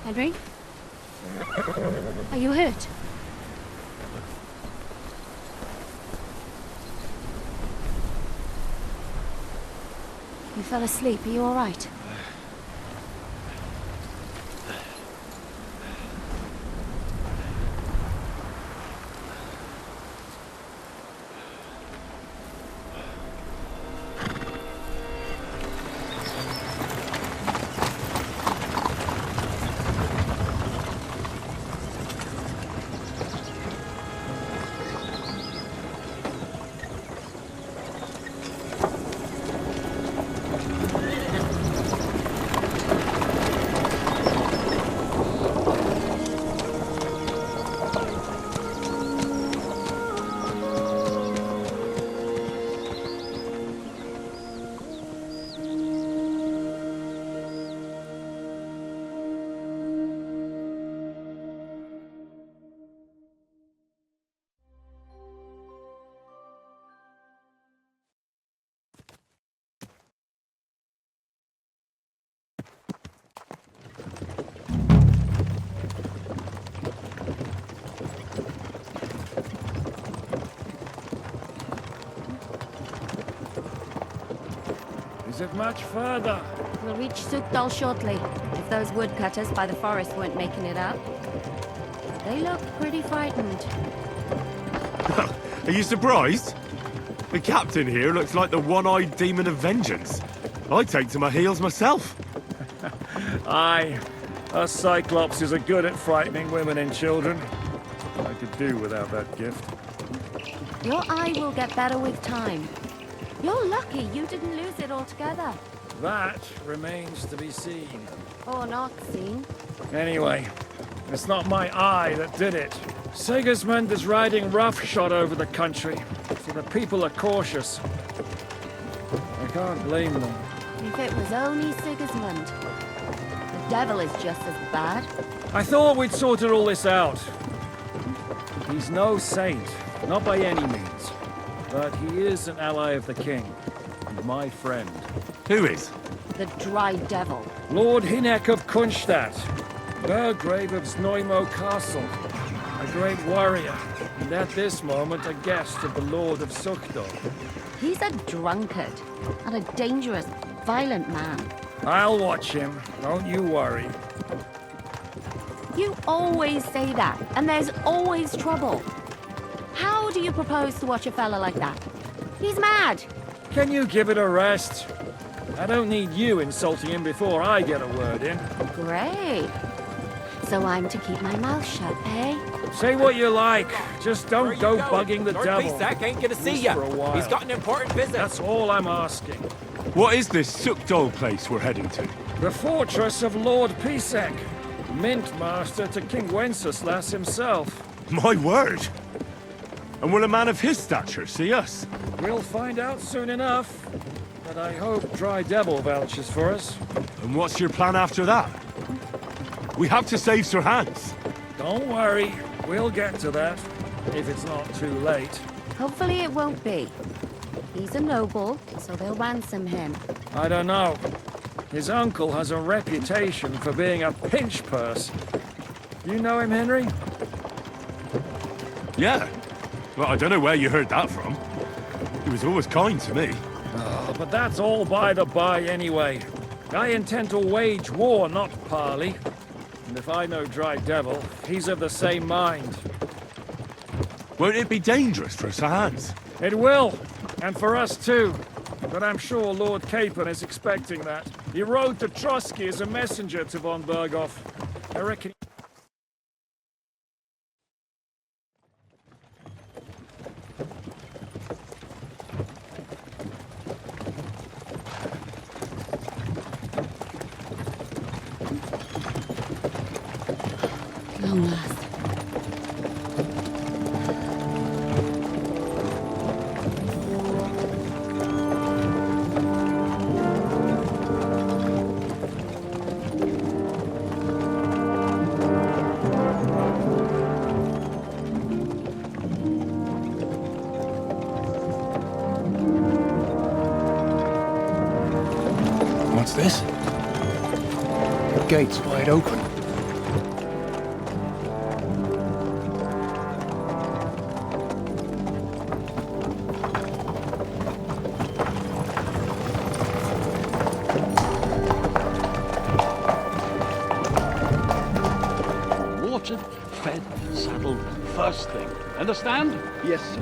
Henry? Are you hurt? You fell asleep. Are you all right? Is it much further? We'll reach Suchdol shortly, if those woodcutters by the forest weren't making it up. They look pretty frightened. Are you surprised? The captain here looks like the one-eyed demon of vengeance. I'd take to my heels myself. Aye. Us Cyclopses are good at frightening women and children. I could do without that gift. Your eye will get better with time. You're lucky you didn't lose it altogether. That remains to be seen. Or not seen. Anyway, it's not my eye that did it. Sigismund is riding roughshod over the country, so the people are cautious. I can't blame them. If it was only Sigismund. The devil is just as bad. I thought we'd sorted all this out. He's no saint, not by any means. But he is an ally of the king, and my friend. Who is? The dry devil. Lord Ranyek of Kunstadt, Burgrave of Znojmo Castle, a great warrior, and at this moment a guest of the Lord of Suchdol. He's a drunkard, and a dangerous, violent man. I'll watch him, don't you worry. You always say that, and there's always trouble. How do you propose to watch a fella like that? He's mad. Can you give it a rest? I don't need you insulting him before I get a word in. Great. So I'm to keep my mouth shut, eh? Say what you like, just don't go bugging the Lord devil. Pisak ain't gonna see Just ya. for a while. He's got an important visit. That's all I'm asking. What is this Suchdol place we're heading to? The fortress of Lord Pisak, mint master to King Wenceslas himself. My word! And will a man of his stature see us? We'll find out soon enough. But I hope Dry Devil vouches for us. And what's your plan after that? We have to save Sir Hans. Don't worry, we'll get to that, if it's not too late. Hopefully it won't be. He's a noble, so they'll ransom him. I don't know. His uncle has a reputation for being a pinch purse. You know him, Henry? Yeah. Well, I don't know where you heard that from. He was always kind to me. Oh, but that's all by the by anyway. I intend to wage war, not parley. And if I know Dry Devil, he's of the same mind. Won't it be dangerous for Sir Hans? It will, and for us too. But I'm sure Lord Capon is expecting that. He rode to Trotsky as a messenger to von Berghoff. I reckon... Long last. What's this? The gate's wide open. first thing. Understand? Yes, sir.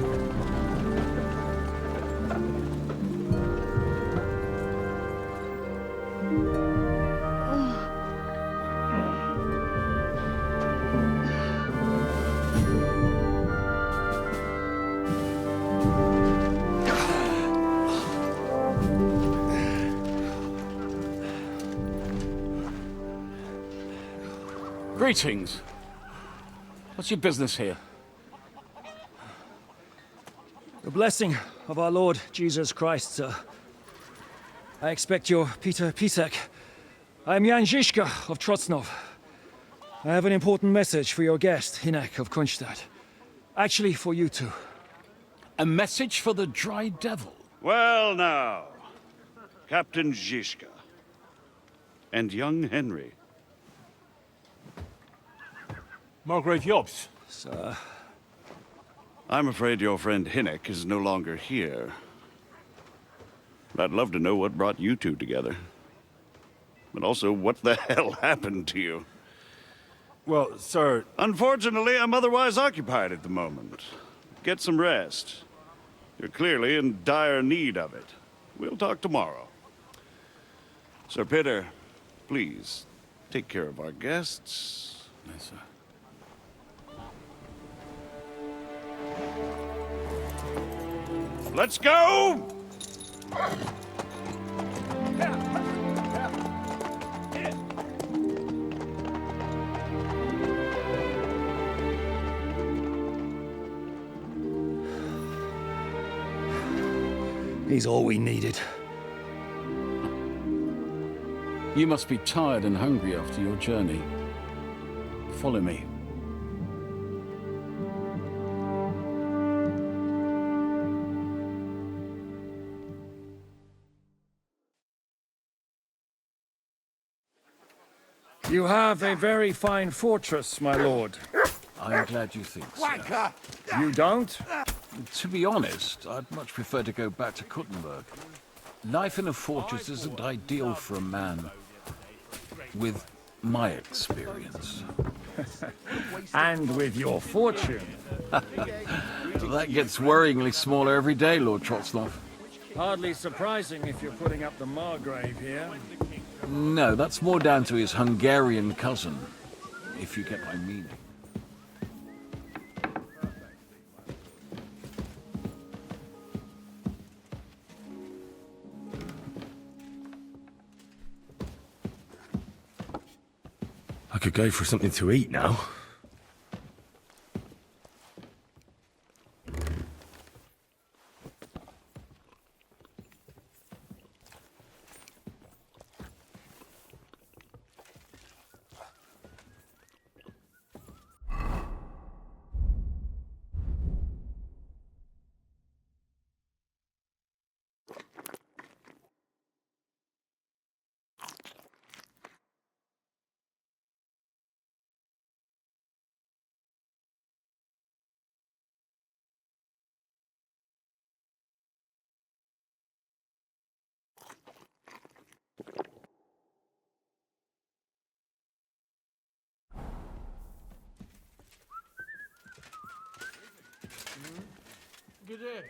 Greetings. What's your business here? The blessing of our Lord Jesus Christ, sir. I expect you're Peter Pisek. I am Jan Žižka of Trocnov. I have an important message for your guest, Hinek of Kunstadt. Actually, for you two. A message for the Dry Devil? Well now, Captain Žižka. And young Henry. Margrave Jobs. Sir. I'm afraid your friend Hinek is no longer here. I'd love to know what brought you two together. But also, what the hell happened to you? Well, sir... Unfortunately, I'm otherwise occupied at the moment. Get some rest. You're clearly in dire need of it. We'll talk tomorrow. Sir Peter, please, take care of our guests. Yes, sir. Let's go! He's all we needed. You must be tired and hungry after your journey. Follow me. You have a very fine fortress, my lord. I'm glad you think so. You don't? To be honest, I'd much prefer to go back to Kuttenberg. Life in a fortress isn't ideal for a man with my experience. And with your fortune. That gets worryingly smaller every day, Lord Trotznov. Hardly surprising if you're putting up the Margrave here. No, that's more down to his Hungarian cousin, if you get my meaning. I could go for something to eat now. Good day.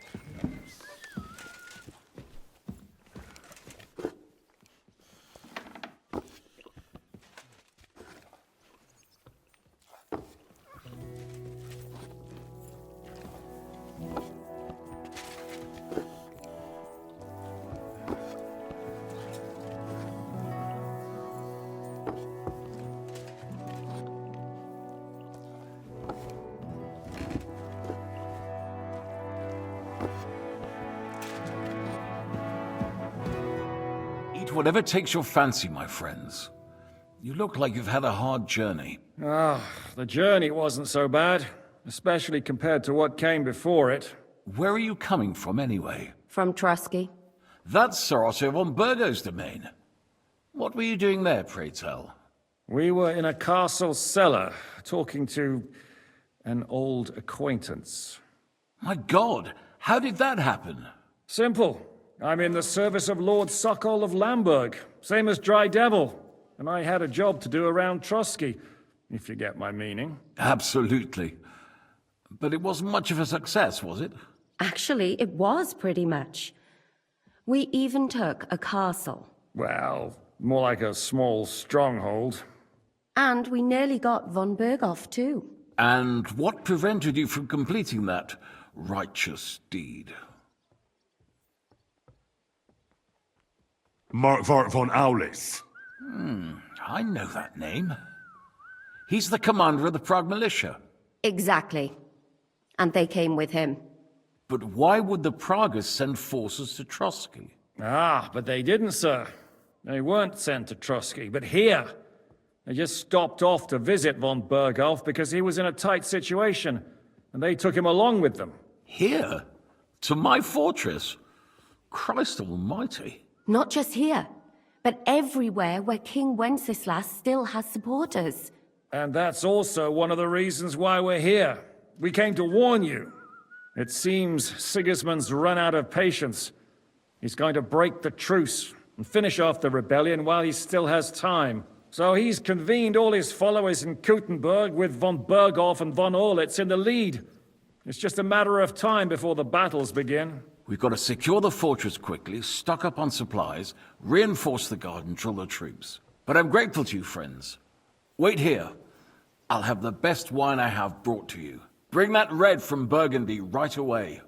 Whatever takes your fancy, my friends. You look like you've had a hard journey. Ah, the journey wasn't so bad, especially compared to what came before it. Where are you coming from, anyway? From Trusky. That's Sir Otto von Burgo's domain. What were you doing there, pray tell? We were in a castle cellar, talking to an old acquaintance. My God, how did that happen? Simple. I'm in the service of Lord Suchol of Lamberg, same as Dry Devil, and I had a job to do around Trusky, if you get my meaning. Absolutely. But it wasn't much of a success, was it? Actually, it was pretty much. We even took a castle. Well, more like a small stronghold. And we nearly got von Berghoff, too. And what prevented you from completing that righteous deed? Markvart von Aulis. I know that name. He's the commander of the Prague militia. Exactly. And they came with him. But why would the Praguers send forces to Trotsky? Ah, but they didn't, sir. They weren't sent to Trotsky, but here. They just stopped off to visit von Berghoff because he was in a tight situation, and they took him along with them. Here? To my fortress? Christ almighty. Not just here, but everywhere where King Wenceslas still has supporters. And that's also one of the reasons why we're here. We came to warn you. It seems Sigismund's run out of patience. He's going to break the truce and finish off the rebellion while he still has time. So he's convened all his followers in Kuttenberg with von Berghoff and von Orlitz in the lead. It's just a matter of time before the battles begin. We've got to secure the fortress quickly, stock up on supplies, reinforce the guard and drill the troops. But I'm grateful to you, friends. Wait here. I'll have the best wine I have brought to you. Bring that red from Burgundy right away.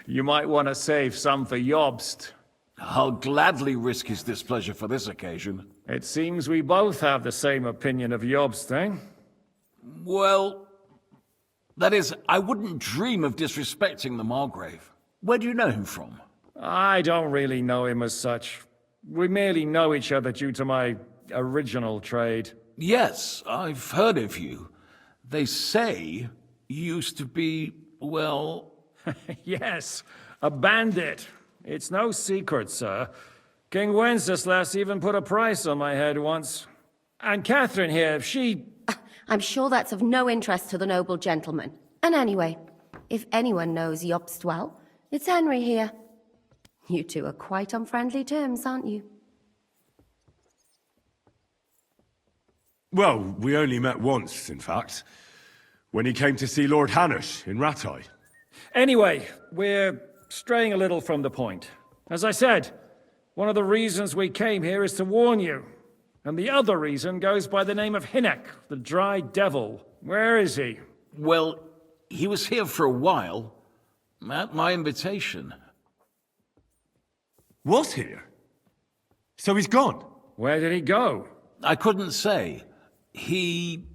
You might want to save some for Jobst. I'll gladly risk his displeasure for this occasion. It seems we both have the same opinion of Jobst, eh? Well, that is, I wouldn't dream of disrespecting the Margrave. Where do you know him from? I don't really know him as such. We merely know each other due to my original trade. Yes, I've heard of you. They say you used to be, well... Yes, a bandit. It's no secret, sir. King Wenceslas even put a price on my head once. And Catherine here, she... I'm sure that's of no interest to the noble gentleman. And anyway, if anyone knows Jobst well, it's Henry here. You two are quite on friendly terms, aren't you? Well, we only met once, in fact. When he came to see Lord Janosh in Ratai. Anyway, we're straying a little from the point. As I said, one of the reasons we came here is to warn you. And the other reason goes by the name of Hinek, the Dry Devil. Where is he? Well, he was here for a while, at my invitation. Was here? So he's gone? Where did he go? I couldn't say. He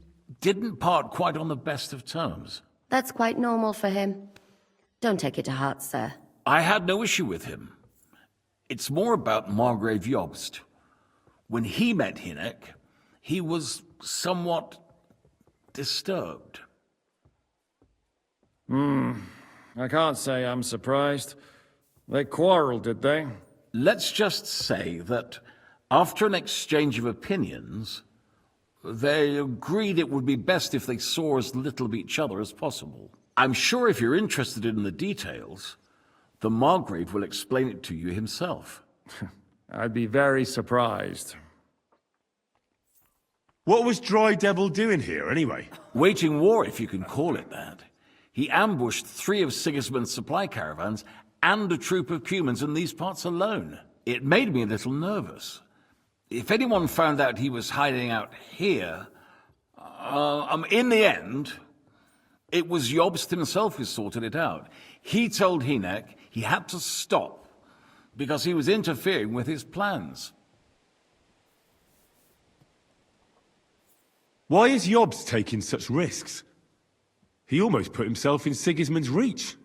didn't part quite on the best of terms. That's quite normal for him. Don't take it to heart, sir. I had no issue with him. It's more about Margrave Jobst. When he met Hinek, he was somewhat disturbed. I can't say I'm surprised. They quarreled, did they? Let's just say that after an exchange of opinions, they agreed it would be best if they saw as little of each other as possible. I'm sure if you're interested in the details, the Margrave will explain it to you himself. I'd be very surprised. What was Dry Devil doing here, anyway? Waging war, if you can call it that. He ambushed 3 of Sigismund's supply caravans and a troop of Cumans in these parts alone. It made me a little nervous. If anyone found out he was hiding out here, in the end, it was Jobst himself who sorted it out. He told Hinek he had to stop because he was interfering with his plans. Why is Jobst taking such risks? He almost put himself in Sigismund's reach.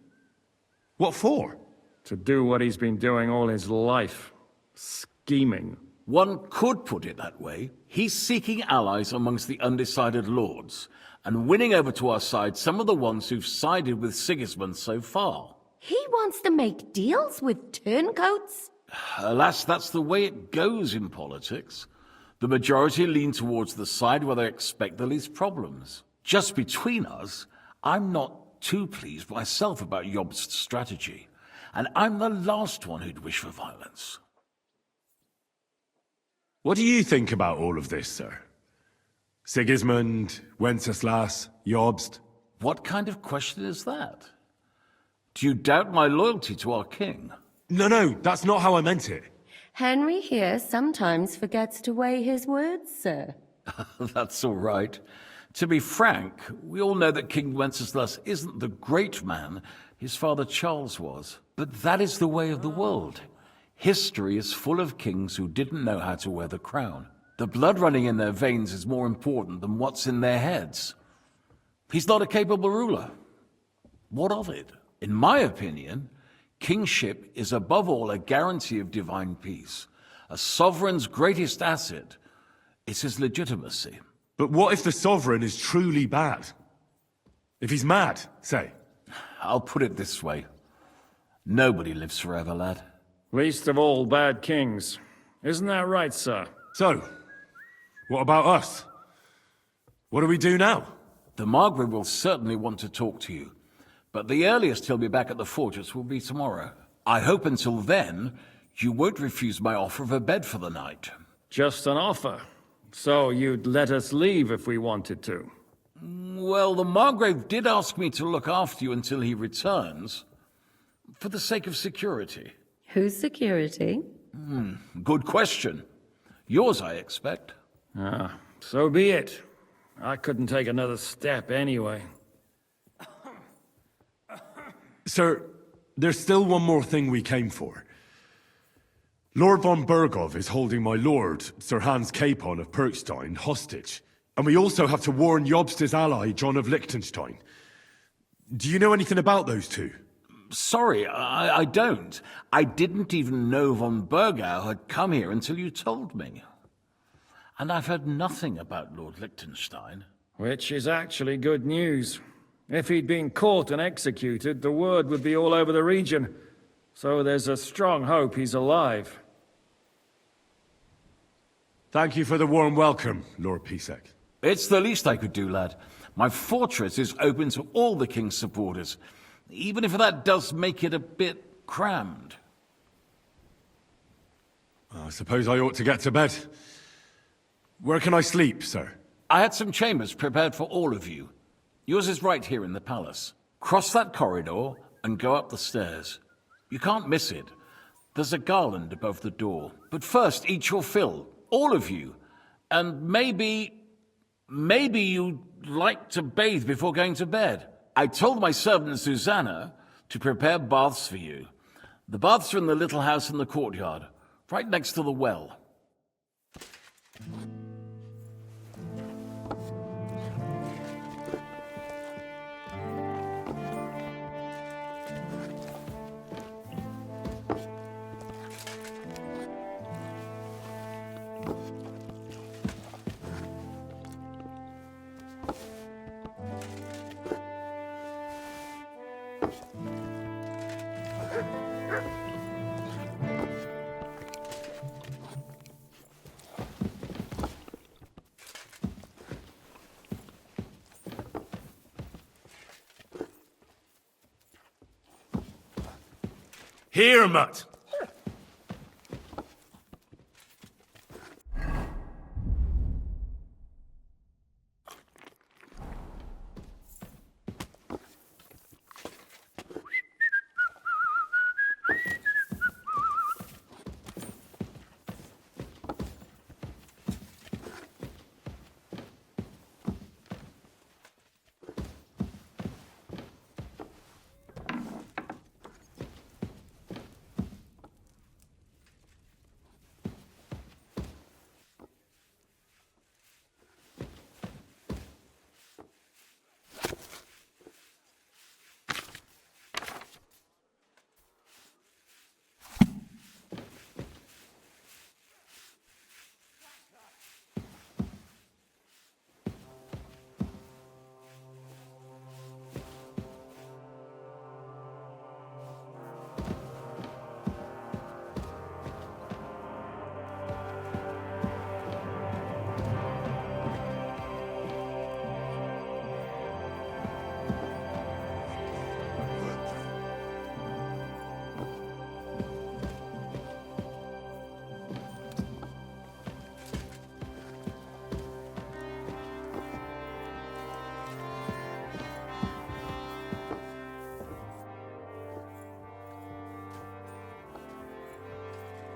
What for? To do what he's been doing all his life. Scheming. One could put it that way. He's seeking allies amongst the undecided lords, and winning over to our side some of the ones who've sided with Sigismund so far. He wants to make deals with turncoats? Alas, that's the way it goes in politics. The majority lean towards the side where they expect the least problems. Just between us, I'm not too pleased myself about Jobst's strategy, and I'm the last one who'd wish for violence. What do you think about all of this, sir? Sigismund, Wenceslas, Jobst? What kind of question is that? Do you doubt my loyalty to our king? No, that's not how I meant it. Henry here sometimes forgets to weigh his words, sir. That's all right. To be frank, we all know that King Wenceslas isn't the great man his father Charles was. But that is the way of the world. History is full of kings who didn't know how to wear the crown. The blood running in their veins is more important than what's in their heads. He's not a capable ruler. What of it? In my opinion, kingship is above all a guarantee of divine peace. A sovereign's greatest asset is his legitimacy. But what if the sovereign is truly bad? If he's mad, say. I'll put it this way. Nobody lives forever, lad. Least of all bad kings. Isn't that right, sir? So, what about us? What do we do now? The Margrave will certainly want to talk to you, but the earliest he'll be back at the fortress will be tomorrow. I hope until then, you won't refuse my offer of a bed for the night. Just an offer. So you'd let us leave if we wanted to? Well, the Margrave did ask me to look after you until he returns, for the sake of security. Whose security? Good question. Yours, I expect. So be it. I couldn't take another step anyway. Sir, there's still one more thing we came for. Lord von Bergov is holding my lord, Sir Hans Capon of Perkstein, hostage. And we also have to warn Jobst's ally, John of Liechtenstein. Do you know anything about those two? Sorry, I don't. I didn't even know von Bergau had come here until you told me. And I've heard nothing about Lord Liechtenstein. Which is actually good news. If he'd been caught and executed, the word would be all over the region. So there's a strong hope he's alive. Thank you for the warm welcome, Lord Pisek. It's the least I could do, lad. My fortress is open to all the king's supporters, even if that does make it a bit crammed. I suppose I ought to get to bed. Where can I sleep, sir? I had some chambers prepared for all of you. Yours is right here in the palace. Cross that corridor and go up the stairs. You can't miss it. There's a garland above the door. But first, eat your fill. All of you. And maybe you'd like to bathe before going to bed. I told my servant Susanna to prepare baths for you. The baths are in the little house in the courtyard, right next to the well. Here, Mutt!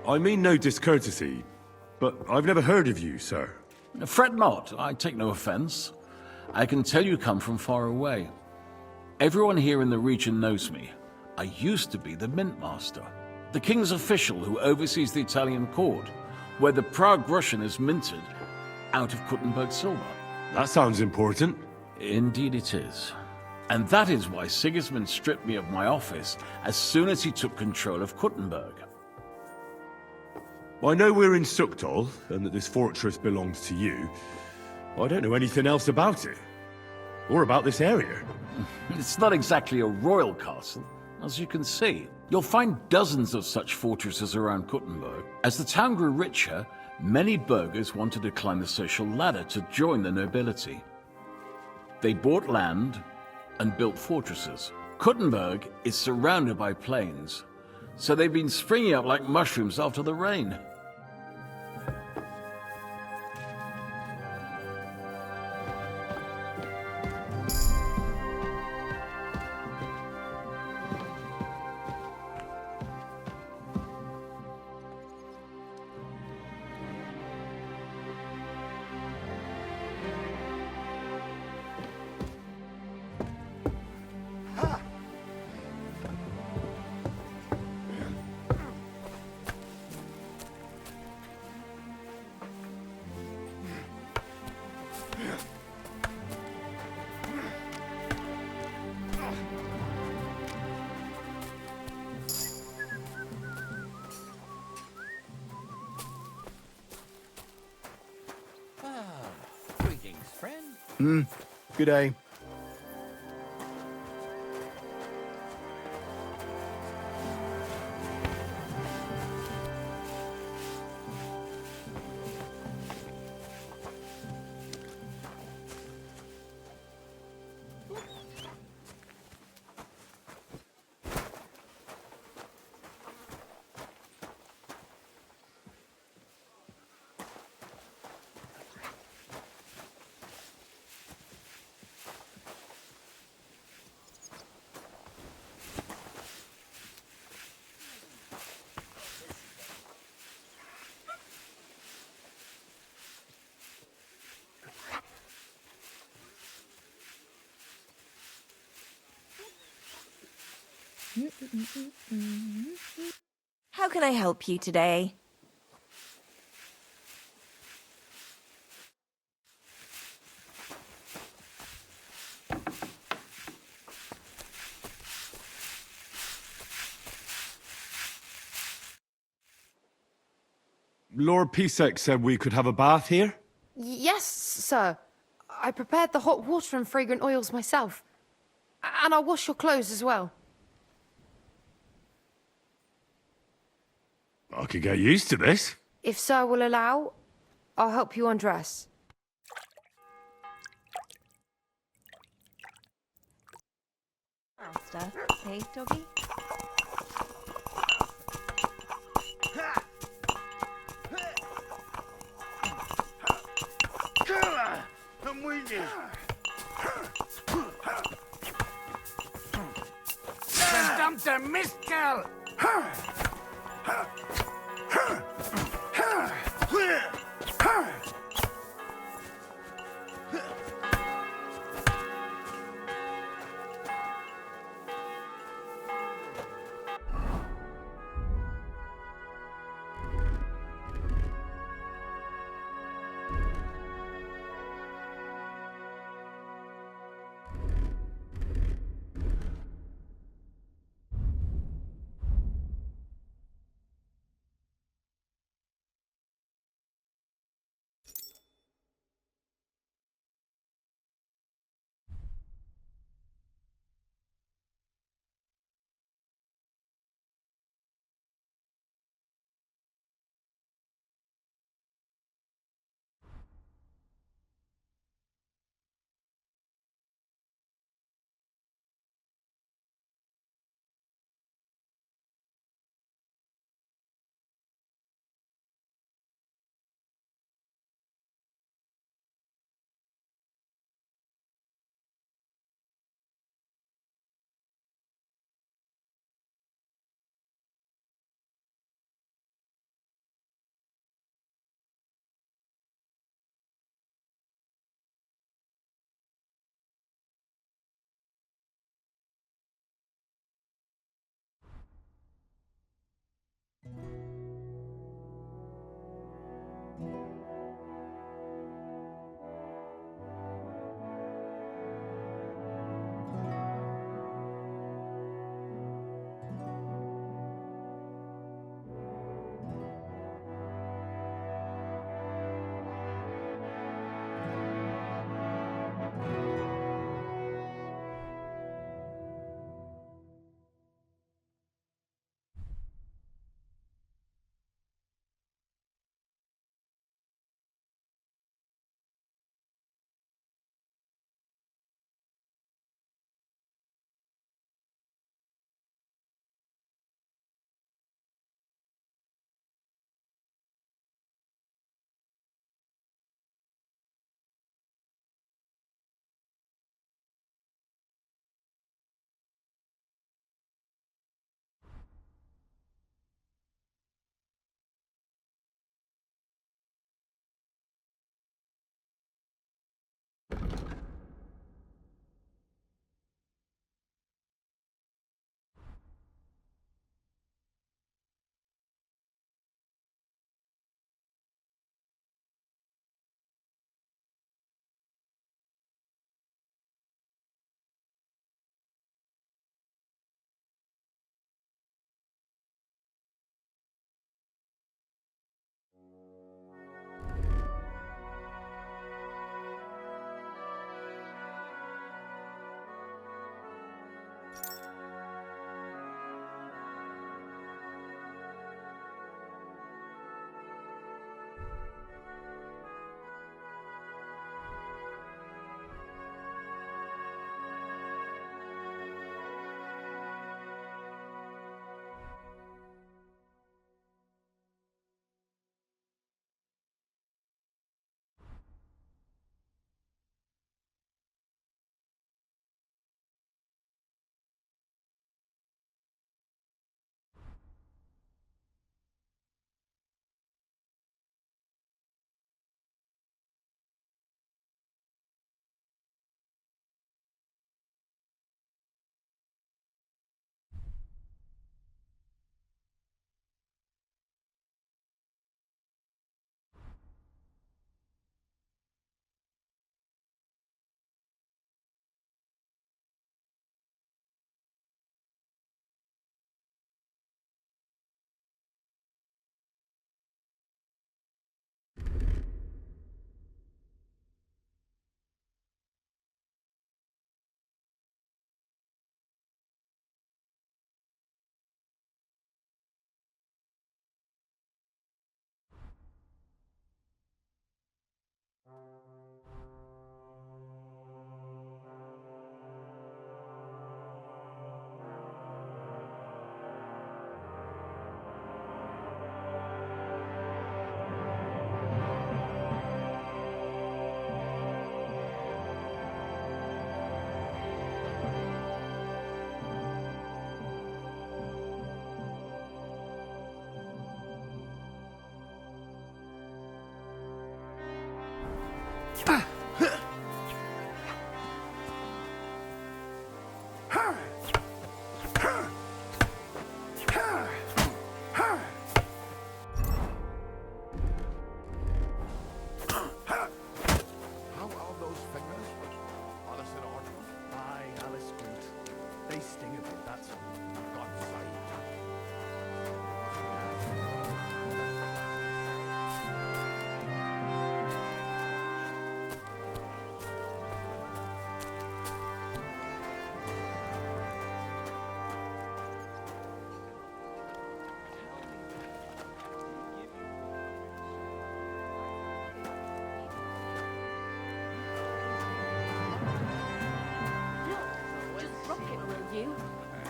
I mean no discourtesy, but I've never heard of you, sir. Fret not, I take no offense. I can tell you come from far away. Everyone here in the region knows me. I used to be the Mint Master, the king's official who oversees the Italian court, where the Prague Russian is minted out of Kuttenberg silver. That sounds important. Indeed it is. And that is why Sigismund stripped me of my office as soon as he took control of Kuttenberg. I know we're in Suchdol, and that this fortress belongs to you. I don't know anything else about it. Or about this area. It's not exactly a royal castle, as you can see. You'll find dozens of such fortresses around Kuttenberg. As the town grew richer, many burghers wanted to climb the social ladder to join the nobility. They bought land and built fortresses. Kuttenberg is surrounded by plains, so they've been springing up like mushrooms after the rain. Good day. How can I help you today? Lord Pisek said we could have a bath here? Yes, sir. I prepared the hot water and fragrant oils myself. And I'll wash your clothes as well. I could get used to this. If sir will allow, I'll help you undress. Master, hey, doggy? I'm with you. Verdammter Mistkerl!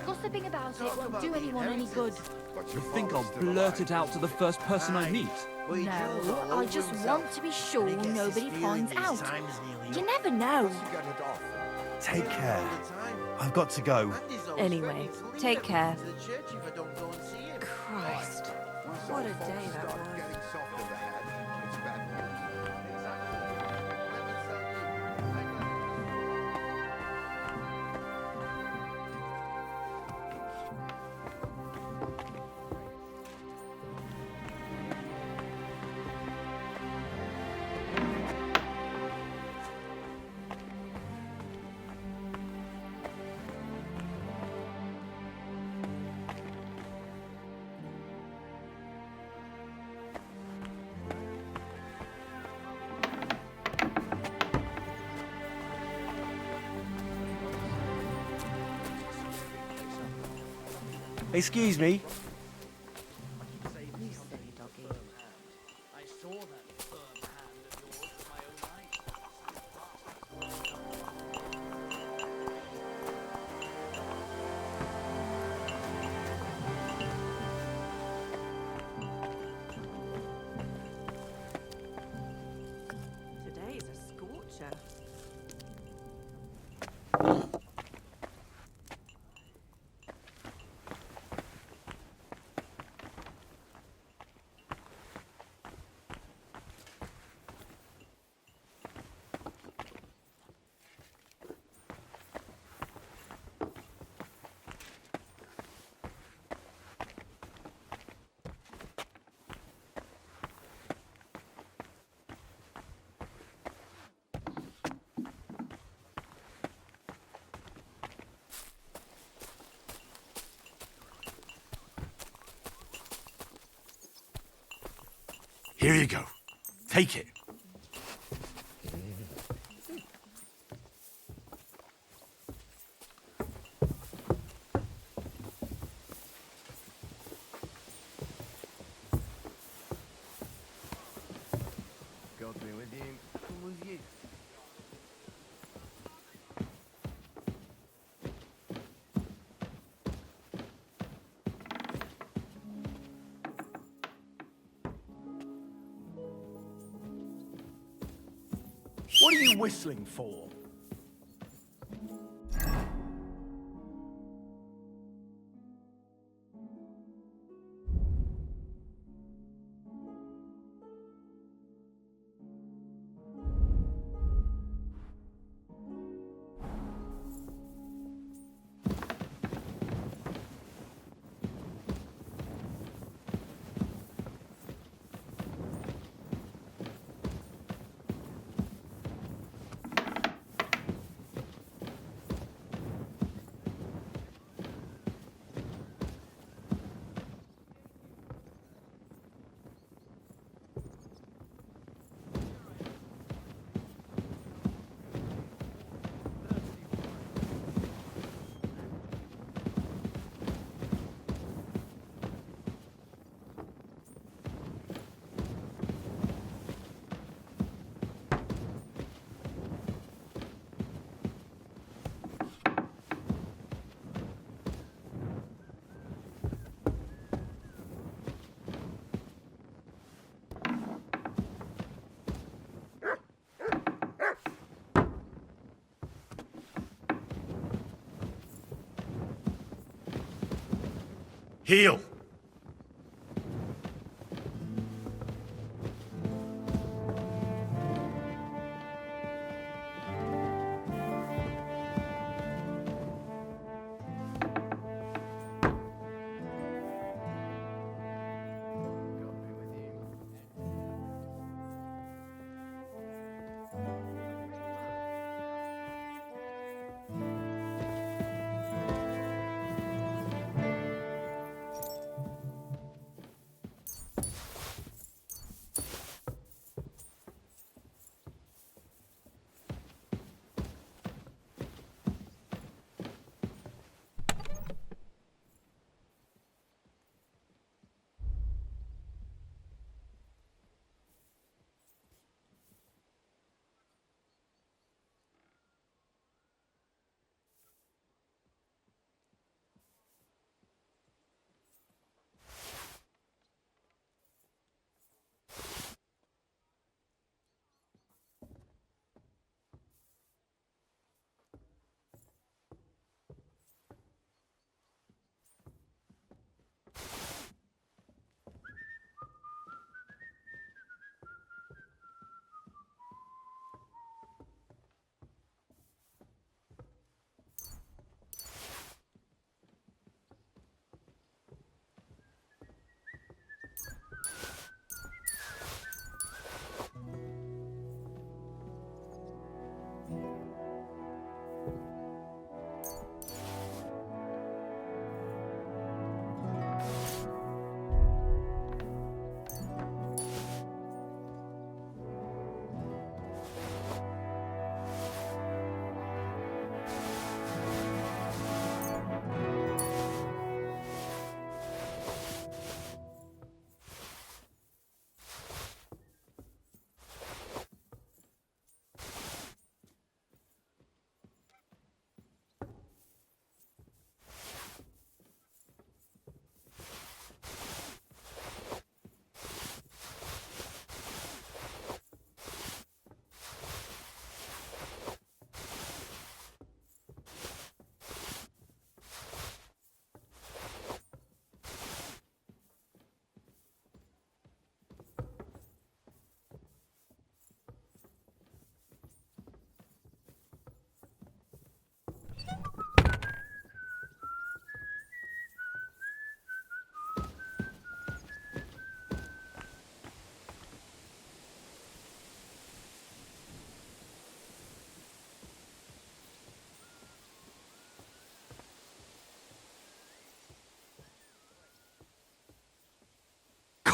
Gossiping about it won't do anyone any good. You think I'll blurt it out to the first person I meet? No, I just want to be sure nobody finds out. You never know. Take care. I've got to go. Anyway, take care. Christ, what a day that was. Excuse me. Today's a scorcher. Here you go. Take it. God be with you. Come with you. What are you whistling for? Heal!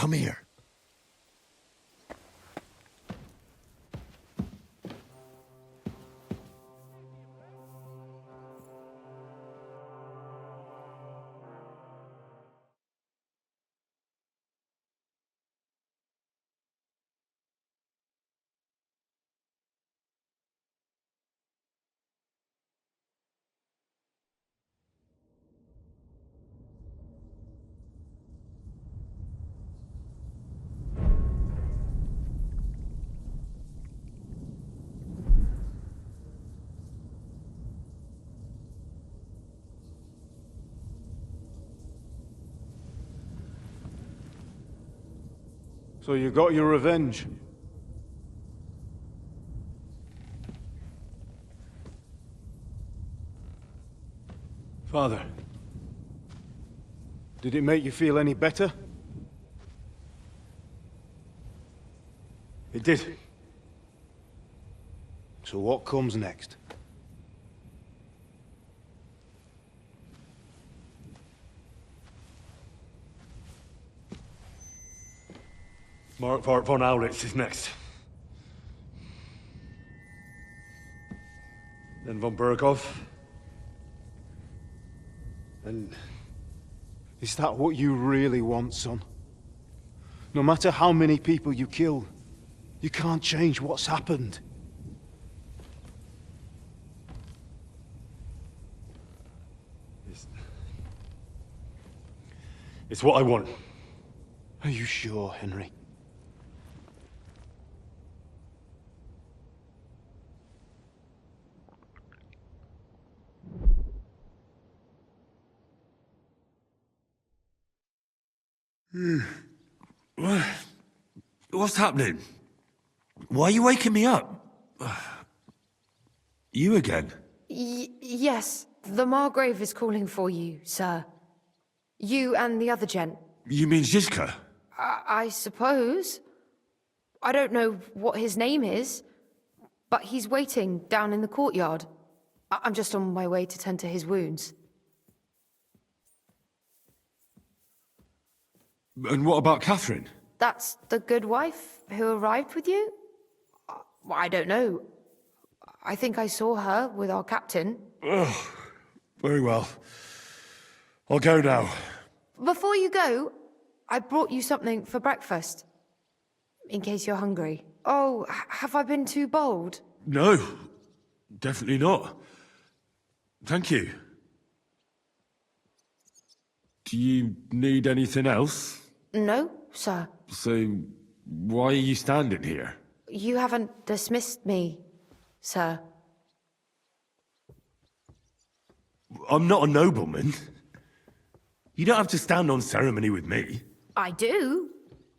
Come here. So you got your revenge? Father, did it make you feel any better? It did. So what comes next? Mark von Aulitz is next. Then von Berghoff. And is that what you really want, son? No matter how many people you kill, you can't change what's happened. It's what I want. Are you sure, Henry? What's happening? Why are you waking me up? You again? Yes, the Margrave is calling for you, sir. You and the other gent. You mean Zizka? I suppose. I don't know what his name is, but he's waiting down in the courtyard. I'm just on my way to tend to his wounds. And what about Catherine? That's the good wife who arrived with you? I don't know. I think I saw her with our captain. Oh, very well. I'll go now. Before you go, I brought you something for breakfast. In case you're hungry. Oh, have I been too bold? No, definitely not. Thank you. Do you need anything else? No, sir. So, why are you standing here? You haven't dismissed me, sir. I'm not a nobleman. You don't have to stand on ceremony with me. I do,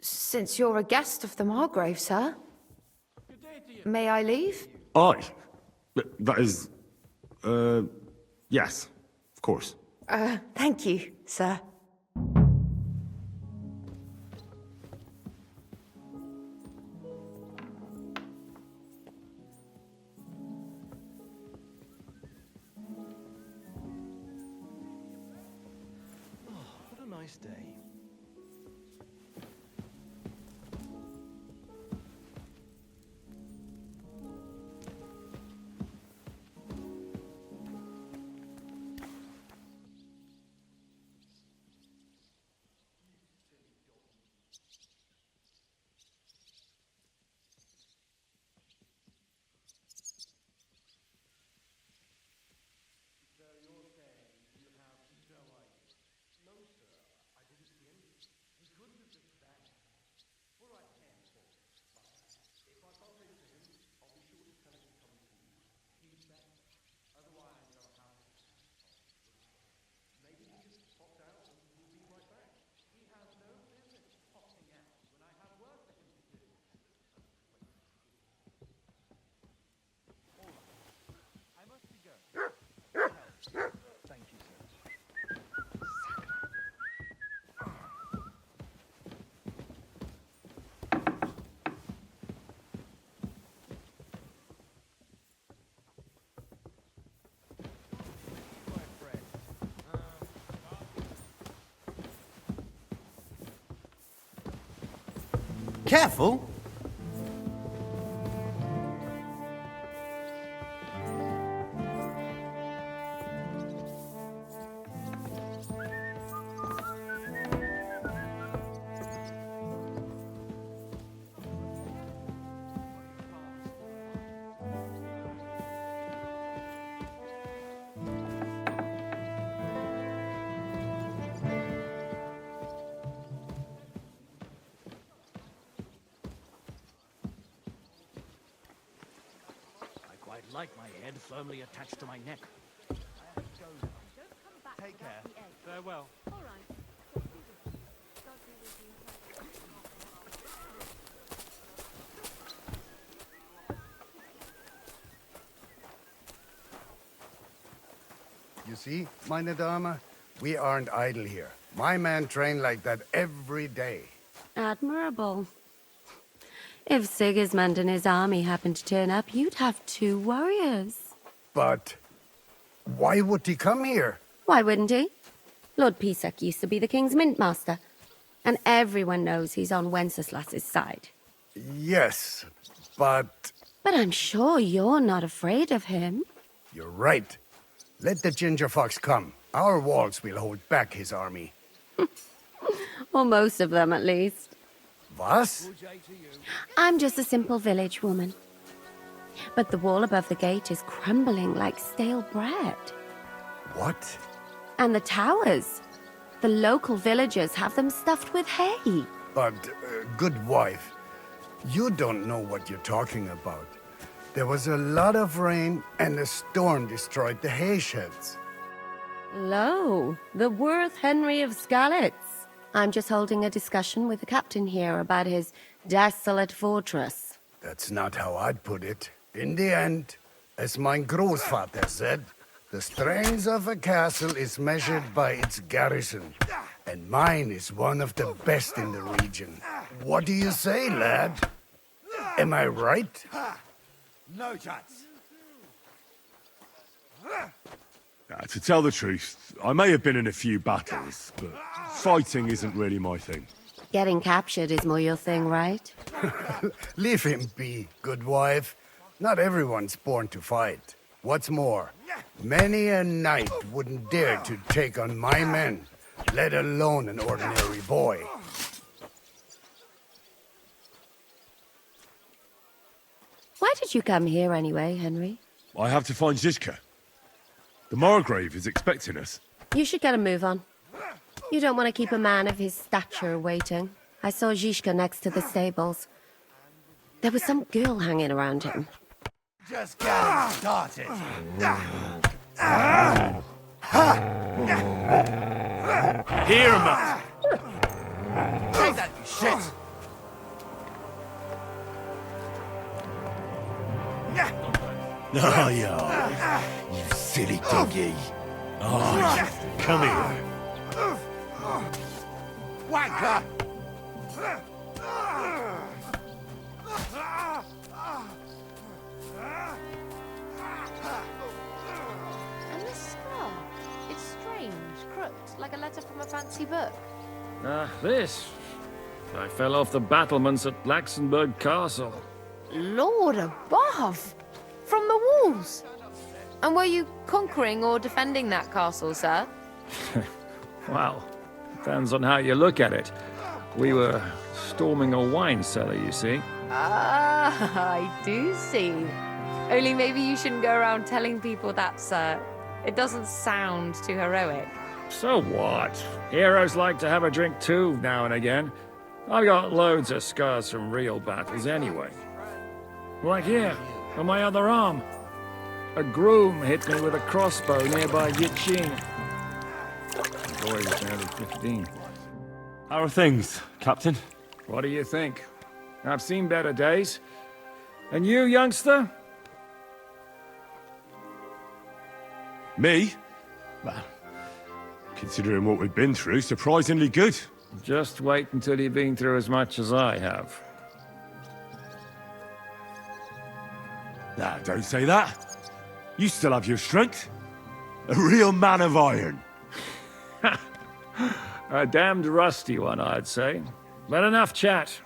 since you're a guest of the Margrave, sir. May I leave? That is... yes, of course. Thank you, sir. What a nice day. Careful! Like my head firmly attached to my neck. Take care. Farewell. You see, meine Dame, we aren't idle here. My men train like that every day. Admirable. If Sigismund and his army happened to turn up, you'd have 2 warriors. But why would he come here? Why wouldn't he? Lord Pisak used to be the king's mintmaster, and everyone knows he's on Wenceslas's side. Yes, but... But I'm sure you're not afraid of him. You're right. Let the ginger fox come. Our walls will hold back his army. Or most of them, at least. Was? I'm just a simple village woman. But the wall above the gate is crumbling like stale bread. What? And the towers. The local villagers have them stuffed with hay. But, good wife, you don't know what you're talking about. There was a lot of rain, and a storm destroyed the hay sheds. Lo, the worth Henry of Skalitz. I'm just holding a discussion with the captain here about his desolate fortress. That's not how I'd put it. In the end, as mein Großvater said, the strength of a castle is measured by its garrison. And mine is one of the best in the region. What do you say, lad? Am I right? No chance. To tell the truth, I may have been in a few battles, but fighting isn't really my thing. Getting captured is more your thing, right? Leave him be, good wife. Not everyone's born to fight. What's more, many a knight wouldn't dare to take on my men, let alone an ordinary boy. Why did you come here anyway, Henry? I have to find Zizka. The Margrave is expecting us. You should get a move on. You don't want to keep a man of his stature waiting. I saw Zizka next to the stables. There was some girl hanging around him. Just get it started. Hear him out! Take that, you shit! Oh, yeah. You silly doggy. Oh, come here. Wanker! And this scar? It's strange, crooked, like a letter from a fancy book. This. I fell off the battlements at Laxenburg Castle. Lord above! From the walls! And were you conquering or defending that castle, sir? Well, depends on how you look at it. We were storming a wine cellar, you see. Ah, I do see. Only maybe you shouldn't go around telling people that, sir. It doesn't sound too heroic. So what? Heroes like to have a drink too, now and again. I've got loads of scars from real battles anyway. Like here, on my other arm. A groom hit me with a crossbow nearby Yichin. The boy was nearly 15. How are things, Captain? What do you think? I've seen better days. And you, youngster? Me? Well, considering what we've been through, surprisingly good. Just wait until you've been through as much as I have. Nah, don't say that. You still have your strength. A real man of iron. A damned rusty one, I'd say. But enough chat.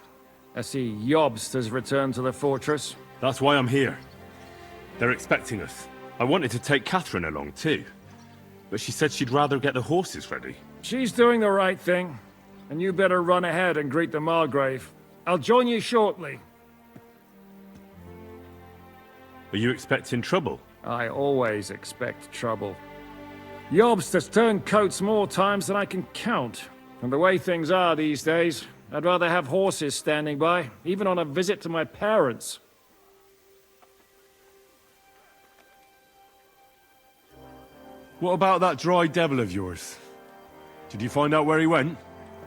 I see Jobst has returned to the fortress. That's why I'm here. They're expecting us. I wanted to take Catherine along too, but she said she'd rather get the horses ready. She's doing the right thing, and you better run ahead and greet the Margrave. I'll join you shortly. Are you expecting trouble? I always expect trouble. Jobst has turned coats more times than I can count. And the way things are these days, I'd rather have horses standing by, even on a visit to my parents. What about that dry devil of yours? Did you find out where he went?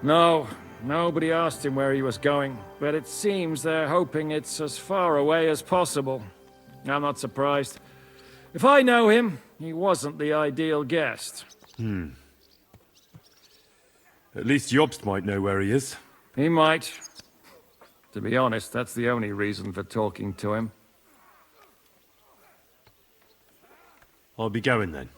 No, nobody asked him where he was going, but it seems they're hoping it's as far away as possible. I'm not surprised. If I know him, he wasn't the ideal guest. At least Jobst might know where he is. He might. To be honest, that's the only reason for talking to him. I'll be going then.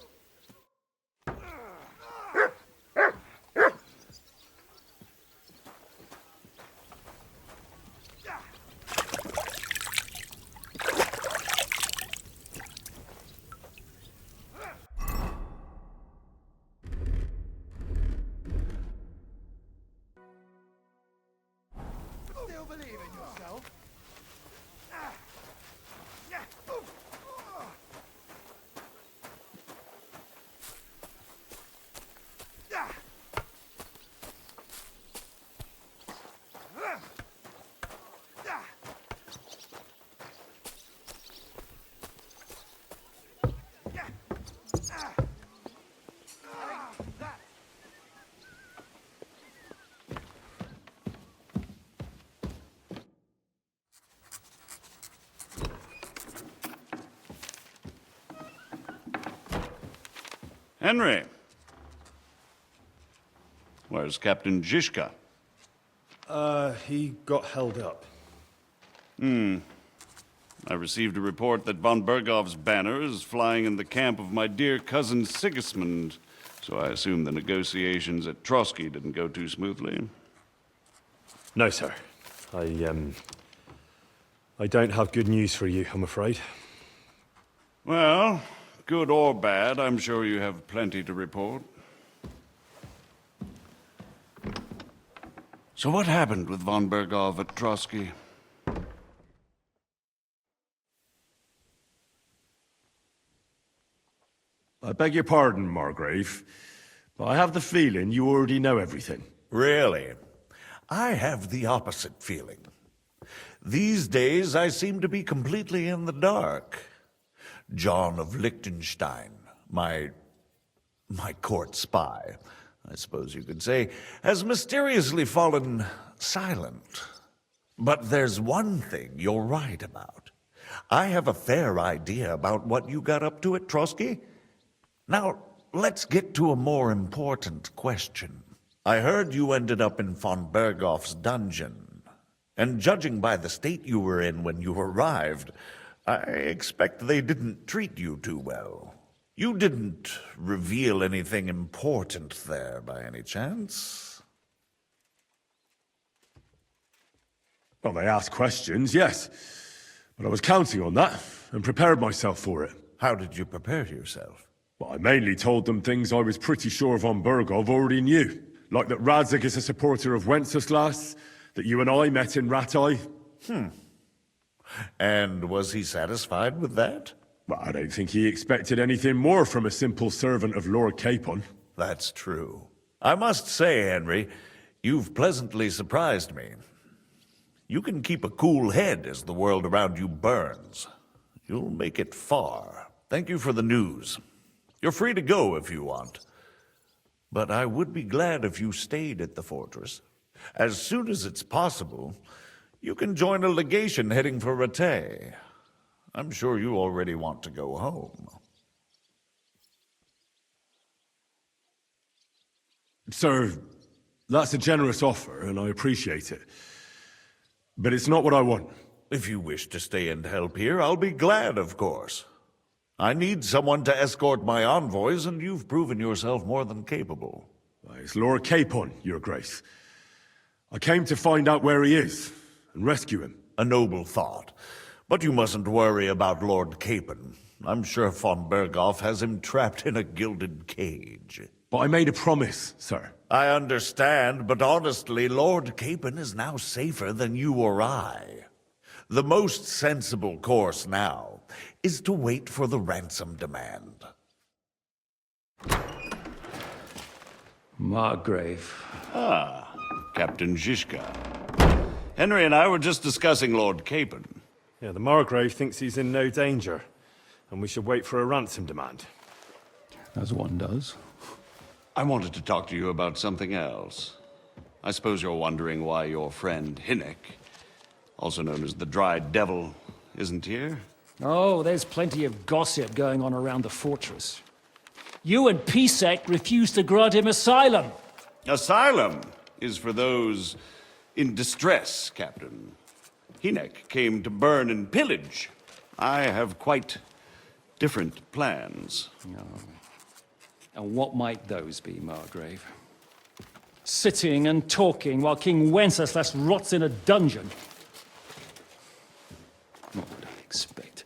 Henry. Where's Captain Zizka? He got held up. I received a report that von Bergov's banner is flying in the camp of my dear cousin Sigismund, so I assume the negotiations at Trotsky didn't go too smoothly. No, sir. I don't have good news for you, I'm afraid. Well, good or bad, I'm sure you have plenty to report. So what happened with von Bergov at Trotsky? I beg your pardon, Margrave, but I have the feeling you already know everything. Really? I have the opposite feeling. These days, I seem to be completely in the dark. John of Liechtenstein, my court spy, I suppose you could say, has mysteriously fallen silent. But there's one thing you're right about. I have a fair idea about what you got up to at Trotsky. Now, let's get to a more important question. I heard you ended up in von Bergov's dungeon, and judging by the state you were in when you arrived, I expect they didn't treat you too well. You didn't reveal anything important there by any chance? Well, they asked questions, yes. But I was counting on that, and prepared myself for it. How did you prepare yourself? Well, I mainly told them things I was pretty sure von Bergov already knew. Like that Radzig is a supporter of Wenceslas, that you and I met in Ratai. And was he satisfied with that? Well, I don't think he expected anything more from a simple servant of Lord Capon. That's true. I must say, Henry, you've pleasantly surprised me. You can keep a cool head as the world around you burns. You'll make it far. Thank you for the news. You're free to go if you want. But I would be glad if you stayed at the fortress. As soon as it's possible, you can join a legation heading for Rattay. I'm sure you already want to go home. Sir, that's a generous offer, and I appreciate it. But it's not what I want. If you wish to stay and help here, I'll be glad, of course. I need someone to escort my envoys, and you've proven yourself more than capable. It's Lord Capon, Your Grace. I came to find out where he is, and rescue him. A noble thought. But you mustn't worry about Lord Capon. I'm sure von Berghoff has him trapped in a gilded cage. But I made a promise, sir. I understand, but honestly, Lord Capon is now safer than you or I. The most sensible course now is to wait for the ransom demand. Margrave. Ah, Captain Zizka. Henry and I were just discussing Lord Capon. Yeah, the Margrave thinks he's in no danger, and we should wait for a ransom demand. As one does. I wanted to talk to you about something else. I suppose you're wondering why your friend Hinek, also known as the Dried Devil, isn't here? Oh, there's plenty of gossip going on around the fortress. You and Pisek refused to grant him asylum. Asylum is for those in distress, Captain. Hinek came to burn and pillage. I have quite different plans. Oh. And what might those be, Margrave? Sitting and talking while King Wenceslas rots in a dungeon. What would I expect?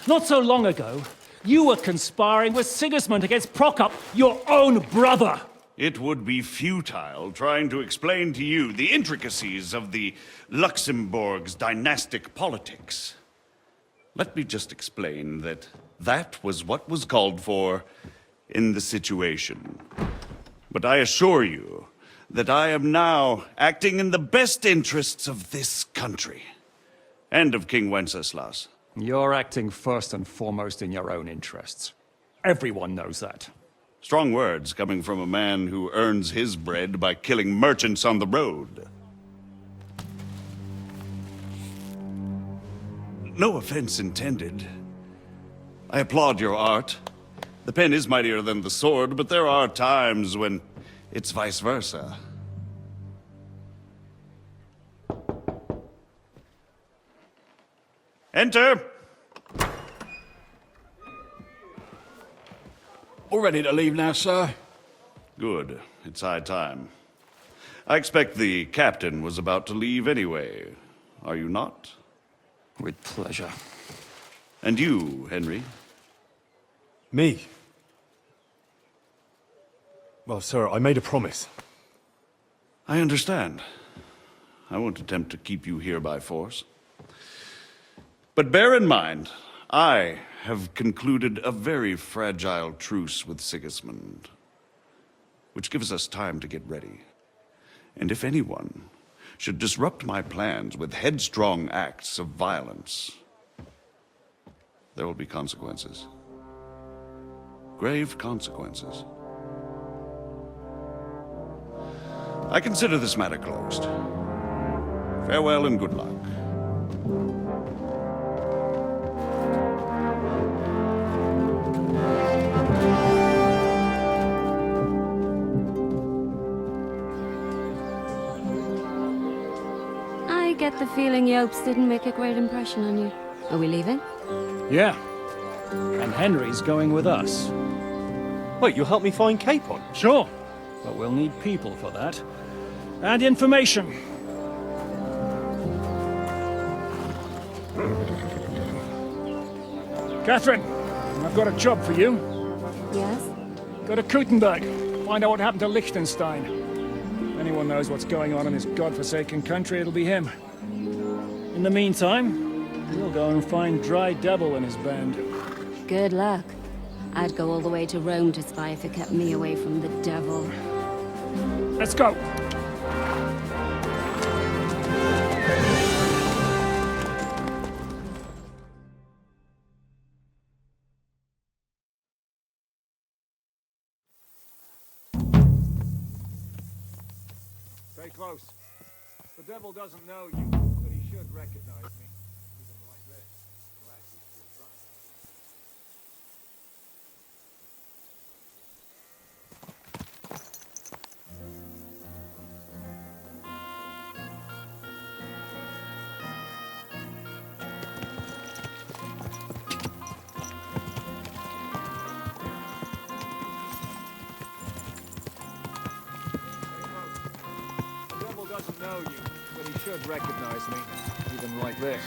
Not so long ago, you were conspiring with Sigismund against Prokop, your own brother! It would be futile trying to explain to you the intricacies of the Luxembourg's dynastic politics. Let me just explain that that was what was called for in the situation. But I assure you that I am now acting in the best interests of this country and of King Wenceslas. You're acting first and foremost in your own interests. Everyone knows that. Strong words coming from a man who earns his bread by killing merchants on the road. No offense intended. I applaud your art. The pen is mightier than the sword, but there are times when it's vice versa. Enter! All ready to leave now, sir? Good. It's high time. I expect the captain was about to leave anyway. Are you not? With pleasure. And you, Henry? Me? Well, sir, I made a promise. I understand. I won't attempt to keep you here by force. But bear in mind, I have concluded a very fragile truce with Sigismund, which gives us time to get ready. And if anyone should disrupt my plans with headstrong acts of violence, there will be consequences. Grave consequences. I consider this matter closed. Farewell and good luck. I get the feeling Yopes didn't make a great impression on you. Are we leaving? Yeah. And Henry's going with us. Wait, you'll help me find Capon? Sure. But we'll need people for that. And information. Catherine, I've got a job for you. Yes? Go to Kuttenberg. Find out what happened to Liechtenstein. If anyone knows what's going on in this godforsaken country, it'll be him. In the meantime, we'll go and find Dry Devil and his band. Good luck. I'd go all the way to Rome to spy if it kept me away from the devil. Let's go! Stay close. The devil doesn't know you, but he should recognize me. Even like this. Unless he's too drunk. Doesn't know you, but he should recognize me, even like this,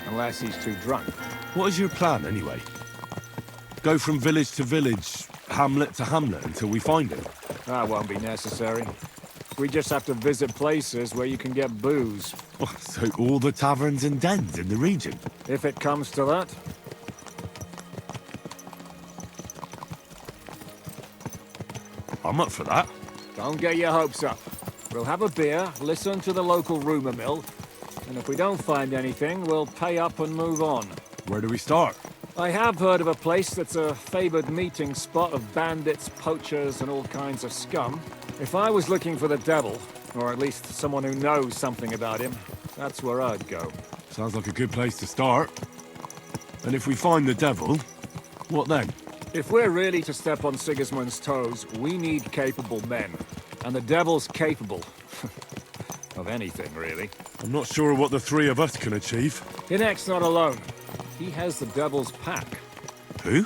unless he's too drunk. What is your plan, anyway? Go from village to village, hamlet to hamlet, until we find him? That won't be necessary. We just have to visit places where you can get booze. Oh, so all the taverns and dens in the region? If it comes to that. I'm up for that. Don't get your hopes up. We'll have a beer, listen to the local rumor mill, and if we don't find anything, we'll pay up and move on. Where do we start? I have heard of a place that's a favored meeting spot of bandits, poachers, and all kinds of scum. If I was looking for the devil, or at least someone who knows something about him, that's where I'd go. Sounds like a good place to start. And if we find the devil, what then? If we're really to step on Sigismund's toes, we need capable men. And the devil's capable. Of anything, really. I'm not sure what the three of us can achieve. Hinek's not alone. He has the devil's pack. Who?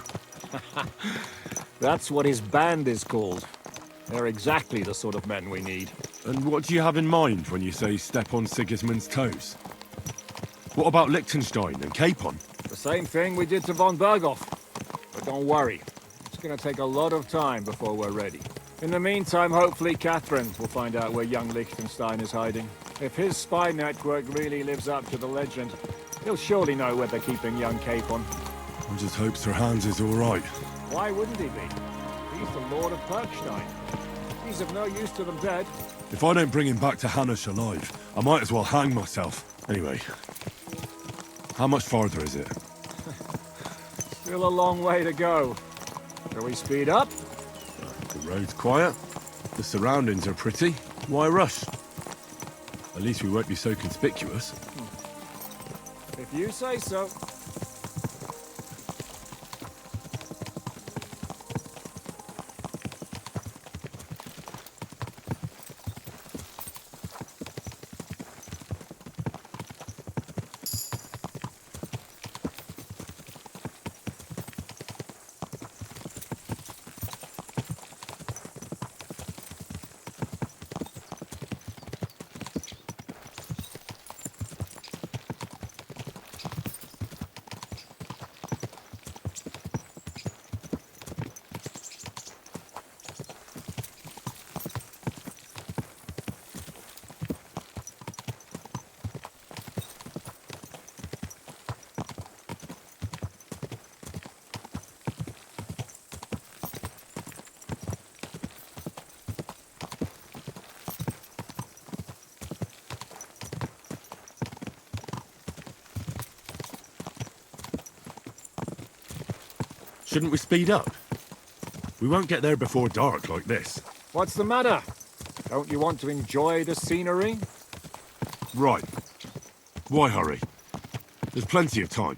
That's what his band is called. They're exactly the sort of men we need. And what do you have in mind when you say step on Sigismund's toes? What about Liechtenstein and Capon? The same thing we did to von Berghoff. But don't worry. It's gonna take a lot of time before we're ready. In the meantime, hopefully Catherine will find out where young Liechtenstein is hiding. If his spy network really lives up to the legend, he'll surely know where they're keeping young Capon. I just hope Sir Hans is all right. Why wouldn't he be? He's the Lord of Perkstein. He's of no use to them dead. If I don't bring him back to Janosh alive, I might as well hang myself. Anyway, how much farther is it? Still a long way to go. Shall we speed up? The road's quiet. The surroundings are pretty. Why rush? At least we won't be so conspicuous. If you say so. Shouldn't we speed up? We won't get there before dark like this. What's the matter? Don't you want to enjoy the scenery? Right. Why hurry? There's plenty of time.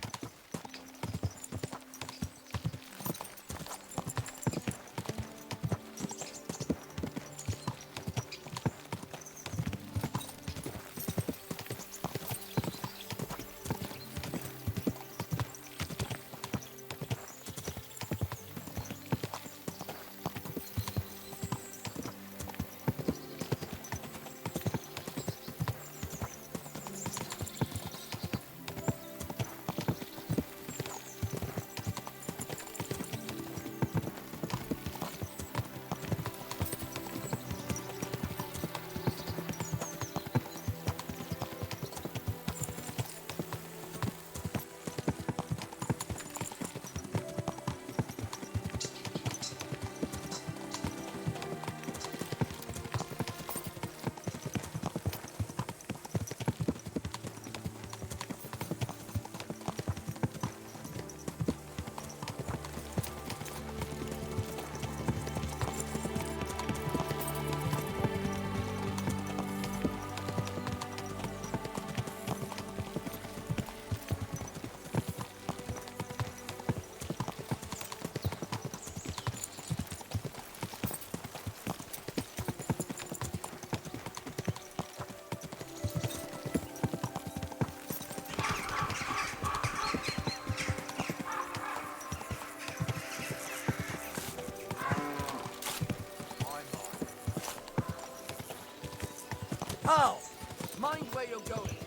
Oh! Mind where where you're going.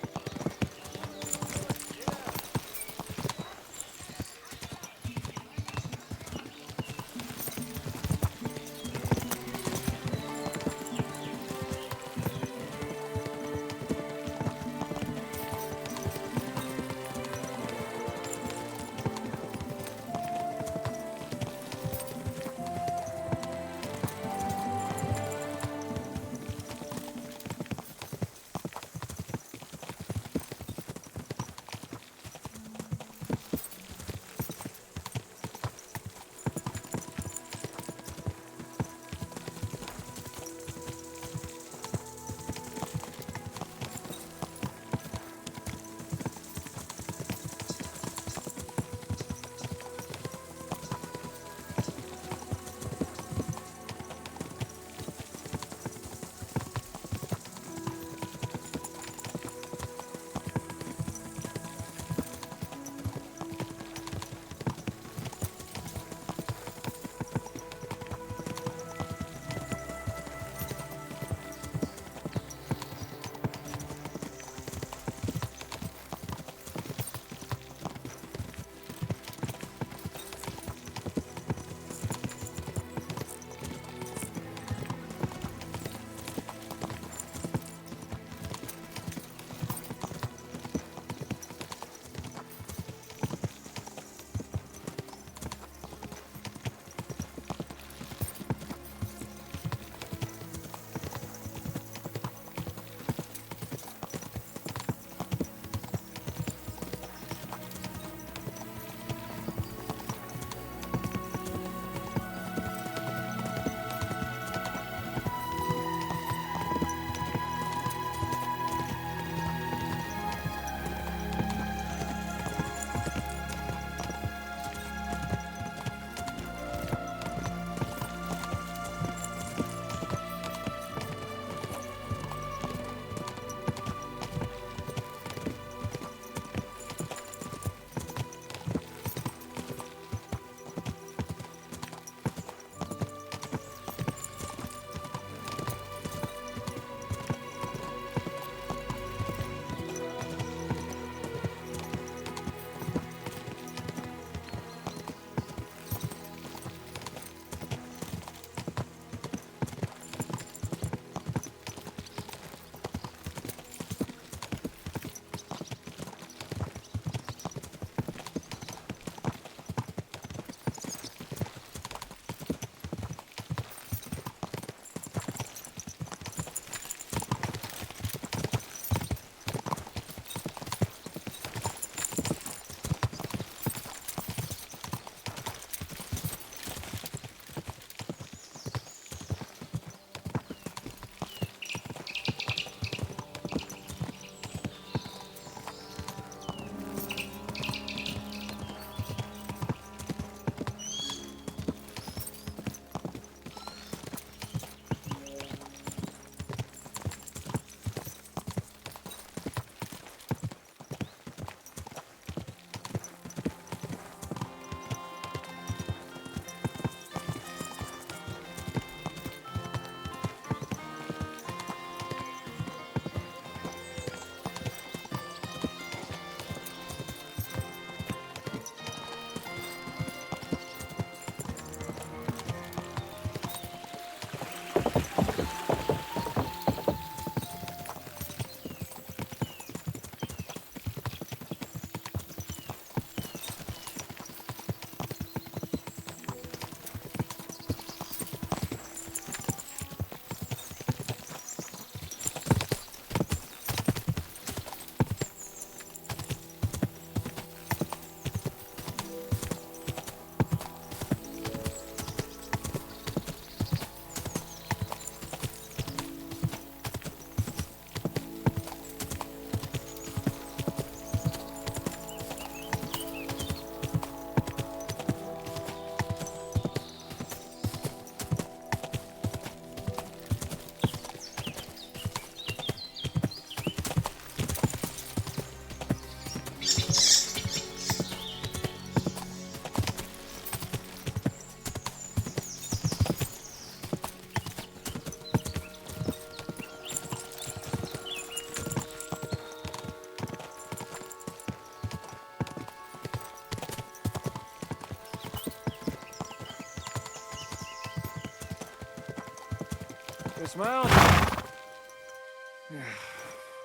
Dismount.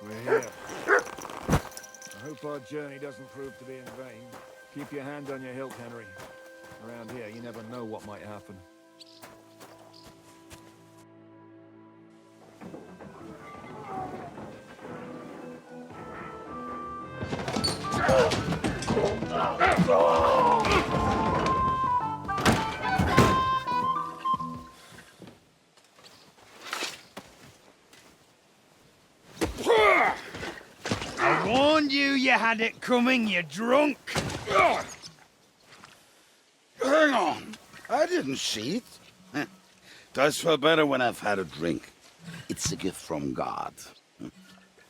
We're here. I hope our journey doesn't prove to be in vain. Keep your hand on your hilt, Henry. Around here, you never know what might happen. I warned you had it coming, you drunk. Hang on. I didn't see it. Does feel better when I've had a drink. It's a gift from God.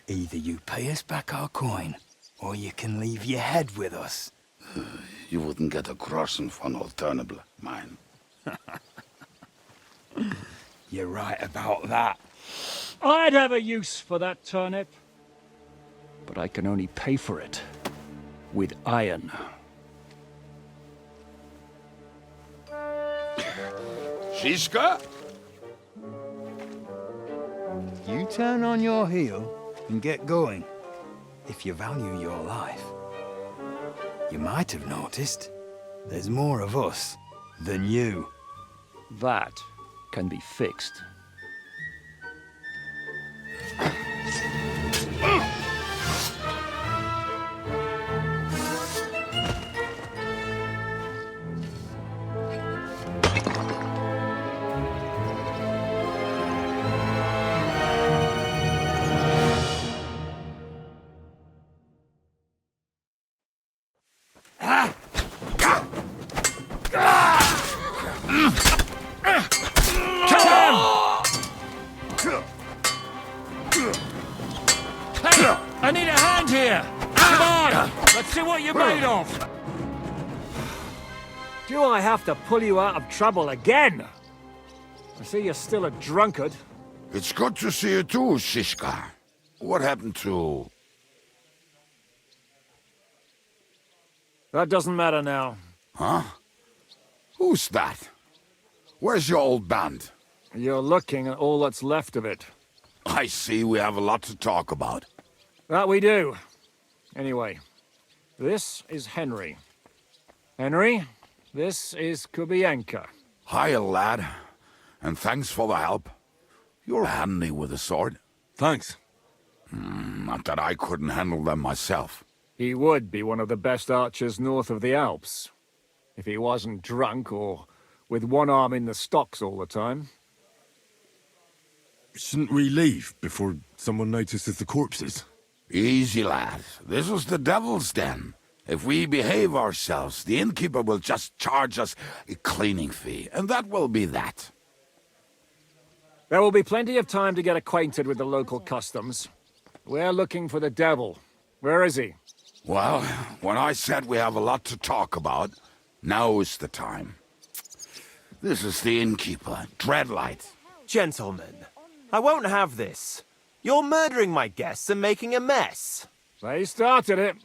Either you pay us back our coin, or you can leave your head with us. You wouldn't get a crossing for an alternative, mine. You're right about that. I'd have a use for that turnip. But I can only pay for it with iron. Shiska? You turn on your heel and get going. If you value your life. You might have noticed there's more of us than you. That can be fixed. I need a hand here! Come on! Let's see what you're made of! Do I have to pull you out of trouble again? I see you're still a drunkard. It's good to see you too, Shishka. What happened to... That doesn't matter now. Huh? Who's that? Where's your old band? You're looking at all that's left of it. I see we have a lot to talk about. That we do. Anyway, this is Henry. Henry, this is Kubienka. Hiya, lad. And thanks for the help. You're handy with a sword. Thanks. Not that I couldn't handle them myself. He would be one of the best archers north of the Alps. If he wasn't drunk or with one arm in the stocks all the time. Shouldn't we leave before someone notices the corpses? Easy, lad. This was the devil's den. If we behave ourselves, the innkeeper will just charge us a cleaning fee, and that will be that. There will be plenty of time to get acquainted with the local customs. We're looking for the devil. Where is he? Well, when I said we have a lot to talk about, now is the time. This is the innkeeper, Dreadlight. Gentlemen, I won't have this. You're murdering my guests and making a mess. They started it.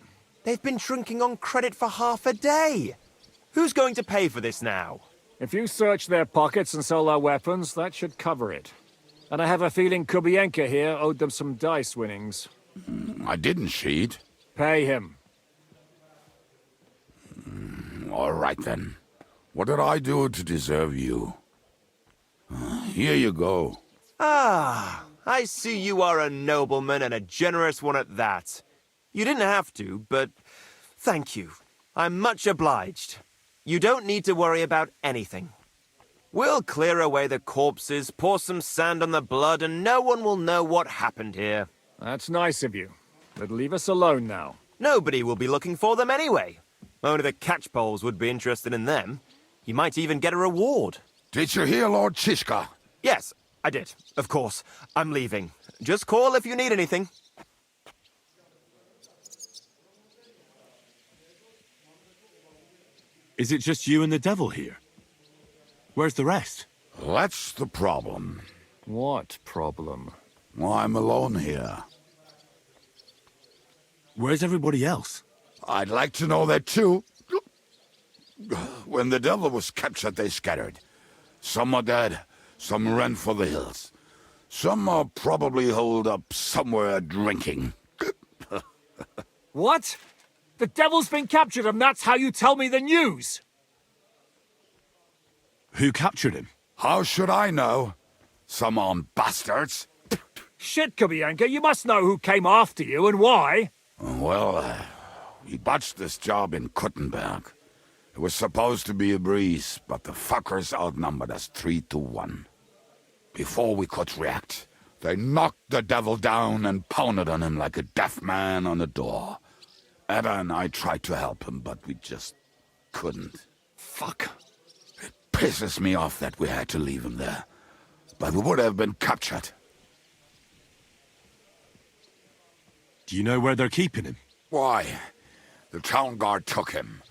They've been drinking on credit for half a day. Who's going to pay for this now? If you search their pockets and sell their weapons, that should cover it. And I have a feeling Kubienka here owed them some dice winnings. I didn't cheat. Pay him. All right, then. What did I do to deserve you? Here you go. Ah, I see you are a nobleman and a generous one at that. You didn't have to, but thank you. I'm much obliged. You don't need to worry about anything. We'll clear away the corpses, pour some sand on the blood, and no one will know what happened here. That's nice of you. But leave us alone now. Nobody will be looking for them anyway. Only the catchpoles would be interested in them. You might even get a reward. Did you hear Lord Chishka? Yes, I did. Of course. I'm leaving. Just call if you need anything. Is it just you and the devil here? Where's the rest? That's the problem. What problem? Well, I'm alone here. Where's everybody else? I'd like to know that too. When the devil was captured, they scattered. Some are dead, some ran for the hills. Some are probably holed up somewhere drinking. What? The devil's been captured and that's how you tell me the news? Who captured him? How should I know? Some armed bastards. Shit, Kubianka, you must know who came after you and why. Well, we botched this job in Kuttenberg. It was supposed to be a breeze, but the fuckers outnumbered us 3-1. Before we could react, they knocked the devil down and pounded on him like a deaf man on a door. Etta and I tried to help him, but we just couldn't. Fuck. It pisses me off that we had to leave him there. But we would have been captured. Do you know where they're keeping him? Why? The town guard took him.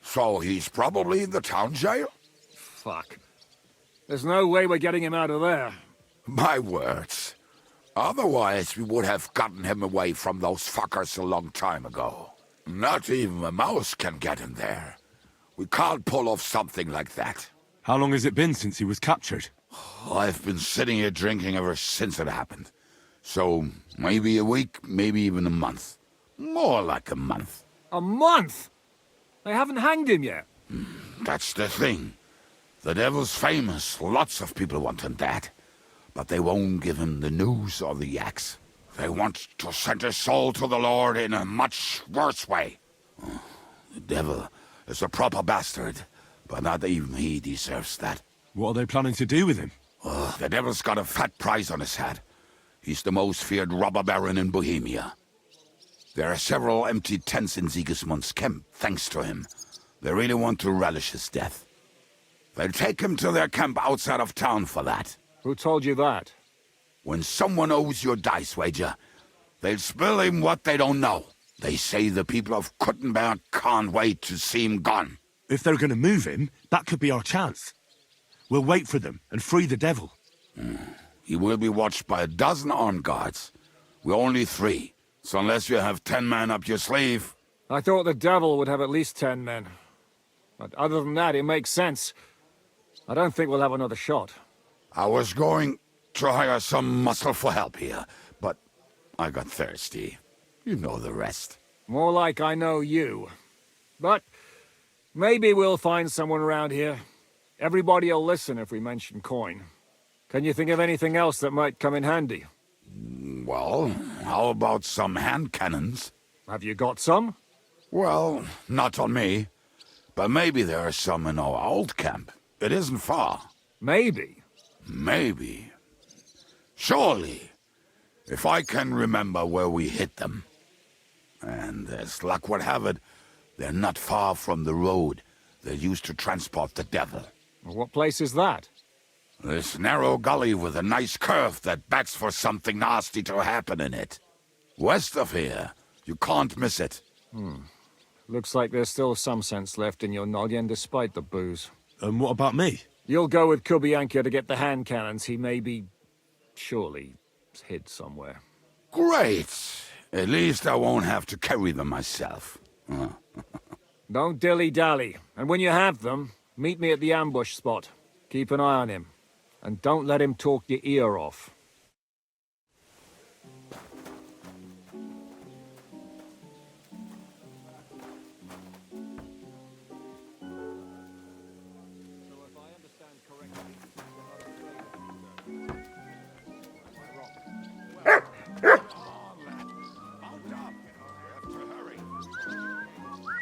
So he's probably in the town jail? Fuck. There's no way we're getting him out of there. My words. Otherwise, we would have gotten him away from those fuckers a long time ago. Not even a mouse can get him there. We can't pull off something like that. How long has it been since he was captured? I've been sitting here drinking ever since it happened. So, maybe a week, maybe even a month. More like a month. A month? They haven't hanged him yet. That's the thing. The devil's famous. Lots of people want him dead. But they won't give him the news or the axe. They want to send his soul to the Lord in a much worse way. The devil is a proper bastard, but not even he deserves that. What are they planning to do with him? The devil's got a fat price on his head. He's the most feared robber baron in Bohemia. There are several empty tents in Sigismund's camp, thanks to him. They really want to relish his death. They'll take him to their camp outside of town for that. Who told you that? When someone owes you a dice wager, they'll spill him what they don't know. They say the people of Kuttenberg can't wait to see him gone. If they're going to move him, that could be our chance. We'll wait for them and free the devil. He will be watched by 12 armed guards. We're only 3, so unless you have 10 men up your sleeve... I thought the devil would have at least 10 men. But other than that, it makes sense. I don't think we'll have another shot. I was going to hire some muscle for help here, but I got thirsty. You know the rest. More like I know you. But maybe we'll find someone around here. Everybody'll listen if we mention coin. Can you think of anything else that might come in handy? Well, how about some hand cannons? Have you got some? Well, not on me. But maybe there are some in our old camp. It isn't far. Maybe? Maybe. Surely. If I can remember where we hid them. And as luck would have it, they're not far from the road they used to transport the devil. What place is that? This narrow gully with a nice curve that begs for something nasty to happen in it. West of here. You can't miss it. Looks like there's still some sense left in your noggin despite the booze. And what about me? You'll go with Kubianka to get the hand cannons he may be... surely hid somewhere. Great! At least I won't have to carry them myself. Don't dilly-dally. And when you have them, meet me at the ambush spot. Keep an eye on him. And don't let him talk your ear off.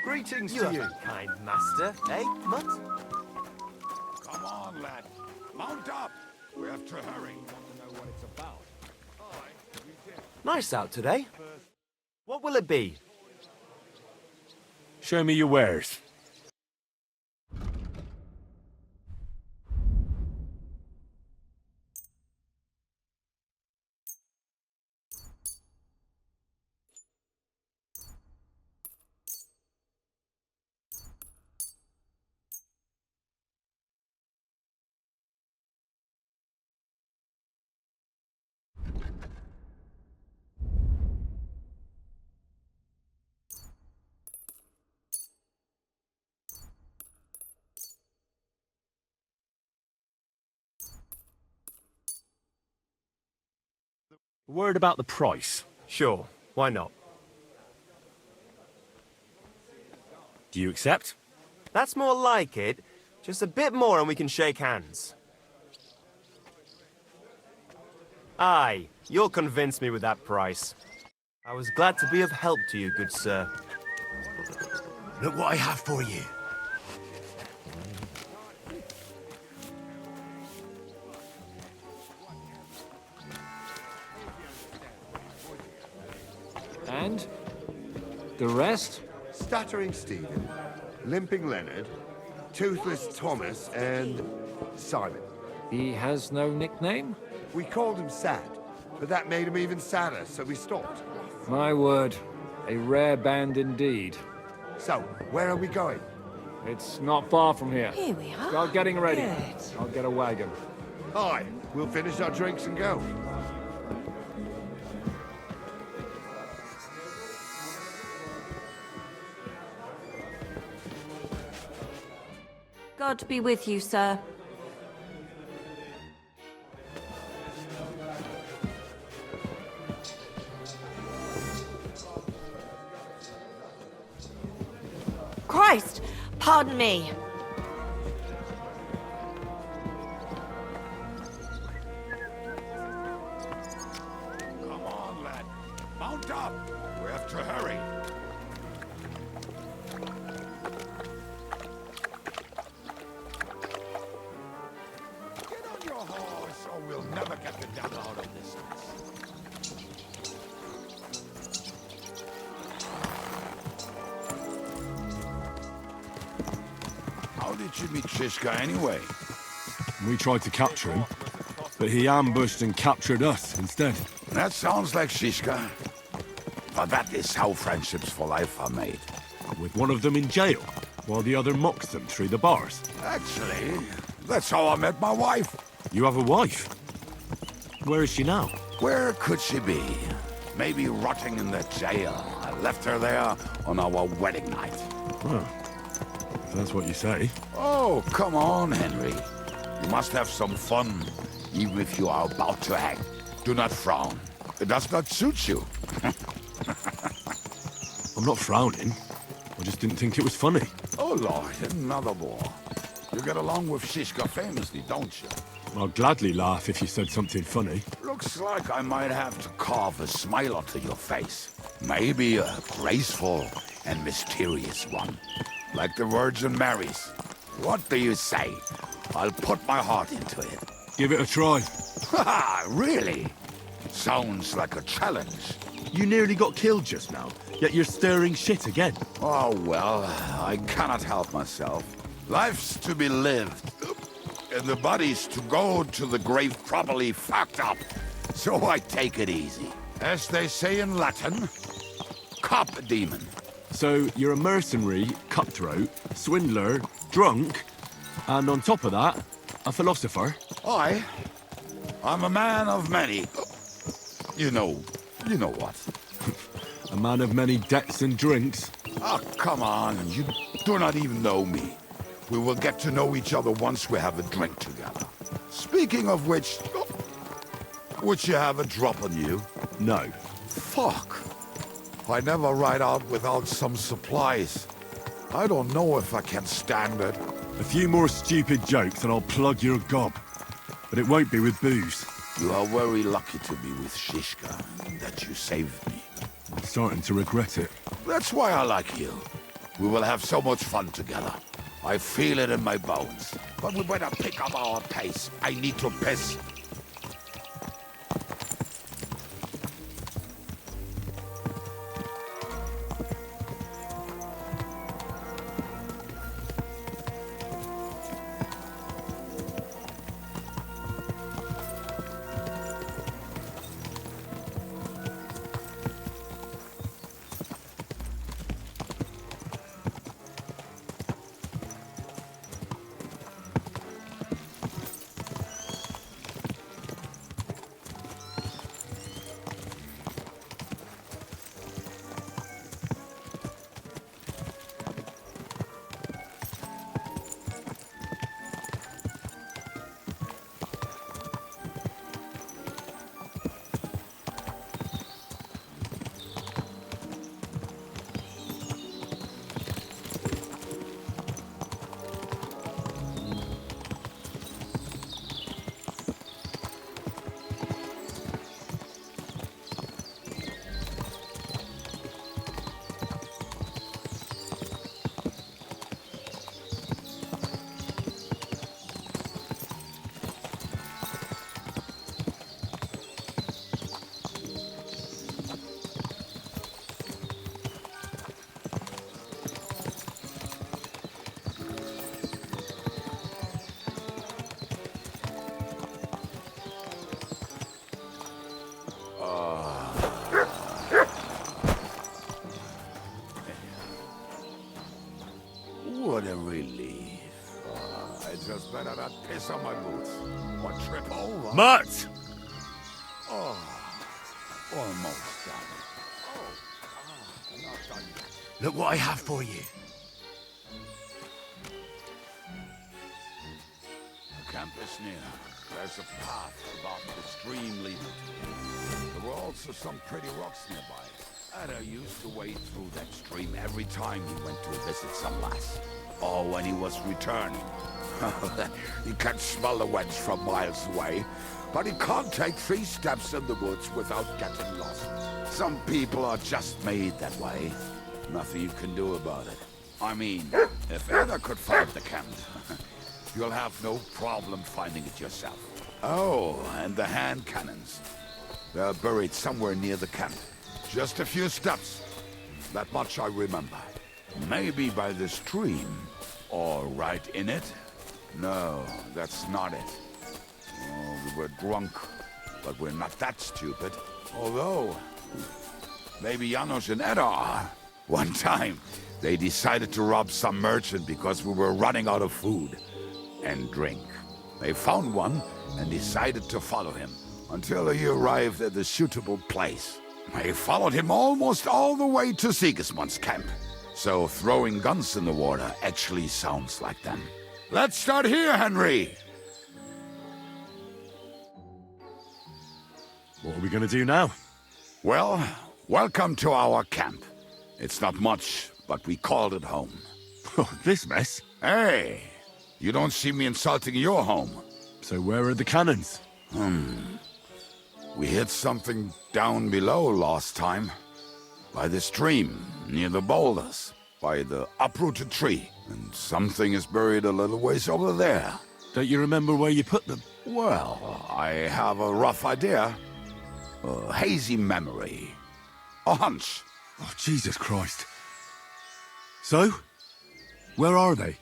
Greetings to you. Kind master, eh, Mutt? Come on, lad. Mount up. We have to hurry. Nice out today. What will it be? Show me your wares. A word about the price. Sure, why not? Do you accept? That's more like it. Just a bit more and we can shake hands. Aye, you'll convince me with that price. I was glad to be of help to you, good sir. Look what I have for you. And? The rest? Stuttering Stephen, Limping Leonard, Toothless Thomas, and Simon. He has no nickname? We called him Sad, but that made him even sadder, so we stopped. My word. A rare band indeed. So, where are we going? It's not far from here. Here we are. Start getting ready. Good. I'll get a wagon. Aye, we'll finish our drinks and go. God be with you, sir. Christ! Pardon me. Come on, lad. Mount up. We have to hurry. Get on your horse, or we'll never get the devil out of this mess. How did you meet Shishka anyway? We tried to capture him, but he ambushed and captured us instead. That sounds like Shishka. But that is how friendships for life are made. With one of them in jail, while the other mocks them through the bars. Actually, that's how I met my wife. You have a wife? Where is she now? Where could she be? Maybe rotting in the jail. I left her there on our wedding night. Well, if that's what you say. Oh, come on, Henry. You must have some fun, even if you are about to hang. Do not frown. It does not suit you. I'm not frowning. I just didn't think it was funny. Oh, Lord, another war. You get along with Shishka famously, don't you? I'll gladly laugh if you said something funny. Looks like I might have to carve a smile onto your face. Maybe a graceful and mysterious one. Like the Virgin Mary's. What do you say? I'll put my heart into it. Give it a try. Ha! Really? Sounds like a challenge. You nearly got killed just now, yet you're stirring shit again. Oh, well, I cannot help myself. Life's to be lived, and the body's to go to the grave properly fucked up. So I take it easy. As they say in Latin, cop demon. So you're a mercenary, cutthroat, swindler, drunk, and on top of that, a philosopher? I'm a man of many. You know what. A man of many debts and drinks. Oh, come on, you do not even know me. We will get to know each other once we have a drink together. Speaking of which, would you have a drop on you? No. Fuck. I never ride out without some supplies. I don't know if I can stand it. A few more stupid jokes and I'll plug your gob. But it won't be with booze. You are very lucky to be with Shishka, and that you saved me. I'm starting to regret it. That's why I like you. We will have so much fun together. I feel it in my bones. But we better pick up our pace. I need to piss. what a relief. It's just better not piss on my boots. Or trip over. Matt! Oh, almost done. Not done yet. Look what I have for you. The camp is near. There's a path above the stream leading to it. There were also some pretty rocks nearby. And I used to wade through that stream every time he went to visit some lass. Or when he was returning. He can smell the wench from miles away, but he can't take 3 steps in the woods without getting lost. Some people are just made that way. Nothing you can do about it. I mean, if Edda could find the camp, you'll have no problem finding it yourself. Oh, and the hand cannons. They're buried somewhere near the camp. Just a few steps. That much I remember. Maybe by the stream. Or right in it? No, that's not it. Oh, we were drunk, but we're not that stupid. Although, maybe Janosh and Edda are. One time, they decided to rob some merchant because we were running out of food and drink. They found one and decided to follow him until he arrived at the suitable place. They followed him almost all the way to Sigismund's camp. So throwing guns in the water actually sounds like them. Let's start here, Henry! What are we gonna do now? Well, welcome to our camp. It's not much, but we called it home. Oh, this mess? Hey! You don't see me insulting your home. So where are the cannons? We hit something down below last time. By the stream, near the boulders. By the uprooted tree. And something is buried a little ways over there. Don't you remember where you put them? Well, I have a rough idea. A hazy memory. A hunch. Oh, Jesus Christ. So? Where are they?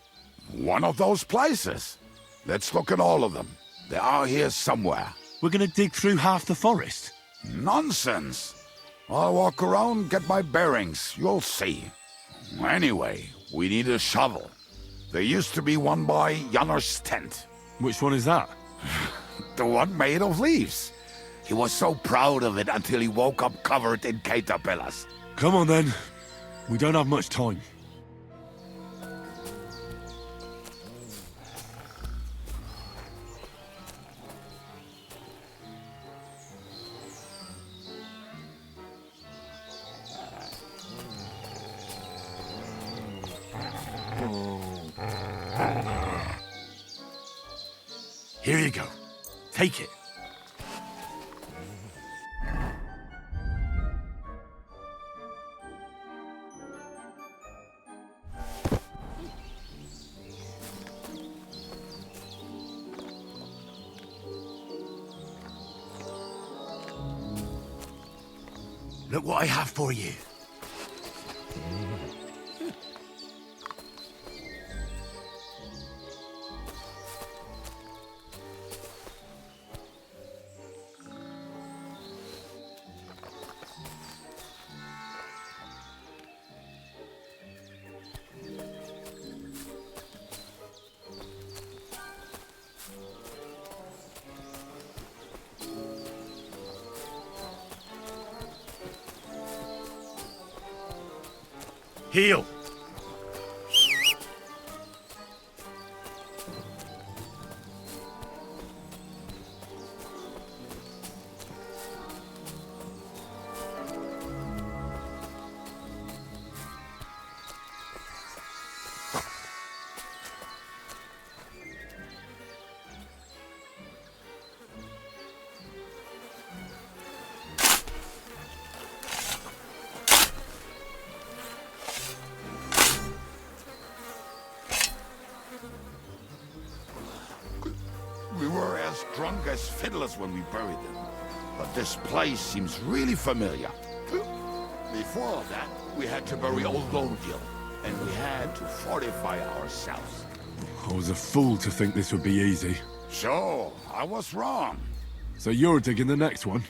One of those places. Let's look at all of them. They are here somewhere. We're gonna dig through half the forest. Nonsense. I'll walk around, get my bearings. You'll see. Anyway, we need a shovel. There used to be one by Janosh's tent. Which one is that? The one made of leaves. He was so proud of it until he woke up covered in caterpillars. Come on then. We don't have much time. Here you go. Take it. Look what I have for you. Heal. We were as drunk as fiddlers when we buried them. But this place seems really familiar. Before that, we had to bury old Longil, and we had to fortify ourselves. I was a fool to think this would be easy. So, I was wrong. So you're digging the next one?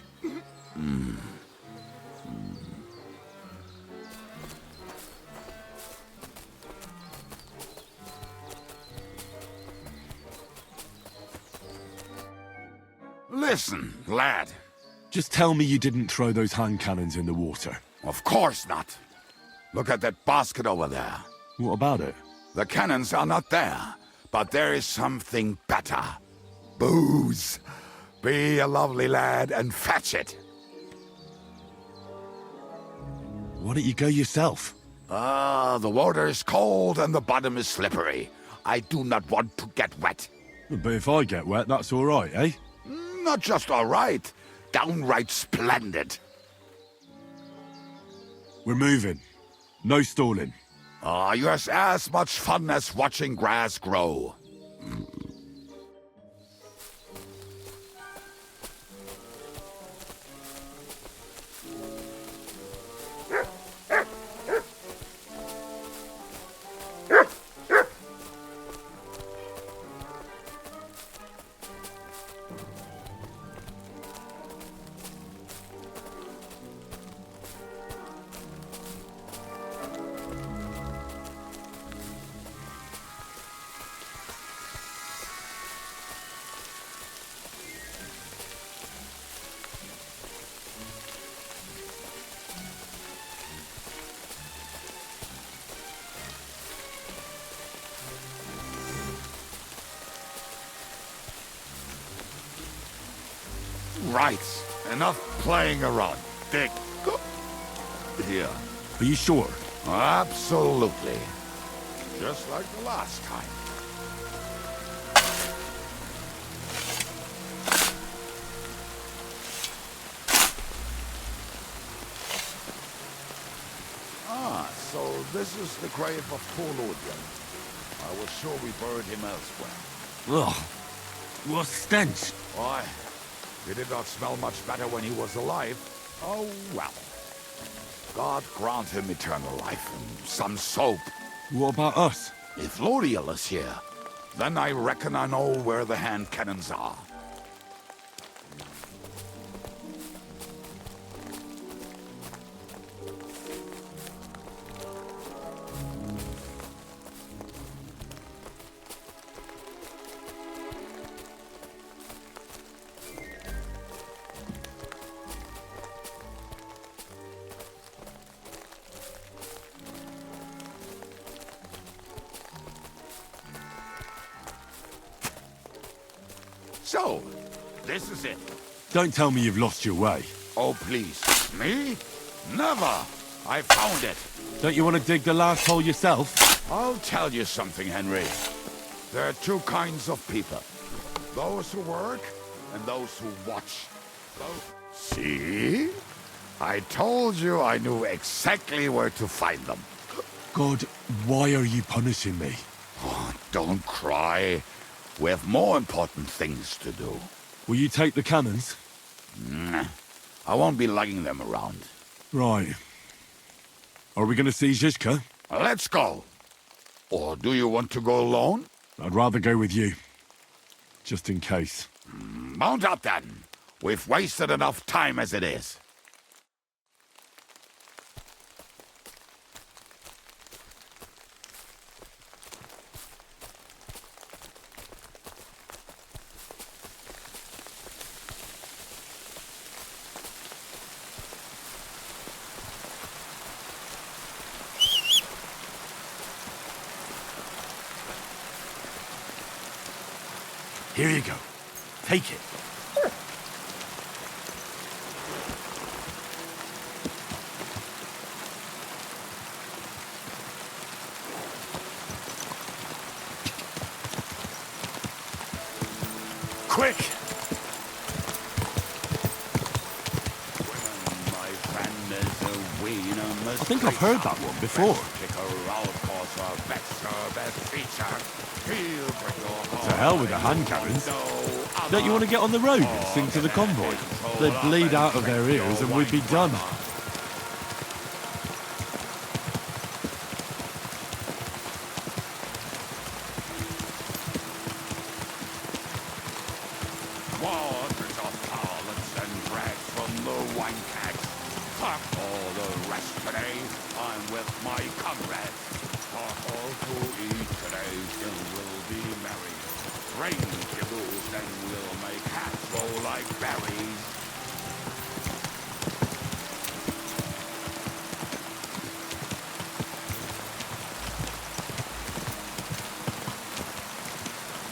Listen, lad. Just tell me you didn't throw those hand cannons in the water. Of course not. Look at that basket over there. What about it? The cannons are not there, but there is something better. Booze. Be a lovely lad and fetch it. Why don't you go yourself? The water is cold and the bottom is slippery. I do not want to get wet. But if I get wet, that's all right, eh? Not just all right. Downright splendid. We're moving. No stalling. Yours as much fun as watching grass grow. Right. Enough playing around. Dick. Here. Are you sure? Absolutely. Just like the last time. So this is the grave of poor Lodian. I was sure we buried him elsewhere. Ugh. What stench. Why? He did not smell much better when he was alive. Oh, well. God grant him eternal life and some soap. What about us? If Lodiel is here, then I reckon I know where the hand cannons are. So, this is it. Don't tell me you've lost your way. Oh, please. Me? Never. I found it. Don't you want to dig the last hole yourself? I'll tell you something, Henry. There are two kinds of people. Those who work and those who watch. See? I told you I knew exactly where to find them. God, why are you punishing me? Oh, don't cry. We have more important things to do. Will you take the cannons? I won't be lugging them around. Right. Are we going to see Zizka? Let's go. Or do you want to go alone? I'd rather go with you. Just in case. Mount up then. We've wasted enough time as it is. Here you go. Take it. Quick! I think I've heard that one before. To hell with the hand cannons. Don't you want to get on the road and sing to the convoy? They'd bleed out of their ears and we'd be done. Waters of harlots and drags from the wine kegs. Fuck all the rest today. I'm with my comrades. All to eat today till we'll be merry. Rain your booze and we'll make hats roll like berries.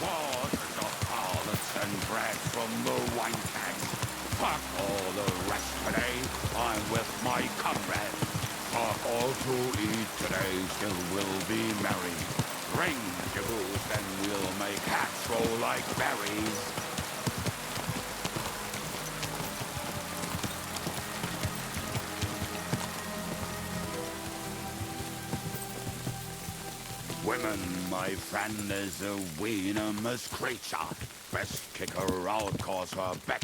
Waters of harlots and dregs from the wine tax. Fuck all the rest today. I'm with my comrades. Fuck all to eat today, still we'll be merry. Bring the juice, and we'll make hats roll like berries. Women, my friend, is a venomous creature. Best kick her out, cause her back.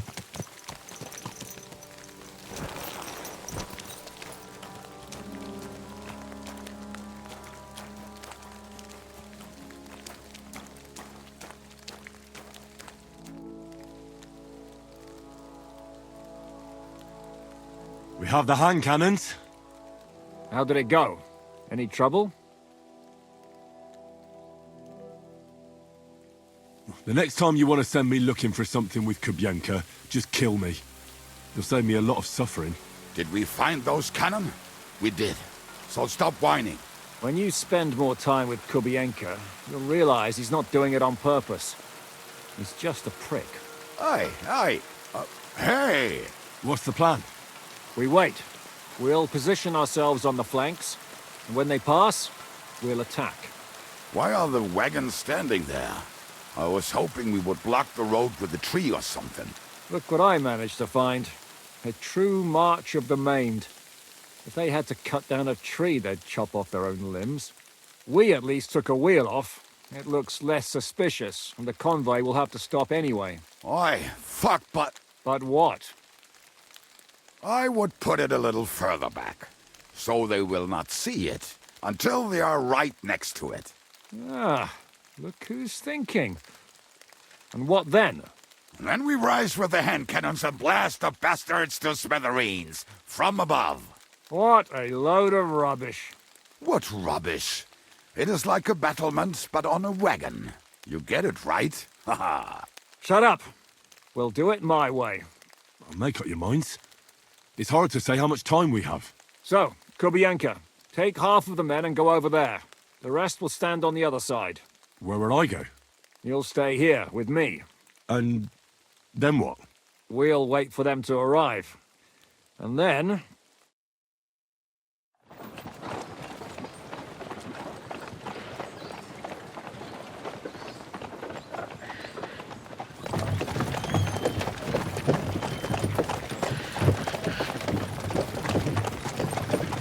We have the hand cannons. How did it go? Any trouble? The next time you want to send me looking for something with Kubyanka, just kill me. You'll save me a lot of suffering. Did we find those cannon? We did. So stop whining. When you spend more time with Kubienka, you'll realize he's not doing it on purpose. He's just a prick. Aye. Hey! What's the plan? We wait. We'll position ourselves on the flanks, and when they pass, we'll attack. Why are the wagons standing there? I was hoping we would block the road with a tree or something. Look what I managed to find. A true march of the maimed. If they had to cut down a tree, they'd chop off their own limbs. We at least took a wheel off. It looks less suspicious, and the convoy will have to stop anyway. Oi, fuck, but... But what? I would put it a little further back, so they will not see it until they are right next to it. Ah, look who's thinking. And what then? Then we rise with the hand cannons and blast the bastards to smithereens, from above. What a load of rubbish. What rubbish? It is like a battlement, but on a wagon. You get it right? Ha-ha. Shut up. We'll do it my way. Well, make up your minds. It's hard to say how much time we have. So, Kubienka, take half of the men and go over there. The rest will stand on the other side. Where will I go? You'll stay here with me. And then what? We'll wait for them to arrive. And then...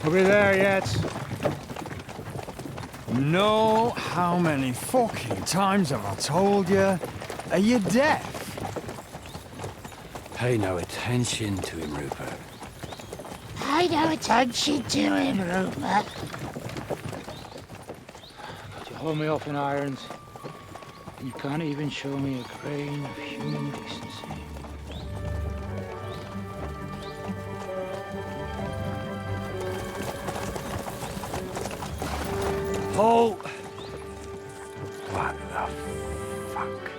Are we there yet? No, how many fucking times have I told you? Are you deaf? Pay no attention to him, Rupert. Pay no attention to him, Rupert. You hold me up in irons, and you can't even show me a grain of human decency. Oh! What the fuck?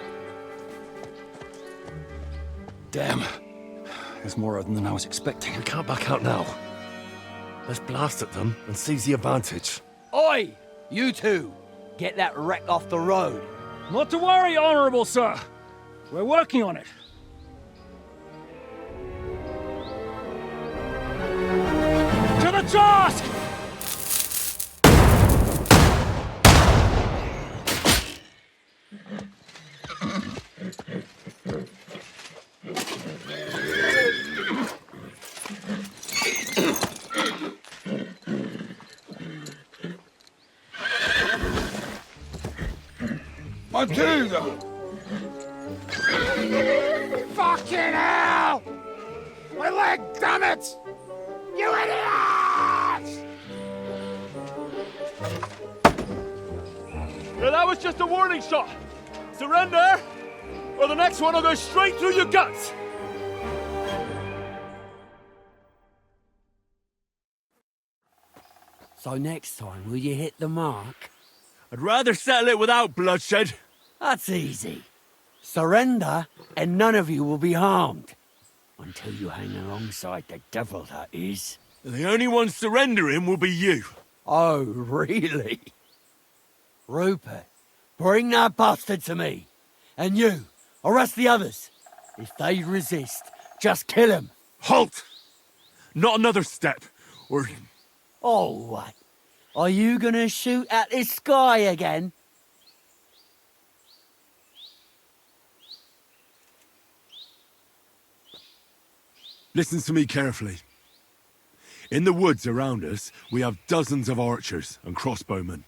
Damn. There's more of them than I was expecting. We can't back out now. Let's blast at them and seize the advantage. Oi! You two! Get that wreck off the road. Not to worry, Honorable Sir. We're working on it. To the task! Matilda! Fucking hell! My leg, damn it! You idiots! Yeah, that was just a warning shot. Surrender, or the next one will go straight through your guts. So next time, will you hit the mark? I'd rather settle it without bloodshed. That's easy. Surrender, and none of you will be harmed. Until you hang alongside the devil, that is. The only one surrendering will be you. Oh, really? Rupert, bring that bastard to me. And you, arrest the others. If they resist, just kill them. Halt! Not another step, or... Oh, what? Are you gonna shoot at the sky again? Listen to me carefully. In the woods around us, we have dozens of archers and crossbowmen.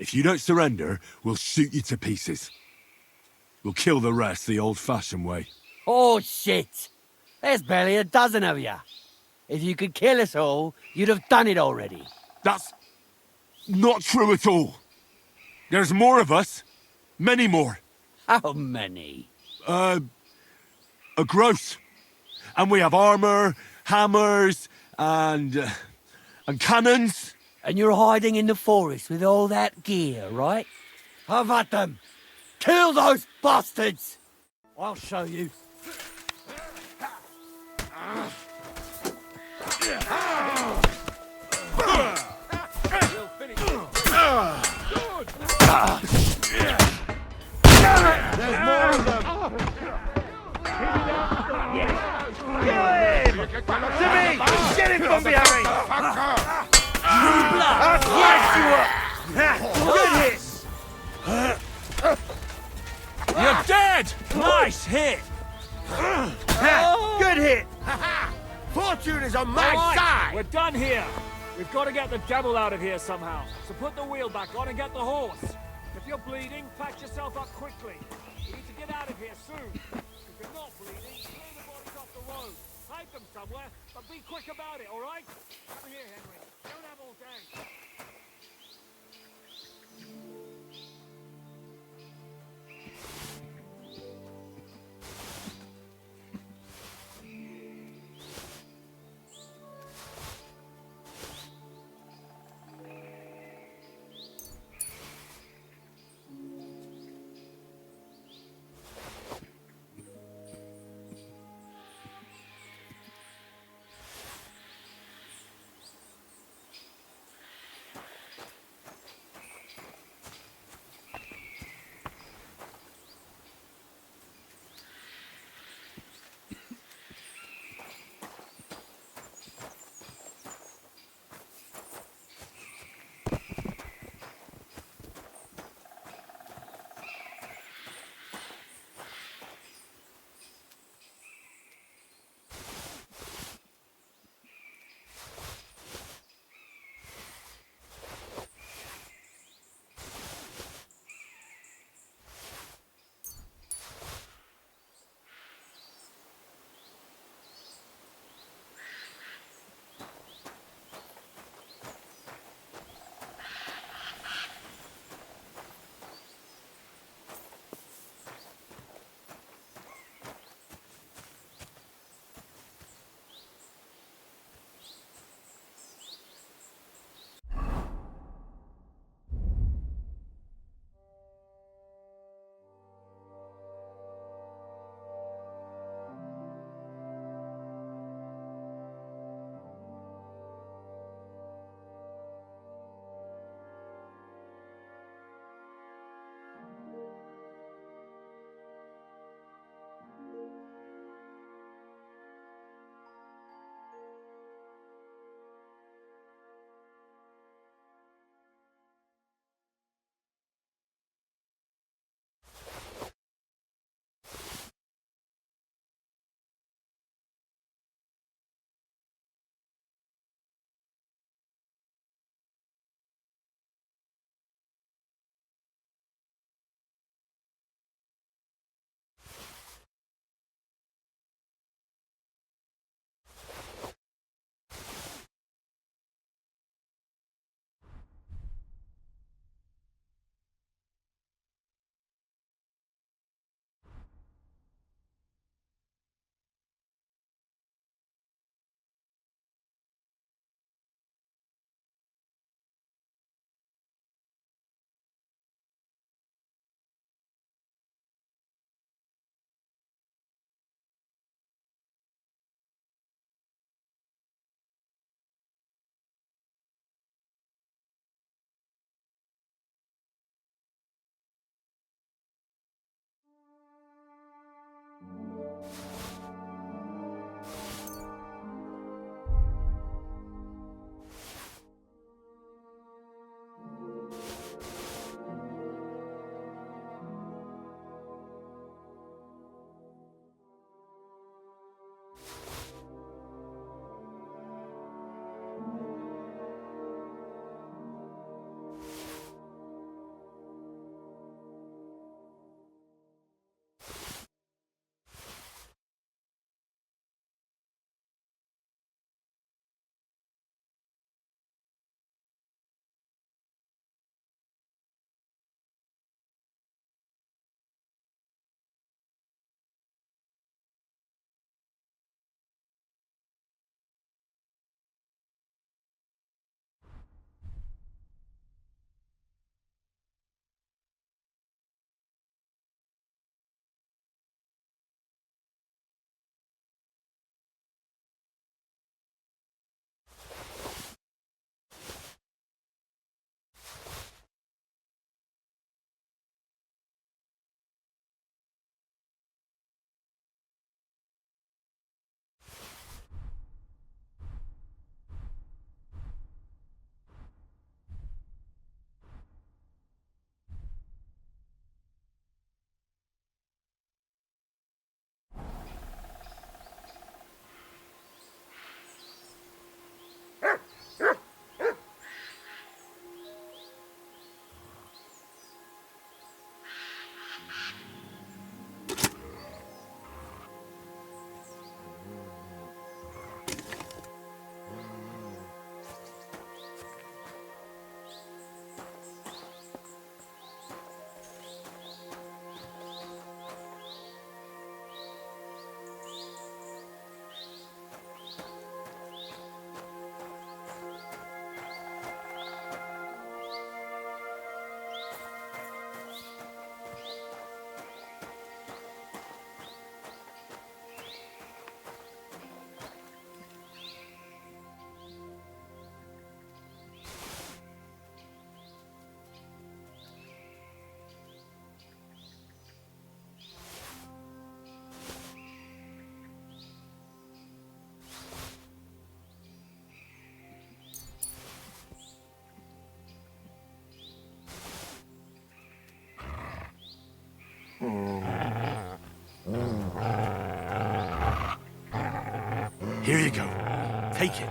If you don't surrender, we'll shoot you to pieces. We'll kill the rest the old-fashioned way. Oh, shit! There's barely a dozen of you. If you could kill us all, you'd have done it already. That's not true at all. There's more of us. Many more. How many? A gross. And we have armor, hammers, and cannons. And you're hiding in the forest with all that gear, right? Have at them! Kill those bastards! I'll show you. There's more of them! Kill him! To me! Get him from behind! I'll slice you up! Good hit! You're dead! Nice hit! Good hit! Fortune is on my All right, side! we're done here. We've got to get the devil out of here somehow. So put the wheel back on and get the horse. If you're bleeding, patch yourself up quickly. You need to get out of here soon. If you're not bleeding, clear the bodies off the road. Hide them somewhere, but be quick about it, all right? Come here, Henry. Don't have all day. Here you go. Take it.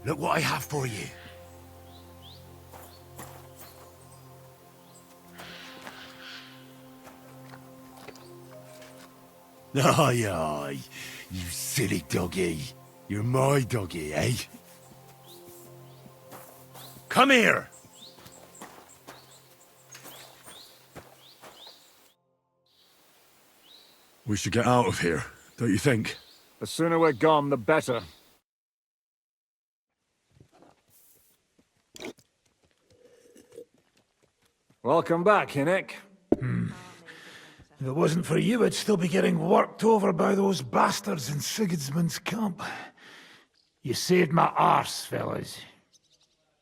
Look what I have for you. Aye, aye. You silly doggy. You're my doggy, eh? Come here! We should get out of here, don't you think? The sooner we're gone, the better. Welcome back, Hinnick. If it wasn't for you, I'd still be getting worked over by those bastards in Sigismund's camp. You saved my arse, fellas.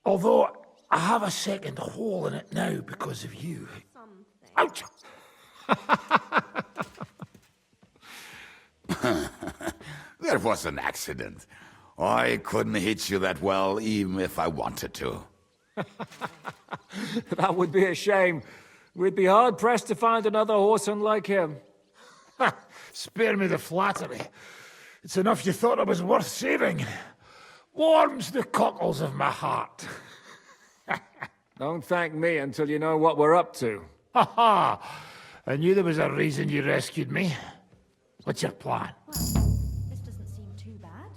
Although, I have a second hole in it now because of you. Ouch! That was an accident. I couldn't hit you that well, even if I wanted to. That would be a shame. We'd be hard-pressed to find another horseman like him. Spare me the flattery. It's enough you thought I was worth saving. Warms the cockles of my heart. Don't thank me until you know what we're up to. Ha ha! I knew there was a reason you rescued me. What's your plan? This doesn't seem too bad.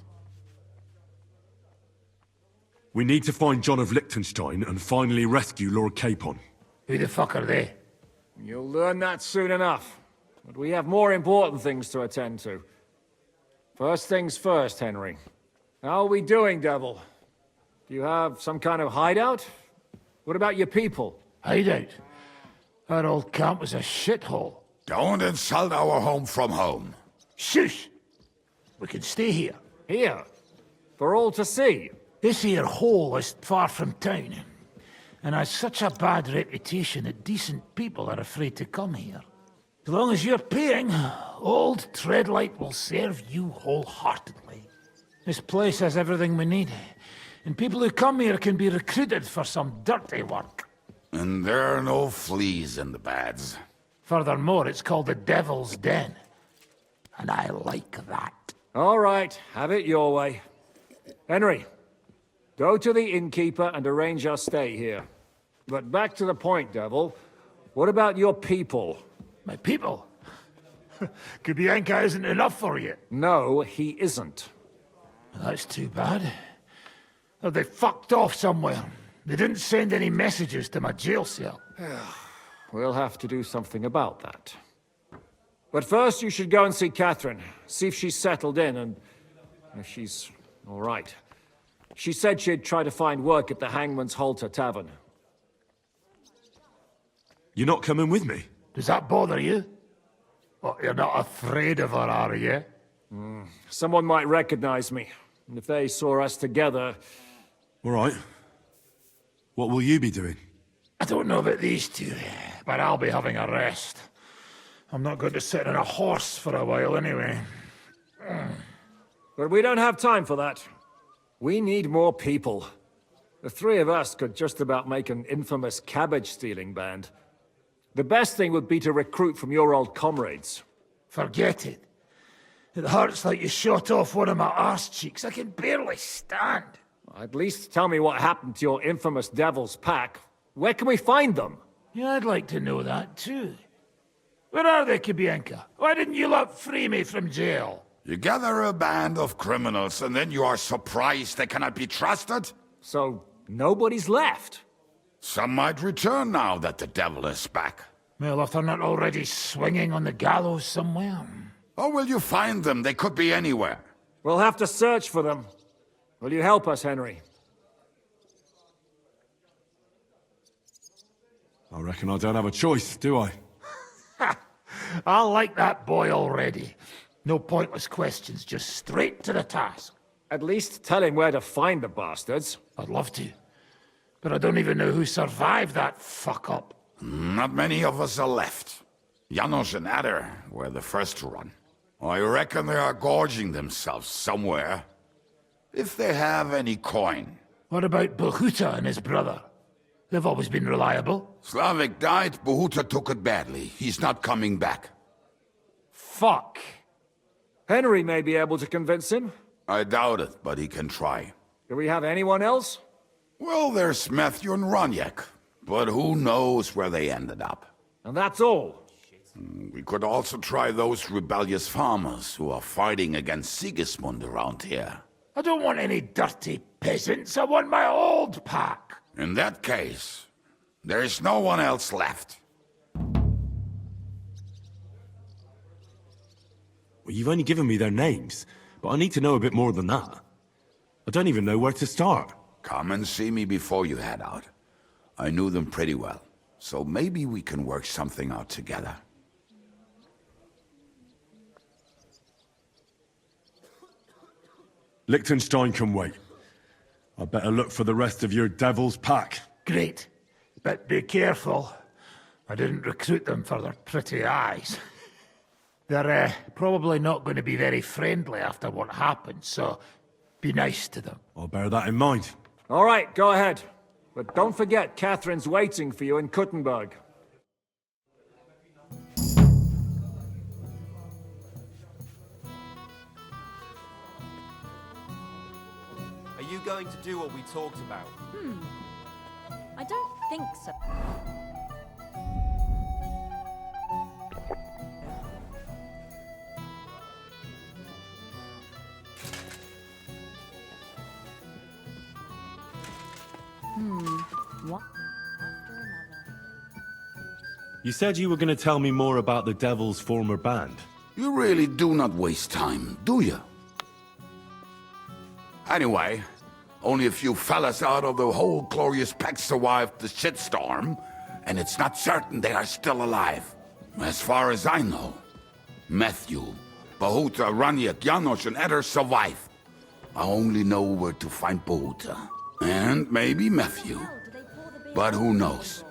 We need to find John of Liechtenstein and finally rescue Lord Capon. Who the fuck are they? You'll learn that soon enough. But we have more important things to attend to. First things first, Henry. How are we doing, Devil? Do you have some kind of hideout? What about your people? Hideout? Our old camp was a shithole. Don't insult our home from home. Shush! We can stay here. Here? For all to see? This here hole is far from town, and has such a bad reputation that decent people are afraid to come here. As long as you're paying, old Treadlight will serve you wholeheartedly. This place has everything we need, and people who come here can be recruited for some dirty work. And there are no fleas in the beds. Furthermore, it's called the Devil's Den, and I like that. All right, have it your way. Henry, go to the innkeeper and arrange our stay here. But back to the point, Devil. What about your people? My people? Kubienka isn't enough for you. No, he isn't. That's too bad. They fucked off somewhere. They didn't send any messages to my jail cell. we'll have to do something about that. But first, you should go and see Catherine. See if she's settled in and if she's all right. She said she'd try to find work at the Hangman's Halter Tavern. You're not coming with me? Does that bother you? Oh, you're not afraid of her, are you? Someone might recognize me. And if they saw us together... All right. What will you be doing? I don't know about these two, but I'll be having a rest. I'm not going to sit on a horse for a while anyway. But we don't have time for that. We need more people. The three of us could just about make an infamous cabbage-stealing band. The best thing would be to recruit from your old comrades. Forget it. It hurts like you shot off one of my arse cheeks. I can barely stand. At least tell me what happened to your infamous Devil's Pack. Where can we find them? Yeah, I'd like to know that too. Where are they, Kibienka? Why didn't you lot free me from jail? You gather a band of criminals and then you are surprised they cannot be trusted? So, nobody's left? Some might return now that the devil is back. Well, if they're not already swinging on the gallows somewhere. How will you find them? They could be anywhere. We'll have to search for them. Will you help us, Henry? I reckon I don't have a choice, do I? I like that boy already. No pointless questions, just straight to the task. At least tell him where to find the bastards. I'd love to. But I don't even know who survived that fuck-up. Not many of us are left. Janosh and Adder were the first to run. I reckon they are gorging themselves somewhere. If they have any coin. What about Behuta and his brother? They've always been reliable. Slavik died, Behuta took it badly. He's not coming back. Fuck. Henry may be able to convince him. I doubt it, but he can try. Do we have anyone else? Well, there's Matthew and Ranyek, but who knows where they ended up. And that's all. We could also try those rebellious farmers who are fighting against Sigismund around here. I don't want any dirty peasants. I want my old pack. In that case, there is no one else left. Well, you've only given me their names, but I need to know a bit more than that. I don't even know where to start. Come and see me before you head out. I knew them pretty well, so maybe we can work something out together. Liechtenstein can wait. I better look for the rest of your Devil's Pack. Great. But be careful. I didn't recruit them for their pretty eyes. They're probably not going to be very friendly after what happened, so be nice to them. I'll bear that in mind. All right, go ahead. But don't forget, Catherine's waiting for you in Kuttenberg. Are you going to do what we talked about? I don't think so. What? You said you were going to tell me more about the Devil's former band. You really do not waste time, do you? Anyway, only a few fellas out of the whole glorious pack survived the shitstorm, and it's not certain they are still alive. As far as I know, Matthew, Behuta, Ranyek, Janosh, and Adder survive. I only know where to find Behuta. And maybe Matthew. But who knows?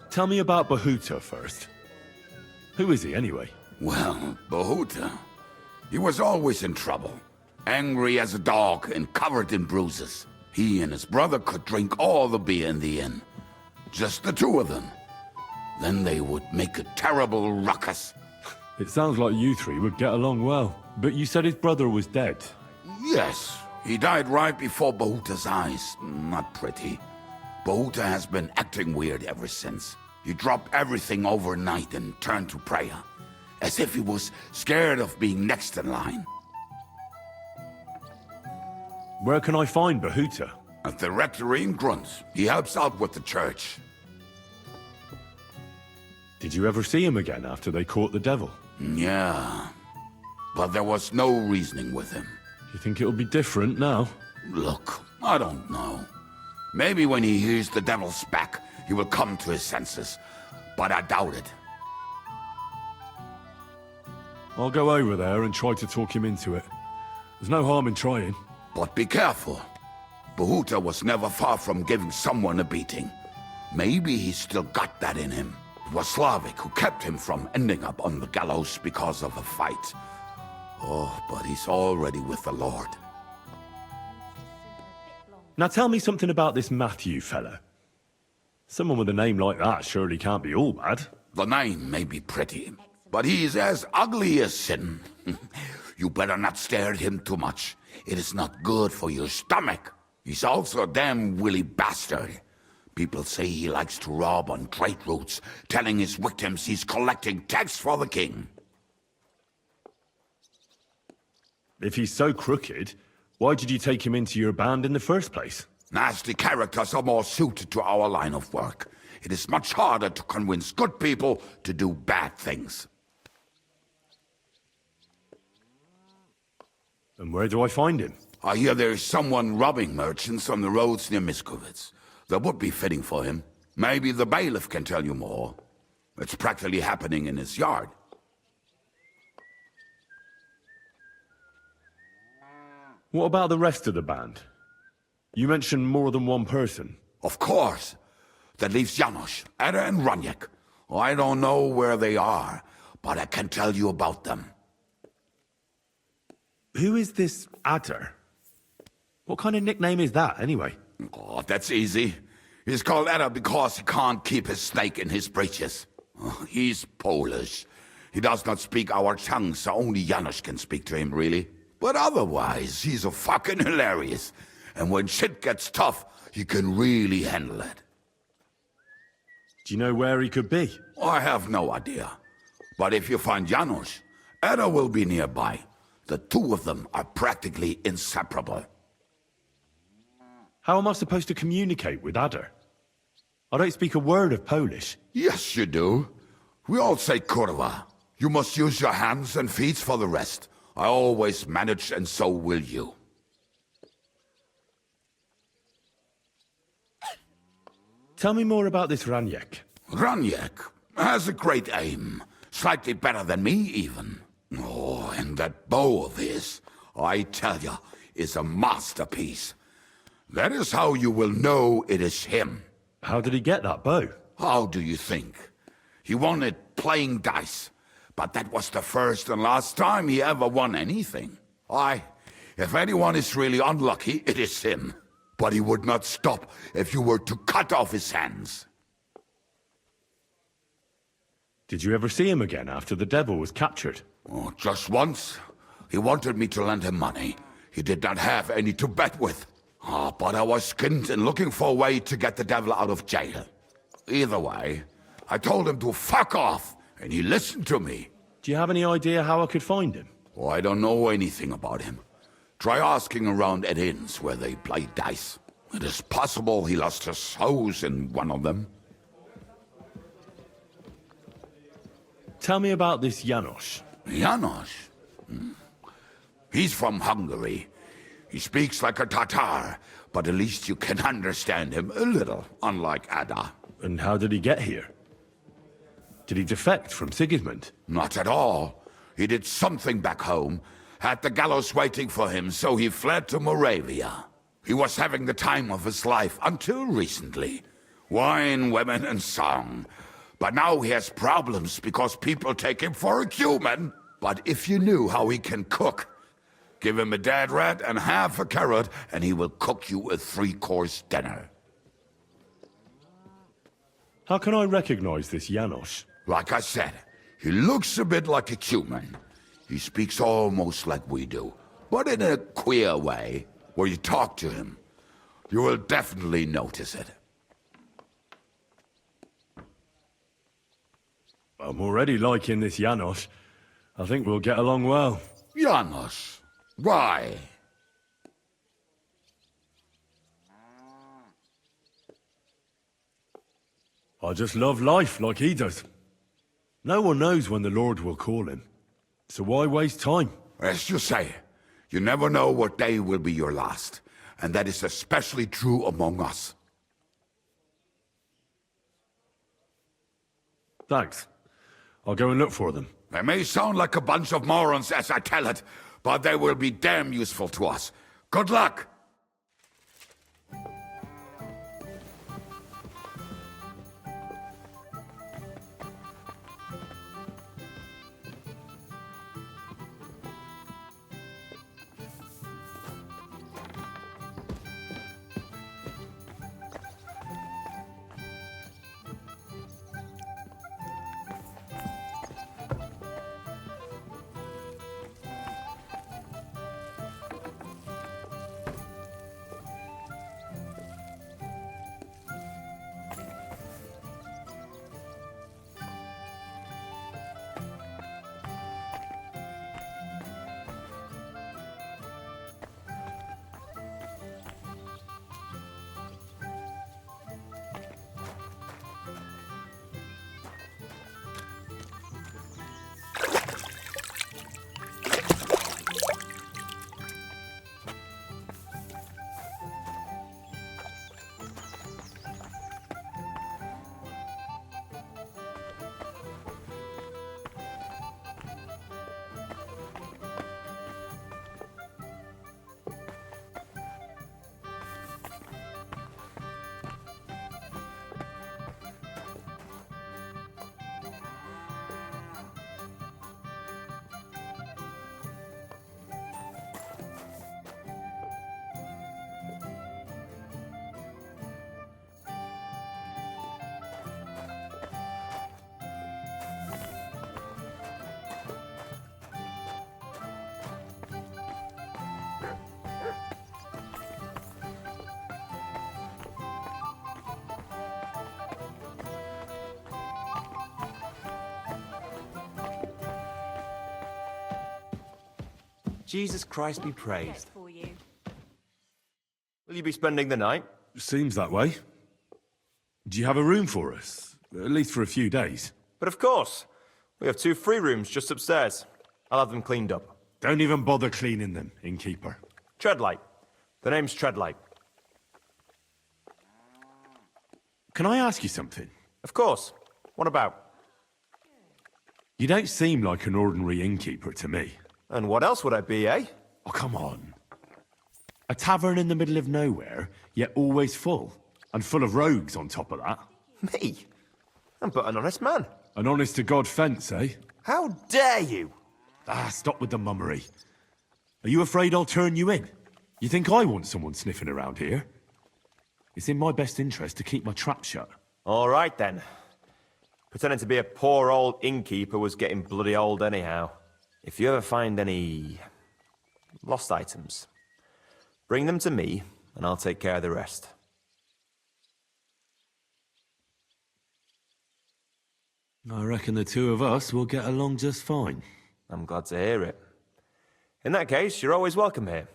Tell me about Behuta first. Who is he, anyway? Well, Behuta, he was always in trouble. Angry as a dog and covered in bruises. He and his brother could drink all the beer in the inn. Just the two of them. Then they would make a terrible ruckus. It sounds like you three would get along well. But you said his brother was dead. Yes, he died right before Behuta's eyes. Not pretty. Behuta has been acting weird ever since. He dropped everything overnight and turned to prayer. As if he was scared of being next in line. Where can I find Behuta? At the rectory in Grund. He helps out with the church. Did you ever see him again after they caught the devil? Yeah, but there was no reasoning with him. You think it'll be different now? Look, I don't know. Maybe when he hears the devil's back, he will come to his senses, but I doubt it. I'll go over there and try to talk him into it. There's no harm in trying. But be careful. Bahuta was never far from giving someone a beating. Maybe he's still got that in him. It was Slavic who kept him from ending up on the gallows because of a fight. Oh, but he's already with the Lord. Now tell me something about this Matthew fella. Someone with a name like that surely can't be all bad. The name may be pretty, but he's as ugly as sin. You better not stare at him too much. It is not good for your stomach. He's also a damn willy bastard. People say he likes to rob on trade routes, telling his victims he's collecting tax for the king. If he's so crooked, why did you take him into your band in the first place? Nasty characters are more suited to our line of work. It is much harder to convince good people to do bad things. And where do I find him? I hear there is someone robbing merchants on the roads near Miskowitz. That would be fitting for him. Maybe the bailiff can tell you more. It's practically happening in his yard. What about the rest of the band? You mentioned more than one person. Of course. That leaves Janosh, Ada and Ranyek. I don't know where they are, but I can tell you about them. Who is this Adder? What kind of nickname is that, anyway? Oh, that's easy. He's called Ada because he can't keep his snake in his breeches. Oh, he's Polish. He does not speak our tongue, so only Janosh can speak to him, really. But otherwise, he's a fucking hilarious. And when shit gets tough, he can really handle it. Do you know where he could be? I have no idea. But if you find Janosh, Ada will be nearby. The two of them are practically inseparable. How am I supposed to communicate with Adder? I don't speak a word of Polish. Yes, you do. We all say kurwa. You must use your hands and feet for the rest. I always manage, and so will you. Tell me more about this Ranyek. Ranyek has a great aim. Slightly better than me, even. Oh, and that bow of his, I tell you, is a masterpiece. That is how you will know it is him. How did he get that bow? How do you think? He won it playing dice. But that was the first and last time he ever won anything. If anyone is really unlucky, it is him. But he would not stop if you were to cut off his hands. Did you ever see him again after the devil was captured? Oh, just once. He wanted me to lend him money. He did not have any to bet with. But I was skinned and looking for a way to get the devil out of jail. Either way, I told him to fuck off, and he listened to me. Do you have any idea how I could find him? Oh, I don't know anything about him. Try asking around at inns where they play dice. It is possible he lost his hose in one of them. Tell me about this Janosh. Janosh? He's from Hungary. He speaks like a Tatar, but at least you can understand him a little, unlike Ada. And how did he get here? Did he defect from Sigismund? Not at all. He did something back home, had the gallows waiting for him, so he fled to Moravia. He was having the time of his life until recently. Wine, women, and song. But now he has problems because people take him for a human. But if you knew how he can cook, give him a dead rat and half a carrot, and he will cook you a 3-course dinner. How can I recognize this Janosh? Like I said, he looks a bit like a human. He speaks almost like we do, but in a queer way. Where you talk to him, you will definitely notice it. I'm already liking this Janosh. I think we'll get along well. Janosh? Why? I just love life like he does. No one knows when the Lord will call him. So why waste time? As you say, you never know what day will be your last. And that is especially true among us. Thanks. I'll go and look for them. They may sound like a bunch of morons as I tell it, but they will be damn useful to us. Good luck! Jesus Christ be praised. Will you be spending the night? Seems that way. Do you have a room for us? At least for a few days. But of course. We have 2 free rooms just upstairs. I'll have them cleaned up. Don't even bother cleaning them, innkeeper. Treadlight. The name's Treadlight. Can I ask you something? Of course. What about? You don't seem like an ordinary innkeeper to me. And what else would I be, eh? Oh, come on. A tavern in the middle of nowhere, yet always full. And full of rogues on top of that. Me? I'm but an honest man. An honest-to-God fence, eh? How dare you? Stop with the mummery. Are you afraid I'll turn you in? You think I want someone sniffing around here? It's in my best interest to keep my trap shut. All right, then. Pretending to be a poor old innkeeper was getting bloody old anyhow. If you ever find any lost items, bring them to me, and I'll take care of the rest. I reckon the 2 of us will get along just fine. I'm glad to hear it. In that case, you're always welcome here.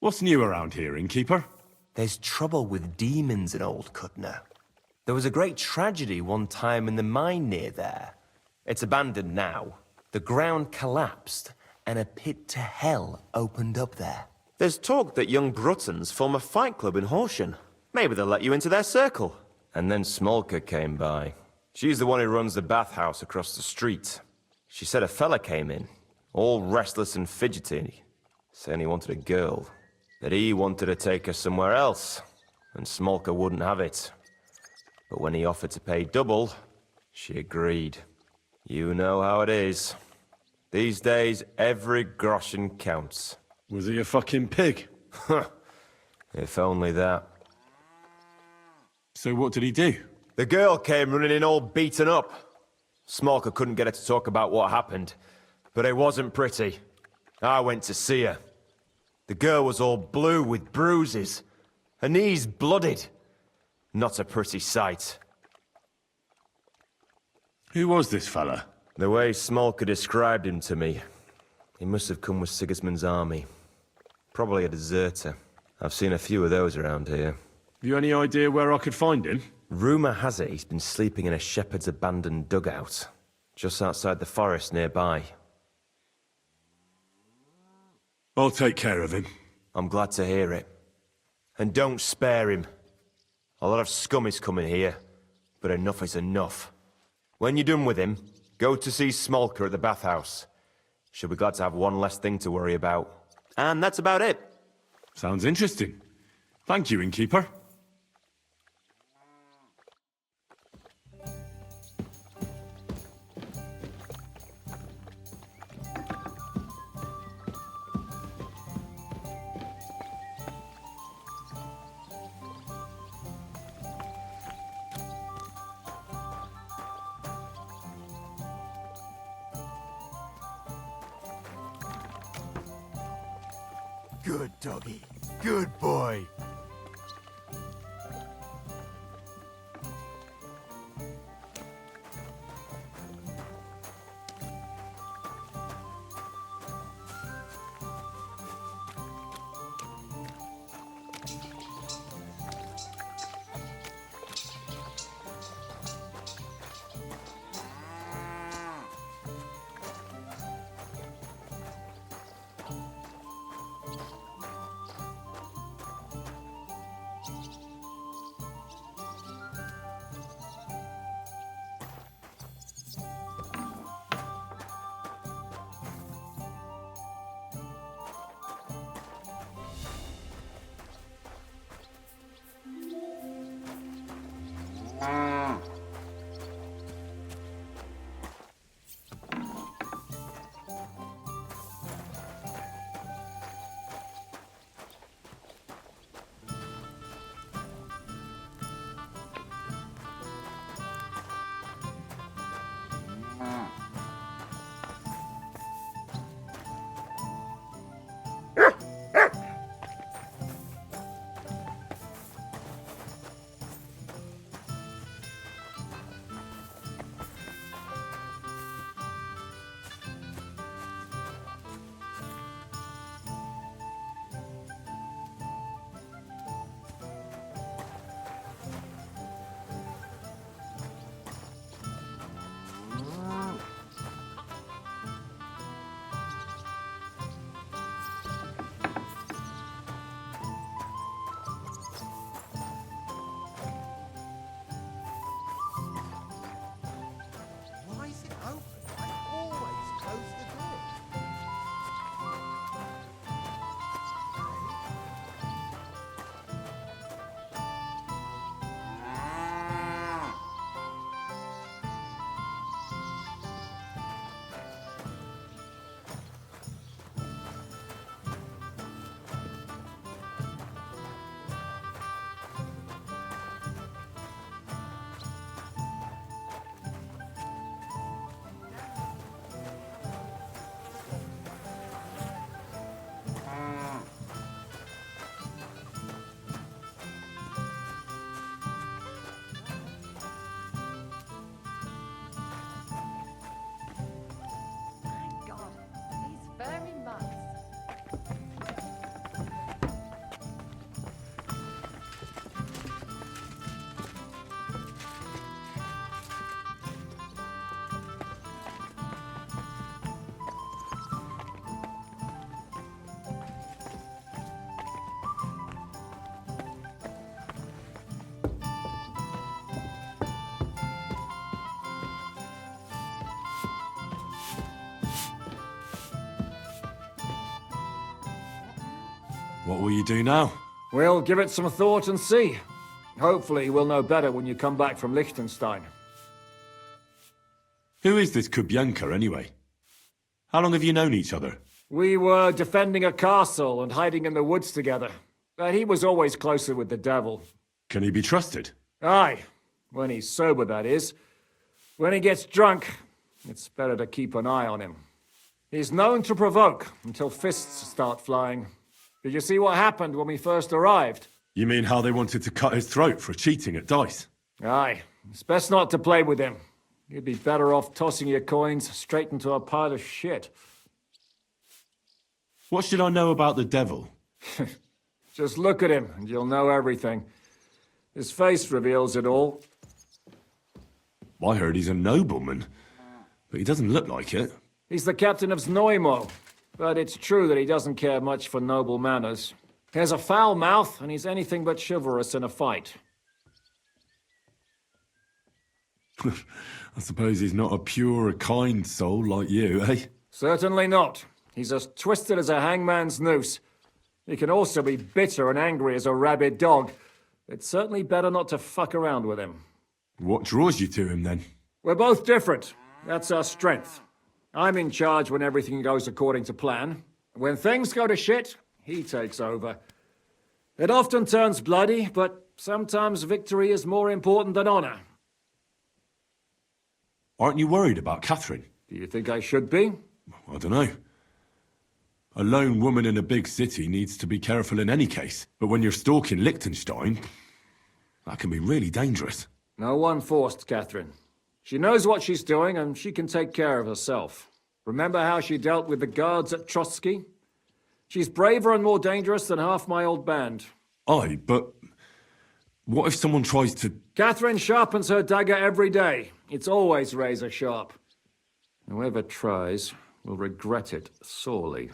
What's new around here, innkeeper? There's trouble with demons in Old Cutner. There was a great tragedy one time in the mine near there. It's abandoned now. The ground collapsed, and a pit to hell opened up there. There's talk that young Bruttons form a fight club in Horsham. Maybe they'll let you into their circle. And then Smolka came by. She's the one who runs the bathhouse across the street. She said a fella came in, all restless and fidgety, saying he wanted a girl. That he wanted to take her somewhere else, and Smolka wouldn't have it. But when he offered to pay double, she agreed. You know how it is. These days, every groschen counts. Was he a fucking pig? If only that. So what did he do? The girl came running in all beaten up. Smolka couldn't get her to talk about what happened, but it wasn't pretty. I went to see her. The girl was all blue with bruises. Her knees blooded. Not a pretty sight. Who was this fella? The way Smolka described him to me, he must have come with Sigismund's army. Probably a deserter. I've seen a few of those around here. Have you any idea where I could find him? Rumour has it he's been sleeping in a shepherd's abandoned dugout, just outside the forest nearby. I'll take care of him. I'm glad to hear it. And don't spare him. A lot of scum is coming here, but enough is enough. When you're done with him, go to see Smolker at the bathhouse. She'll be glad to have one less thing to worry about. And that's about it. Sounds interesting. Thank you, innkeeper. Good doggy. Good boy. What will you do now? We'll give it some thought and see. Hopefully we'll know better when you come back from Liechtenstein. Who is this Kubyanka, anyway? How long have you known each other? We were defending a castle and hiding in the woods together. But he was always closer with the devil. Can he be trusted? Aye. When he's sober, that is. When he gets drunk, it's better to keep an eye on him. He's known to provoke until fists start flying. Did you see what happened when we first arrived? You mean how they wanted to cut his throat for cheating at dice? Aye. It's best not to play with him. You'd be better off tossing your coins straight into a pile of shit. What should I know about the devil? Just look at him and you'll know everything. His face reveals it all. I heard he's a nobleman, but he doesn't look like it. He's the captain of Znojmo, but it's true that he doesn't care much for noble manners. He has a foul mouth, and he's anything but chivalrous in a fight. I suppose he's not a pure, kind soul like you, eh? Certainly not. He's as twisted as a hangman's noose. He can also be bitter and angry as a rabid dog. It's certainly better not to fuck around with him. What draws you to him, then? We're both different. That's our strength. I'm in charge when everything goes according to plan. When things go to shit, he takes over. It often turns bloody, but sometimes victory is more important than honor. Aren't you worried about Catherine? Do you think I should be? I don't know. A lone woman in a big city needs to be careful in any case. But when you're stalking Liechtenstein, that can be really dangerous. No one forced Catherine. She knows what she's doing, and she can take care of herself. Remember how she dealt with the guards at Trotsky? She's braver and more dangerous than half my old band. Aye, but what if someone tries to... Catherine sharpens her dagger every day. It's always razor sharp. Whoever tries will regret it sorely.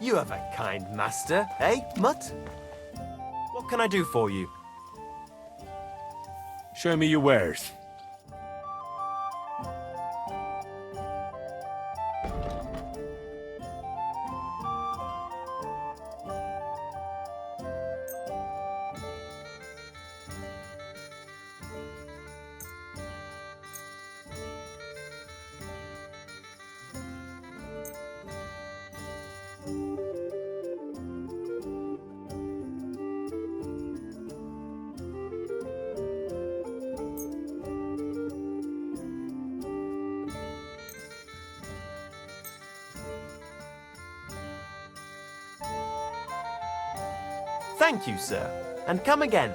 You have a kind master, eh, Mutt? What can I do for you? Show me your wares. Thank you, sir, and come again.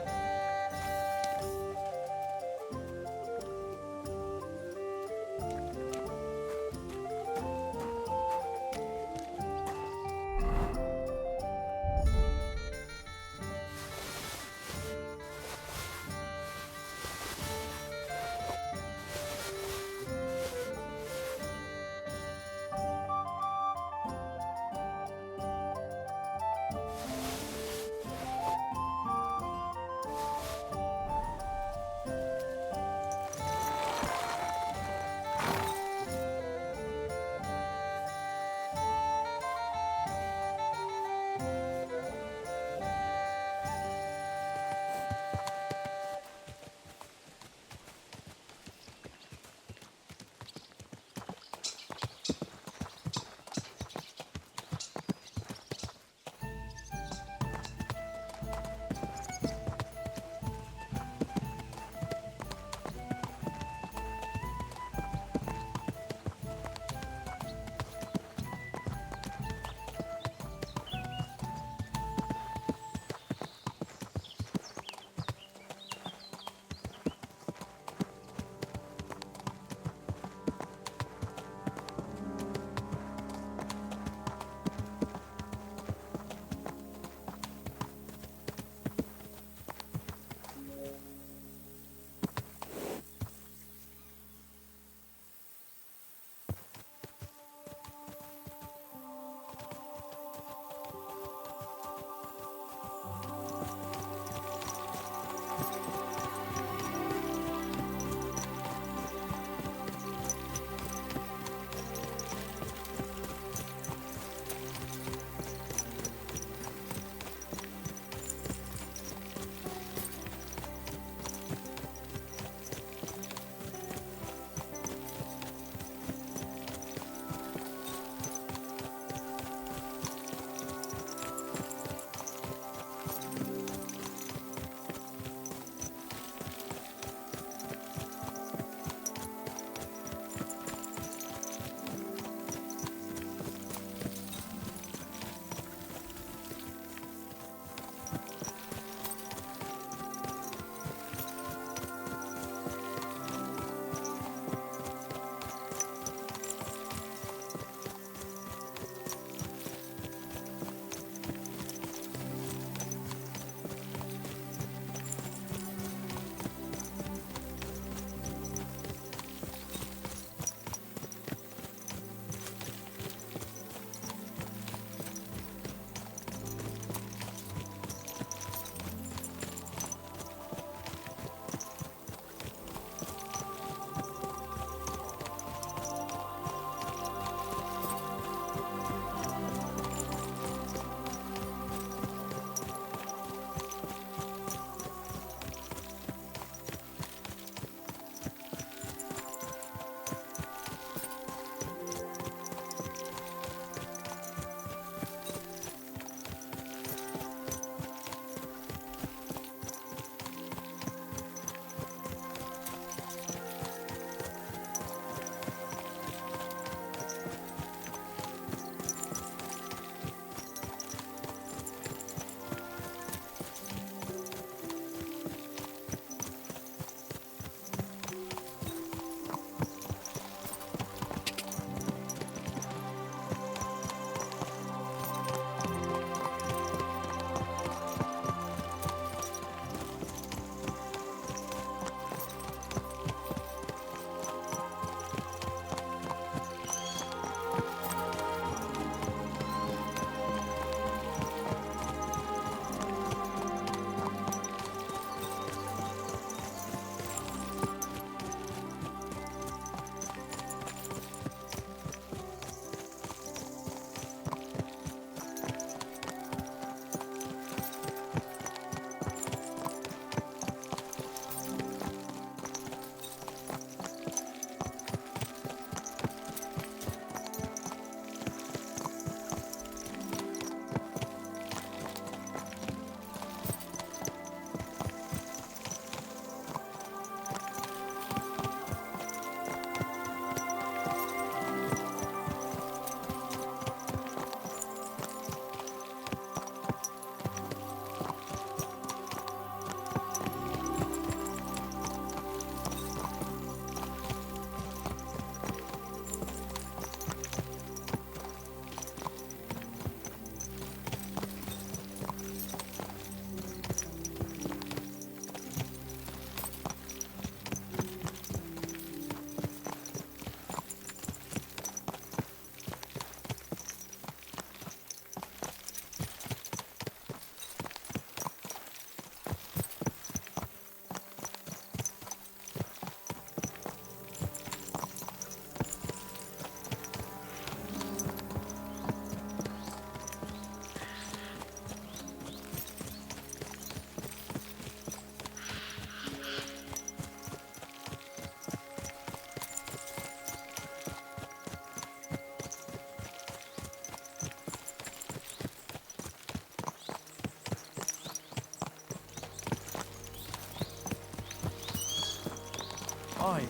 My.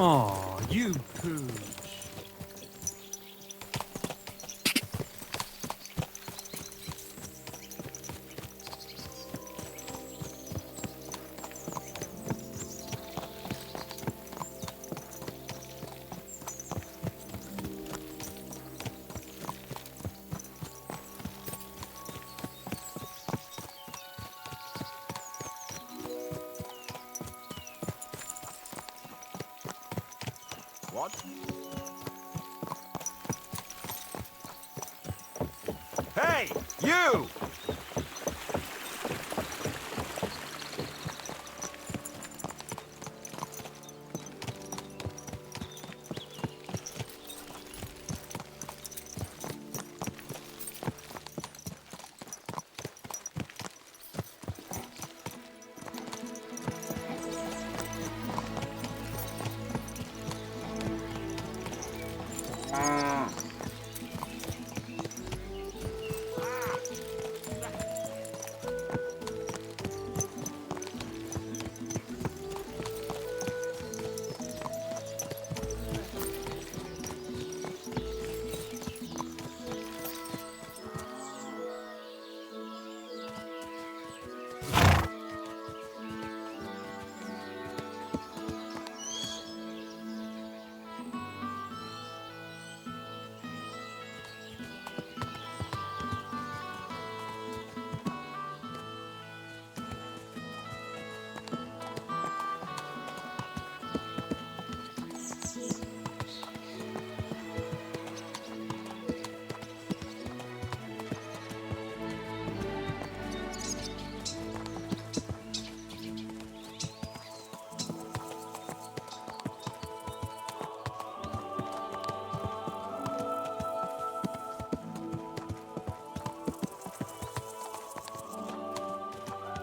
Aw, you pooch. What? Hey, you!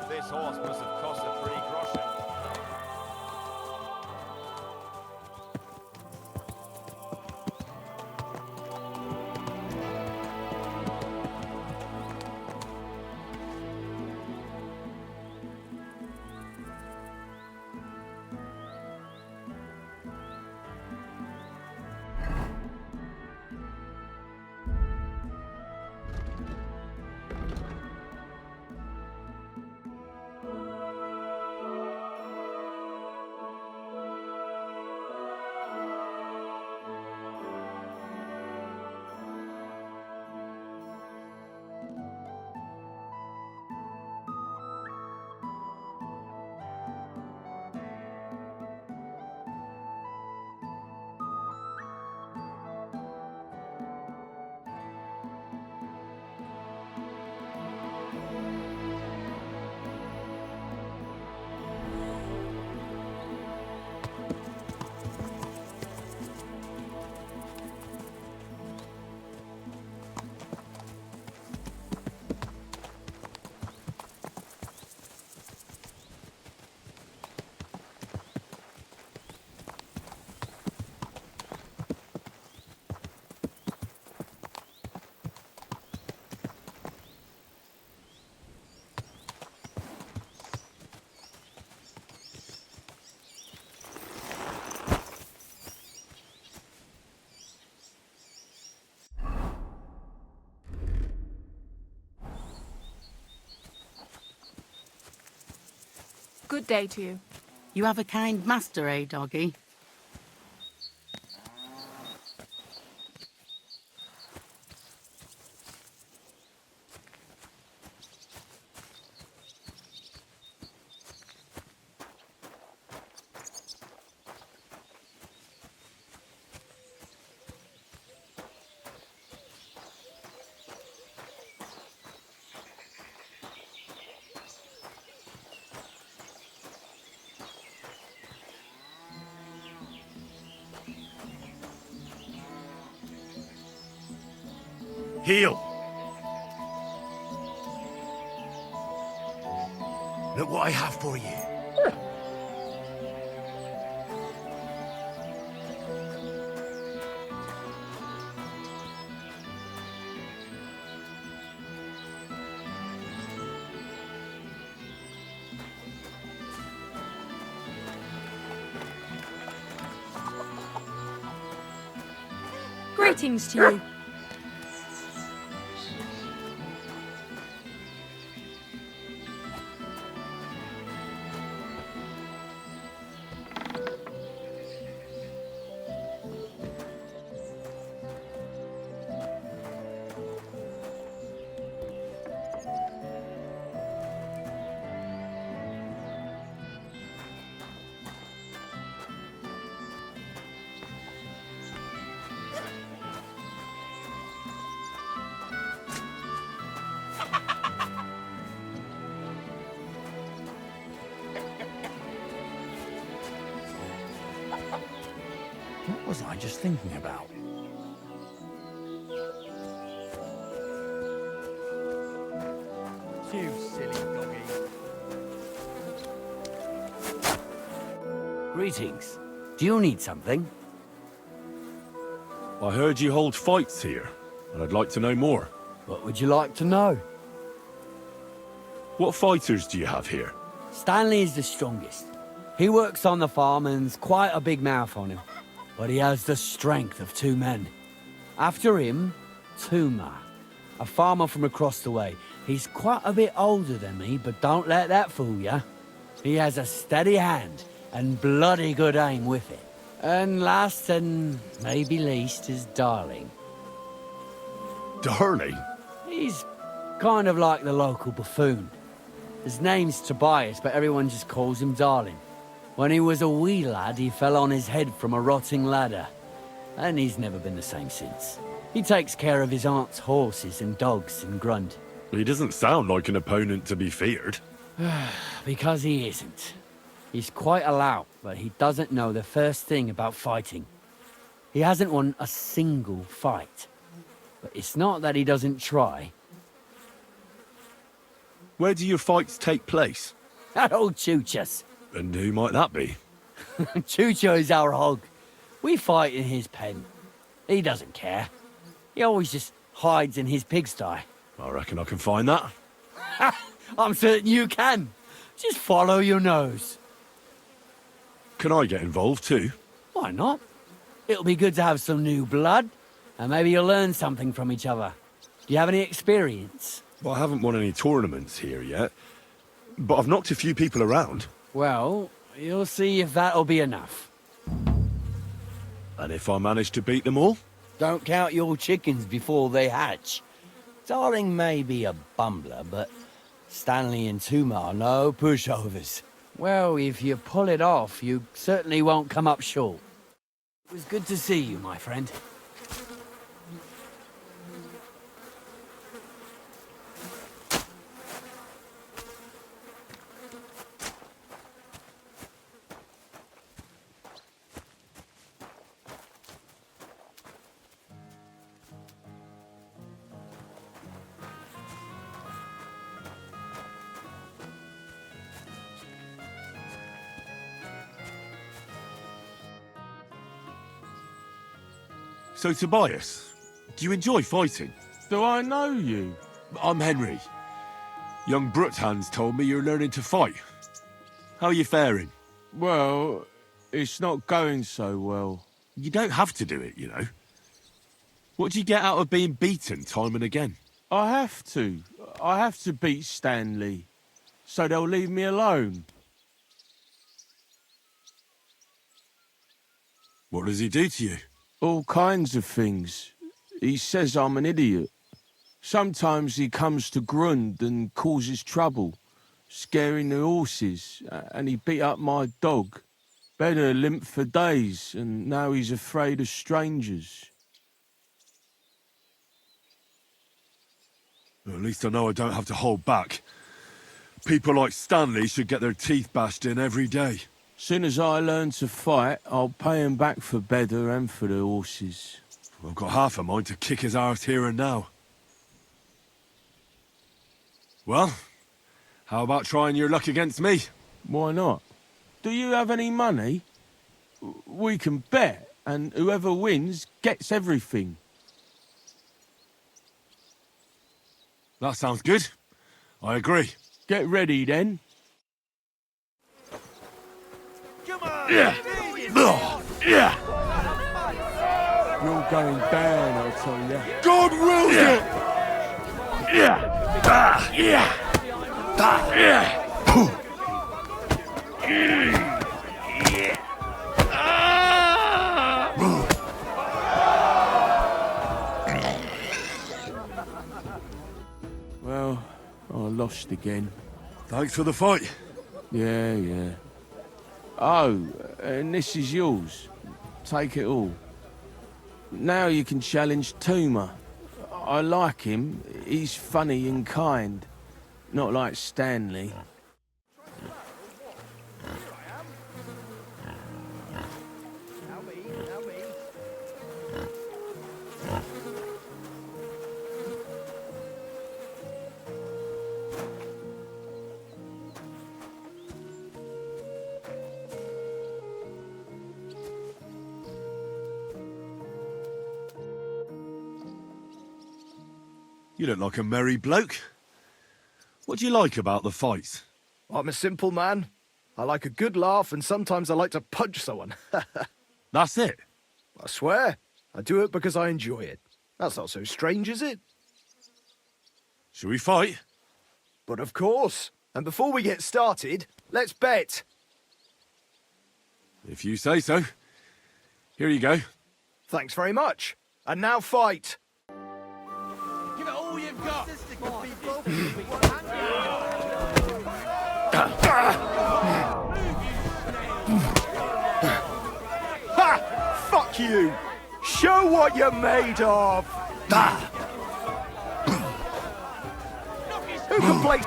This horse must have cost a pretty groschen. Good day to you. You have a kind master, eh, doggy? Heal! Look what I have for you. Greetings to you. What was I just thinking about? You silly doggy. Greetings. Do you need something? I heard you hold fights here, and I'd like to know more. What would you like to know? What fighters do you have here? Stanley is the strongest. He works on the farm and's quite a big mouth on him. But he has the strength of 2 men. After him, Tuma, a farmer from across the way. He's quite a bit older than me, but don't let that fool ya. He has a steady hand and bloody good aim with it. And last and maybe least is Darling. Darling? He's kind of like the local buffoon. His name's Tobias, but everyone just calls him Darling. When he was a wee lad, he fell on his head from a rotting ladder. And he's never been the same since. He takes care of his aunt's horses and dogs in Grund. He doesn't sound like an opponent to be feared. Because he isn't. He's quite a lout, but he doesn't know the first thing about fighting. He hasn't won a single fight. But it's not that he doesn't try. Where do your fights take place? At old Chucha's. And who might that be? Chucho is our hog. We fight in his pen. He doesn't care. He always just hides in his pigsty. I reckon I can find that. I'm certain you can. Just follow your nose. Can I get involved too? Why not? It'll be good to have some new blood, and maybe you'll learn something from each other. Do you have any experience? Well, I haven't won any tournaments here yet, but I've knocked a few people around. Well, you'll see if that'll be enough. And if I manage to beat them all? Don't count your chickens before they hatch. Darling may be a bumbler, but Stanley and Tuma are no pushovers. Well, if you pull it off, you certainly won't come up short. It was good to see you, my friend. So, Tobias, do you enjoy fighting? Do I know you? I'm Henry. Young Bruthans told me you're learning to fight. How are you faring? Well, it's not going so well. You don't have to do it, you know. What do you get out of being beaten time and again? I have to. I have to beat Stanley, so they'll leave me alone. What does he do to you? All kinds of things. He says I'm an idiot. Sometimes he comes to Grund and causes trouble, scaring the horses, and he beat up my dog. Better limp for days, and now he's afraid of strangers. Well, at least I know I don't have to hold back. People like Stanley should get their teeth bashed in every day. Soon as I learn to fight, I'll pay him back for better and for the horses. I've got half a mind to kick his arse here and now. Well, how about trying your luck against me? Why not? Do you have any money? We can bet, and whoever wins gets everything. That sounds good. I agree. Get ready, then. Yeah. Yeah. You're going down, I tell you. God wills it! Yeah. Yeah. Yeah. Well, I lost again. Thanks for the fight. Yeah. Oh, and this is yours. Take it all. Now you can challenge Tuma. I like him. He's funny and kind. Not like Stanley. You look like a merry bloke. What do you like about the fights? I'm a simple man. I like a good laugh, and sometimes I like to punch someone. That's it? I swear. I do it because I enjoy it. That's not so strange, is it? Shall we fight? But of course. And before we get started, let's bet. If you say so. Here you go. Thanks very much. And now fight. Give it all you've got. Ha! Fuck you! Show what you're made of! Who can play?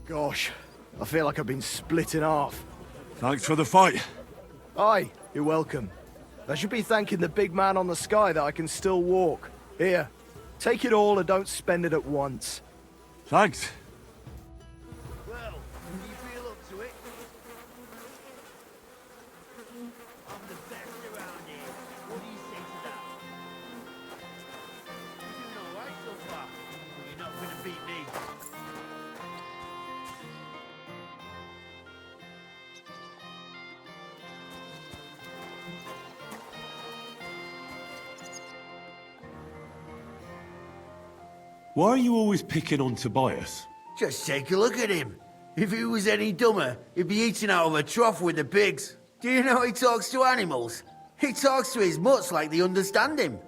Gosh, I feel like I've been split in half. Thanks for the fight. Aye, you're welcome. I should be thanking the big man on the sky that I can still walk. Here, take it all and don't spend it at once. Thanks. Well, do you feel up to it? I'm the best around here. What do you say to that? You're doing all right so far. You're not going to beat me. Why are you always picking on Tobias? Just take a look at him. If he was any dumber, he'd be eating out of a trough with the pigs. Do you know he talks to animals? He talks to his mutts like they understand him.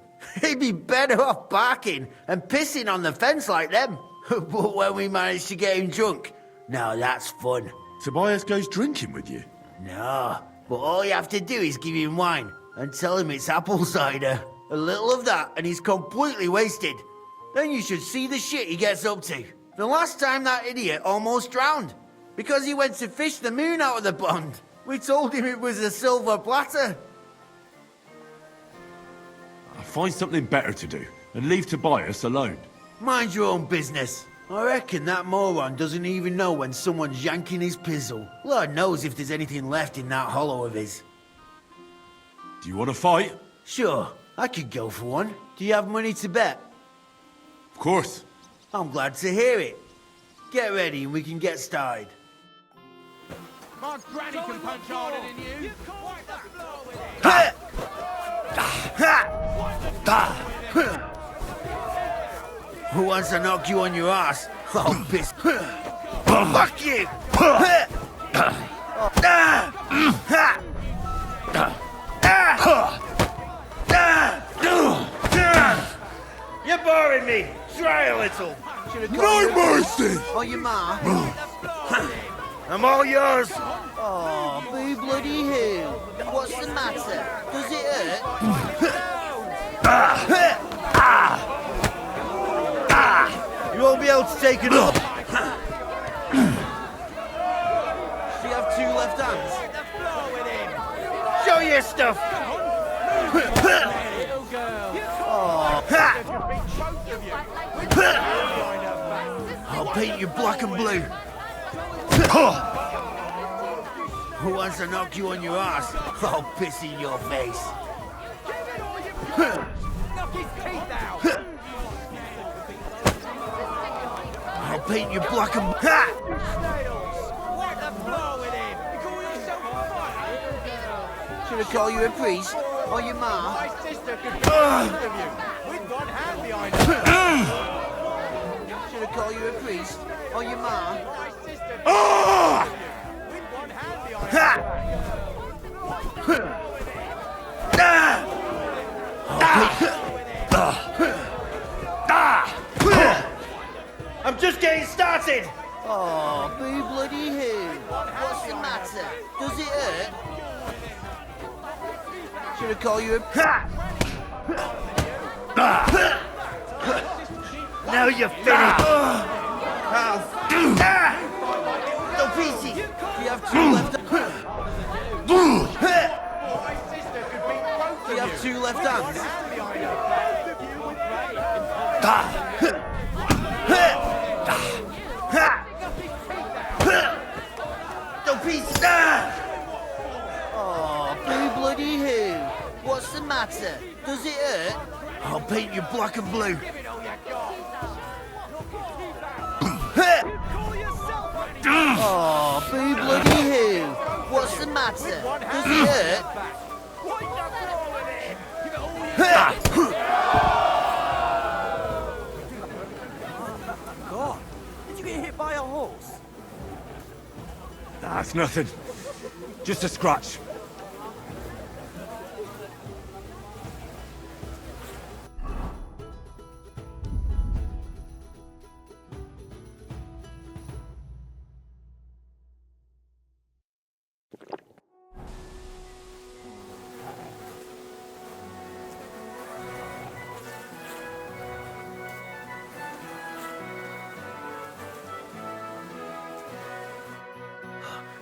He'd be better off barking and pissing on the fence like them. But when we managed to get him drunk, now that's fun. Tobias goes drinking with you? No, but all you have to do is give him wine and tell him it's apple cider. A little of that and he's completely wasted. Then you should see the shit he gets up to. The last time that idiot almost drowned. Because he went to fish the moon out of the pond. We told him it was a silver platter. I'll find something better to do and leave Tobias alone. Mind your own business. I reckon that moron doesn't even know when someone's yanking his pizzle. Lord knows if there's anything left in that hollow of his. Do you want to fight? Sure, I could go for one. Do you have money to bet? Of course. I'm glad to hear it. Get ready and we can get started. My granny can punch harder than you. Who wants to knock you on your ass? Oh, piss. Fuck you! You're boring me. Try a little. No mercy! Oh, your ma? I'm all yours. Oh, boo bloody who? What's the matter? Does it hurt? You won't be able to take it up. Do you have two left hands? your stuff! I'll paint you black and blue. Who wants to knock you on your ass? I'll piss in your face. I'll paint you black and Should I call you a priest? Or your ma? My sister could be of you. With one hand behind her. Should I call you a priest? Or your ma? My sister could with one hand behind her. I'm just getting started! Oh, boo bloody who? What's the matter? Does it hurt? Should I call you a... Now you're finished! No peasy! You have two left... You have two left hands? No peasy! Oh, boo bloody who? What's the matter? Does it hurt? I'll paint you black and blue. Oh, boo bloody who? What's the matter? Does it hurt? God, did you get hit by a horse? That's nothing. Just a scratch.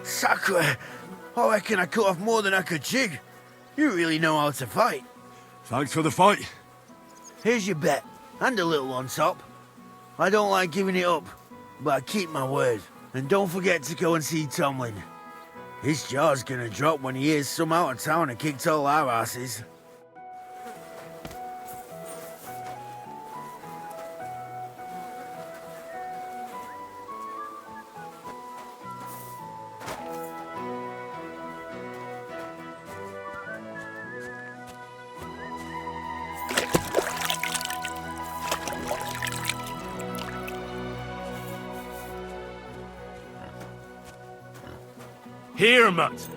Sacre! I reckon I cut off more than I could chew. You really know how to fight. Thanks for the fight. Here's your bet, and a little on top. I don't like giving it up, but I keep my word. And don't forget to go and see Tomlin. His jaw's gonna drop when he hears some out of town and kicked all our asses. Here, Mutt.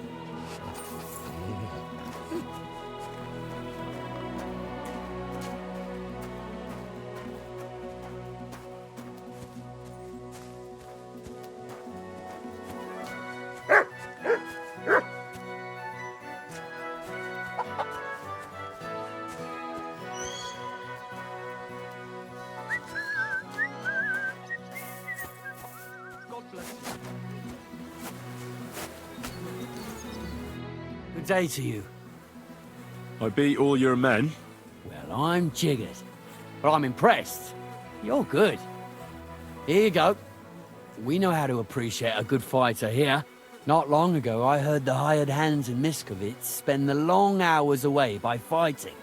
Good day to you. I beat all your men. Well, I'm jiggered. But I'm impressed. You're good. Here you go. We know how to appreciate a good fighter here. Not long ago, I heard the hired hands in Miskowitz spend the long hours away by fighting.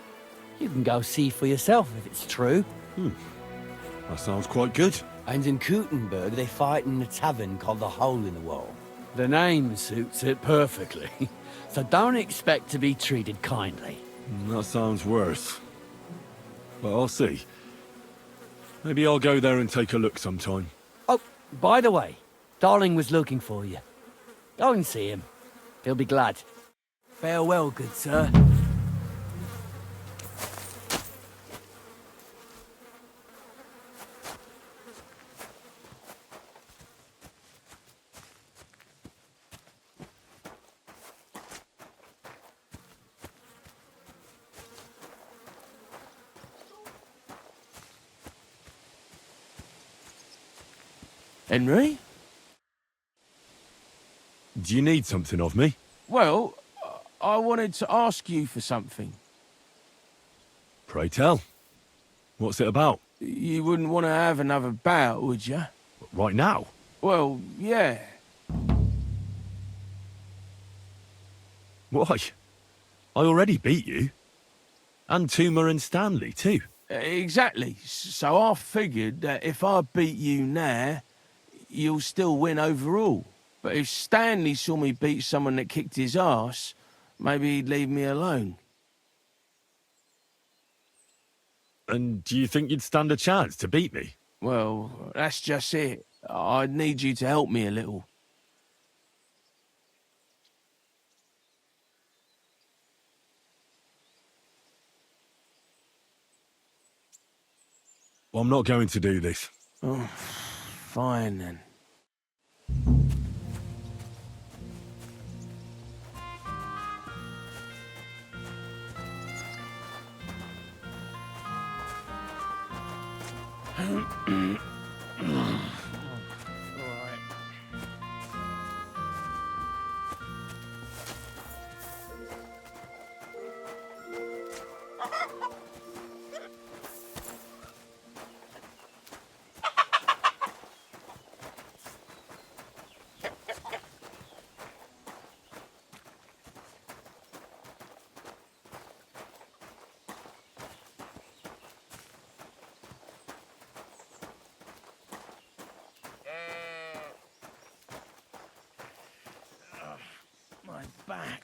You can go see for yourself if it's true. That sounds quite good. And in Kuttenberg, they fight in a tavern called the Hole in the Wall. The name suits it perfectly. So don't expect to be treated kindly. That sounds worse. But I'll see. Maybe I'll go there and take a look sometime. Oh, by the way, Darling was looking for you. Go and see him. He'll be glad. Farewell, good sir. Henry? Do you need something of me? Well, I wanted to ask you for something. Pray tell. What's it about? You wouldn't want to have another bout, would you? Right now? Well, yeah. Why? I already beat you. And Tuma and Stanley, too. Exactly. So I figured that if I beat you now, you'll still win overall. But if Stanley saw me beat someone that kicked his ass, maybe he'd leave me alone. And do you think you'd stand a chance to beat me? Well, that's just it. I'd need you to help me a little. Well, I'm not going to do this. Oh, fine then. My back.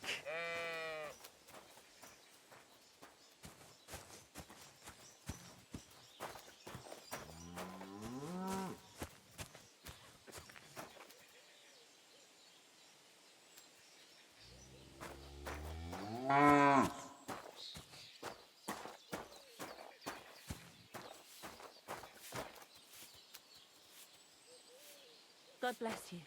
God bless you.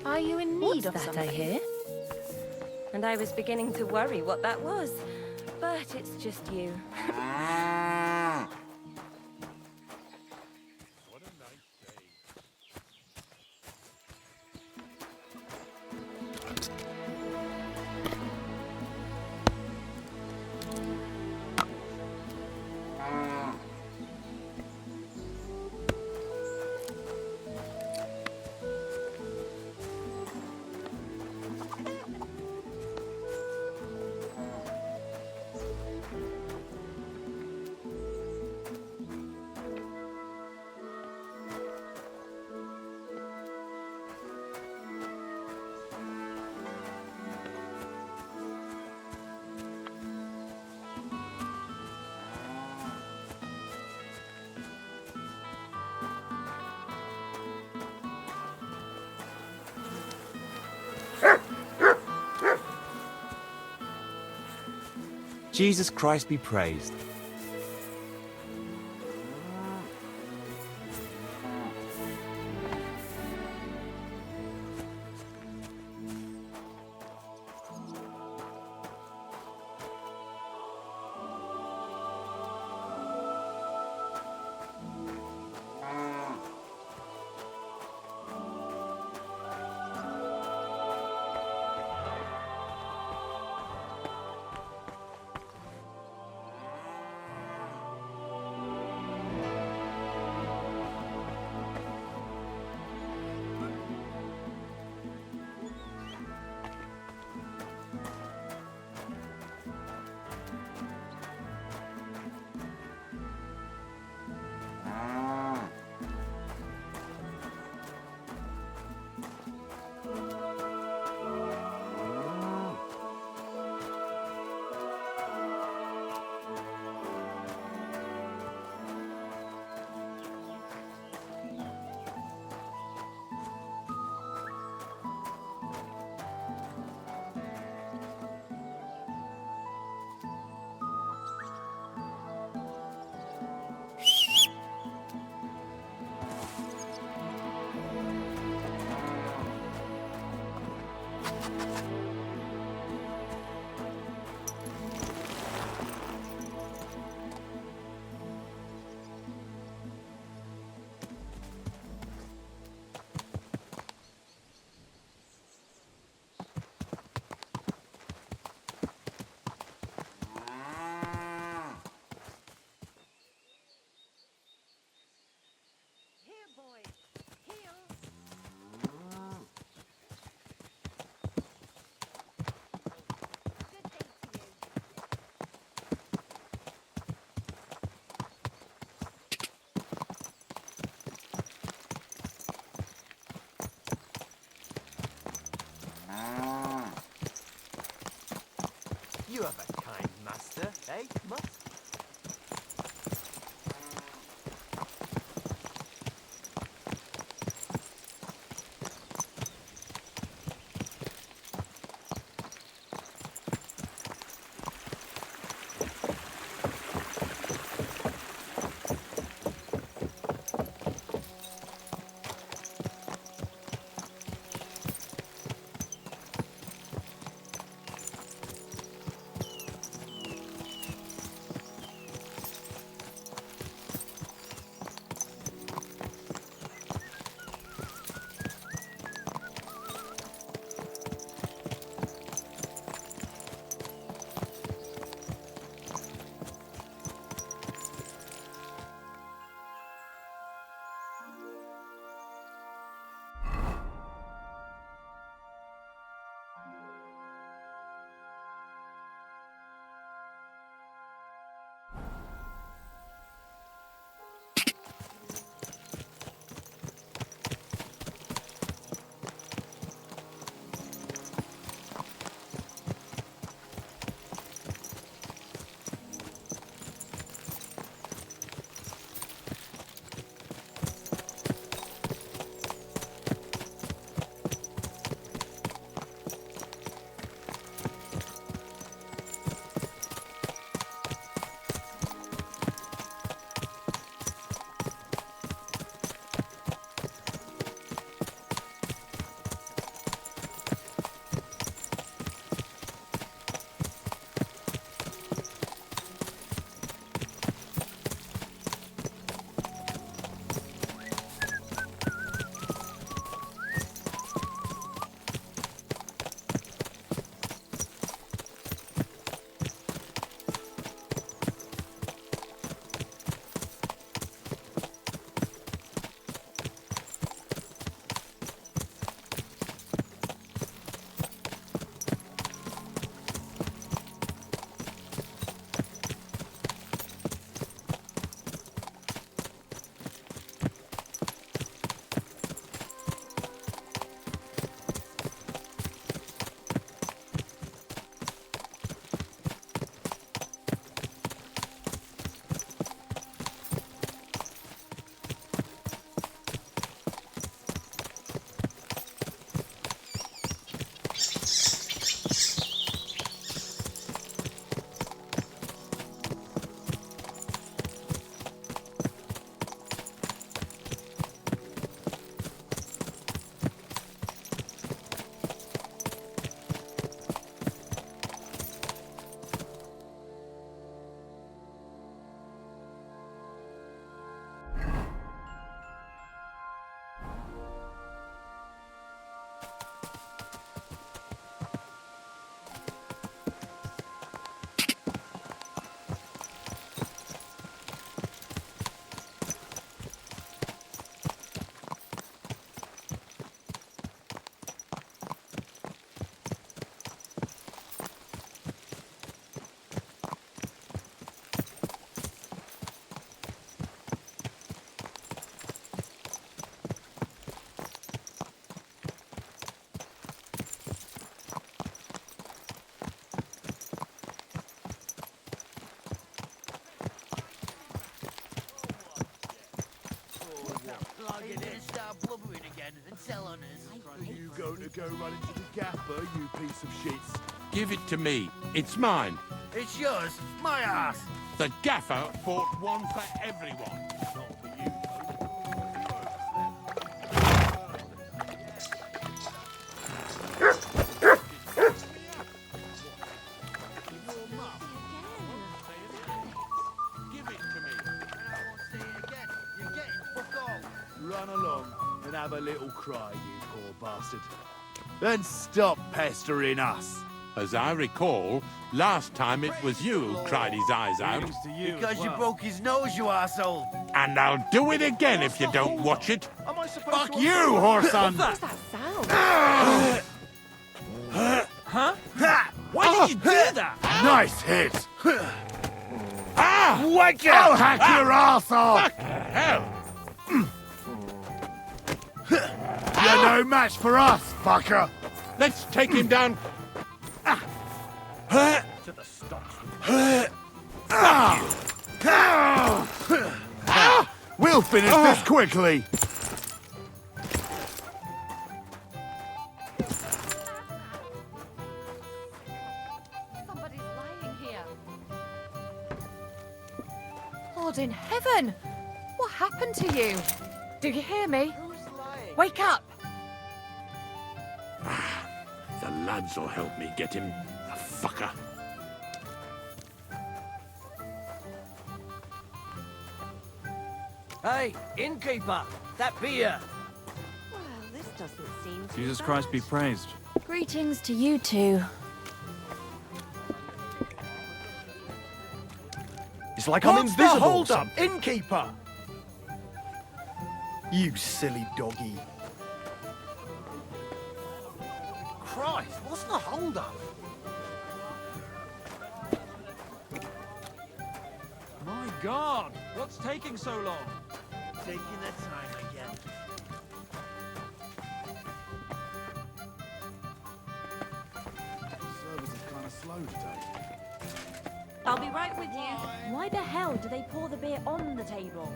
Are you in need of What's that I something? hear? And I was beginning to worry what that was. But it's just you. Jesus Christ be praised. You have a kind master, eh, Mutt? You going to go run into the gaffer, you piece of shits? Give it to me. It's mine. It's yours, my ass. The gaffer bought one for everyone. Run along and have a little cry, you poor bastard. Then stop pestering us. As I recall, last time it was you who cried his eyes out. Because you broke his nose, you asshole. And I'll do it again if you don't watch it. Fuck you, whoreson. What's that sound? Huh? Why did you do that? Nice hit. Ah! Wake it! I'll hack your ass off. Fuck hell! You're no match for us, fucker. Let's take him down. To the We'll finish this quickly. Somebody's lying here. Lord in heaven! What happened to you? Do you hear me? Wake up! The lads will help me get him, the fucker. Hey, innkeeper! That beer! Well, this doesn't seem too Jesus bad. Christ be praised. Greetings to you two. It's like What's I'm invisible. the hold up, innkeeper? You silly doggy. Christ, what's the hold up? My God, what's taking so long? Taking their time again. Service is kind of slow today. I'll be right with you. Why the hell do they pour the beer on the table?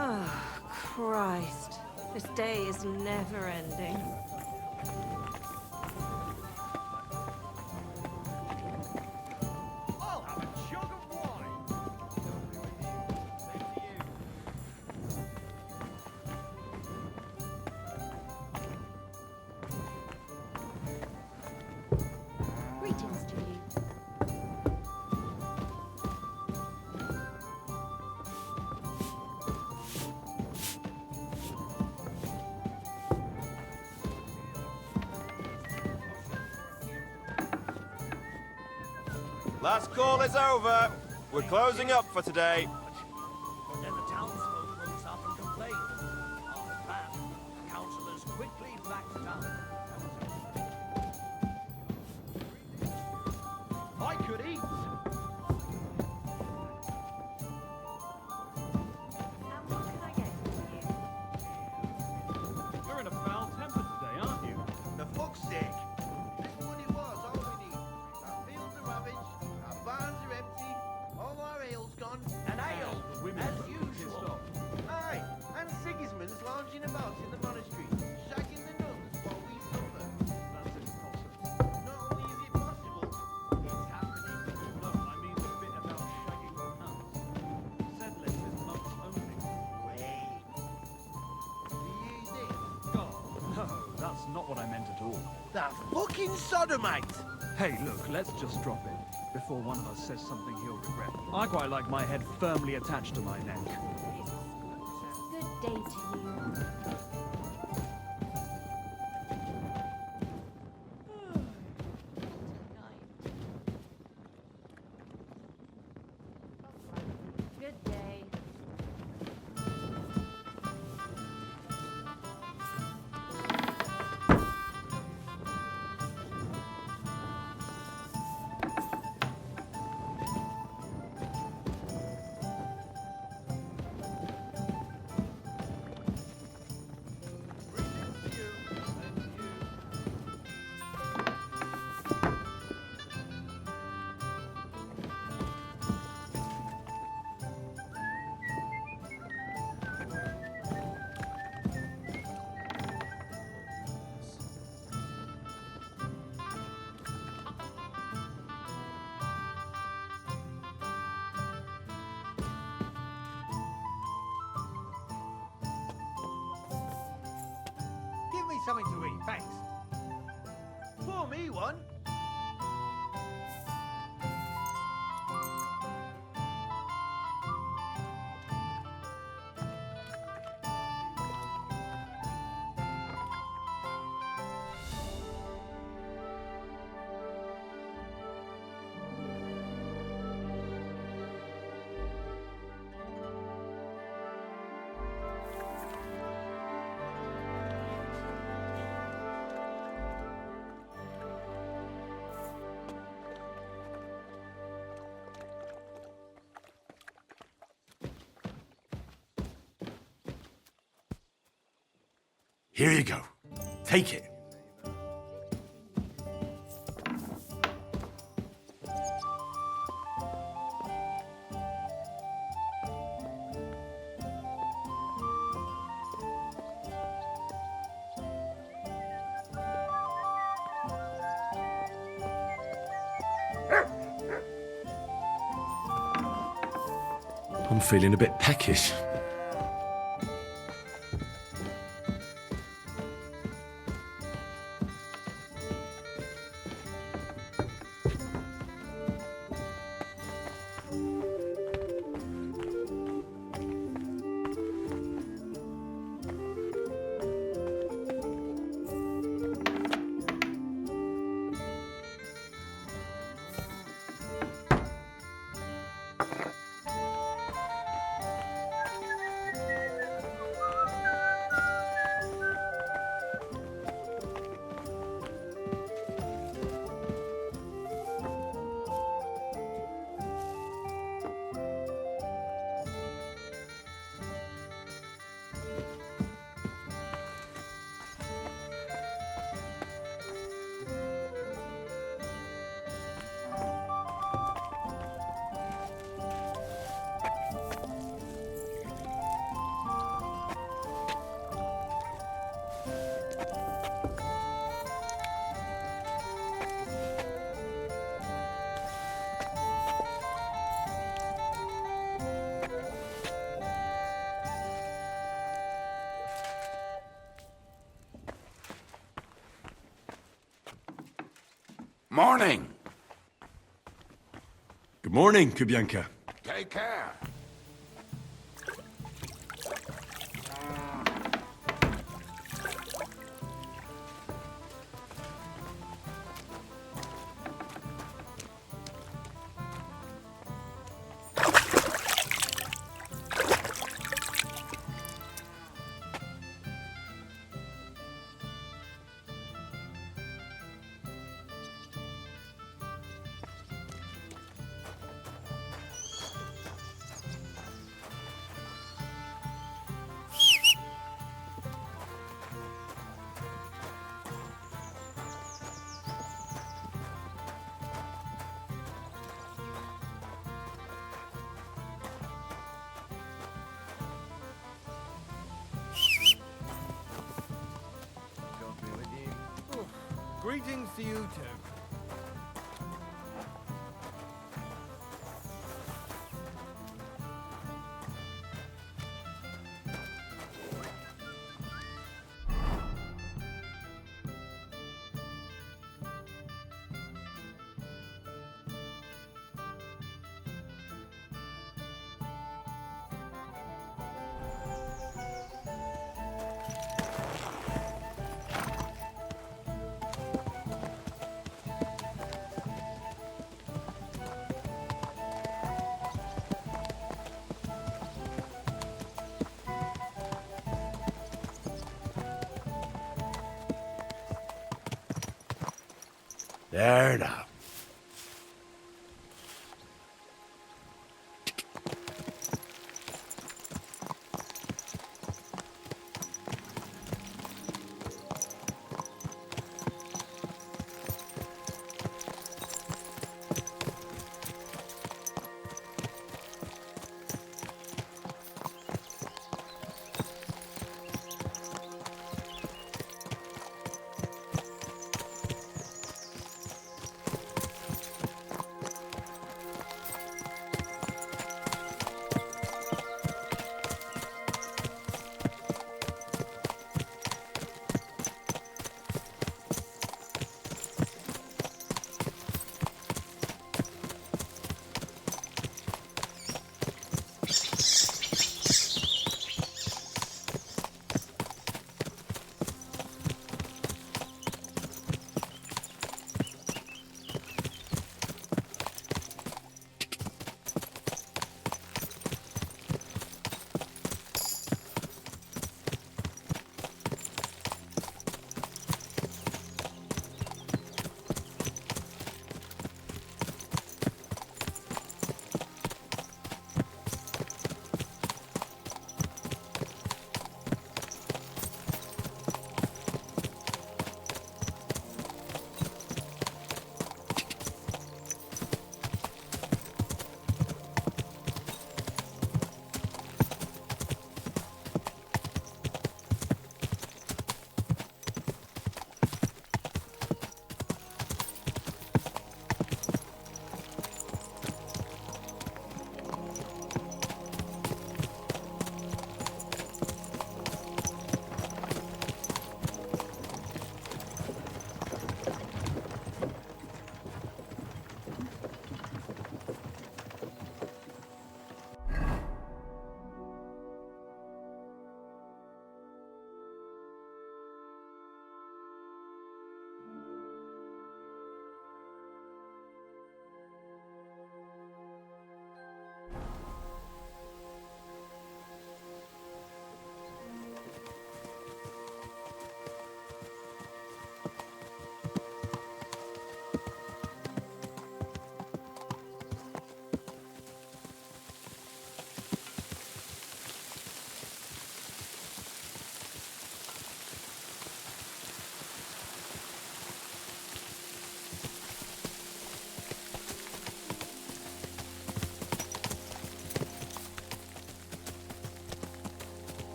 Oh, Christ. This day is never ending. I'll have a jug of wine! Greetings to you. Last call is over. We're closing up for today. Then the townsfolk rose up and complained. After that, the councillors quickly backed down. I could eat! You're in a foul temper today, aren't you? For fuck's sake. This money was all we need. Our fields are ravaged, our barns are empty, all our ale's gone. An ale, as usual. Aye, and Sigismund's lounging about in the monastery, shagging the nuns while we suffer. That's impossible. Not only is it possible, it's happening. No, I mean the bit about shagging the nuns. Said less is monks only. Wait. Do you think? God, no, that's not what I meant at all. That fucking sodomite! Hey, look, let's just drop it before one of us says something he'll regret. I quite like my head firmly attached to my neck. Good day to you. Good day. Give me something to eat, thanks. Pour me one. Here you go. Take it. I'm feeling a bit peckish. Morning. Good morning, Kubianka. Take care. Greetings to you too. There now.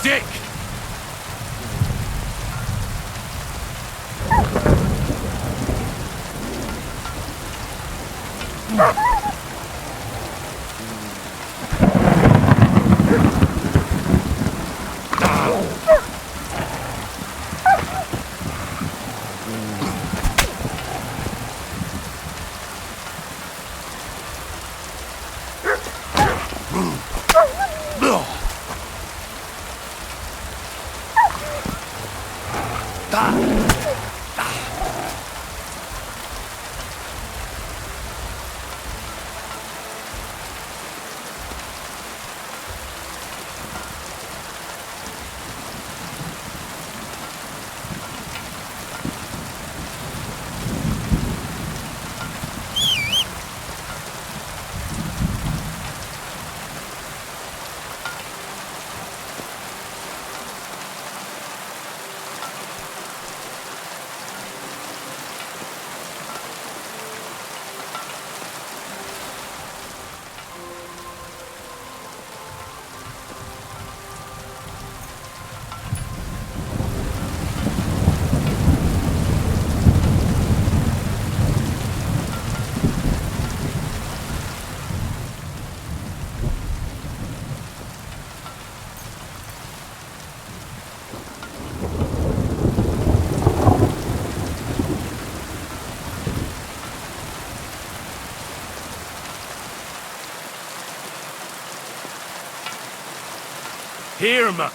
Dick! Hear me.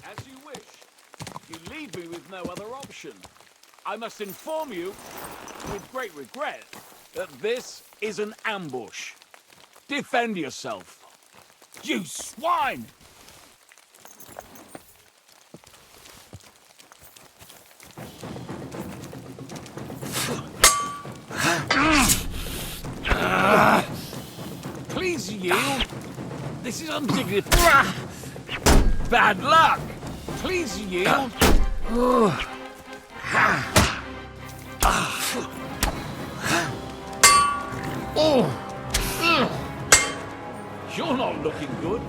As you wish. You leave me with no other option. I must inform you, with great regret, that this is an ambush. Defend yourself. You swine! Please yield. This is undignified. Bad luck. Please yield. You're not looking good.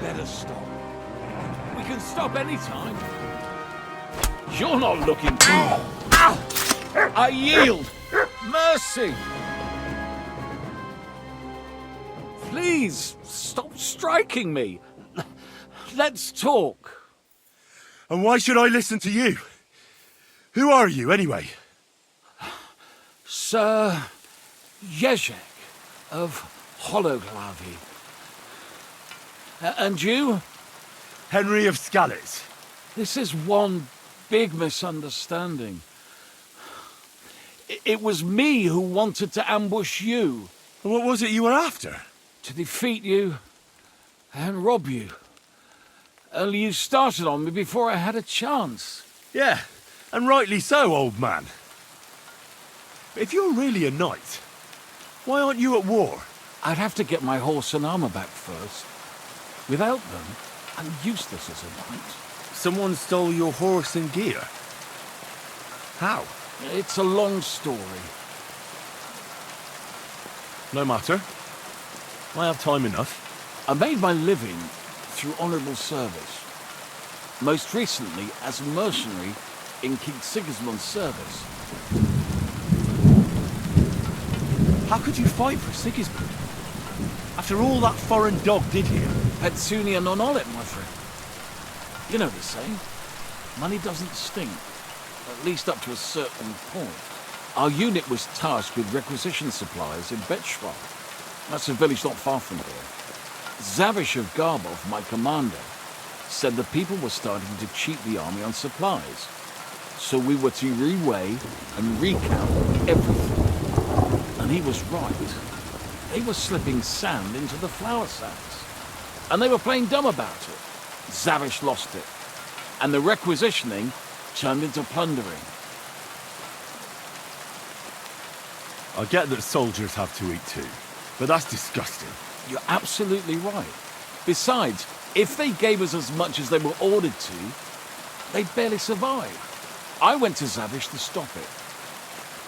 Better stop. We can stop any time. You're not looking good. I yield. Mercy. Please, stop striking me. Let's talk. And why should I listen to you? Who are you, anyway? Sir Jezek of Hologlavi. And you? Henry of Skalitz. This is one big misunderstanding. It was me who wanted to ambush you. What was it you were after? To defeat you and rob you. Only you started on me before I had a chance. Yeah, and rightly so, old man. But if you're really a knight, why aren't you at war? I'd have to get my horse and armor back first. Without them, I'm useless as a knight. Someone stole your horse and gear. How? It's a long story. No matter. I have time enough. I made my living through honourable service. Most recently as a mercenary in King Sigismund's service. How could you fight for Sigismund? After all that foreign dog did here? Petsunia non olet, my friend. You know the saying. Money doesn't stink. At least up to a certain point. Our unit was tasked with requisition supplies in Betschwar. That's a village not far from here. Zavish of Garbov, my commander, said the people were starting to cheat the army on supplies. So we were to reweigh and recount everything. And he was right. They were slipping sand into the flour sacks. And they were playing dumb about it. Zavish lost it. And the requisitioning turned into plundering. I get that soldiers have to eat too, but that's disgusting. You're absolutely right. Besides, if they gave us as much as they were ordered to, they'd barely survive. I went to Zavish to stop it.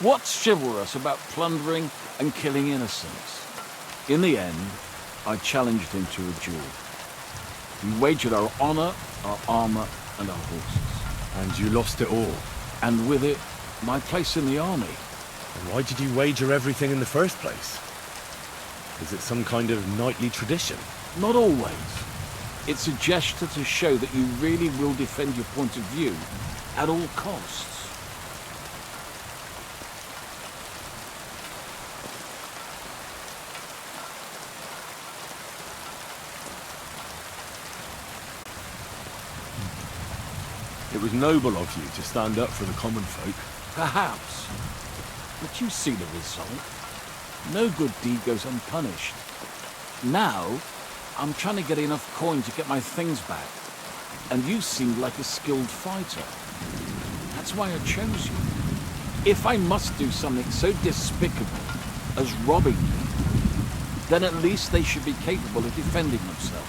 What's chivalrous about plundering and killing innocents? In the end, I challenged him to a duel. We wagered our honor, our armor, and our horses. And you lost it all? And with it, my place in the army. And why did you wager everything in the first place? Is it some kind of knightly tradition? Not always. It's a gesture to show that you really will defend your point of view at all costs. It was noble of you to stand up for the common folk. Perhaps. But you see the result. No good deed goes unpunished. Now, I'm trying to get enough coin to get my things back. And you seemed like a skilled fighter. That's why I chose you. If I must do something so despicable as robbing you, then at least they should be capable of defending themselves.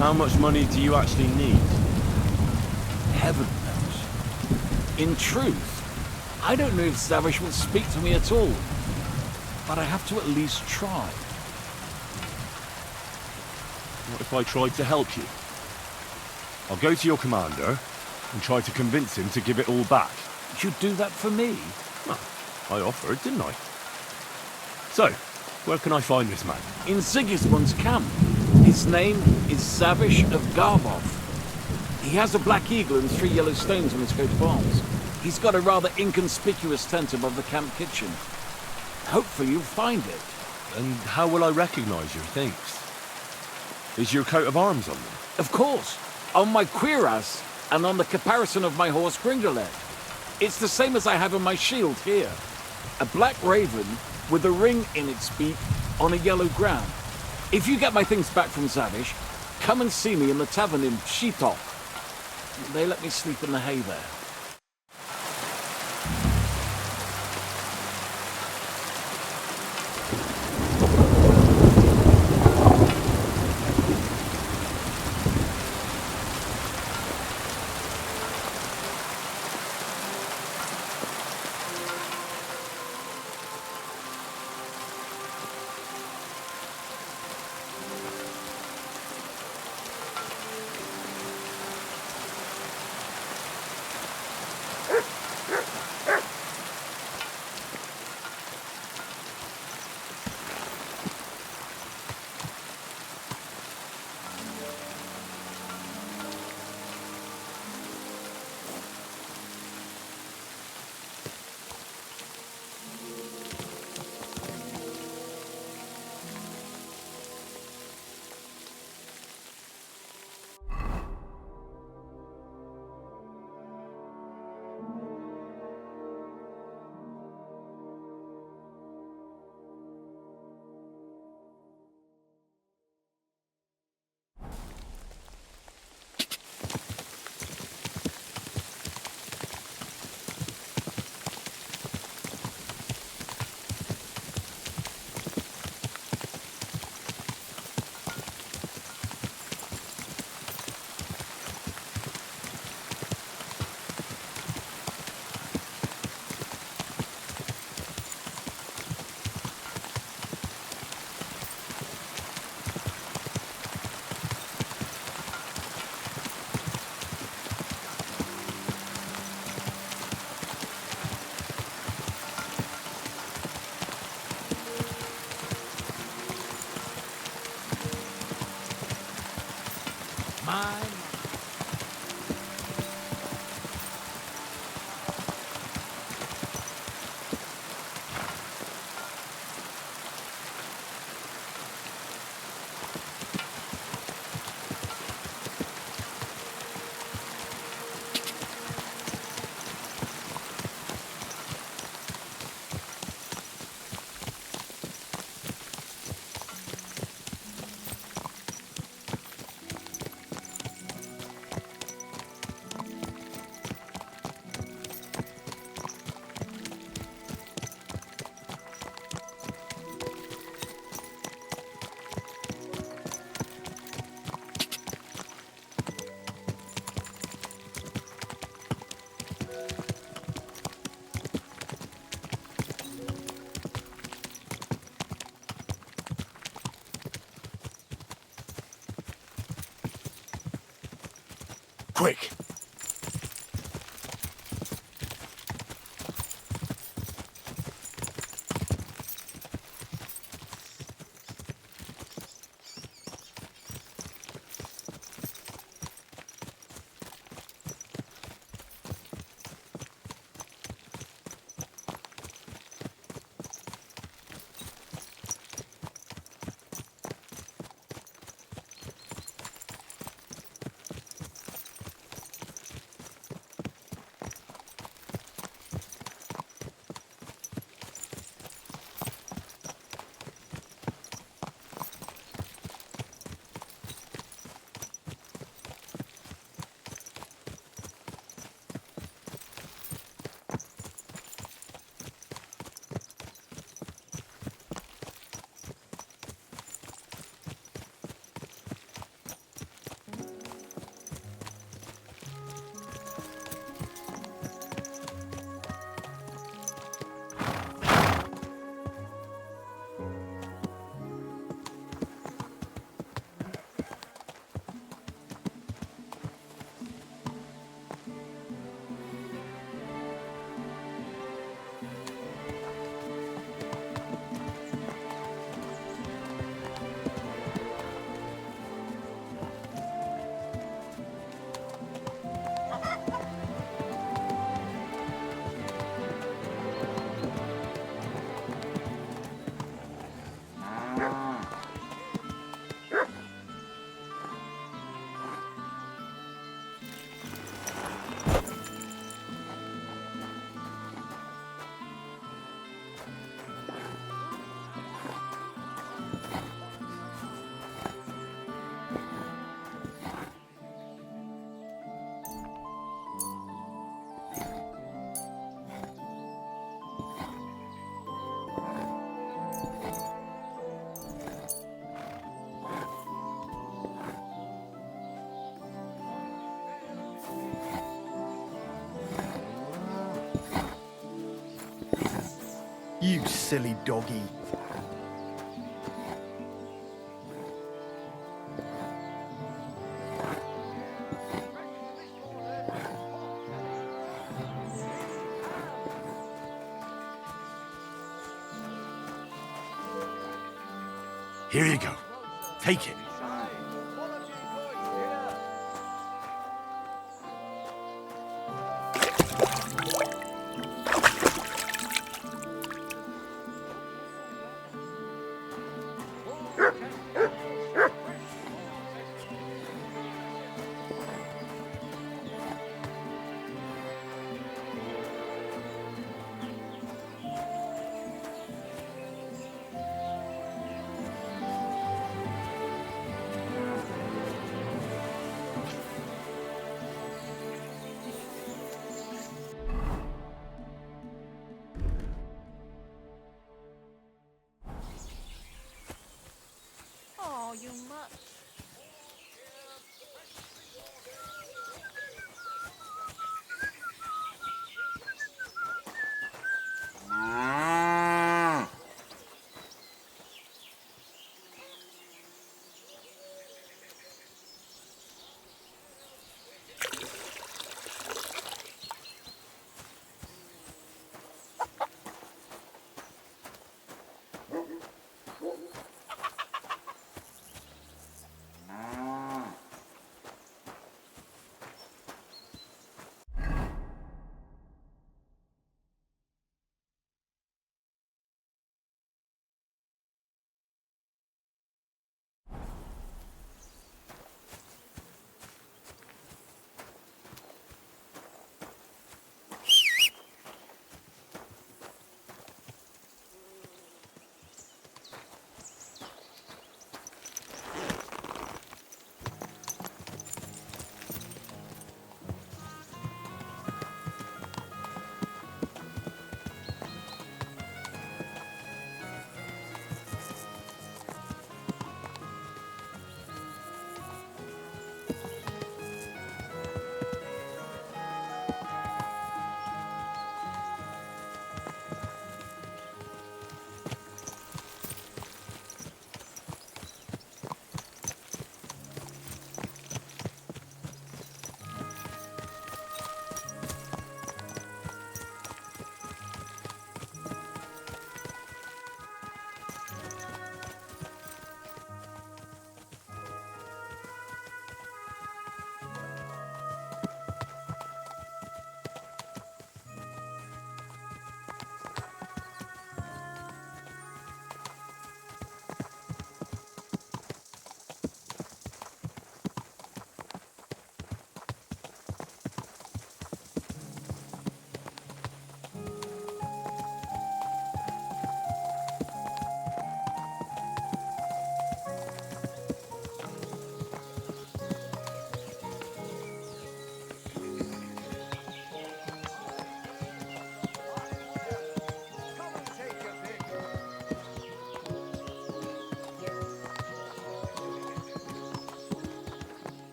How much money do you actually need? Heaven knows. In truth, I don't know if Zavish will speak to me at all. But I have to at least try. What if I tried to help you? I'll go to your commander and try to convince him to give it all back. You'd do that for me? Well, I offered, didn't I? So, where can I find this man? In Sigismund's camp. His name is Zavish of Garbov. He has a black eagle and 3 yellow stones on his coat of arms. He's got a rather inconspicuous tent above the camp kitchen. Hopefully you'll find it. And how will I recognize your things? Is your coat of arms on them? Of course. On my cuirass and on the caparison of my horse Gringolet. It's the same as I have on my shield here. A black raven with a ring in its beak on a yellow ground. If you get my things back from Zavish, come and see me in the tavern in Shitov. They let me sleep in the hay there. My. Quick! You silly doggy. Here you go. Take it.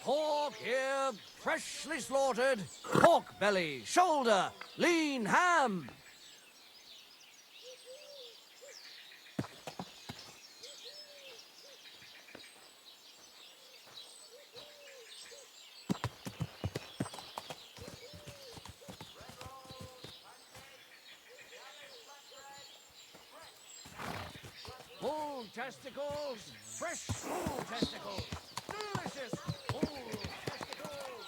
Pork here, freshly slaughtered. Pork belly, shoulder, lean ham. Bull testicles, fresh bull testicles. Delicious bull testicles.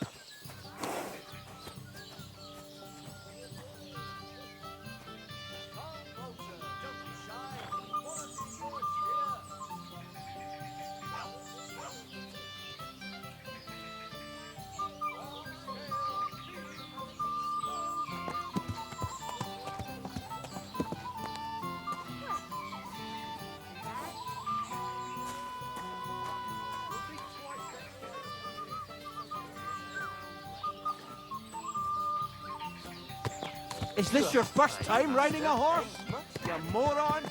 Come closer, don't be shy. Quality goods here. Is this your first time riding a horse? You moron!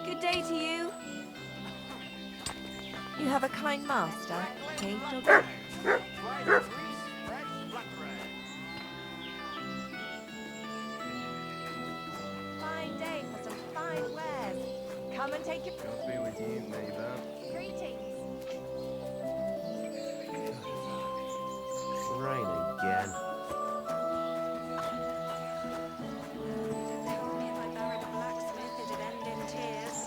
Good day to you. You have a kind master, Kate or Grund? Fine day for some fine wares. Come and take your... I'll be with you, neighbor. Greetings. Rain again. They told me if I buried a blacksmith, it'd end in tears.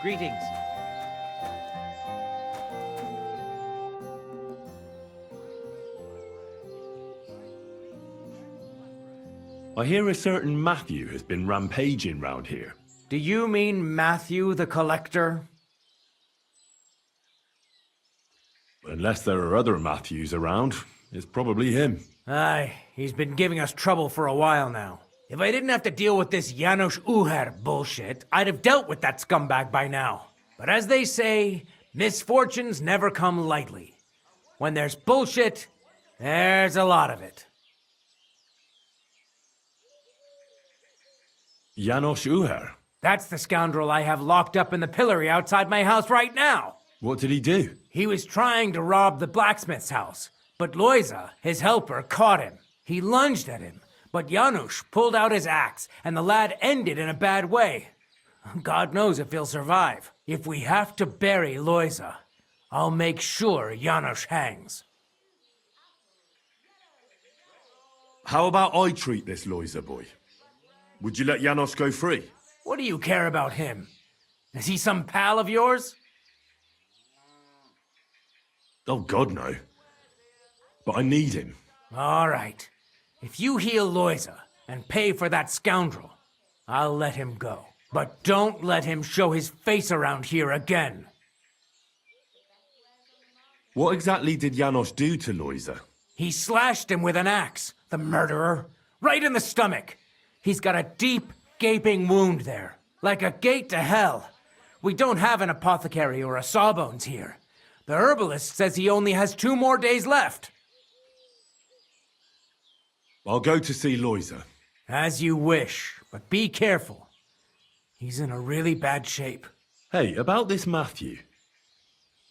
Greetings. I hear a certain Matthew has been rampaging round here. Do you mean Matthew the Collector? Unless there are other Matthews around, it's probably him. Aye, he's been giving us trouble for a while now. If I didn't have to deal with this Janosh Uher bullshit, I'd have dealt with that scumbag by now. But as they say, misfortunes never come lightly. When there's bullshit, there's a lot of it. Janosh Uher? That's the scoundrel I have locked up in the pillory outside my house right now. What did he do? He was trying to rob the blacksmith's house, but Loiza, his helper, caught him. He lunged at him, but Janosh pulled out his axe, and the lad ended in a bad way. God knows if he'll survive. If we have to bury Loiza, I'll make sure Janosh hangs. How about I treat this Loiza boy? Would you let Janosh go free? What do you care about him? Is he some pal of yours? Oh, God, no. But I need him. All right. If you heal Loiza and pay for that scoundrel, I'll let him go. But don't let him show his face around here again. What exactly did Janosh do to Loiza? He slashed him with an axe, the murderer, right in the stomach. He's got a deep, gaping wound there, like a gate to hell. We don't have an apothecary or a sawbones here. The herbalist says he only has 2 more days left. I'll go to see Loiza. As you wish, but be careful. He's in a really bad shape. Hey, about this Matthew.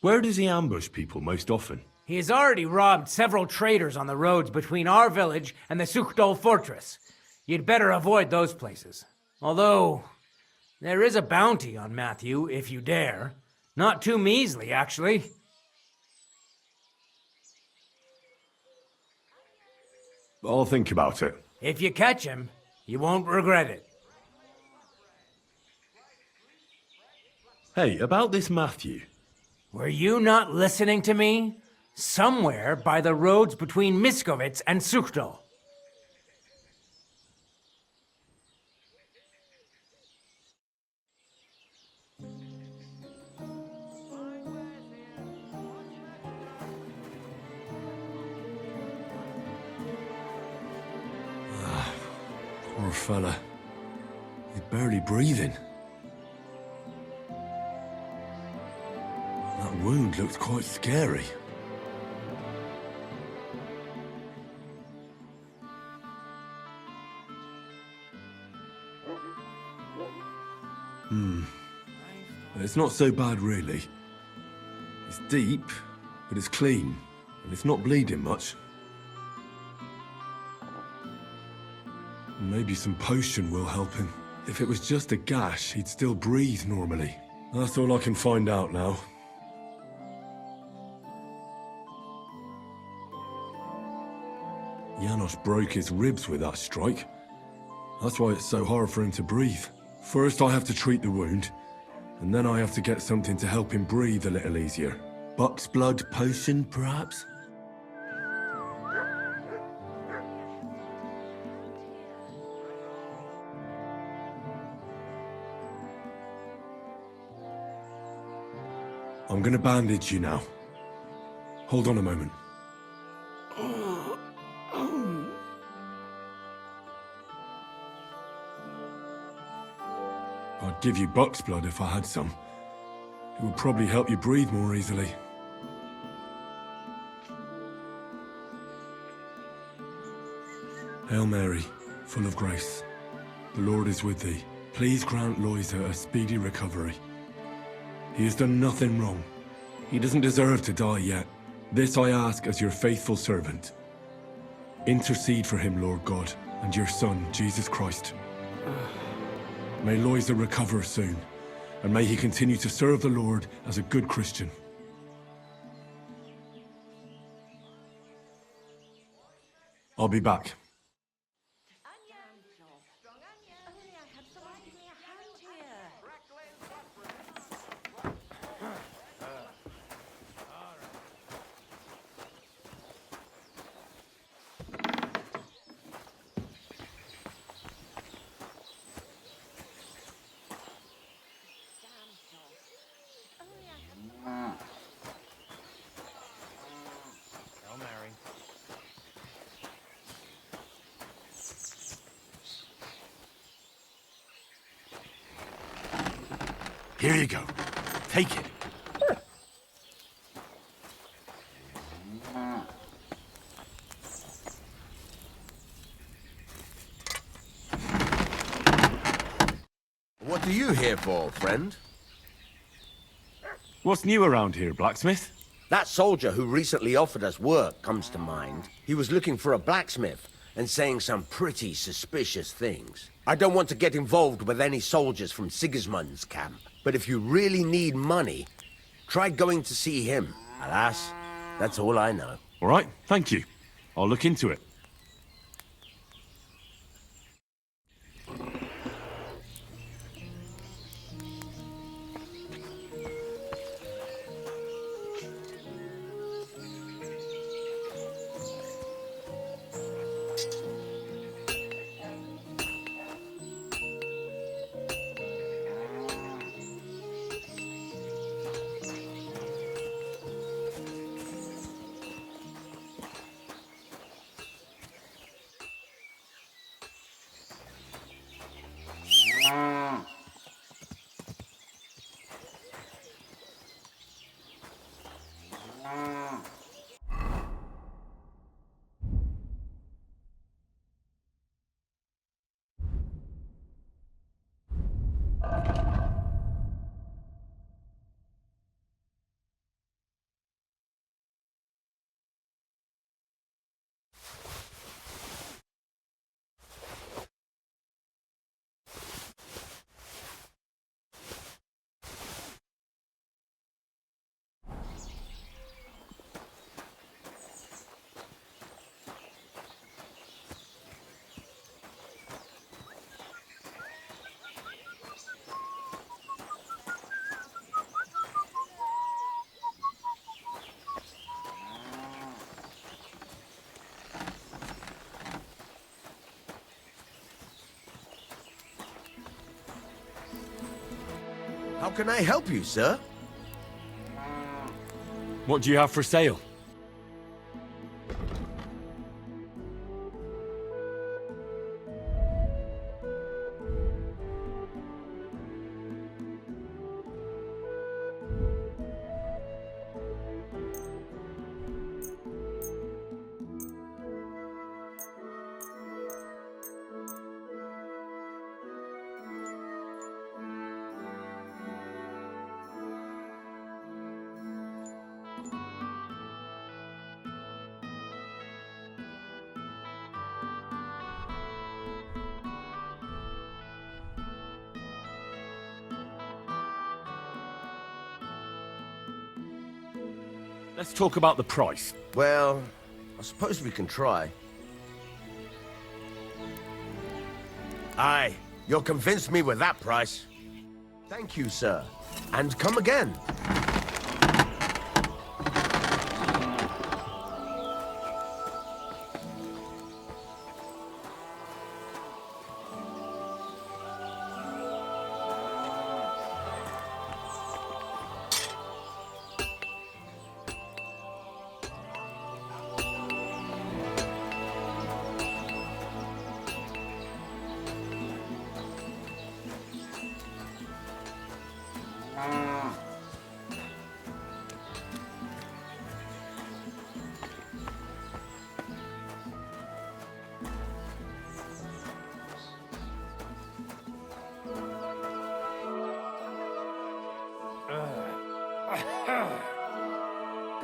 Where does he ambush people most often? He has already robbed several traders on the roads between our village and the Suchdol fortress. You'd better avoid those places. Although, there is a bounty on Matthew, if you dare. Not too measly, actually. I'll think about it. If you catch him, you won't regret it. Hey, about this Matthew. Were you not listening to me? Somewhere by the roads between Miskowitz and Suchdol. Poor fella. He's barely breathing. That wound looked quite scary. It's not so bad, really. It's deep, but it's clean, and it's not bleeding much. Maybe some potion will help him. If it was just a gash, he'd still breathe normally. That's all I can find out now. Janosh broke his ribs with that strike. That's why it's so hard for him to breathe. First I have to treat the wound, and then I have to get something to help him breathe a little easier. Buck's blood potion, perhaps? I'm gonna bandage you now. Hold on a moment. I'd give you Buck's blood if I had some. It would probably help you breathe more easily. Hail Mary, full of grace. The Lord is with thee. Please grant Loiza a speedy recovery. He has done nothing wrong. He doesn't deserve to die yet. This I ask as your faithful servant. Intercede for him, Lord God, and your Son, Jesus Christ. May Loiza recover soon, and may he continue to serve the Lord as a good Christian. I'll be back. Here you go. Take it. What are you here for, friend? What's new around here, blacksmith? That soldier who recently offered us work comes to mind. He was looking for a blacksmith and saying some pretty suspicious things. I don't want to get involved with any soldiers from Sigismund's camp, but if you really need money, try going to see him. Alas, that's all I know. All right, thank you. I'll look into it. How can I help you, sir? What do you have for sale? Let's talk about the price. Well, I suppose we can try. Aye, you'll convince me with that price. Thank you, sir. And come again.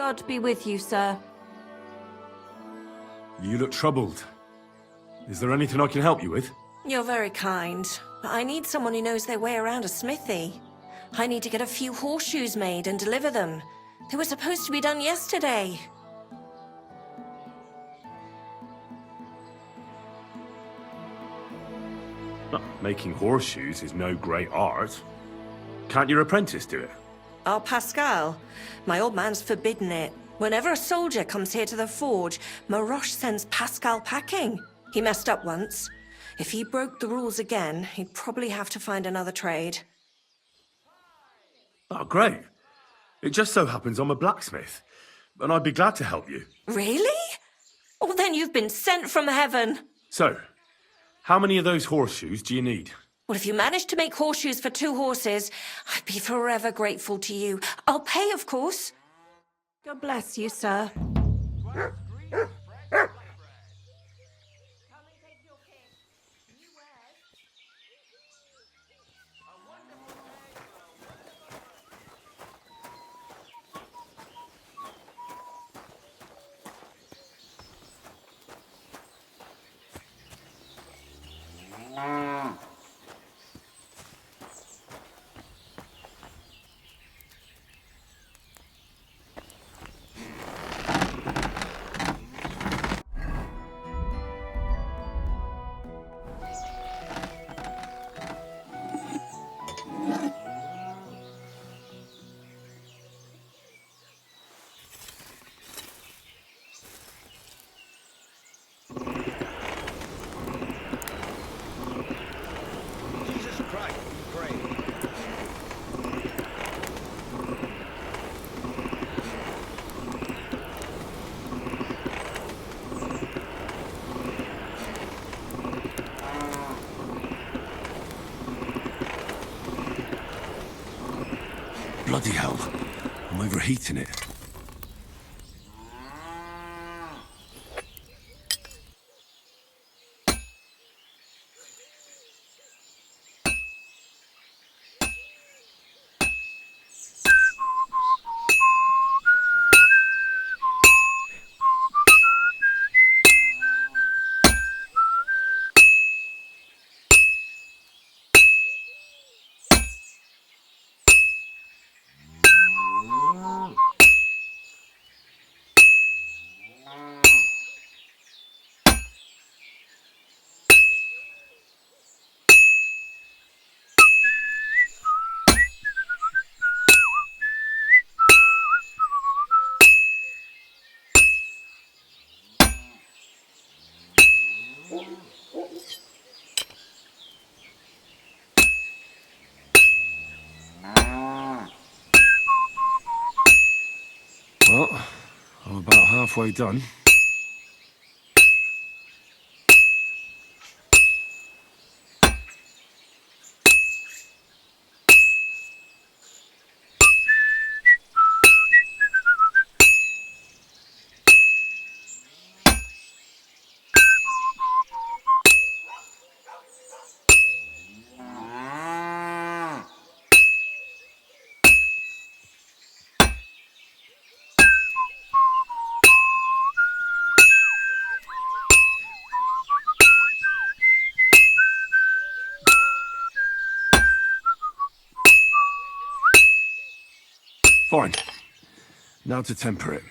God be with you, sir. You look troubled. Is there anything I can help you with? You're very kind, but I need someone who knows their way around a smithy. I need to get a few horseshoes made and deliver them. They were supposed to be done yesterday. Making horseshoes is no great art. Can't your apprentice do it? Oh, Pascal. My old man's forbidden it. Whenever a soldier comes here to the forge, Maroche sends Pascal packing. He messed up once. If he broke the rules again, he'd probably have to find another trade. Oh, great. It just so happens I'm a blacksmith, and I'd be glad to help you. Really? Oh, then you've been sent from heaven. So, how many of those horseshoes do you need? Well, if you manage to make horseshoes for 2 horses, I'd be forever grateful to you. I'll pay, of course. God bless you, sir. Jesus Christ, we pray. Bloody hell. I'm overheating it. Well, I'm about halfway done. Fine. Now to temper it.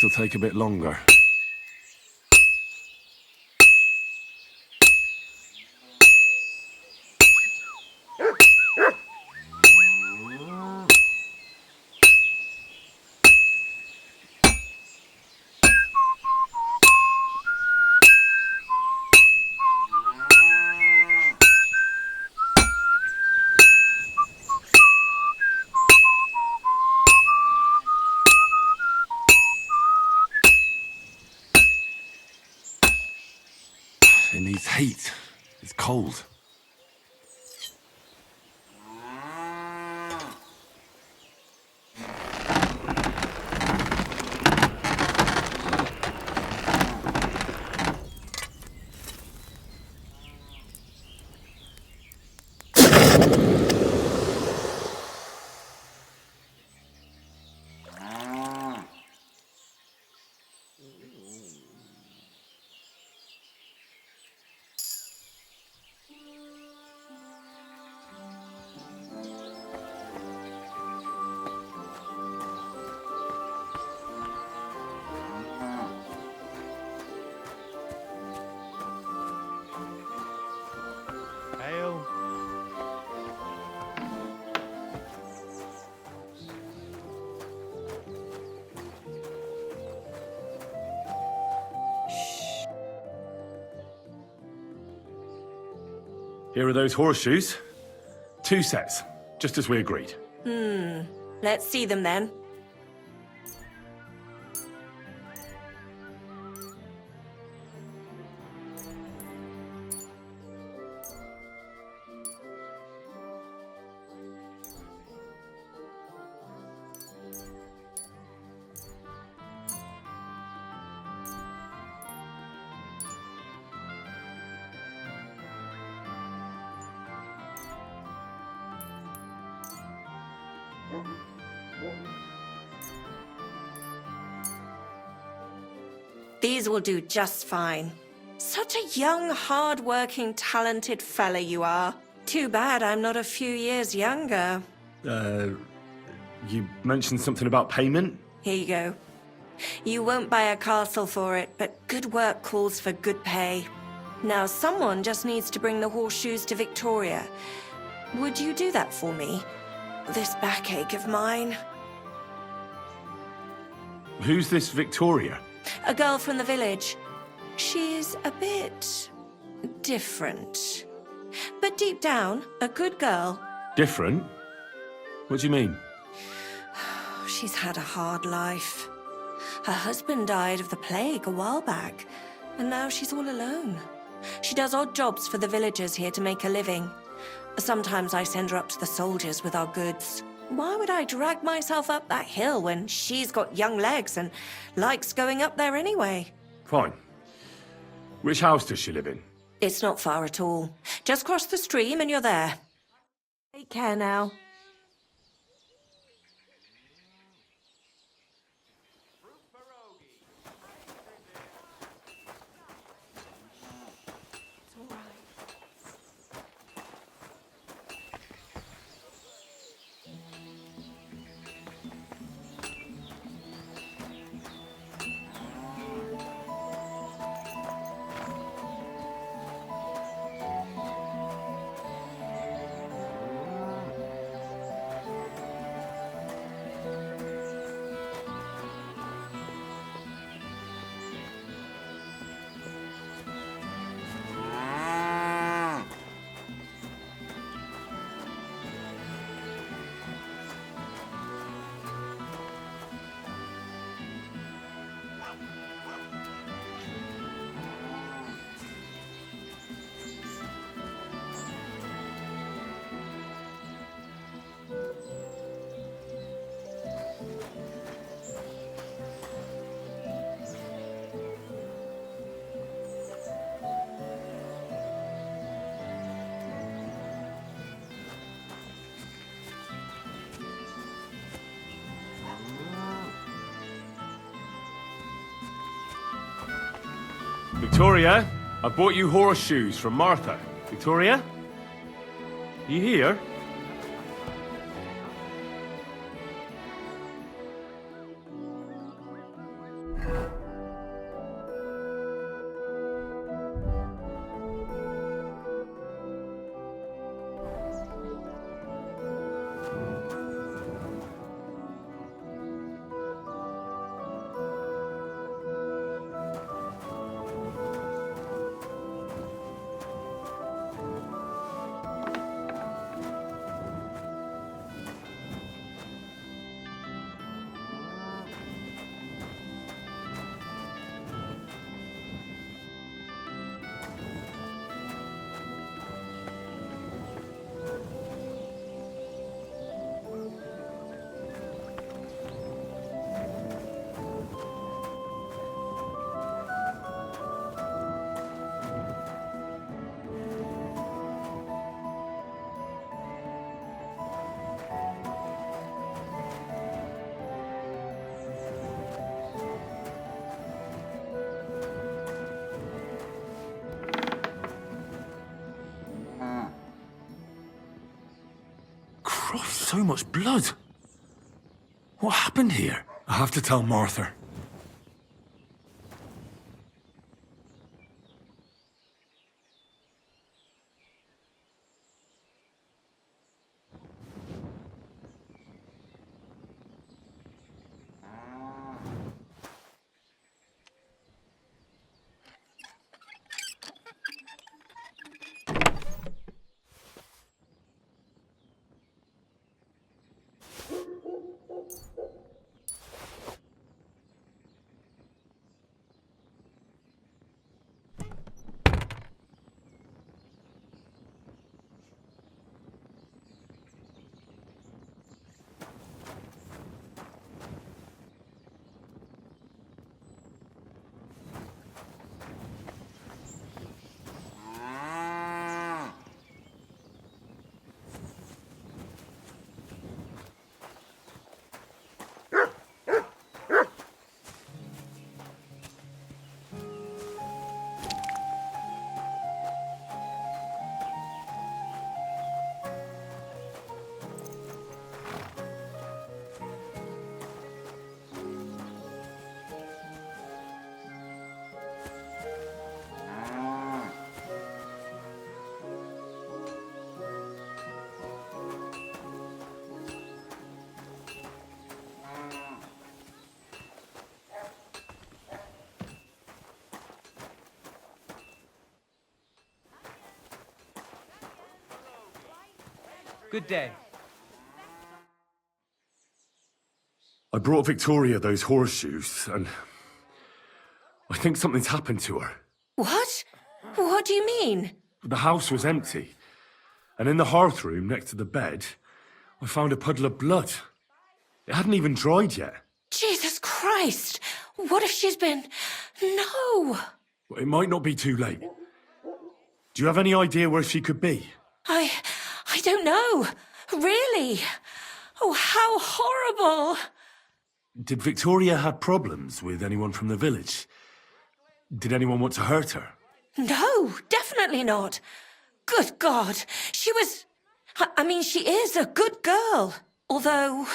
this'll take a bit longer. It needs heat. It's cold. Ale. Here are those horseshoes. 2 sets, just as we agreed. Let's see them then. These will do just fine. Such a young, hard-working, talented fella you are. Too bad I'm not a few years younger. You mentioned something about payment? Here you go. You won't buy a castle for it, but good work calls for good pay. Now, someone just needs to bring the horseshoes to Victoria. Would you do that for me? This backache of mine. Who's this Victoria? A girl from the village. She's a bit different. But deep down, a good girl. Different? What do you mean? She's had a hard life. Her husband died of the plague a while back, and now she's all alone. She does odd jobs for the villagers here to make a living. Sometimes I send her up to the soldiers with our goods. Why would I drag myself up that hill when she's got young legs and likes going up there anyway? Fine. Which house does she live in? It's not far at all. Just cross the stream and you're there. Take care now. Victoria, I bought you horseshoes from Martha. Victoria? You here? So much blood. What happened here? I have to tell Martha. Good day. I brought Victoria those horseshoes, and I think something's happened to her. What? What do you mean? The house was empty, and in the hearth room next to the bed, I found a puddle of blood. It hadn't even dried yet. Jesus Christ! What if she's been... No! It might not be too late. Do you have any idea where she could be? I don't know. Really? Oh, how horrible! Did Victoria have problems with anyone from the village? Did anyone want to hurt her? No, definitely not. Good God, she was... I mean, she is a good girl. Although...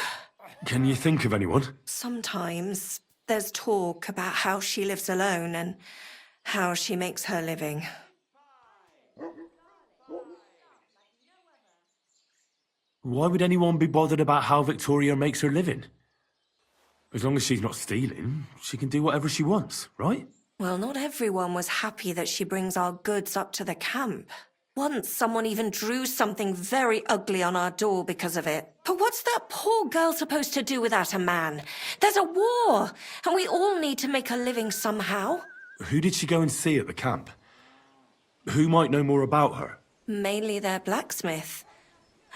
Can you think of anyone? Sometimes there's talk about how she lives alone and how she makes her living. Why would anyone be bothered about how Victoria makes her living? As long as she's not stealing, she can do whatever she wants, right? Well, not everyone was happy that she brings our goods up to the camp. Once someone even drew something very ugly on our door because of it. But what's that poor girl supposed to do without a man? There's a war, and we all need to make a living somehow. Who did she go and see at the camp? Who might know more about her? Mainly their blacksmith.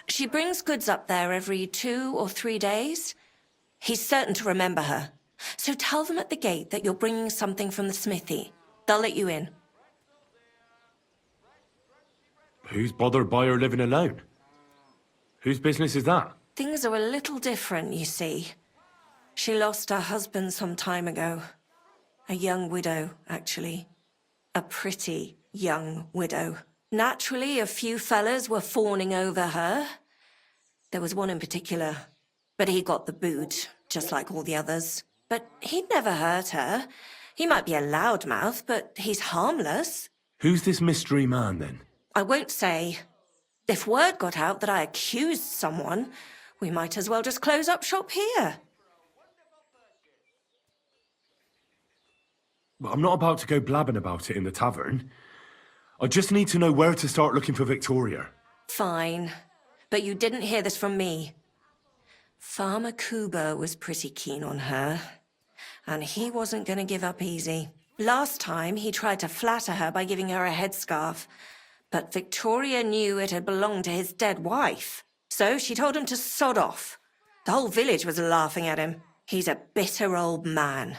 She brings goods up there every 2 or 3 days. He's certain to remember her. So tell them at the gate that you're bringing something from the smithy. They'll let you in. Who's bothered by her living alone? Whose business is that? Things are a little different, you see. She lost her husband some time ago. A young widow, actually. A pretty young widow. Naturally, a few fellas were fawning over her. There was one in particular. But he got the boot, just like all the others. But he'd never hurt her. He might be a loudmouth, but he's harmless. Who's this mystery man, then? I won't say. If word got out that I accused someone, we might as well just close up shop here. Well, I'm not about to go blabbing about it in the tavern. I just need to know where to start looking for Victoria. Fine. But you didn't hear this from me. Farmer Kuba was pretty keen on her. And he wasn't going to give up easy. Last time, he tried to flatter her by giving her a headscarf. But Victoria knew it had belonged to his dead wife. So she told him to sod off. The whole village was laughing at him. He's a bitter old man.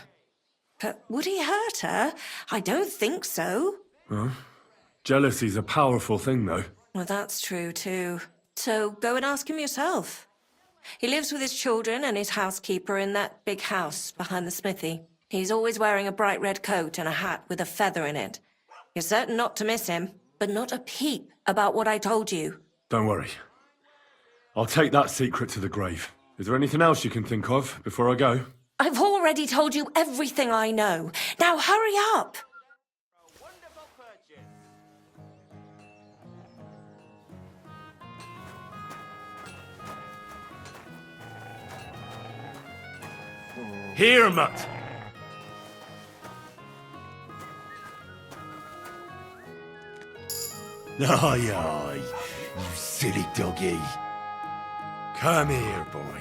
But would he hurt her? I don't think so. Huh? Jealousy's a powerful thing, though. Well, that's true, too. So go and ask him yourself. He lives with his children and his housekeeper in that big house behind the smithy. He's always wearing a bright red coat and a hat with a feather in it. You're certain not to miss him, but not a peep about what I told you. Don't worry. I'll take that secret to the grave. Is there anything else you can think of before I go? I've already told you everything I know. Now hurry up! Here, Mutt! Aye, aye, you silly doggy. Come here, boy.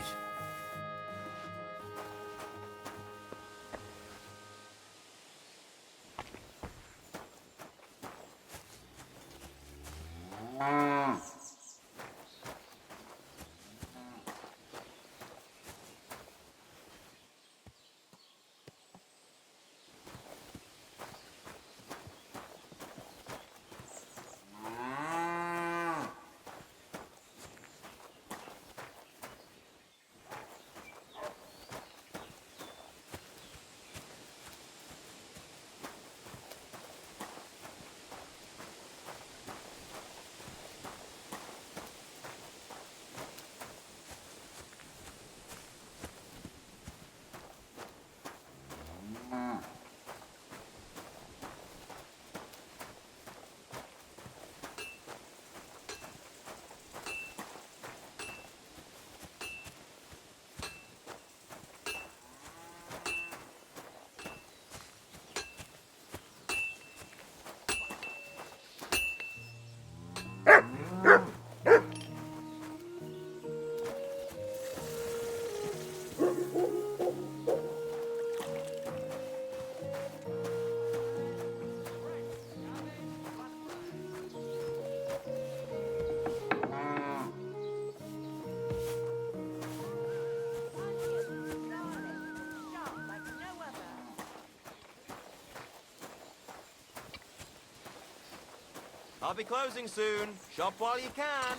I'll be closing soon. Shop while you can.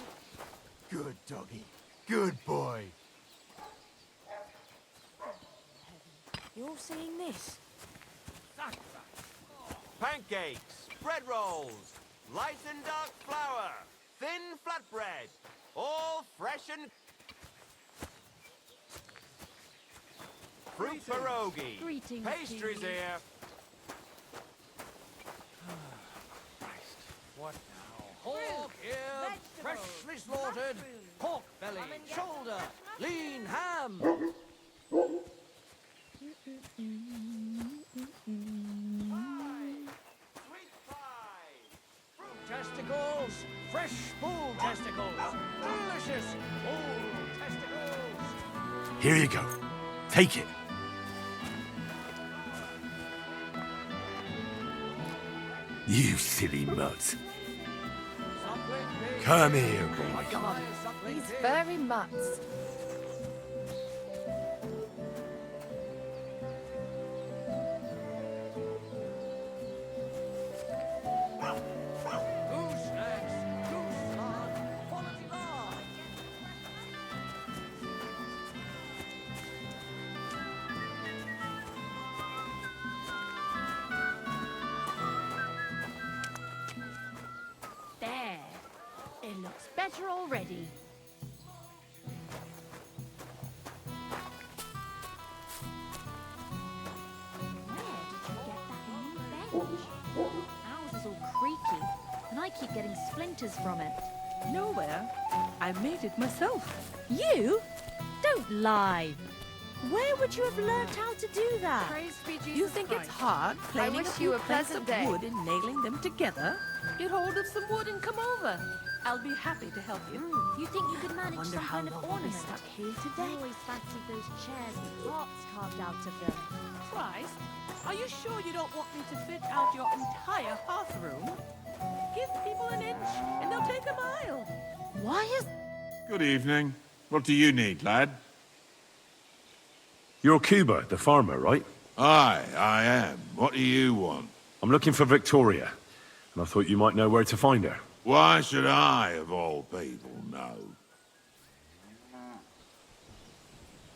Good doggy. Good boy. You're seeing this? Pancakes, bread rolls, light and dark flour, thin flatbread, all fresh and... Fruit pierogi. Greetings, Pastries Stevie. here. What now? Pork here, freshly slaughtered. Pork belly, shoulder, lean ham. Fruit testicles, fresh bull testicles. Delicious bull testicles. Here you go. Take it. You silly mutt. Come here, boy. God, these furry mutts. Goose eggs, goose lard, quality lard. There. It looks better already. Where did you get that new bench? Ours is all creaky, and I keep getting splinters from it. Nowhere. I made it myself. You? Don't lie. Where would you have learnt how to do that? Praise be Jesus You think Christ. it's hard planing wish a you few a planks pleasant of day. wood and nailing them together? Get hold of some wood and come over. I'll be happy to help you. You think you could manage Wonder some how kind of long we'll be ornament? stuck here I today. always fancied those chairs with hearts carved out of them. Christ, are you sure you don't want me to fit out your entire hearthroom? Give people an inch, and they'll take a mile. Why is... Good evening. What do you need, lad? You're Cuba, the farmer, right? Aye, I am. What do you want? I'm looking for Victoria, and I thought you might know where to find her. Why should I, of all people, know?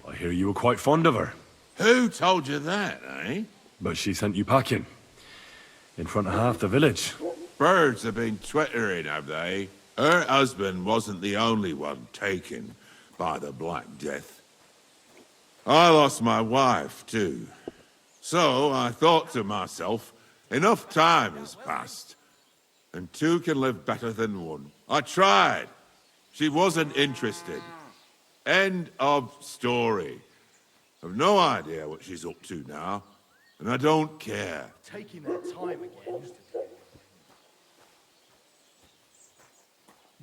I hear you were quite fond of her. Who told you that, eh? But she sent you packing. In front of half the village. Birds have been twittering, have they? Her husband wasn't the only one taken by the Black Death. I lost my wife, too. So I thought to myself, enough time has passed, and two can live better than one. I tried. She wasn't interested. End of story. I've no idea what she's up to now, and I don't care. Taking their time again.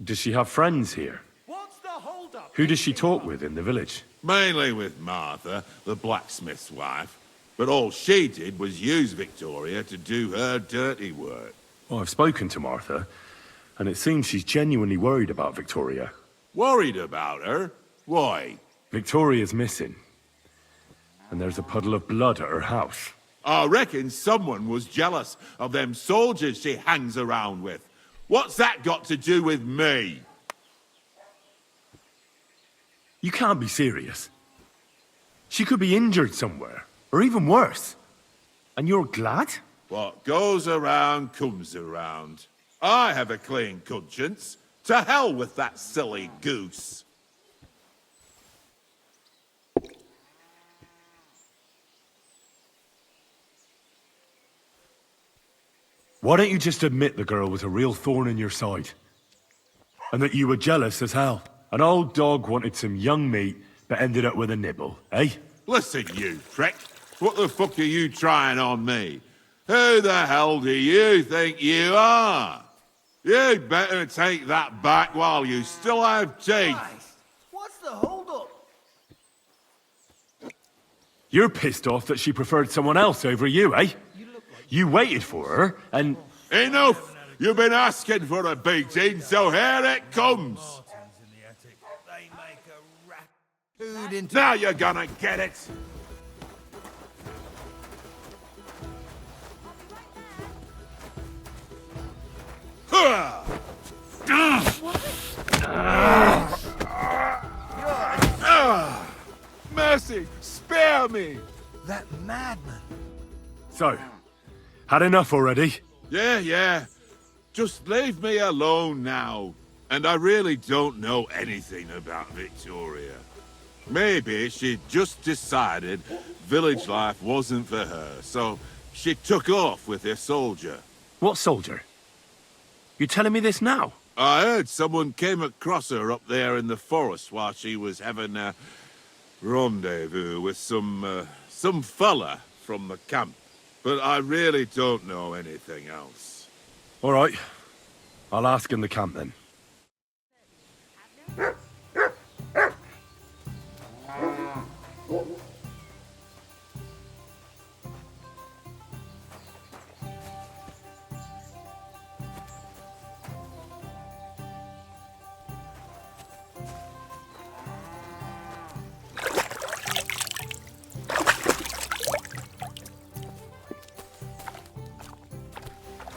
Does she have friends here? Who does she talk with in the village? Mainly with Martha, the blacksmith's wife. But all she did was use Victoria to do her dirty work. Well, I've spoken to Martha, and it seems she's genuinely worried about Victoria. Worried about her? Why? Victoria's missing. And there's a puddle of blood at her house. I reckon someone was jealous of them soldiers she hangs around with. What's that got to do with me? You can't be serious. She could be injured somewhere, or even worse. And you're glad? What goes around comes around. I have a clean conscience. To hell with that silly goose. Why don't you just admit the girl was a real thorn in your side? And that you were jealous as hell? An old dog wanted some young meat, but ended up with a nibble, eh? Listen, you prick. What the fuck are you trying on me? Who the hell do you think you are? You'd better take that back while you still have teeth. What's the hold-up? You're pissed off that she preferred someone else over you, eh? You waited for her, and... Enough! You've been asking for a beating, so here it comes! Now you're gonna get it! Mercy! Spare me! That madman. So, had enough already? Yeah. Just leave me alone now. And I really don't know anything about Victoria. Maybe she just decided village life wasn't for her, so she took off with her soldier. What soldier? You telling me this now? I heard someone came across her up there in the forest while she was having a rendezvous with some fella from the camp. But I really don't know anything else. All right. I'll ask in the camp then.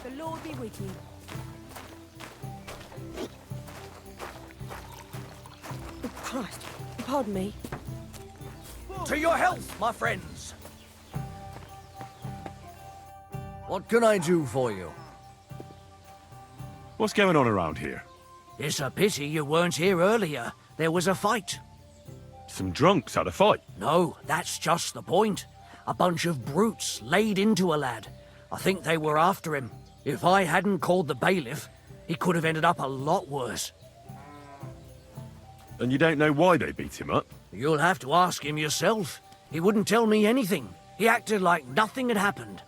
The Lord be with you. Oh, Christ. Pardon me. To your health, my friends. What can I do for you? What's going on around here? It's a pity you weren't here earlier. There was a fight. Some drunks had a fight? No, that's just the point. A bunch of brutes laid into a lad. I think they were after him. If I hadn't called the bailiff, he could have ended up a lot worse. And you don't know why they beat him up? You'll have to ask him yourself. He wouldn't tell me anything. He acted like nothing had happened.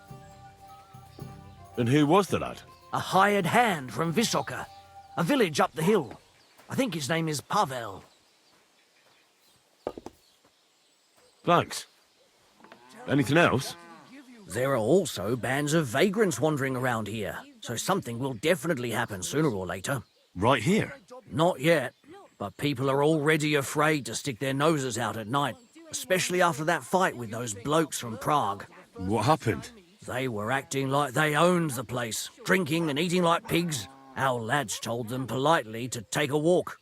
And who was the lad? A hired hand from Vysoka, a village up the hill. I think his name is Pavel. Thanks. Anything else? There are also bands of vagrants wandering around here, so something will definitely happen sooner or later. Right here? Not yet, but people are already afraid to stick their noses out at night, especially after that fight with those blokes from Prague. What happened? They were acting like they owned the place, drinking and eating like pigs. Our lads told them politely to take a walk,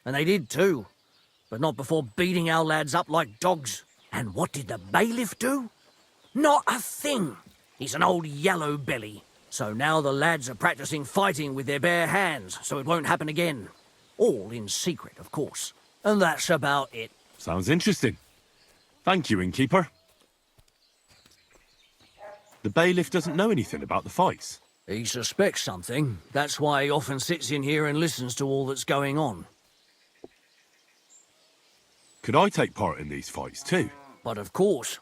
and they did too, but not before beating our lads up like dogs. And what did the bailiff do? Not a thing. He's an old yellow belly. So now the lads are practicing fighting with their bare hands, so it won't happen again. All in secret, of course. And that's about it. Sounds interesting. Thank you, innkeeper. The bailiff doesn't know anything about the fights. He suspects something. That's why he often sits in here and listens to all that's going on. Could I take part in these fights too? But of course.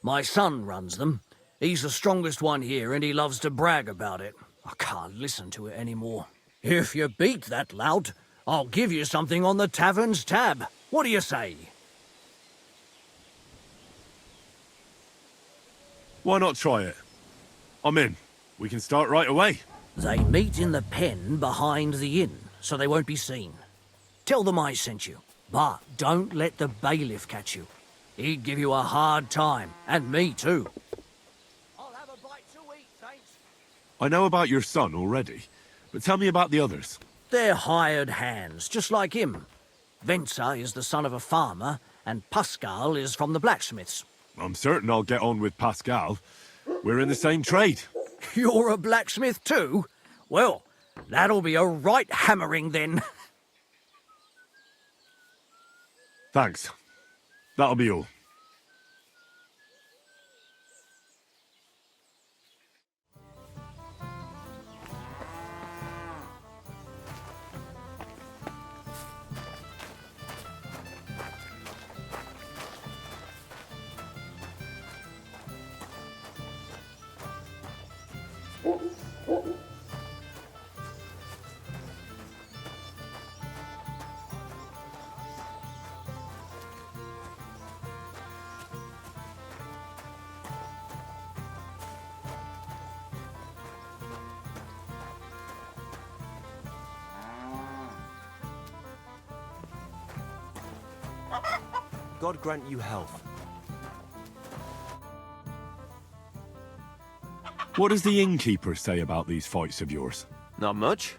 My son runs them. He's the strongest one here and he loves to brag about it. I can't listen to it anymore. If you beat that lout, I'll give you something on the tavern's tab. What do you say? Why not try it? I'm in. We can start right away. They meet in the pen behind the inn, so they won't be seen. Tell them I sent you, but don't let the bailiff catch you. He'd give you a hard time, and me too. I'll have a bite to eat, thanks. I know about your son already, but tell me about the others. They're hired hands, just like him. Venza is the son of a farmer, and Pascal is from the blacksmiths. I'm certain I'll get on with Pascal. We're in the same trade. You're a blacksmith too? Well, that'll be a right hammering then. Thanks. That'll be all. God grant you health. What does the innkeeper say about these fights of yours? Not much.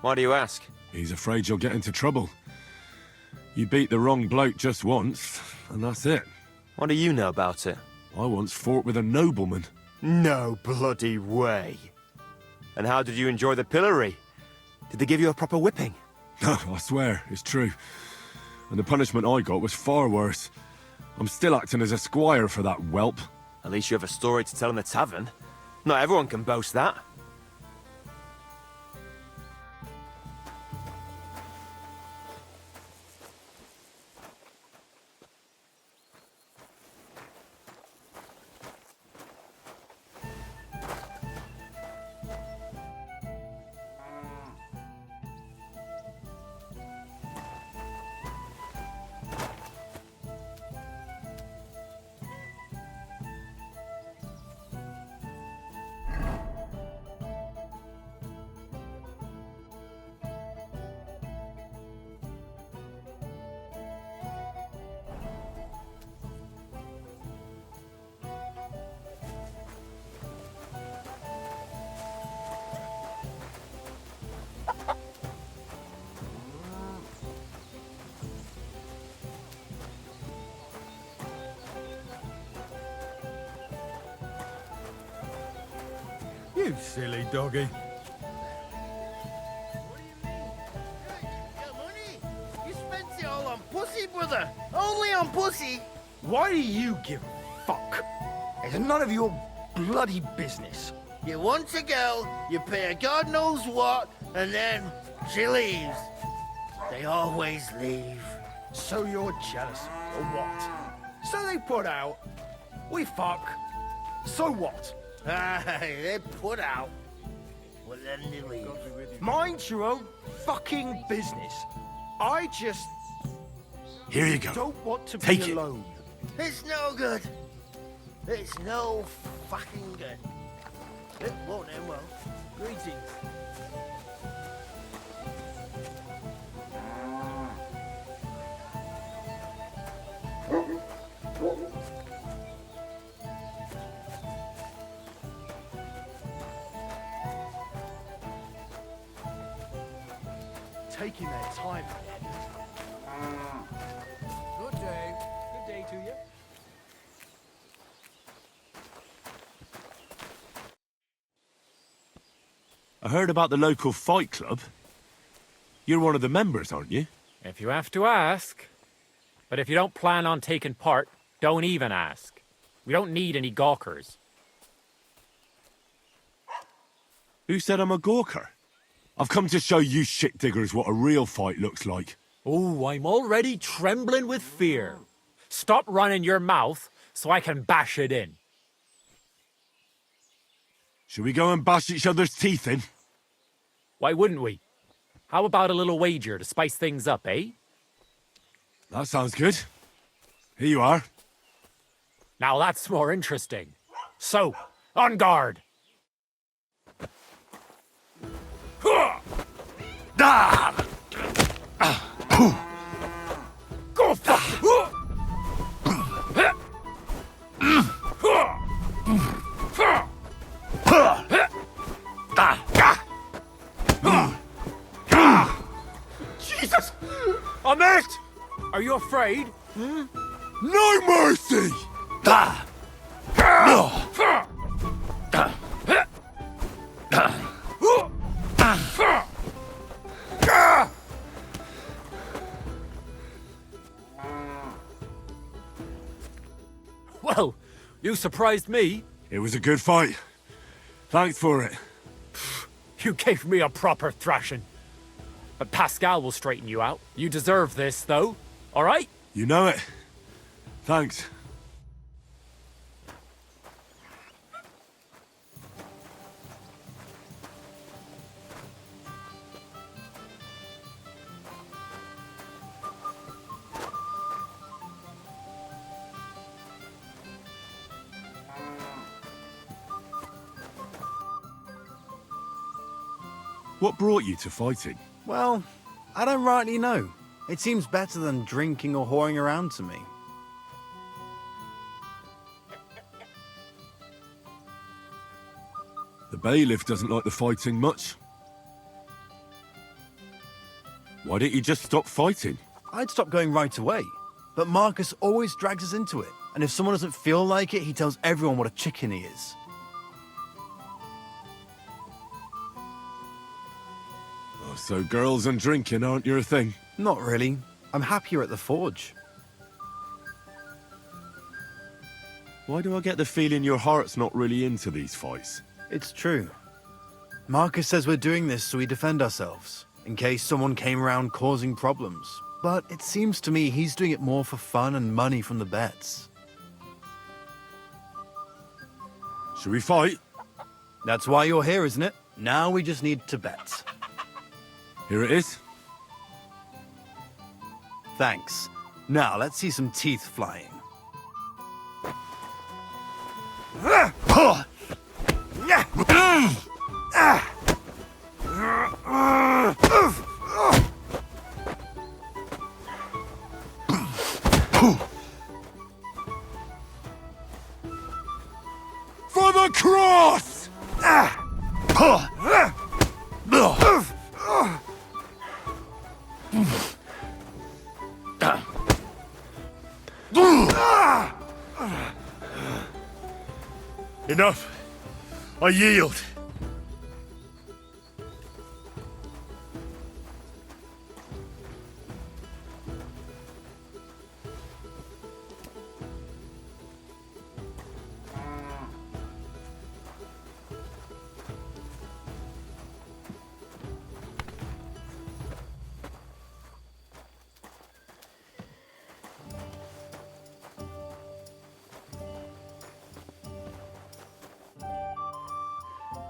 Why do you ask? He's afraid you'll get into trouble. You beat the wrong bloke just once, and that's it. What do you know about it? I once fought with a nobleman. No bloody way. And how did you enjoy the pillory? Did they give you a proper whipping? I swear, it's true. And the punishment I got was far worse. I'm still acting as a squire for that whelp. At least you have a story to tell in the tavern. Not everyone can boast that. You silly doggy. You spent it all on pussy, brother. Only on pussy. Why do you give a fuck? It's none of your bloody business. You want a girl, you pay her God knows what, and then she leaves. They always leave. So you're jealous, or what? So they put out. We fuck. So what? Aye, they put out. Well, then they leave. Mind your own fucking business. I just Here you go. don't want to Take be it. alone. It's no good. It's no fucking good. It won't end well. Greetings. Taking their time again. Good day. Good day to you. I heard about the local fight club. You're one of the members, aren't you? If you have to ask. But if you don't plan on taking part, don't even ask. We don't need any gawkers. Who said I'm a gawker? I've come to show you shit diggers what a real fight looks like. Oh, I'm already trembling with fear. Stop running your mouth so I can bash it in. Should we go and bash each other's teeth in? Why wouldn't we? How about a little wager to spice things up, eh? That sounds good. Here you are. Now that's more interesting. So, on guard! Go fuck! Jesus! I missed! Are you afraid? No mercy! Well, you surprised me. It was a good fight. Thanks for it. You gave me a proper thrashing. But Pascal will straighten you out. You deserve this, though. All right? You know it. Thanks. What brought you to fighting? Well, I don't rightly know. It seems better than drinking or whoring around to me. The bailiff doesn't like the fighting much. Why don't you just stop fighting? I'd stop going right away. But Marcus always drags us into it. And if someone doesn't feel like it, he tells everyone what a chicken he is. Oh, so girls and drinking aren't your thing? Not really. I'm happier at the forge. Why do I get the feeling your heart's not really into these fights? It's true. Marcus says we're doing this so we defend ourselves, in case someone came around causing problems. But it seems to me he's doing it more for fun and money from the bets. Should we fight? That's why you're here, isn't it? Now we just need to bet. Here it is. Thanks. Now let's see some teeth flying. For the cross! Enough. I yield.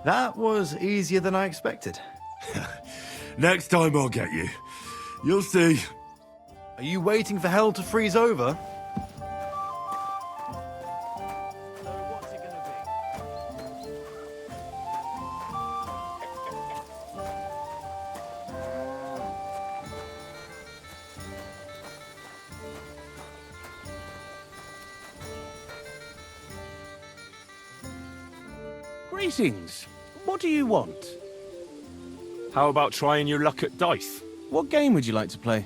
That was easier than I expected. Next time I'll get you. You'll see. Are you waiting for hell to freeze over? Greetings. What do you want? How about trying your luck at dice? What game would you like to play?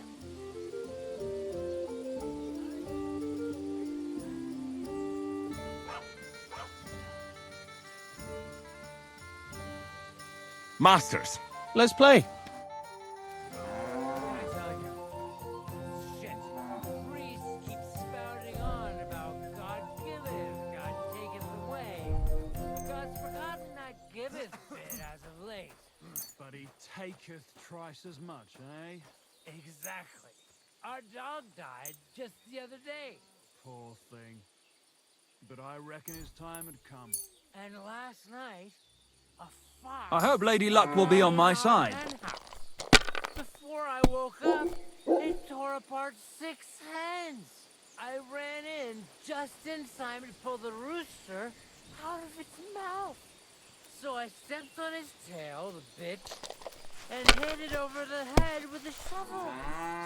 Masters. Let's play. Shit. Priest keeps spouting on about God giveth, God taketh away. God's forgotten that giveth bit as of late. But he taketh thrice as much, eh? Exactly. Our dog died just the other day. Poor thing. But I reckon his time had come. And last night, a fox... I hope Lady Luck will be on my side. Before I woke up, it tore apart 6 hens. I ran in just in time to pull the rooster out of its mouth. So I stepped on his tail, the bitch, and hit it over the head with a shovel.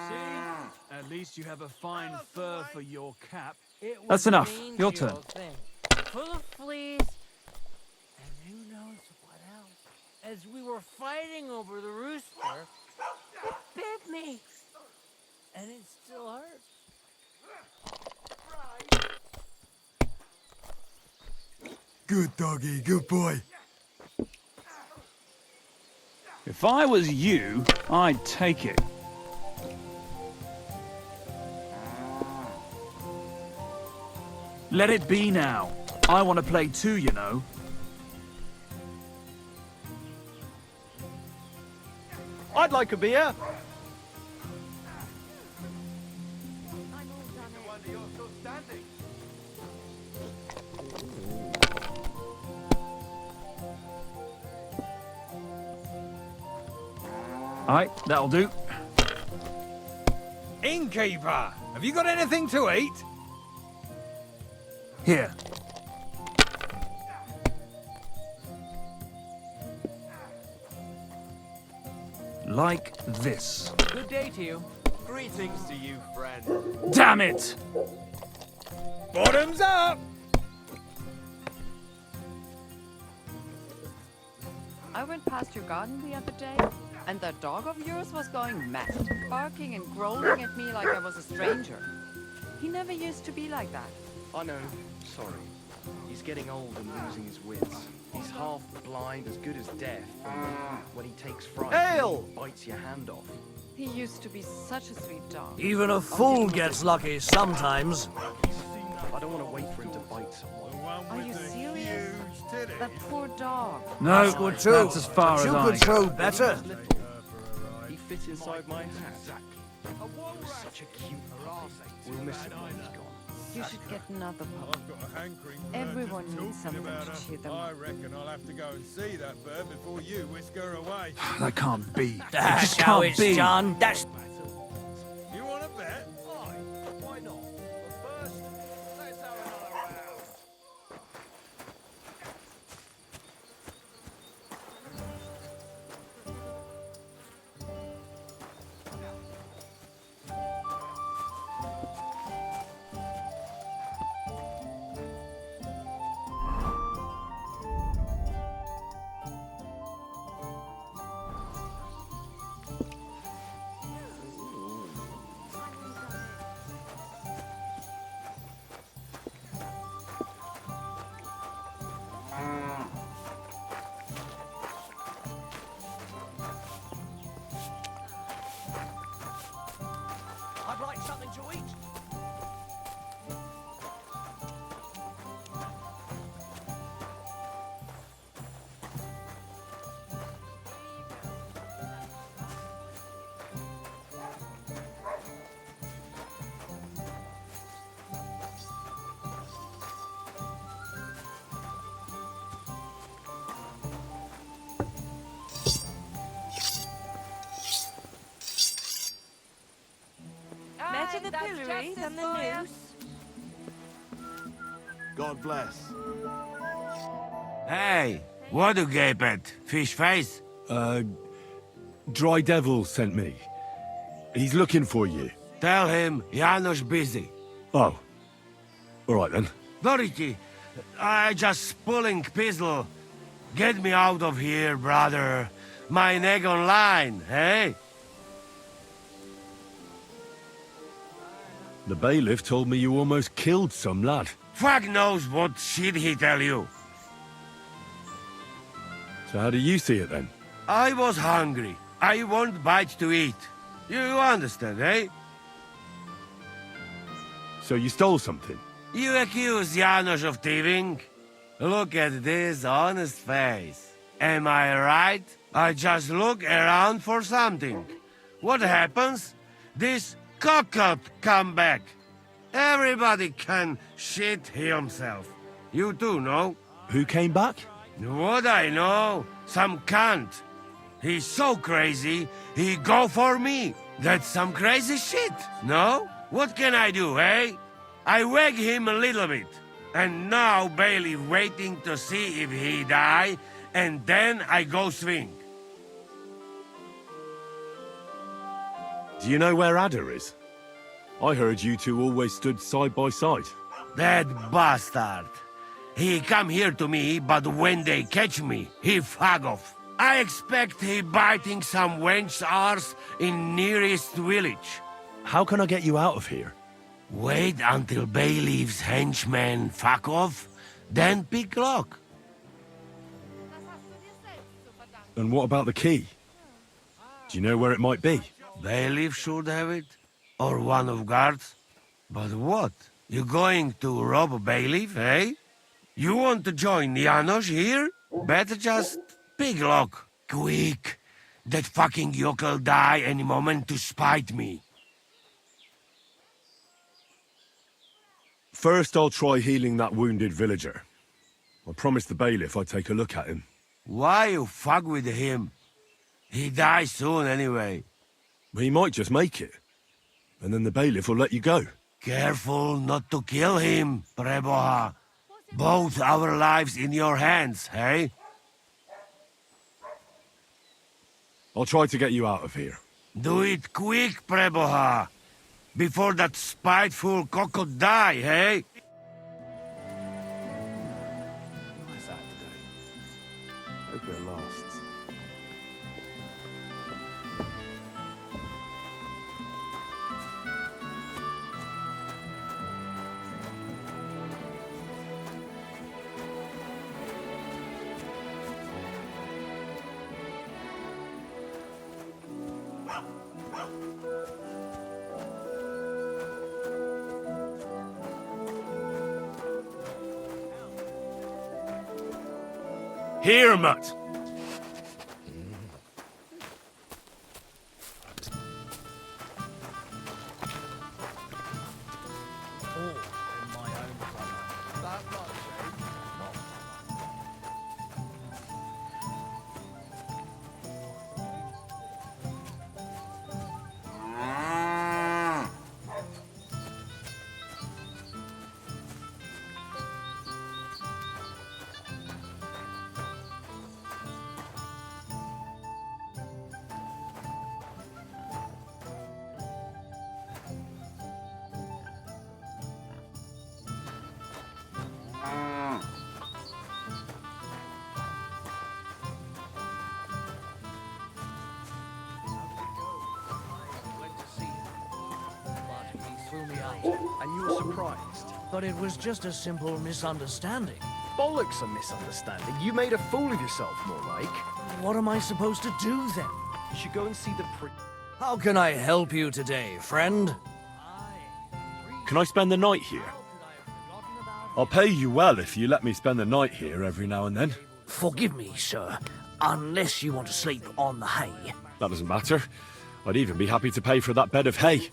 See? At least you have a fine fur for your cap. It was That's enough. a mangy Your turn. old thing, full of fleas, and who knows what else. As we were fighting over the rooster, it bit me, and it still hurts. Good doggy, good boy. If I was you, I'd take it. Let it be now. I want to play too, you know. I'd like a beer. Alright, that'll do. Innkeeper, have you got anything to eat? Here. Like this. Good day to you. Greetings to you, friend. Damn it! Bottoms up! I went past your garden the other day, and that dog of yours was going mad, barking and growling at me like I was a stranger. He never used to be like that. I know. Sorry. He's getting old and losing his wits. He's half blind, as good as deaf. And when he takes fright, Ale! he bites your hand off. He used to be such a sweet dog. Even a fool gets lucky sometimes. I don't want to wait for him to bite someone. Are you serious? That poor dog. No, You could throw- that's as far as you I could throw better. He fits inside my hat. He was such a cute puppy. We'll miss him when he's gone. You should get another puppy. Everyone needs something to cheer them I up. reckon I'll have to go and see that bird before you whisk her away. That can't be. It That's just how can't it's be. done. That's... You want a bet? Why not? But first, let's have another round. I'd like something to eat. Better the pillory than the noose. God bless. Hey, what you gape at? Fish face? Dry Devil sent me. He's looking for you. Tell him Janosh busy. Oh. Alright then. Dorothy, I just pulling pistol. Get me out of here, brother. My neck on line, hey? The bailiff told me you almost killed some lad. Fuck knows what shit he tell you. So how do you see it then? I was hungry. I want bite to eat. You understand, eh? So you stole something? You accuse Janosh of thieving? Look at this honest face. Am I right? I just look around for something. What happens? This cockle come back. Everybody can shit himself. You too, no? Who came back? What I know? Some cunt. He's so crazy, he go for me. That's some crazy shit, no? What can I do, eh? I wag him a little bit. And now Bailey waiting to see if he die, and then I go swing. Do you know where Ada is? I heard you two always stood side by side. That bastard. He come here to me, but when they catch me, he fuck off. I expect he biting some wench's arse in nearest village. How can I get you out of here? Wait until Bailiff's henchmen fuck off, then pick lock. And what about the key? Do you know where it might be? Bailiff should have it, or one of guards. But what? You going to rob a bailiff, eh? You want to join Janosh here? Better just pick lock. Quick! That fucking yokel die any moment to spite me. First, I'll try healing that wounded villager. I promised the bailiff I'd take a look at him. Why you fuck with him? He dies soon anyway. He might just make it. And then the bailiff will let you go. Careful not to kill him, Preboha. Both our lives in your hands, hey? I'll try to get you out of here. Do it quick, Preboha. Before that spiteful cockle die, hey? Nice out today. Hope it lasts. Here, Mutt! And you were surprised? But it was just a simple misunderstanding. Bollocks a misunderstanding. You made a fool of yourself, more like. What am I supposed to do then? You should go and see the How can I help you today, friend? Can I spend the night here? I'll pay you well if you let me spend the night here every now and then. Forgive me, sir, unless you want to sleep on the hay. That doesn't matter. I'd even be happy to pay for that bed of hay.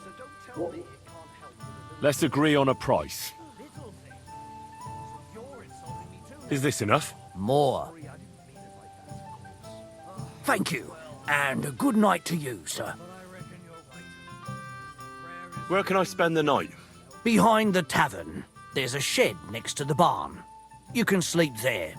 Let's agree on a price. Is this enough? More. Thank you, and a good night to you, sir. Where can I spend the night? Behind the tavern. There's a shed next to the barn. You can sleep there.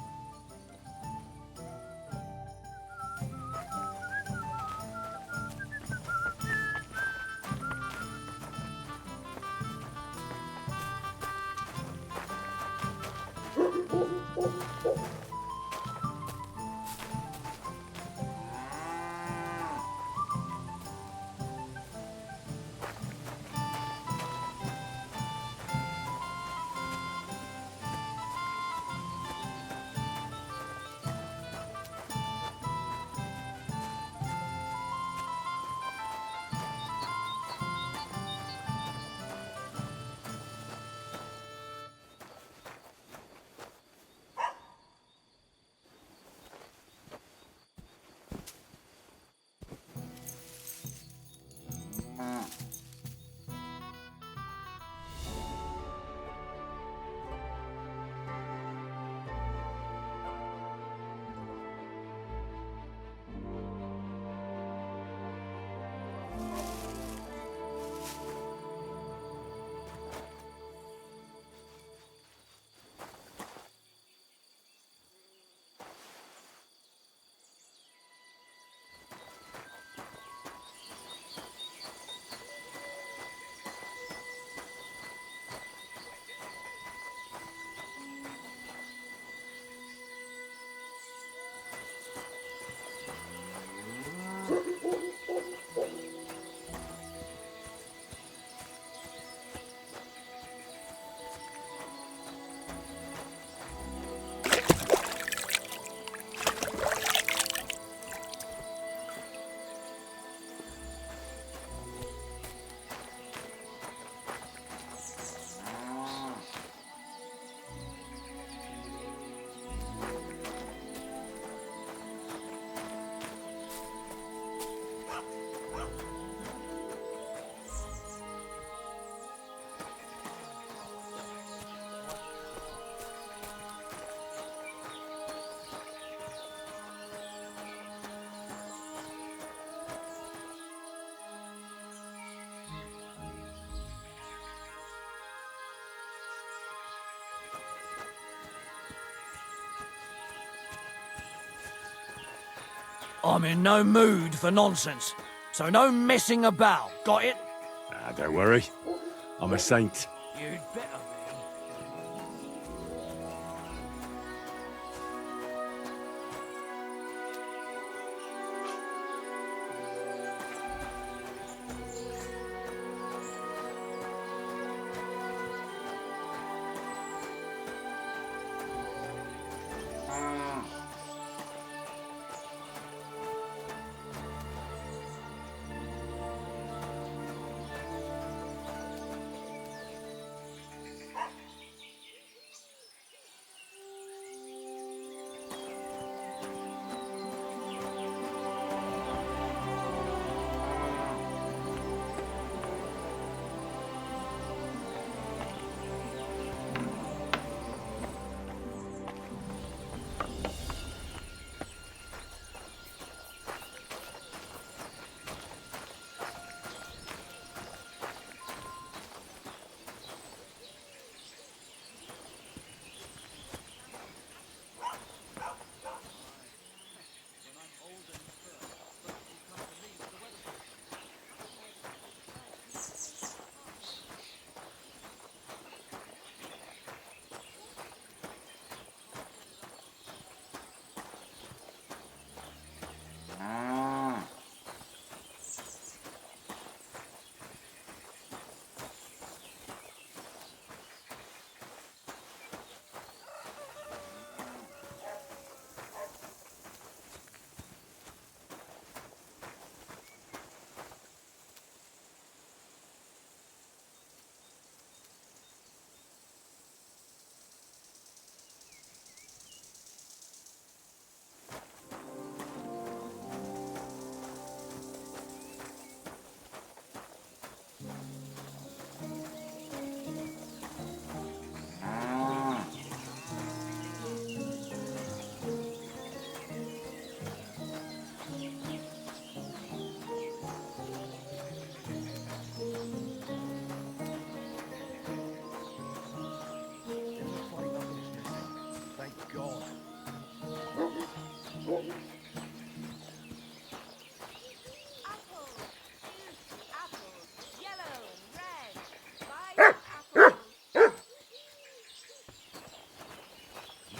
I'm in no mood for nonsense, so no messing about. Got it? Ah, don't worry. I'm a saint. You'd better be.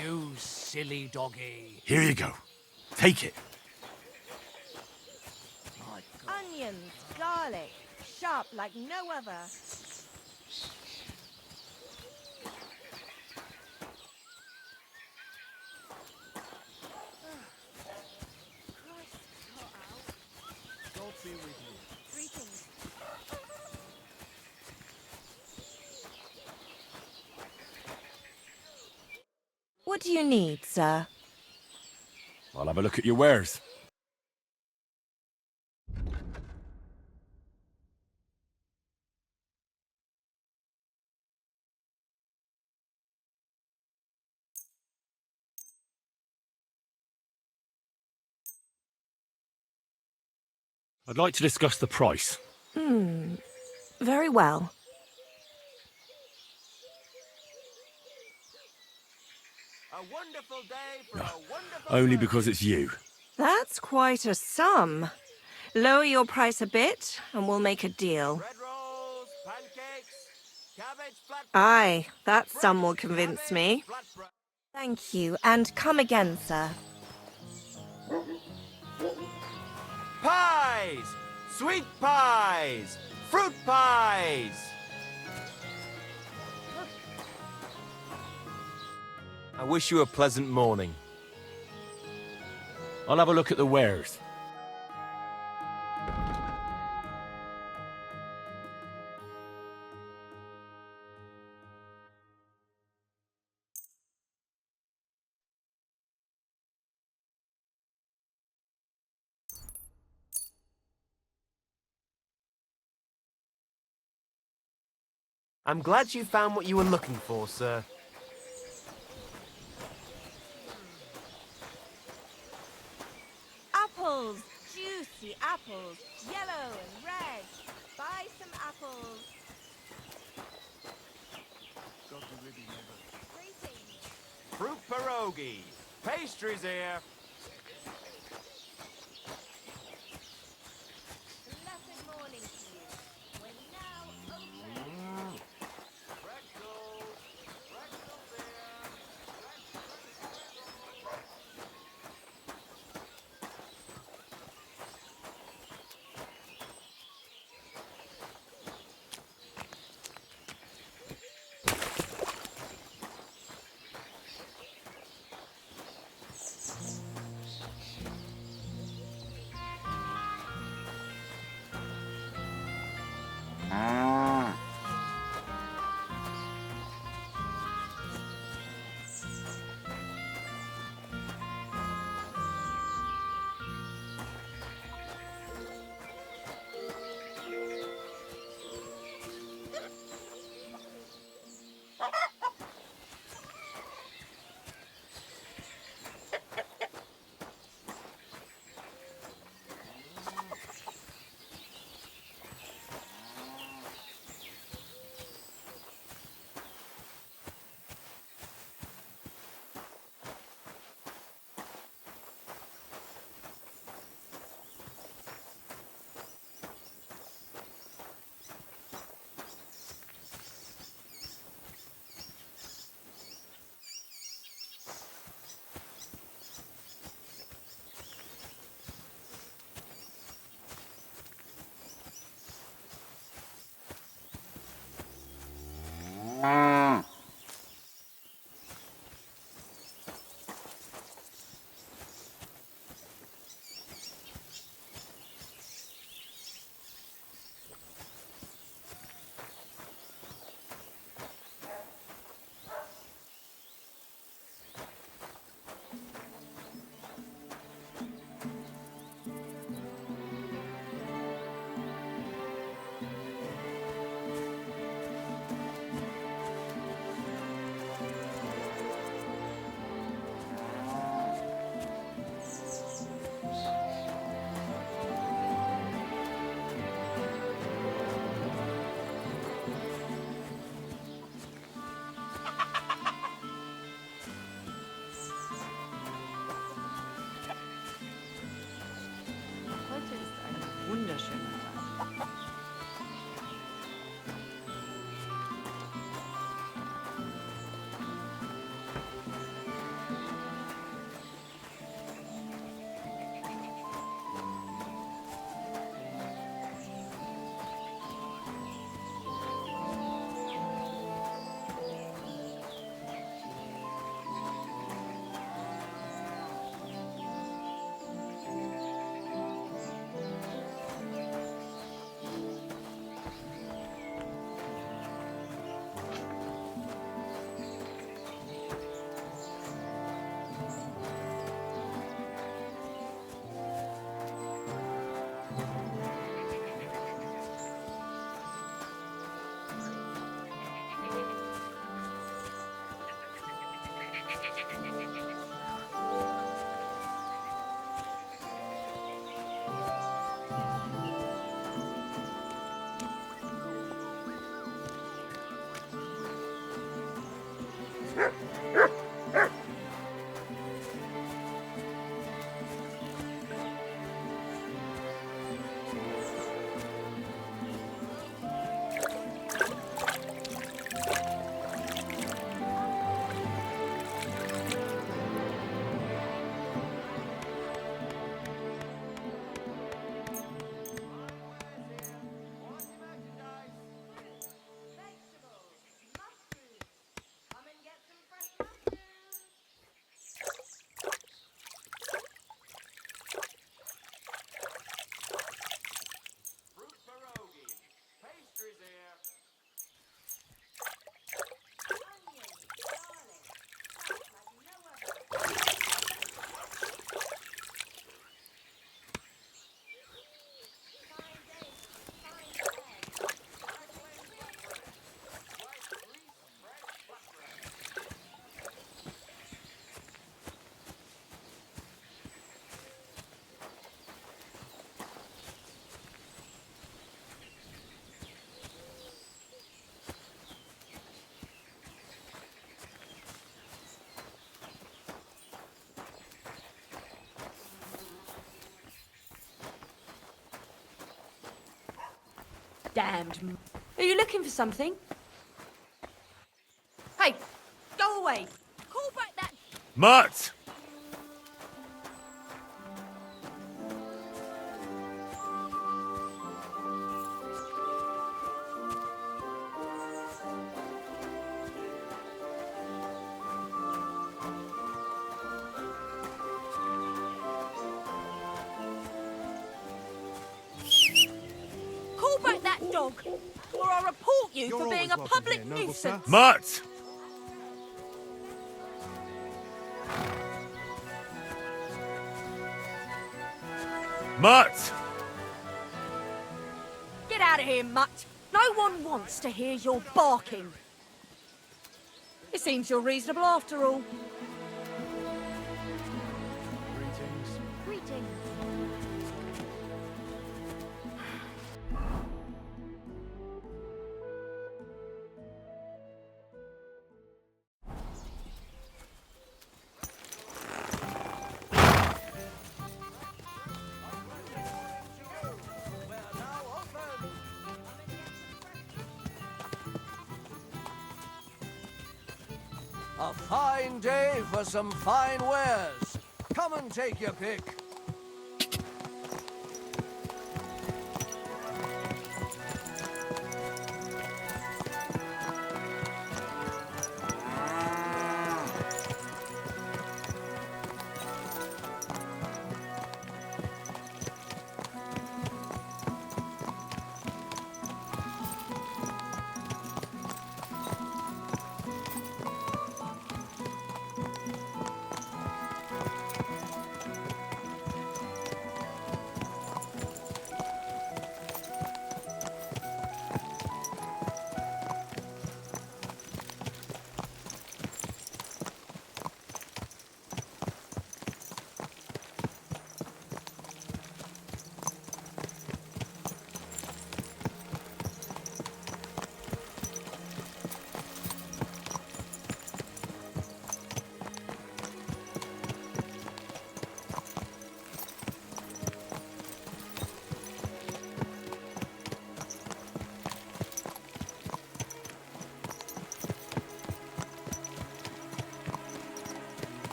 You silly doggy. Here you go. Take it. Onions, garlic, sharp like no other. God be with you. Greetings. What do you need, sir? I'll have a look at your wares. I'd like to discuss the price. Very well. A wonderful day for a wonderful Only because it's you. That's quite a sum. Lower your price a bit, and we'll make a deal. bread rolls, pancakes, cabbage flat. Aye, that sum will convince me. Thank you, and come again, sir. Pies! Sweet pies! Fruit pies! I wish you a pleasant morning. I'll have a look at the wares. I'm glad you found what you were looking for, sir. Apples, juicy apples, yellow and red. Buy some apples. God be with you, neighbor. Greetings. Fruit pierogi. Pastries here. Damned. Are you looking for something? Hey, go away. Call back that. Mutt! Call back that dog, or I'll report you for being a public nuisance. Mutt! Mutt! Get out of here, Mutt. No one wants to hear your barking. It seems you're reasonable after all. Greetings. A fine day for some fine wares. Come and take your pick.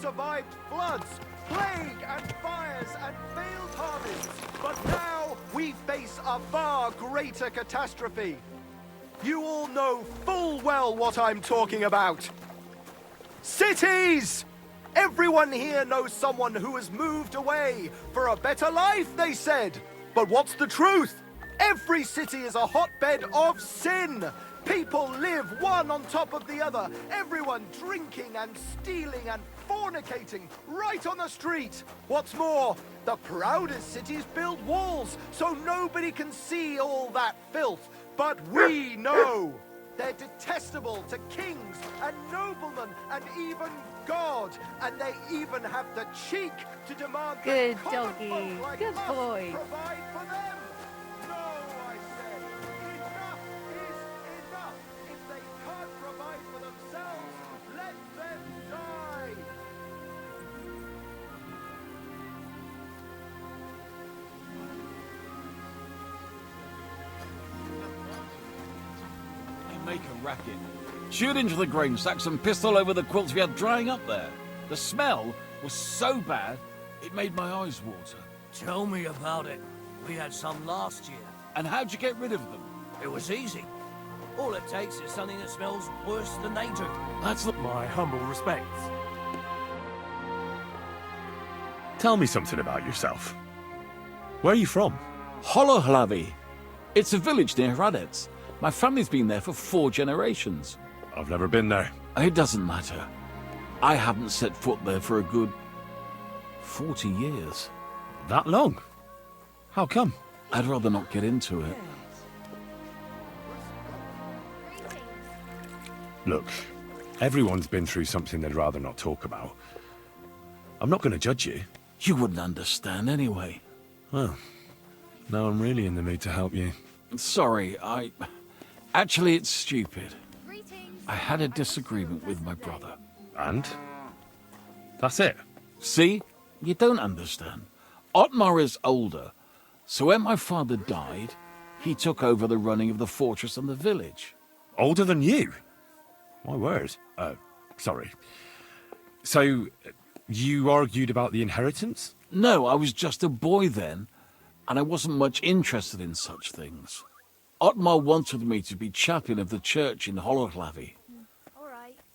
survived floods, plague and fires and failed harvests. But now we face a far greater catastrophe. You all know full well what I'm talking about. Cities! Everyone here knows someone who has moved away for a better life, they said. But what's the truth? Every city is a hotbed of sin. People live one on top of the other. Everyone drinking and stealing and fornicating right on the street. What's more, the proudest cities build walls so nobody can see all that filth. But we know. They're detestable to kings and noblemen and even God. And they even have the cheek to demand Good that common doggy. folk like Good us boy. provide for them. No, I say. Enough is enough. If they can't provide for themselves, let them die. Make a racket. Shoot into the grain sacks and pistol over the quilts we had drying up there. The smell was so bad, it made my eyes water. Tell me about it. We had some last year. And how'd you get rid of them? It was easy. All it takes is something that smells worse than they do. That's my humble respects. Tell me something about yourself. Where are you from? Holohlavi. It's a village near Hradec. My family's been there for 4 generations. I've never been there. It doesn't matter. I haven't set foot there for a good 40 years. That long? How come? I'd rather not get into it. Look, everyone's been through something they'd rather not talk about. I'm not going to judge you. You wouldn't understand anyway. Well, now I'm really in the mood to help you. Sorry, Actually, it's stupid. I had a disagreement with my brother. And? That's it? See? You don't understand. Otmar is older, so when my father died, he took over the running of the fortress and the village. Older than you? My word. Sorry. So, you argued about the inheritance? No, I was just a boy then, and I wasn't much interested in such things. Otmar wanted me to be chaplain of the church in Holohlavi.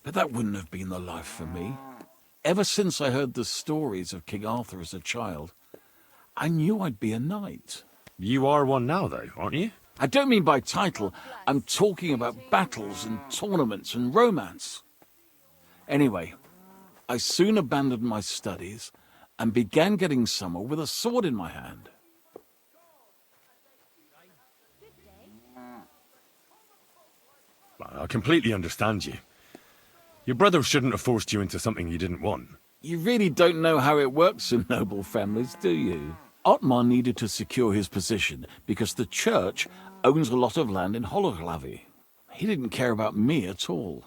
But that wouldn't have been the life for me. Ever since I heard the stories of King Arthur as a child, I knew I'd be a knight. You are one now, though, aren't you? I don't mean by title. I'm talking about battles and tournaments and romance. Anyway, I soon abandoned my studies and began getting somewhere with a sword in my hand. I completely understand you. Your brother shouldn't have forced you into something you didn't want. You really don't know how it works in noble families, do you? Otmar needed to secure his position because the church owns a lot of land in Holohlavi. He didn't care about me at all.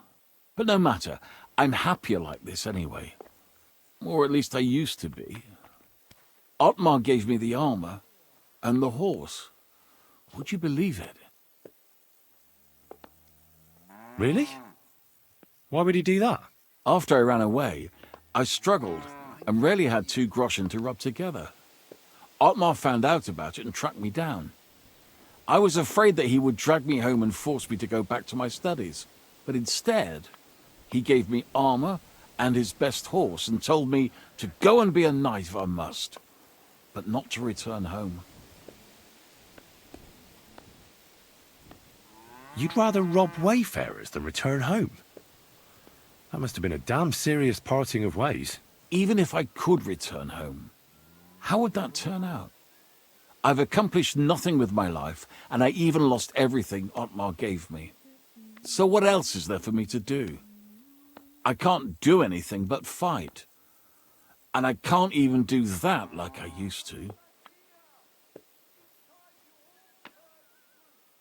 But no matter, I'm happier like this anyway. Or at least I used to be. Otmar gave me the armor and the horse. Would you believe it? Really? Why would he do that? After I ran away, I struggled and rarely had 2 groschen to rub together. Otmar found out about it and tracked me down. I was afraid that he would drag me home and force me to go back to my studies. But instead, he gave me armor and his best horse and told me to go and be a knight if I must, but not to return home. You'd rather rob wayfarers than return home? That must have been a damn serious parting of ways. Even if I could return home, how would that turn out? I've accomplished nothing with my life, and I even lost everything Otmar gave me. So what else is there for me to do? I can't do anything but fight. And I can't even do that like I used to.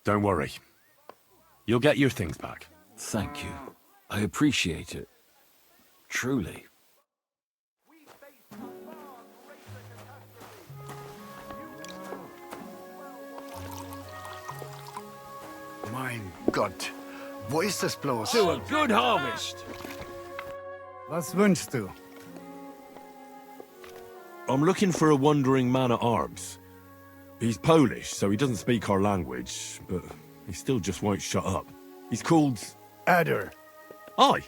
Don't worry. You'll get your things back. Thank you. I appreciate it. Truly. Mein Gott, wo ist es bloß? To a good harvest. Was wünschst du? I'm looking for a wandering man-at-arms. He's Polish, so he doesn't speak our language, but he still just won't shut up. He's called... Adder. Aye.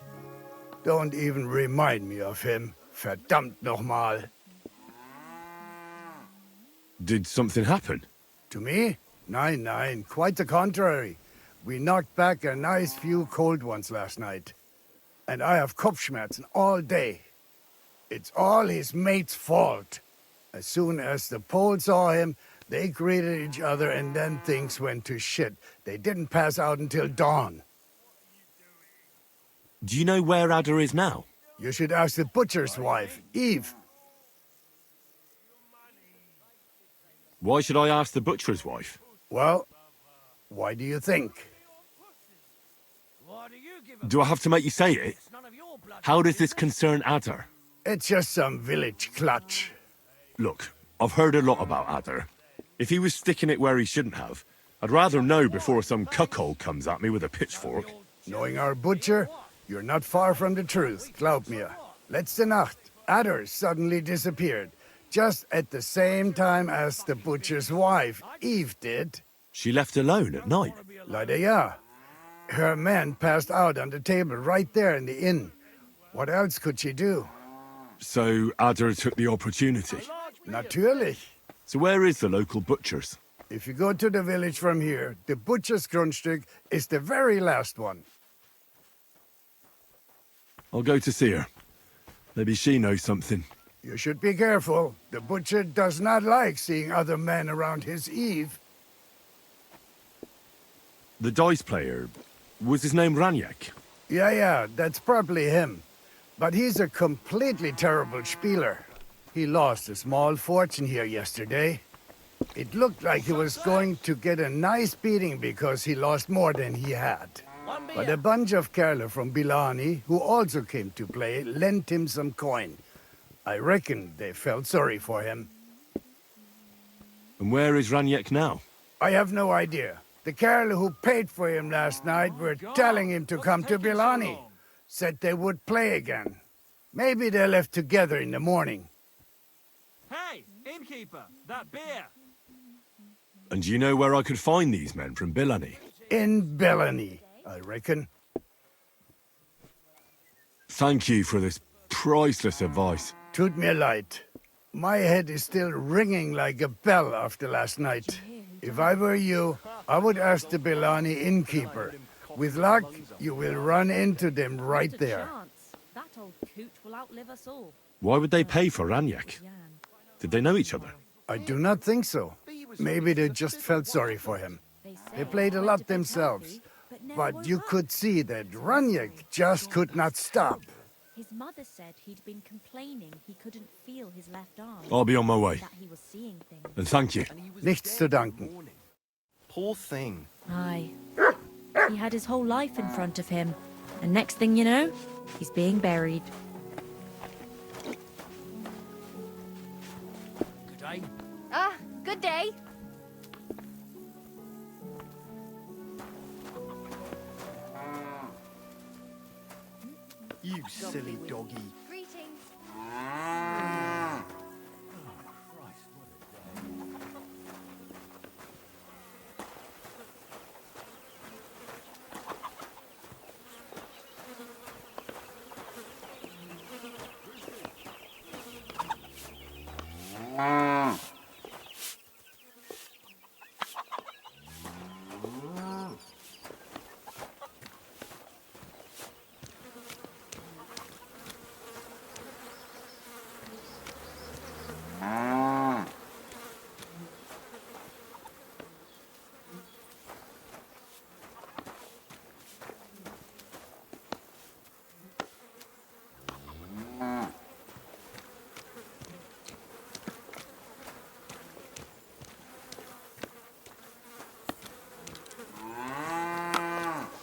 Don't even remind me of him. Verdammt nochmal. Did something happen? To me? Nein, nein, quite the contrary. We knocked back a nice few cold ones last night. And I have Kopfschmerzen all day. It's all his mate's fault. As soon as the Poles saw him, they greeted each other and then things went to shit. They didn't pass out until dawn. Do you know where Adder is now? You should ask the butcher's wife, Eve. Why should I ask the butcher's wife? Well, why do you think? Do I have to make you say it? How does this concern Adder? It's just some village clutch. Look, I've heard a lot about Adder. If he was sticking it where he shouldn't have, I'd rather know before some cuckold comes at me with a pitchfork. Knowing our butcher, you're not far from the truth, glaub mir. Letzte Nacht, Adder suddenly disappeared, just at the same time as the butcher's wife, Eve, did. She left alone at night? Leider ja. Her man passed out on the table right there in the inn. What else could she do? So Adder took the opportunity? Natürlich. So where is the local butcher's? If you go to the village from here, the butcher's Grundstück is the very last one. I'll go to see her. Maybe she knows something. You should be careful. The butcher does not like seeing other men around his Eve. The dice player, was his name Ranyek? Yeah, that's probably him. But he's a completely terrible spieler. He lost a small fortune here yesterday. It looked like he was going to get a nice beating because he lost more than he had. But a bunch of Kerle from Bilani, who also came to play, lent him some coin. I reckon they felt sorry for him. And where is Ranyek now? I have no idea. The Kerle who paid for him last night were telling him to come to Bilani. Said they would play again. Maybe they left together in the morning. Hey, innkeeper, that beer! And do you know where I could find these men from Bilani? In Bilani, I reckon. Thank you for this priceless advice. Tut mir leid. My head is still ringing like a bell after last night. If I were you, I would ask the Bilani innkeeper. With luck, you will run into them right there. That old coot will outlive us all. Why would they pay for Ranyek? Did they know each other? I do not think so. Maybe they just felt sorry for him. They played a lot themselves. But you could see that Ranyek just could not stop. His mother said he'd been complaining he couldn't feel his left arm. I'll be on my way. That he was seeing things. And thank you. Nichts zu danken. Poor thing. Aye. He had his whole life in front of him. And next thing you know, he's being buried. Good day. Ah, good day. You silly doggy. Greetings.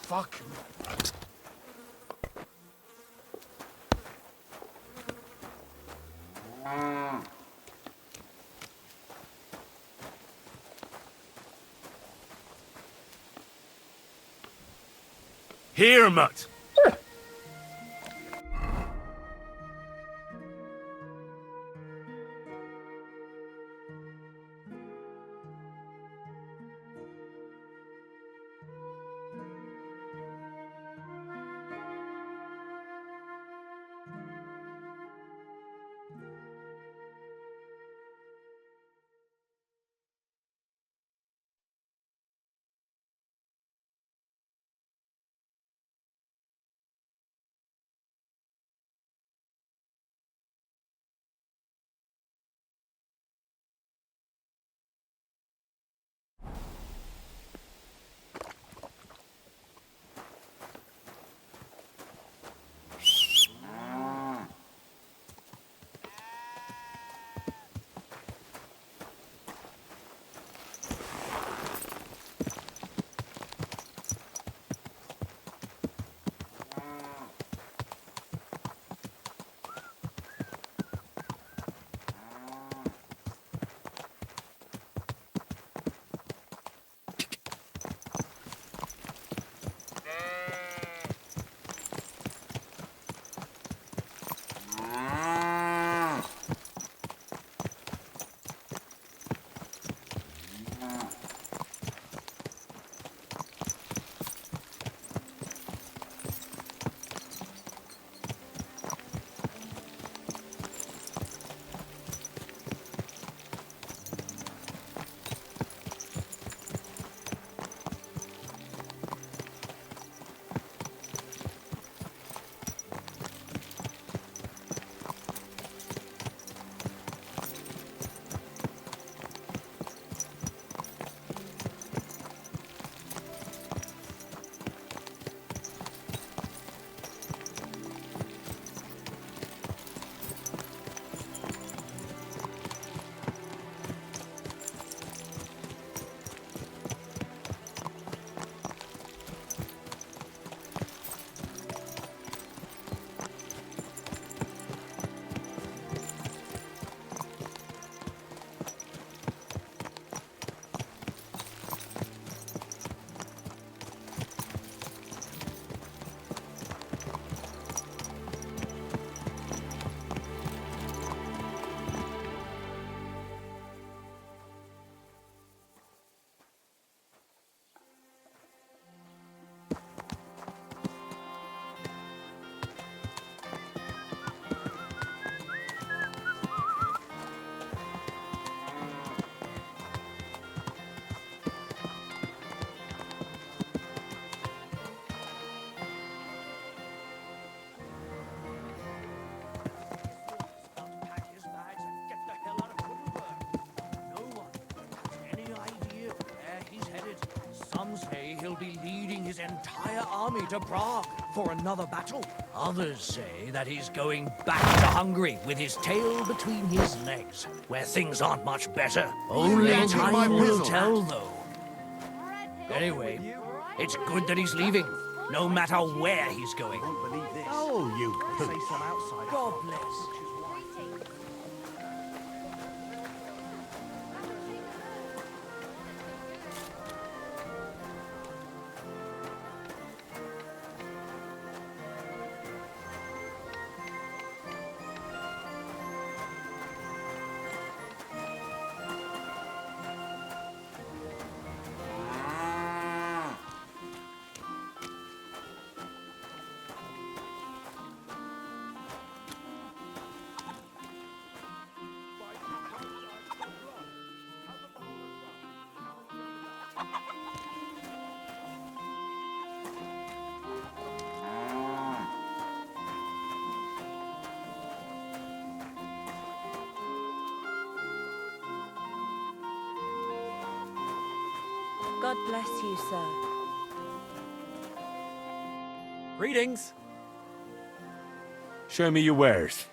Fuck. Here, mutt! he'll be leading his entire army to Prague for another battle. Others say that he's going back to Hungary with his tail between his legs, where things aren't much better. Only time will tell, though. Anyway, it's good that he's leaving, no matter where he's going. Oh, you Say some outside. God bless. God bless you, sir. Greetings. Show me your wares.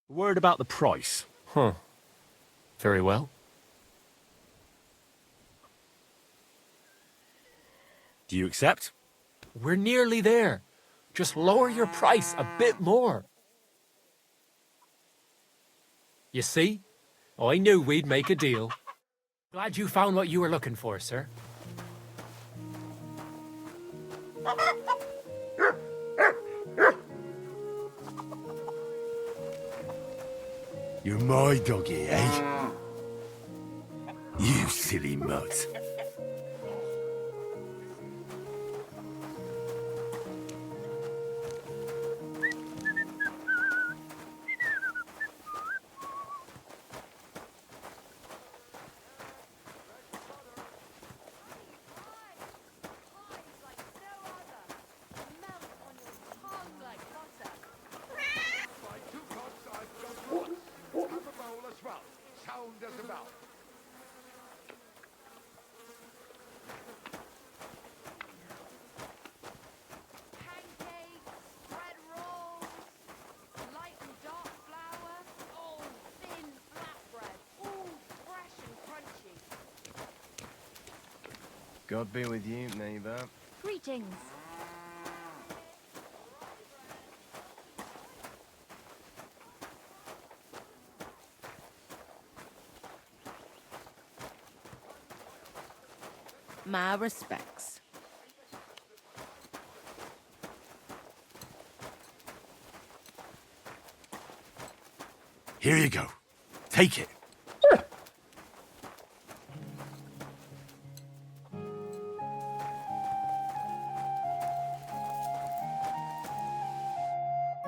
Word about the price. Huh. Very well. Do you accept? We're nearly there. Just lower your price a bit more. You see? I knew we'd make a deal. Glad you found what you were looking for, sir. You're my doggy, eh? You silly mutt. God be with you, neighbor. Greetings. My respects. Here you go. Take it.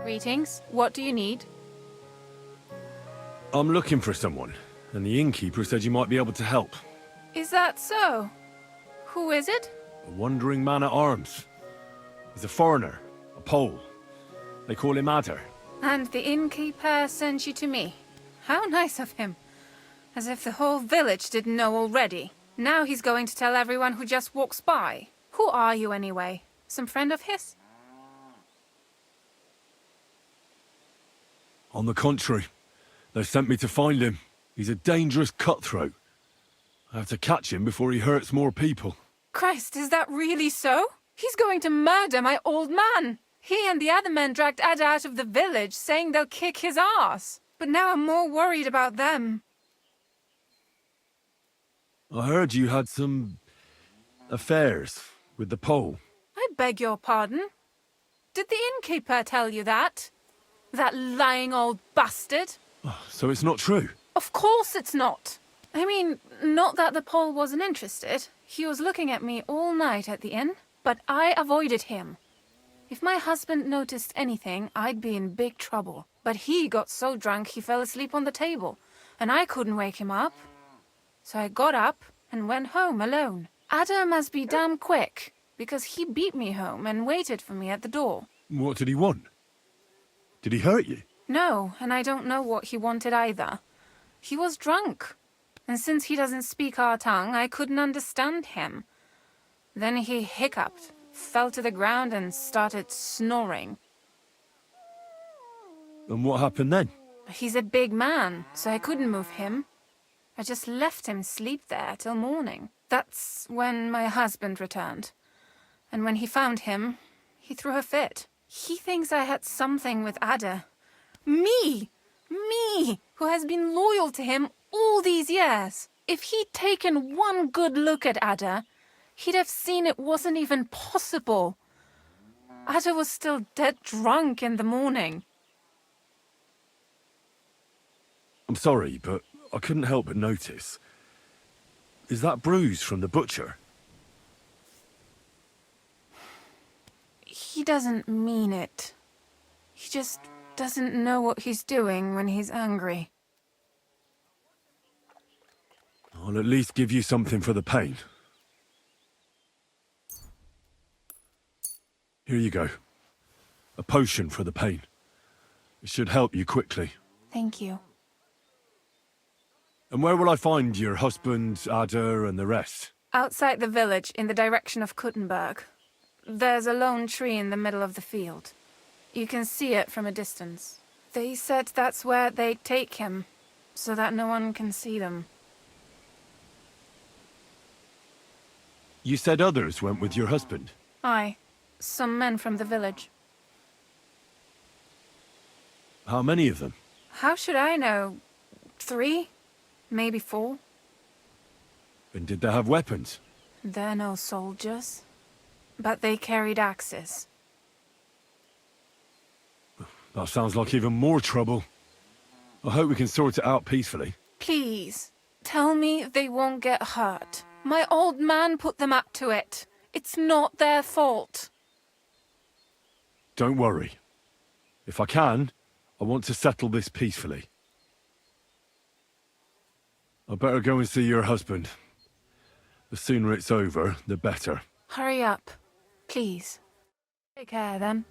Greetings. What do you need? I'm looking for someone, and the innkeeper said you might be able to help. Is that so? Who is it? A wandering man-at-arms. He's a foreigner, a Pole. They call him Adder. And the innkeeper sent you to me. How nice of him. As if the whole village didn't know already. Now he's going to tell everyone who just walks by. Who are you anyway? Some friend of his? On the contrary, they sent me to find him. He's a dangerous cutthroat. I have to catch him before he hurts more people. Christ, is that really so? He's going to murder my old man. He and the other men dragged Ada out of the village, saying they'll kick his ass. But now I'm more worried about them. I heard you had some affairs with the Pole. I beg your pardon? Did the innkeeper tell you that? That lying old bastard? So it's not true? Of course it's not. I mean, not that the Pole wasn't interested. He was looking at me all night at the inn, but I avoided him. If my husband noticed anything, I'd be in big trouble. But he got so drunk he fell asleep on the table, and I couldn't wake him up. So I got up and went home alone. Ada must be damn quick, because he beat me home and waited for me at the door. What did he want? Did he hurt you? No, and I don't know what he wanted either. He was drunk, and since he doesn't speak our tongue, I couldn't understand him. Then he hiccuped, fell to the ground and started snoring. And what happened then? He's a big man, so I couldn't move him. I just left him sleep there till morning. That's when my husband returned. And when he found him, he threw a fit. He thinks I had something with Ada. Me! Me! Who has been loyal to him all these years. If he'd taken one good look at Ada, he'd have seen it wasn't even possible. Ada was still dead drunk in the morning. I'm sorry, but I couldn't help but notice. Is that bruise from the butcher? He doesn't mean it. He just doesn't know what he's doing when he's angry. I'll at least give you something for the pain. Here you go. A potion for the pain. It should help you quickly. Thank you. And where will I find your husband, Ada, and the rest? Outside the village, in the direction of Kuttenberg. There's a lone tree in the middle of the field. You can see it from a distance. They said that's where they'd take him, so that no one can see them. You said others went with your husband? Aye, some men from the village. How many of them? How should I know? 3? Maybe 4? And did they have weapons? They're no soldiers. But they carried axes. That sounds like even more trouble. I hope we can sort it out peacefully. Please, tell me they won't get hurt. My old man put them up to it. It's not their fault. Don't worry. If I can, I want to settle this peacefully. I better go and see your husband. The sooner it's over, the better. Hurry up, please. Take care then.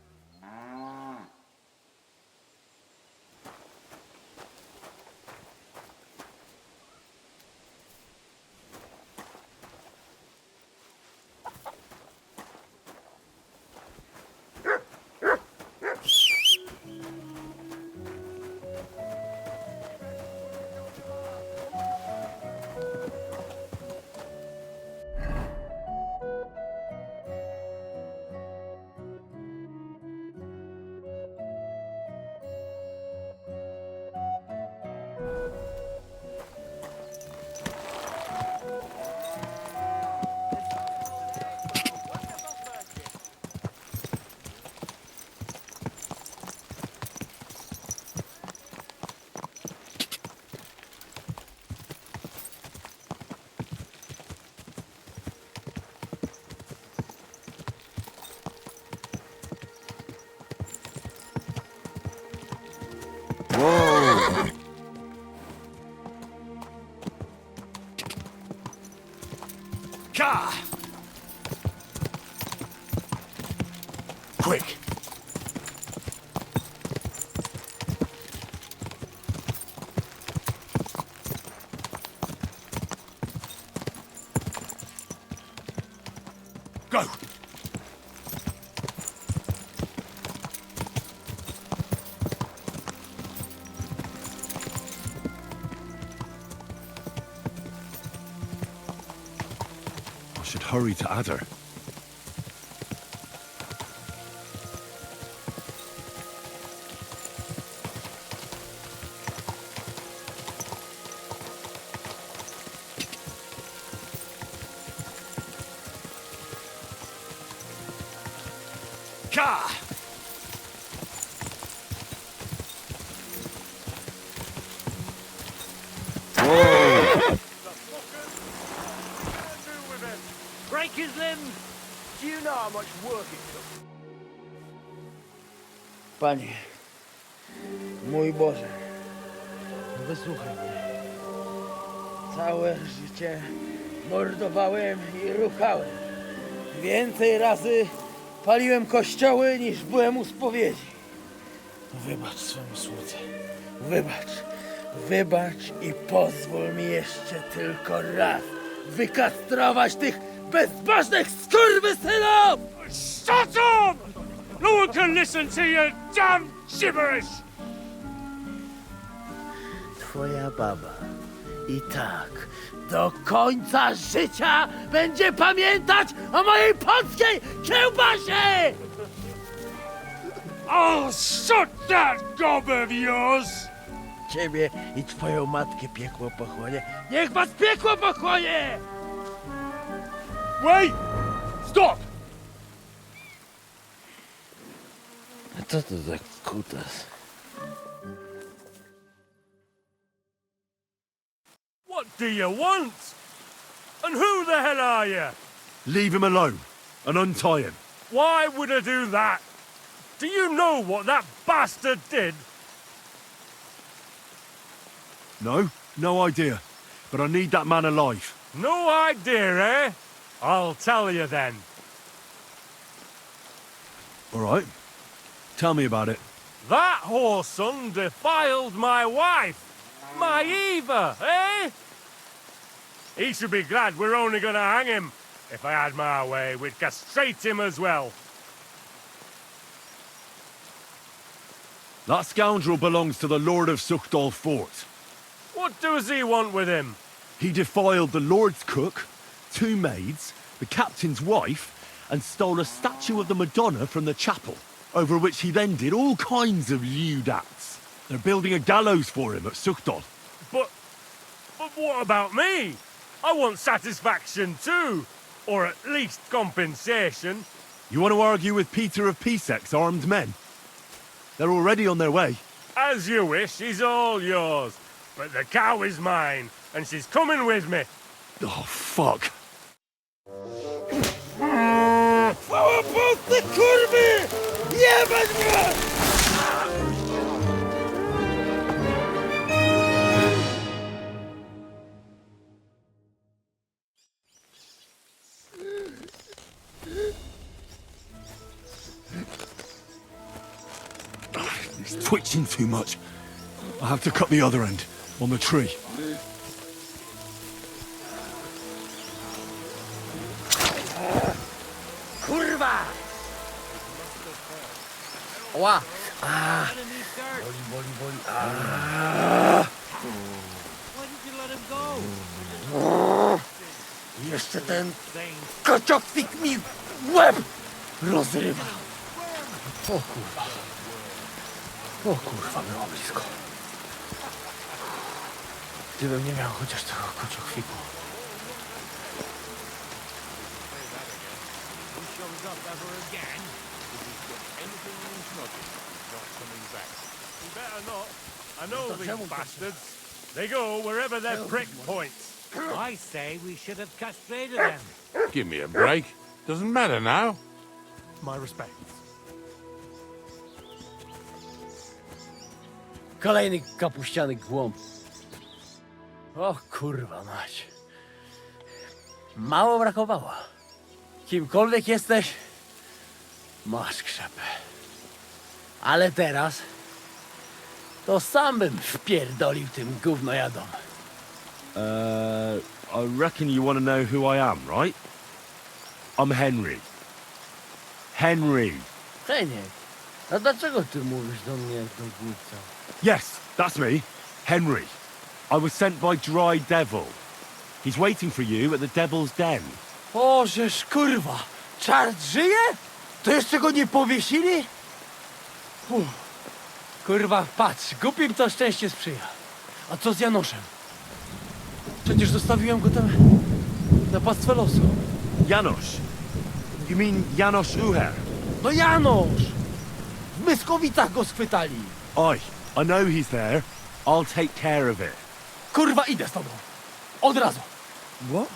Quick! Go! I should hurry to Adder. Ka! Break his limbs! Do you know how much work it took? Panie, mój Boże, wysłuchaj mnie. Całe życie mordowałem i ruchałem. Więcej razy paliłem kościoły niż byłem u spowiedzi. Wybacz swemu słudze. Wybacz i pozwól mi jeszcze tylko raz wykastrować tych bezbożnych skurwysynów! Shut up! No one can listen to your damn gibberish! Twoja baba i tak do końca życia będzie pamiętać o mojej polskiej kiełbasie! Oh, shut that gob of yours! Ciebie i twoją matkę piekło pochłonie. Niech was piekło pochłonie! Wait! Stop! A co to za kutas? What do you want? And who the hell are you? Leave him alone and untie him. Why would I do that? Do you know what that bastard did? No, no idea. But I need that man alive. No idea, eh? I'll tell you then. All right. Tell me about it. That whoreson defiled my wife, my Eva, eh? He should be glad we're only gonna hang him. If I had my way, we'd castrate him as well. That scoundrel belongs to the Lord of Suchdol Fort. What does he want with him? He defiled the Lord's cook, 2 maids, the captain's wife, and stole a statue of the Madonna from the chapel, over which he then did all kinds of lewd acts. They're building a gallows for him at Suchdol. But what about me? I want satisfaction too, or at least compensation. You want to argue with Peter of Pisek's armed men? They're already on their way. As you wish, he's all yours. But the cow is mine, and she's coming with me. Oh, fuck. Chwała Polsce, kurwy! Jebać mnie! He's twitching too much. I have to cut the other end, on the tree. Kurwa! Ła! Boli. Jeszcze ten kociokwik mi łeb rozrywa. O kurwa, było blisko. Gdybym nie miał chociaż tego kociokwiku. Better not. I know these bastards. They go wherever their prick points. I say we should have castrated them. Give me a break. Doesn't matter now. My respects. Kolejny kapuściany głąb. O kurwa mać. Mało brakowało. Kimkolwiek jesteś, Masz krzepę. Ale teraz to sam bym wpierdolił tym gównojadom. I reckon you want to know who I am, right? I'm Henry. Henry. Heniek, a dlaczego ty mówisz do mnie jak do głupca? Yes, that's me. Henry. I was sent by Dry Devil. He's waiting for you at the Devil's Den. Bożeż, kurwa! Czart żyje? To jeszcze go nie powiesili? Kurwa, patrz, głupim to szczęście sprzyja. A co z Janoszem? Przecież zostawiłem go tam na pastwę losu. Janosh? You mean Janosh Uher? No Janosz! W Miskowicach go schwytali. I know he's there. I'll take care of it. Kurwa, idę z tobą. Od razu. What?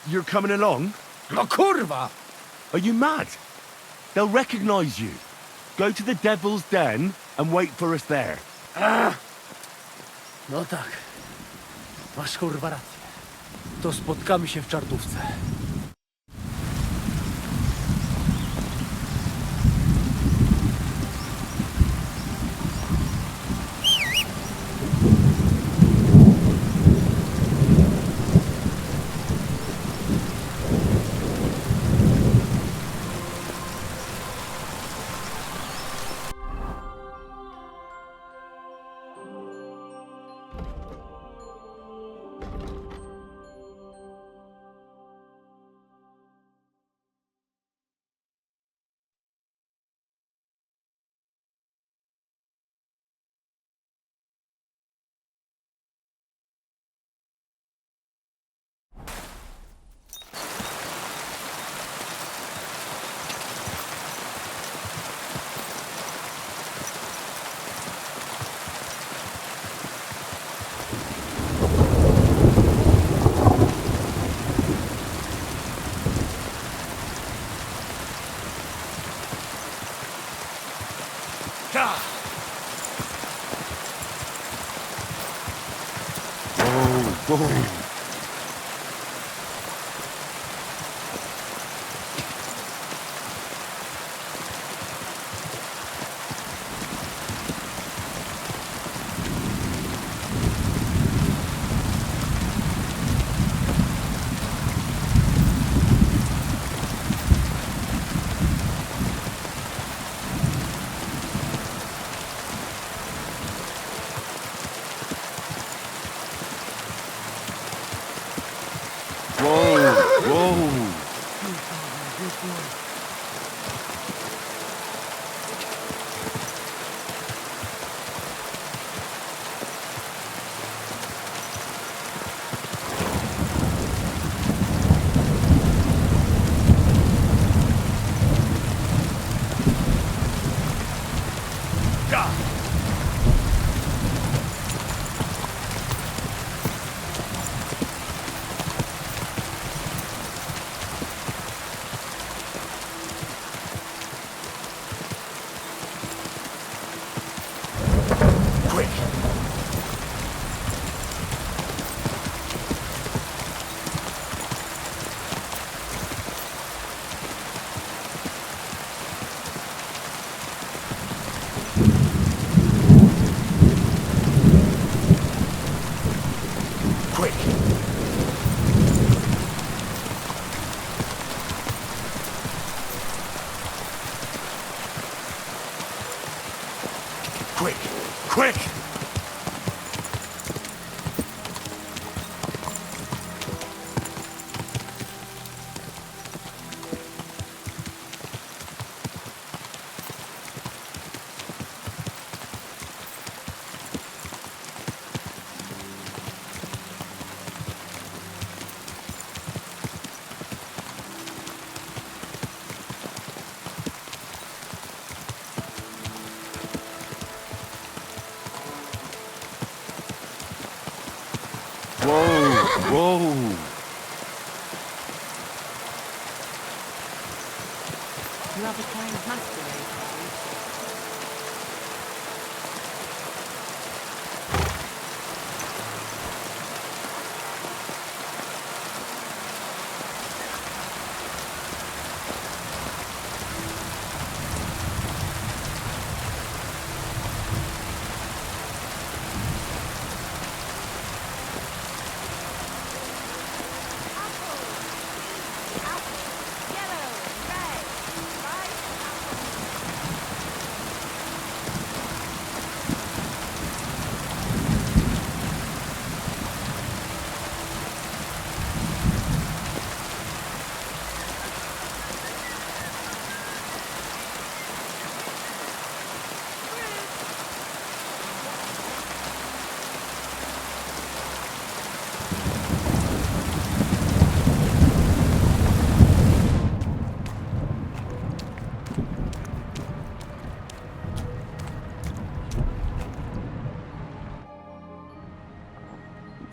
You're coming along? No kurwa! Are you mad? They'll recognize you. Go to the Devil's Den and wait for us there. No tak. Masz kurwa rację. To spotkamy się w czartówce. Whoa. Quick! Whoa! You have a kind masquerade.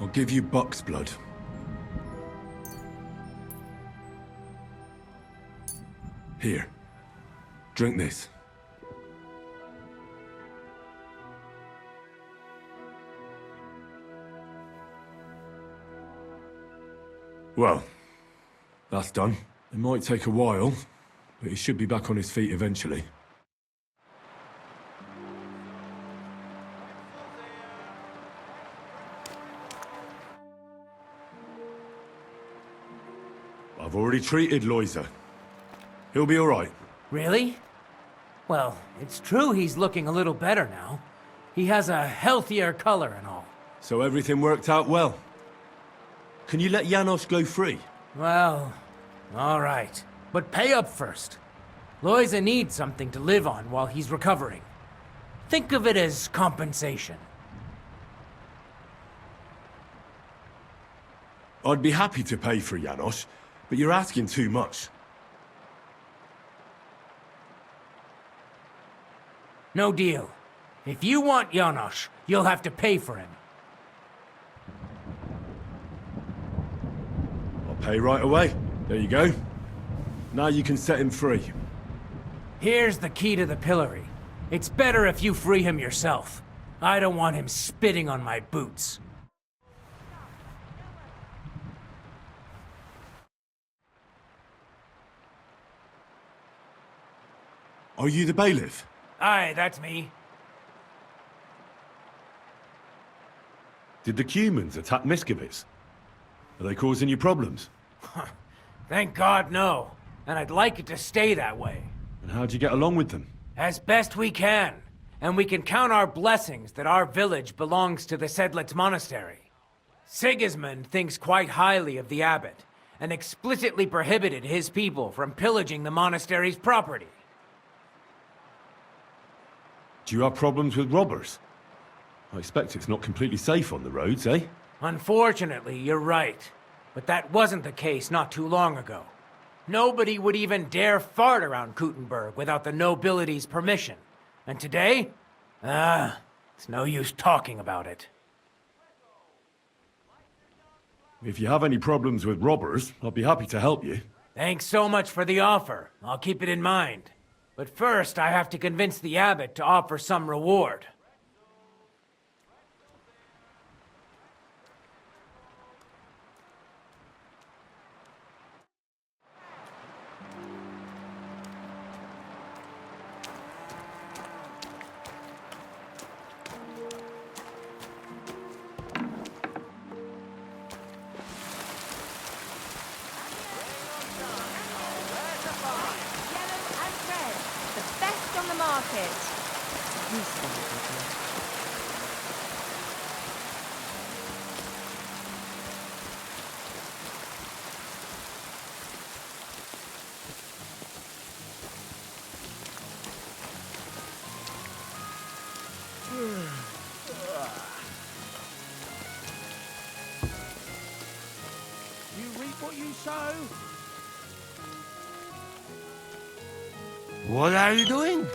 I'll give you buck's blood. Here. Drink this. Well, that's done. It might take a while, but he should be back on his feet eventually. I've already treated Loiza. He'll be all right. Really? Well, it's true he's looking a little better now. He has a healthier color and all. So everything worked out well. Can you let Janosh go free? Well, all right. But pay up first. Loiza needs something to live on while he's recovering. Think of it as compensation. I'd be happy to pay for Janosh, but you're asking too much. No deal. If you want Janosh, you'll have to pay for him. I'll pay right away. There you go. Now you can set him free. Here's the key to the pillory. It's better if you free him yourself. I don't want him spitting on my boots. Are you the bailiff? Aye, that's me. Did the Cumans attack Miskowitz? Are they causing you problems? Thank God, no. And I'd like it to stay that way. And how'd you get along with them? As best we can. And we can count our blessings that our village belongs to the Sedlitz Monastery. Sigismund thinks quite highly of the abbot, and explicitly prohibited his people from pillaging the monastery's property. Do you have problems with robbers? I expect it's not completely safe on the roads, eh? Unfortunately, you're right. But that wasn't the case not too long ago. Nobody would even dare fart around Kuttenberg without the nobility's permission. And today? It's no use talking about it. If you have any problems with robbers, I'll be happy to help you. Thanks so much for the offer. I'll keep it in mind. But first, I have to convince the abbot to offer some reward. You reap what you sow. What are you doing?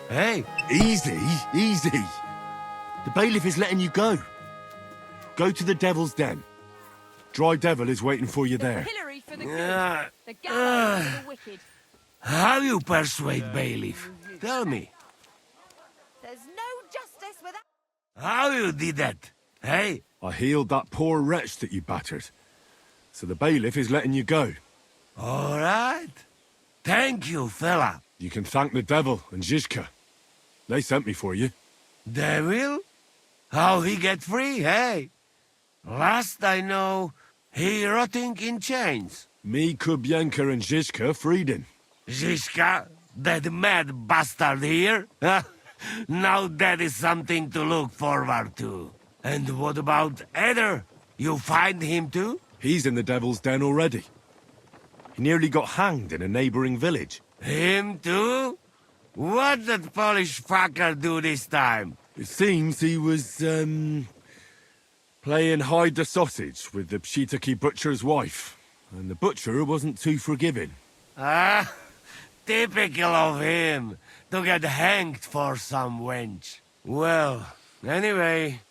Hey, Easy, easy. The bailiff is letting you go. Go to the Devil's Den. Dry Devil is waiting for you there. Pillory for the good. Uh, The gallows for the wicked. how you persuade bailiff? Tell me. There's no justice without... How you did that? Hey? I healed that poor wretch that you battered. So the bailiff is letting you go. All right. Thank you, fella. You can thank the devil and Zizka. They sent me for you. Devil? How he get free, hey? Last I know, he rotting in chains. Me, Kubienka, and Zizka freed him. Zizka, that mad bastard here? Now that is something to look forward to. And what about Eder? You find him too? He's in the Devil's Den already. He nearly got hanged in a neighboring village. Him too? What did Polish fucker do this time? It seems he was, playing hide the sausage with the Pshitaki butcher's wife. And the butcher wasn't too forgiving. Ah, typical of him, to get hanged for some wench. Well, anyway,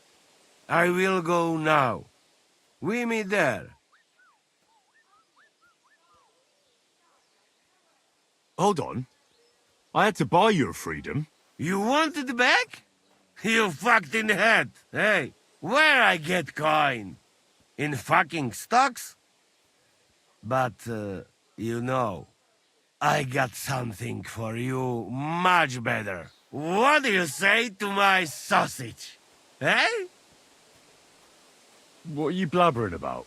I will go now. We meet there. Hold on. I had to buy your freedom. You wanted back? You fucked in the head. Hey, where I get coin? In fucking stocks? But, you know, I got something for you much better. What do you say to my sausage? Eh? What are you blabbering about?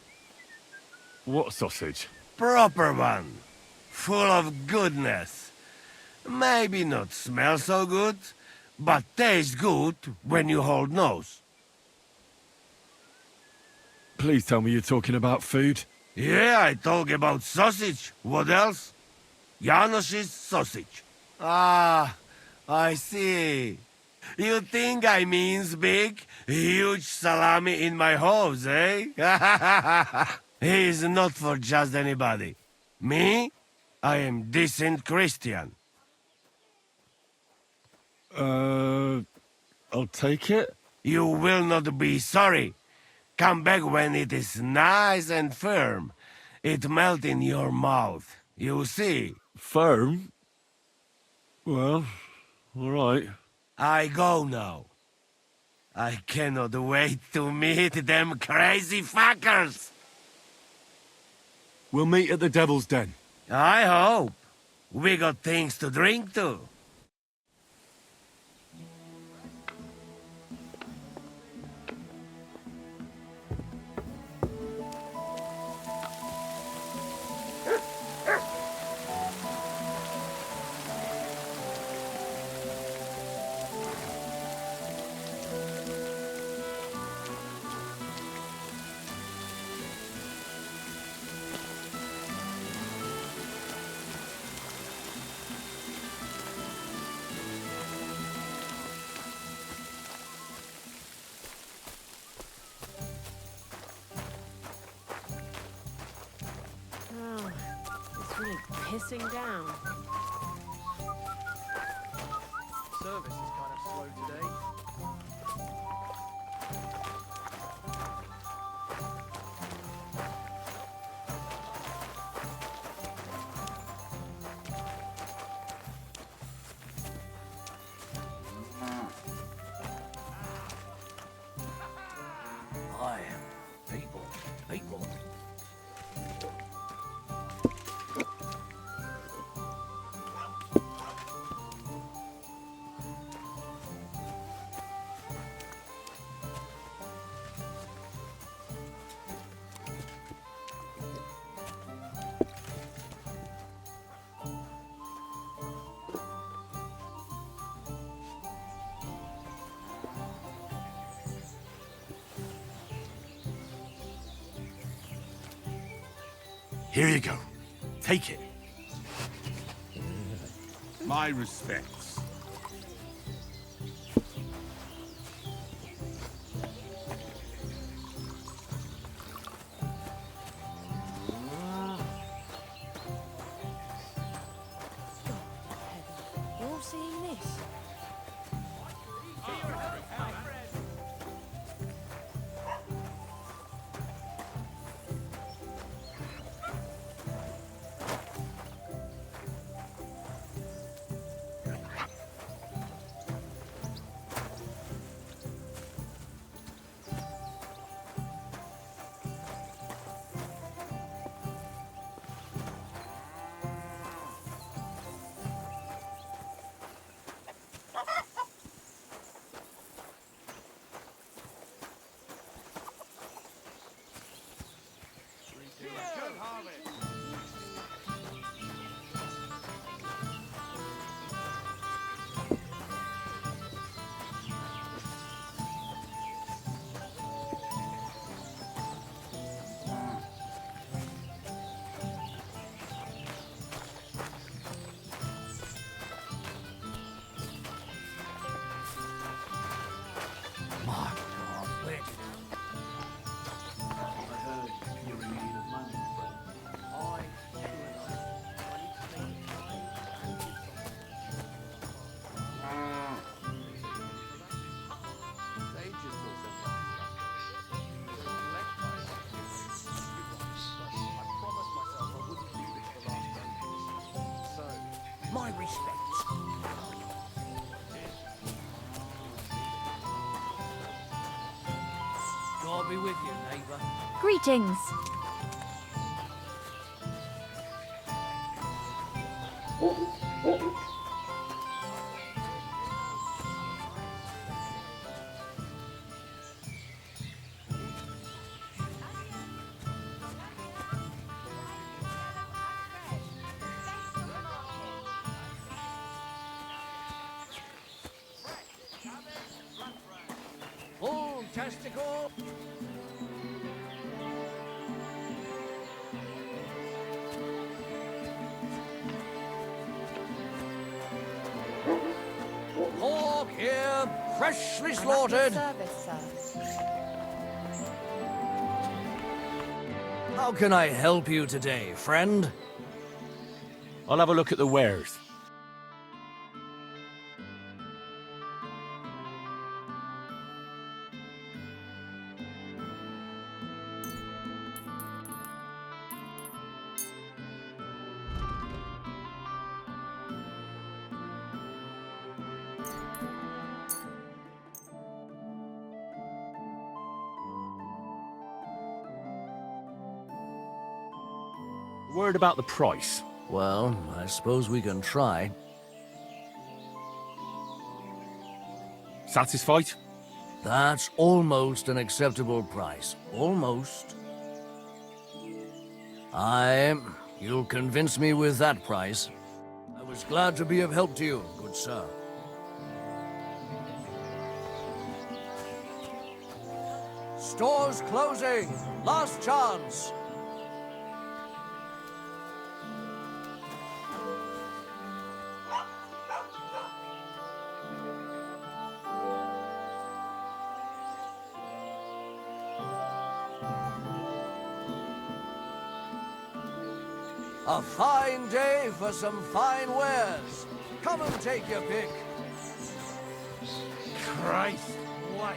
What sausage? Proper one. Full of goodness. Maybe not smell so good, but taste good when you hold nose. Please tell me you're talking about food. Yeah, I talk about sausage. What else? Janosh's sausage. Ah, I see. You think I means big, huge salami in my hose, eh? He's not for just anybody. Me? I am decent Christian. I'll take it. You will not be sorry. Come back when it is nice and firm. It melt in your mouth. You see? Firm? Well, all right. I go now. I cannot wait to meet them crazy fuckers. We'll meet at the Devil's Den. I hope. We got things to drink to. Oh, it's really pissing down. Service is kind of slow today. Hi, people, people. Here you go. Take it. My respects. You're seeing this? My respects. God be with you, neighbour. Greetings. Full testicle. Pork here, freshly slaughtered. How can I help you today, friend? I'll have a look at the wares. Word about the price. Well, I suppose we can try. Satisfied? That's almost an acceptable price. Almost. You'll convince me with that price. I was glad to be of help to you, good sir. Stores closing. Last chance. A fine day for some fine wares. Come and take your pick. Christ, what?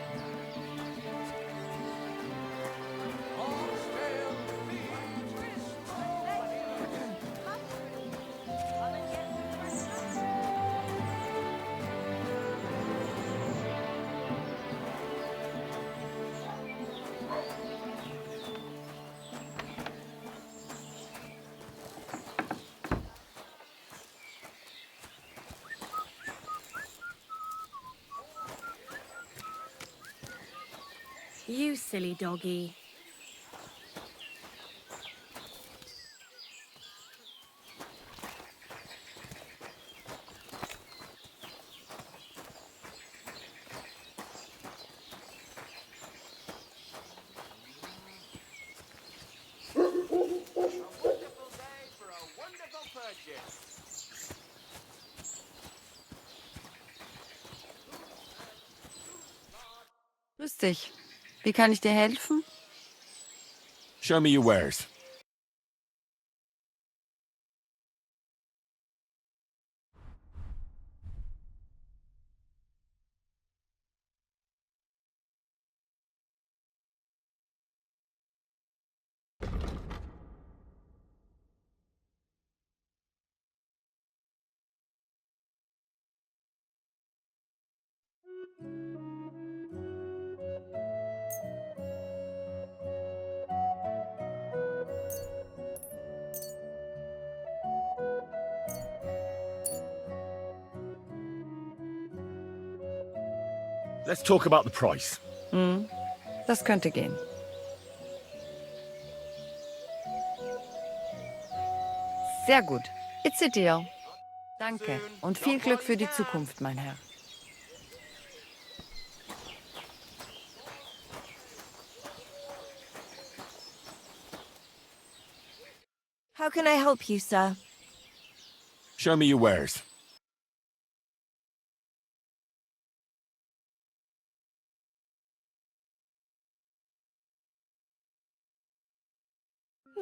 You silly doggy. Grüß dich. Wie kann ich dir helfen? Show me your wares. Let's talk about the price. Das könnte gehen. Sehr gut. It's a deal. Danke und viel Glück für die Zukunft, mein Herr. How can I help you, sir? Show me your wares.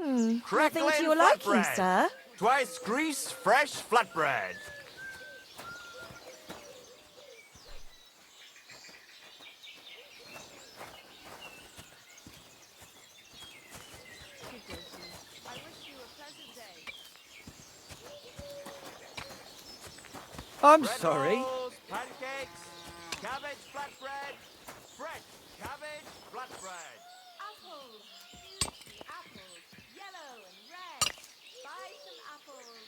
Nothing to your liking, sir. Twice grease, fresh flatbread. I'm sorry. Rolls, pancakes, cabbage flatbread, fresh cabbage flatbread. Apples, juicy apples, yellow and red. Buy some apples.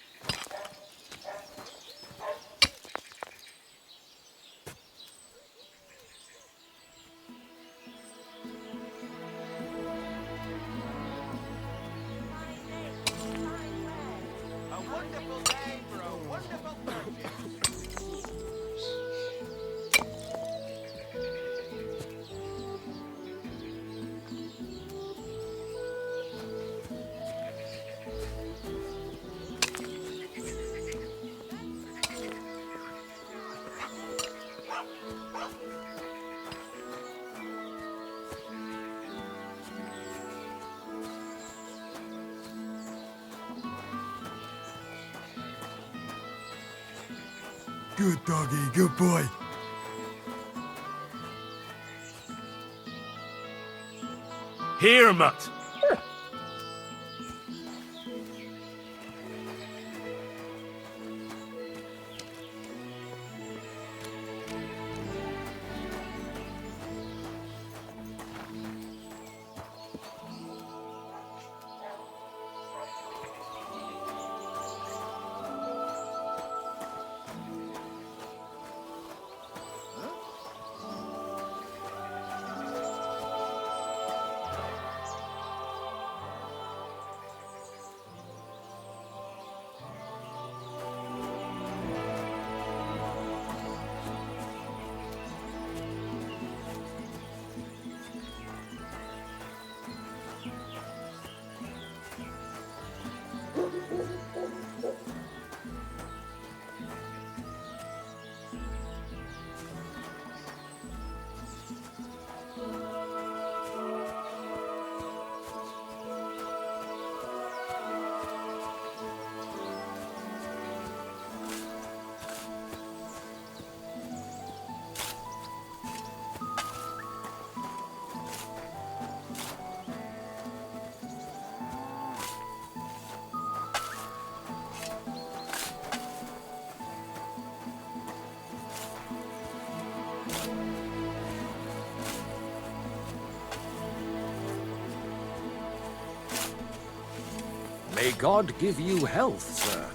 A wonderful day for a wonderful purchase. Good doggy, good boy. Here, Mutt! May God give you health, sir.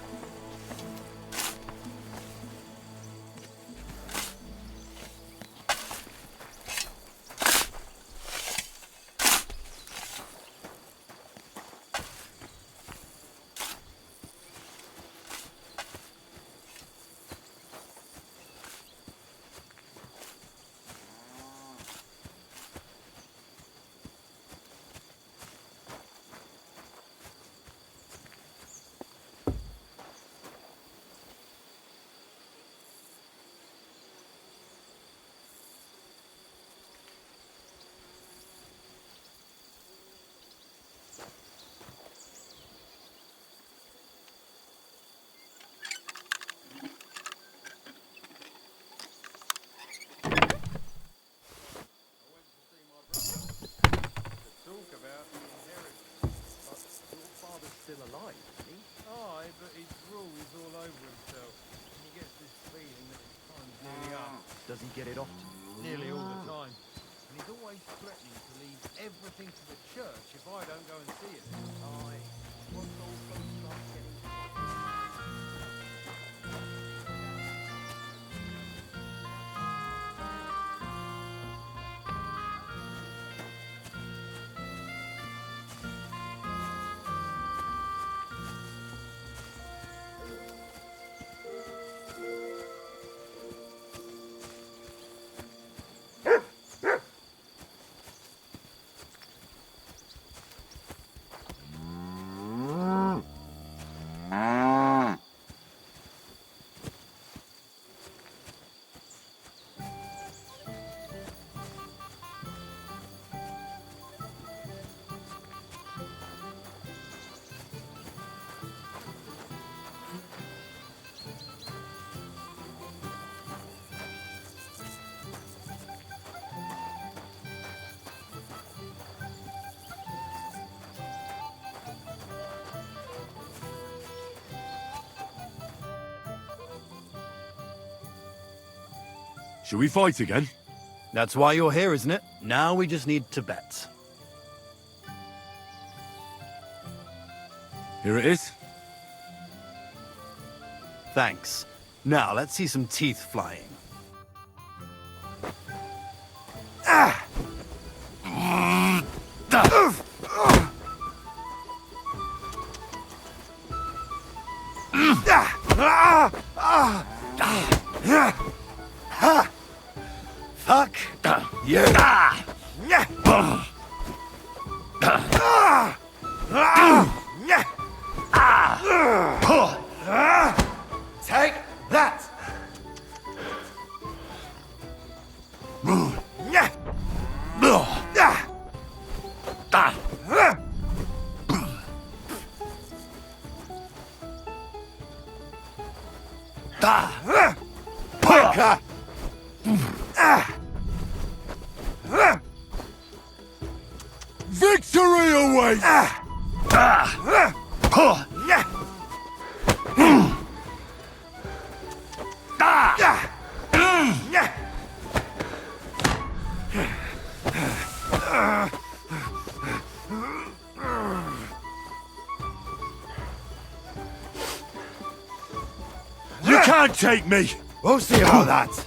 Still alive, isn't he? Aye, but his drool is all over himself. And he gets this feeling that his time's nearly up. Does he get it often? Nearly all the time. And he's always threatening to leave everything to the church if I don't go and see it. Aye. What's all folks like getting... Should we fight again? That's why you're here, isn't it? Now we just need to bet. Here it is. Thanks. Now let's see some teeth flying. Ah! Fuck you. Take that. Victory awaits! You can't take me! We'll see about that.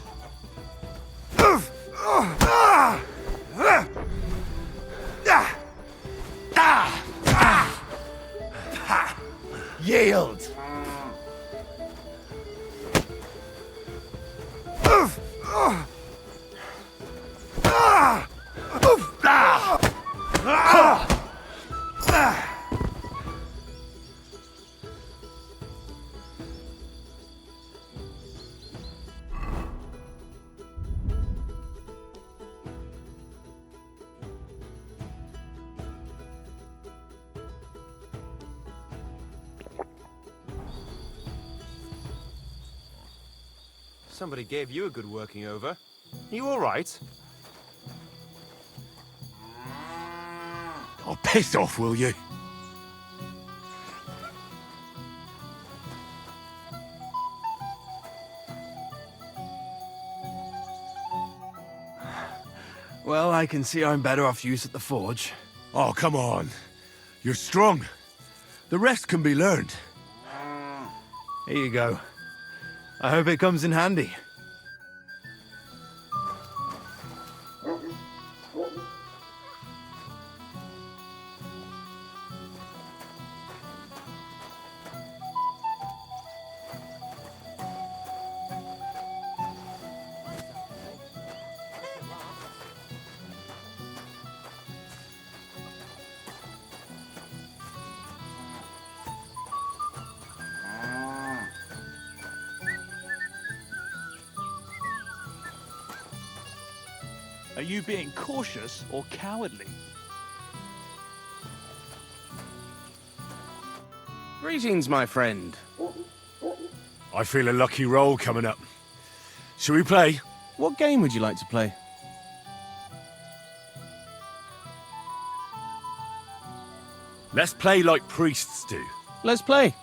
Yield. Somebody gave you a good working over. You all right? Oh, piss off, will you? Well, I can see I'm better off use at the forge. Oh, come on. You're strong. The rest can be learned. Here you go. I hope it comes in handy. Are you being cautious or cowardly? Greetings, my friend. I feel a lucky roll coming up. Shall we play? What game would you like to play? Let's play like priests do. Let's play.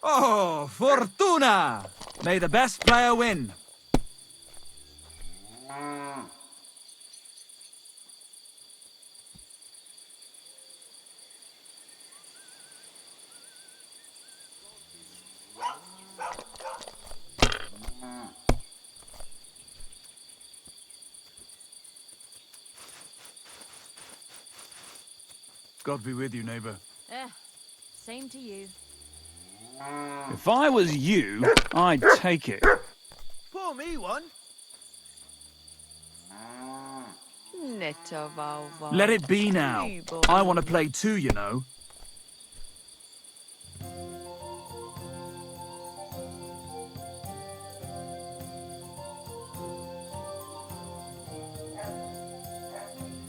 Oh, Fortuna! May the best player win. God be with you, neighbor. Same to you. If I was you, I'd take it. Pour me one. Let it be now. I want to play too, you know.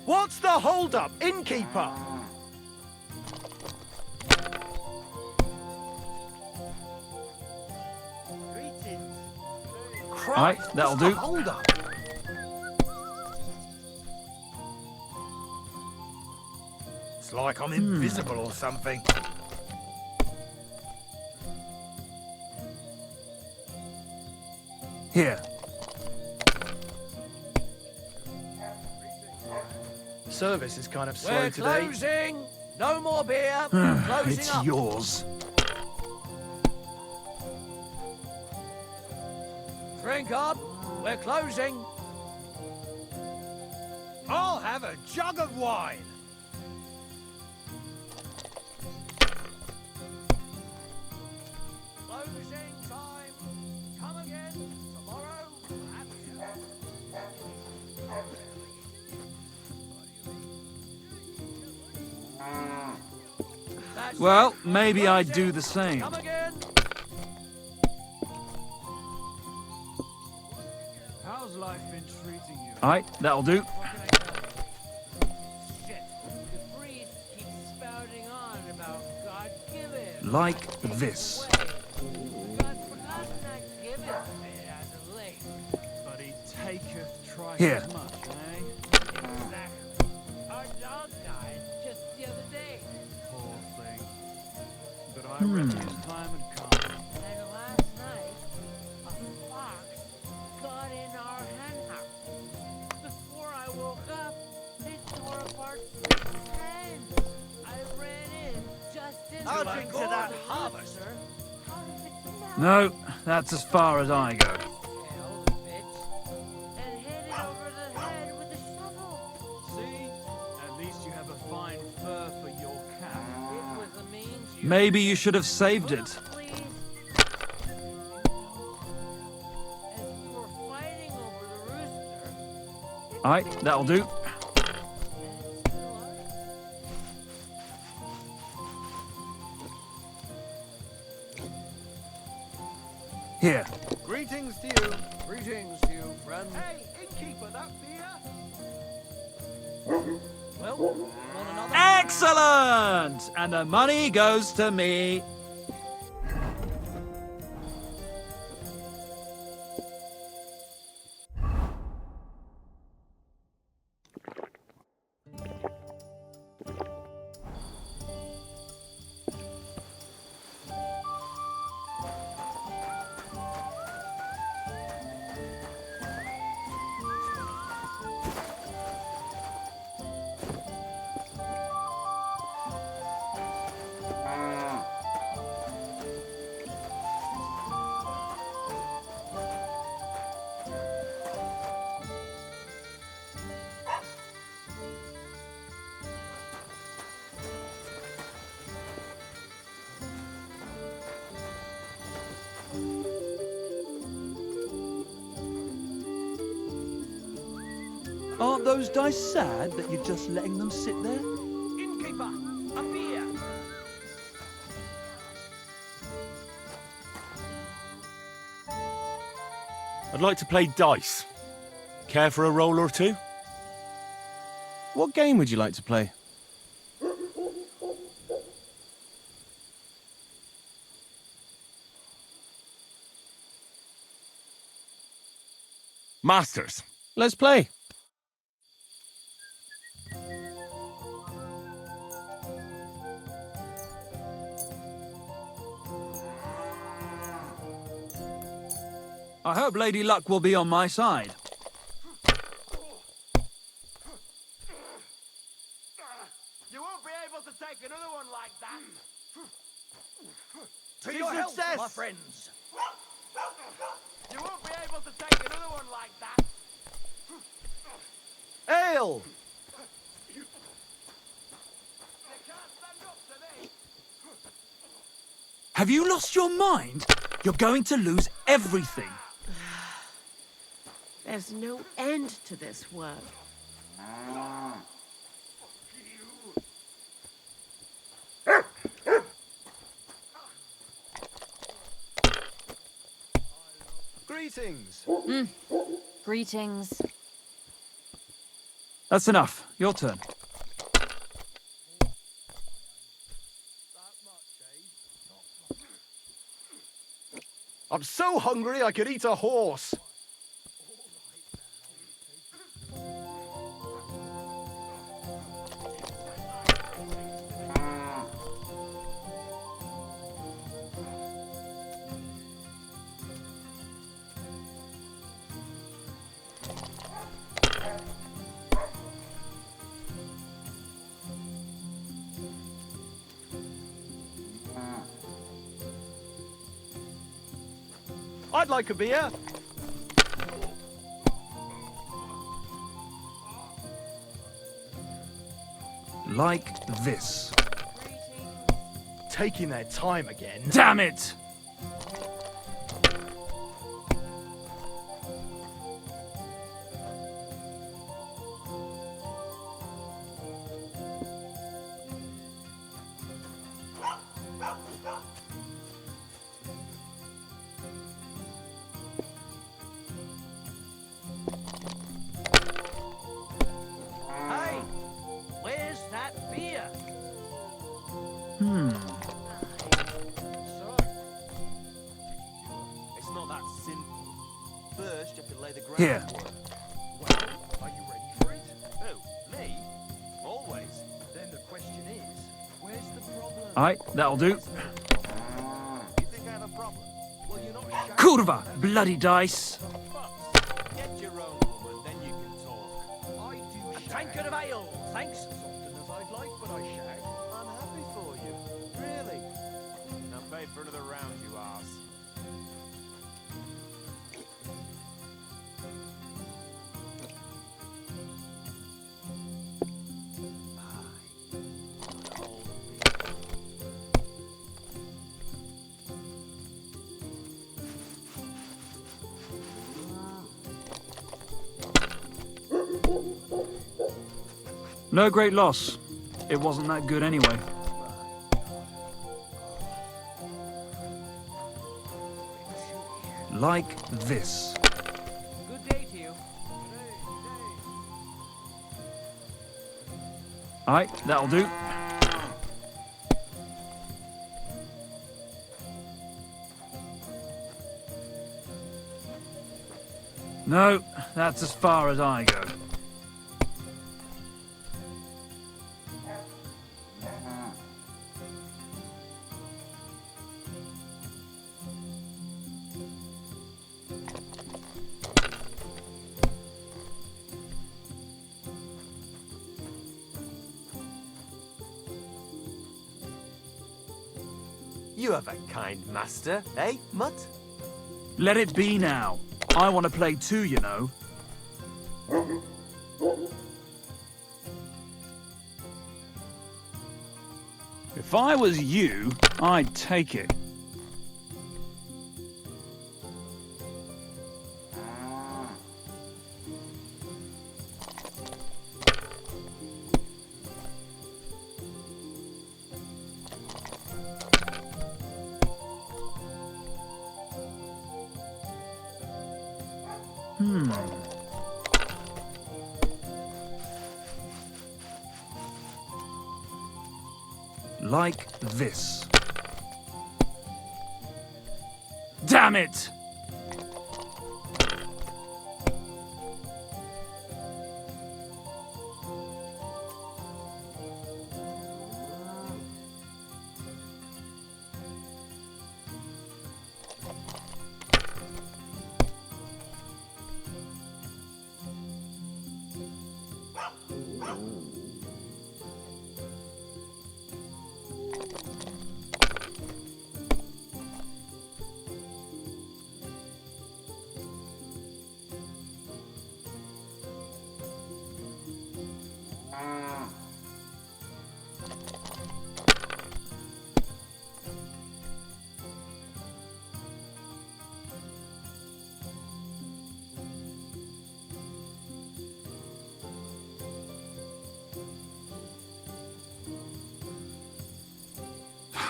What's the hold-up, innkeeper? Right, that'll do. Hold up. It's like I'm invisible or something. Here. Service is kind of slow We're today. closing. No more beer. Closing It's up. yours. Drink up. We're closing. I'll have a jug of wine. Closing time. Come again tomorrow. Well, maybe I'd do the same. Come again. How's life been treating you? Right, that'll do. Shit. The priest keeps spouting on about God given. Like this. God forgot not given it as of late. But he taketh twice Here. as much, eh? Exactly. Our dog died just the other day. Poor thing. But I reckon his time had come. And last night, a fox got in our hen house. Before I woke up, it tore apart 6 hens. I ran in just in I'll time drink to for that the harvest. rooster. How does it smell? No, that's as far as I go. Tail the bitch, and hit it over the head with a shovel. See? At least you have a fine fur for your cap. It was a means you Maybe you should have saved it. please. As we were fighting over the rooster, Right, that'll do. Here. Greetings to you. Greetings to you, friend. Hey, innkeeper, that beer? Well, want another? Excellent! And the money goes to me. Aren't those dice sad that you're just letting them sit there? Innkeeper, a beer. I'd like to play dice. Care for a roll or two? What game would you like to play? Masters. Let's play. I hope Lady Luck will be on my side. You won't be able to take another one like that. To To your health, success. my friends. You won't be able to take another one like that. Ale! You can't stand up to this. Have you lost your mind? You're going to lose everything. There's no end to this work. Greetings. Greetings. That's enough. Your turn. I'm so hungry I could eat a horse. I'd like a beer. Like this. Taking their time again. Damn it! Hey, where's that beer? So, it's not that simple. First, you have to lay the Here. groundwork. Well, are you ready for it? Who? Me? Always. Then the question is, where's the problem? Aye, that'll do. You think I have a problem? Well, you're not shouting. Kurva! Bloody dice! Get your own woman, then you can talk. I do shout. Tankard of ale, thanks. As often as I'd like, but I shout. I'm happy for you. Really? Now pay for another round, you arse. No great loss. It wasn't that good anyway. Like this. Good day to you. Aye, that'll do. No, that's as far as I go. You have a kind master, eh, Mutt? Let it be now. I want to play too, you know. If I was you, I'd take it. Like this. Damn it!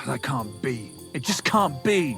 That can't be. It just can't be.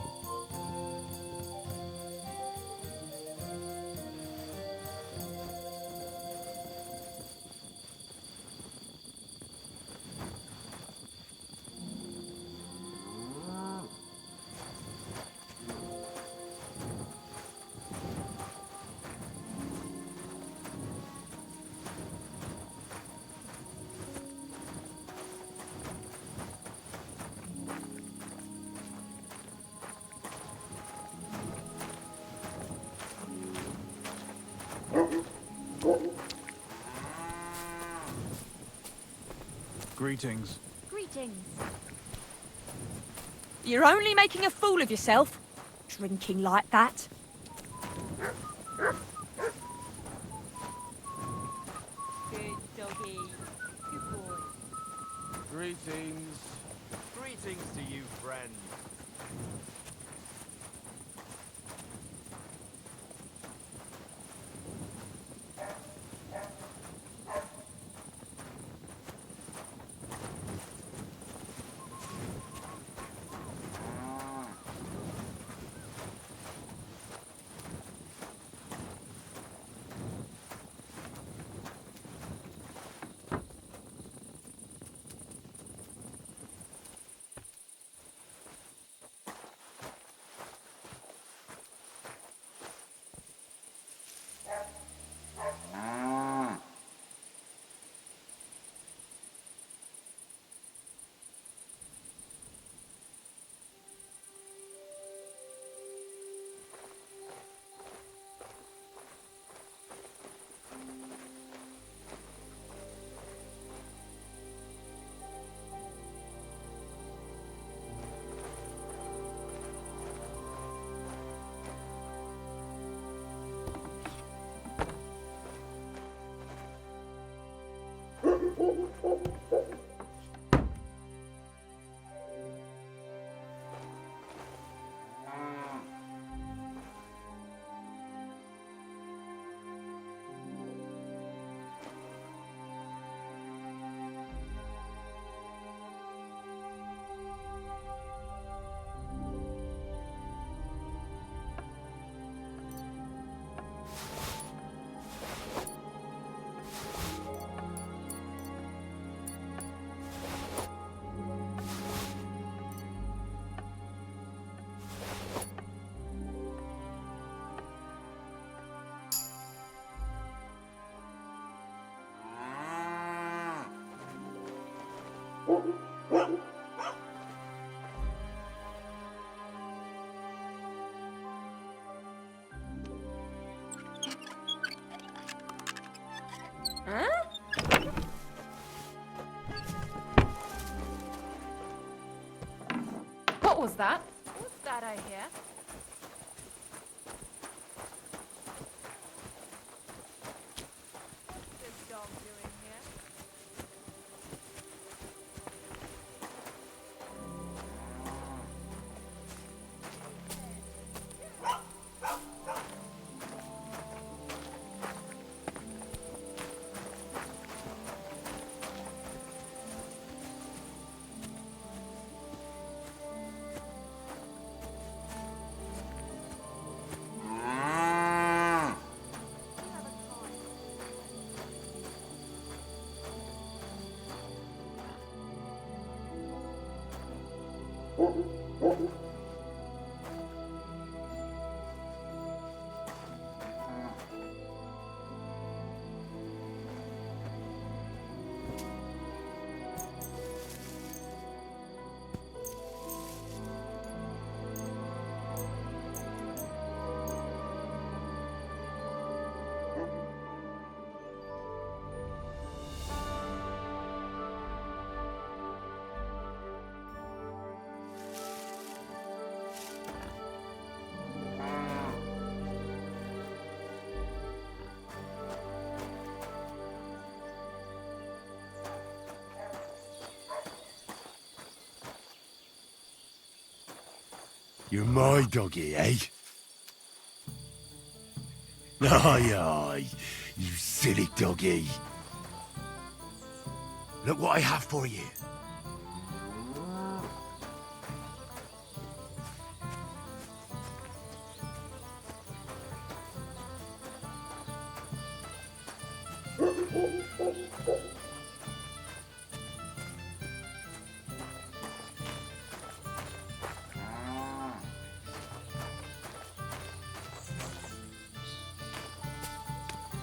Greetings. Greetings. You're only making a fool of yourself, drinking like that. Good doggy. Good boy. Greetings. Greetings to you, friend. What was that? What's that I hear? What's this dog doing here? You're my doggy, eh? Aye, aye, you silly doggy. Look what I have for you.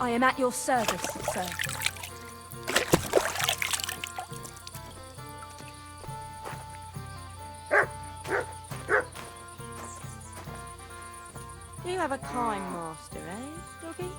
I am at your service, sir. You have a kind master, eh, doggy?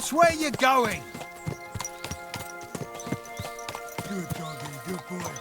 Watch where you're going! Good doggy, good boy.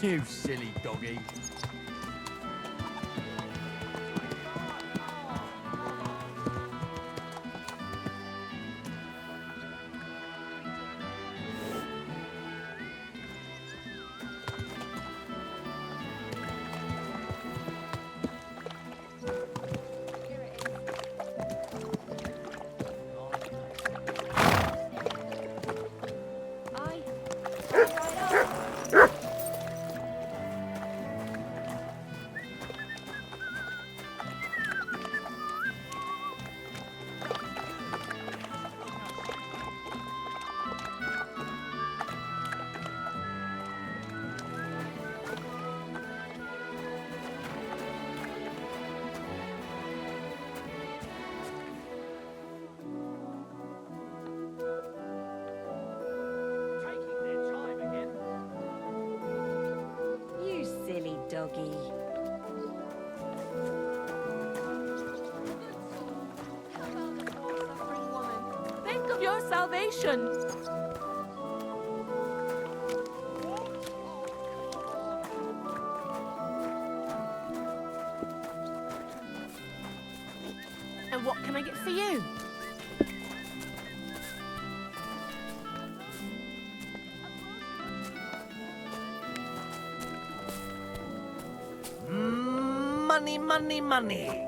You silly doggy. You silly doggy. Think of your salvation. And what can I get for you? money, money, money.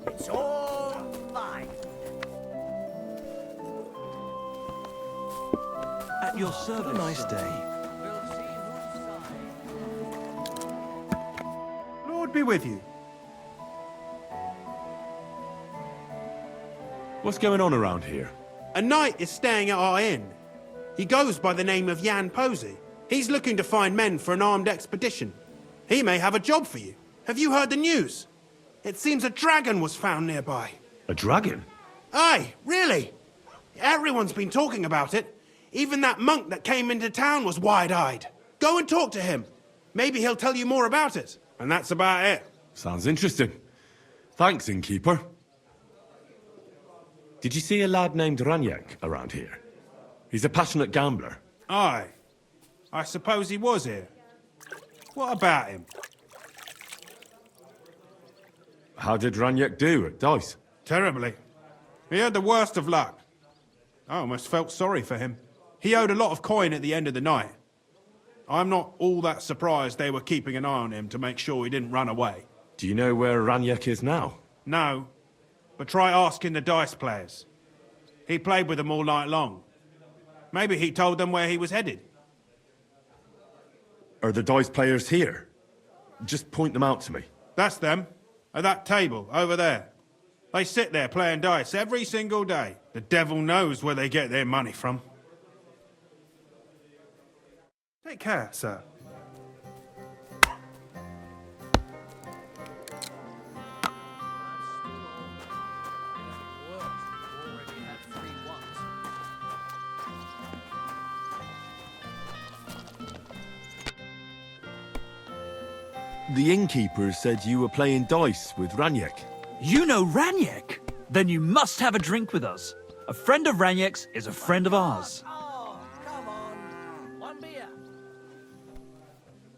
It's all mine. At your service. Have a nice sir. day. Lord be with you. What's going on around here? A knight is staying at our inn. He goes by the name of Jan Posey. He's looking to find men for an armed expedition. He may have a job for you. Have you heard the news? It seems a dragon was found nearby. A dragon? Aye, really. Everyone's been talking about it. Even that monk that came into town was wide-eyed. Go and talk to him. Maybe he'll tell you more about it. And that's about it. Sounds interesting. Thanks, innkeeper. Did you see a lad named Ranyek around here? He's a passionate gambler. Aye. I suppose he was here. What about him? How did Ranyek do at dice? Terribly. He had the worst of luck. I almost felt sorry for him. He owed a lot of coin at the end of the night. I'm not all that surprised they were keeping an eye on him to make sure he didn't run away. Do you know where Ranyek is now? No, but try asking the dice players. He played with them all night long. Maybe he told them where he was headed. Are the dice players here? Just point them out to me. That's them, at that table over there. They sit there playing dice every single day. The devil knows where they get their money from. Take care, sir. The innkeeper said you were playing dice with Ranyek. You know Ranyek? Then you must have a drink with us. A friend of Ranyek's is a friend of ours.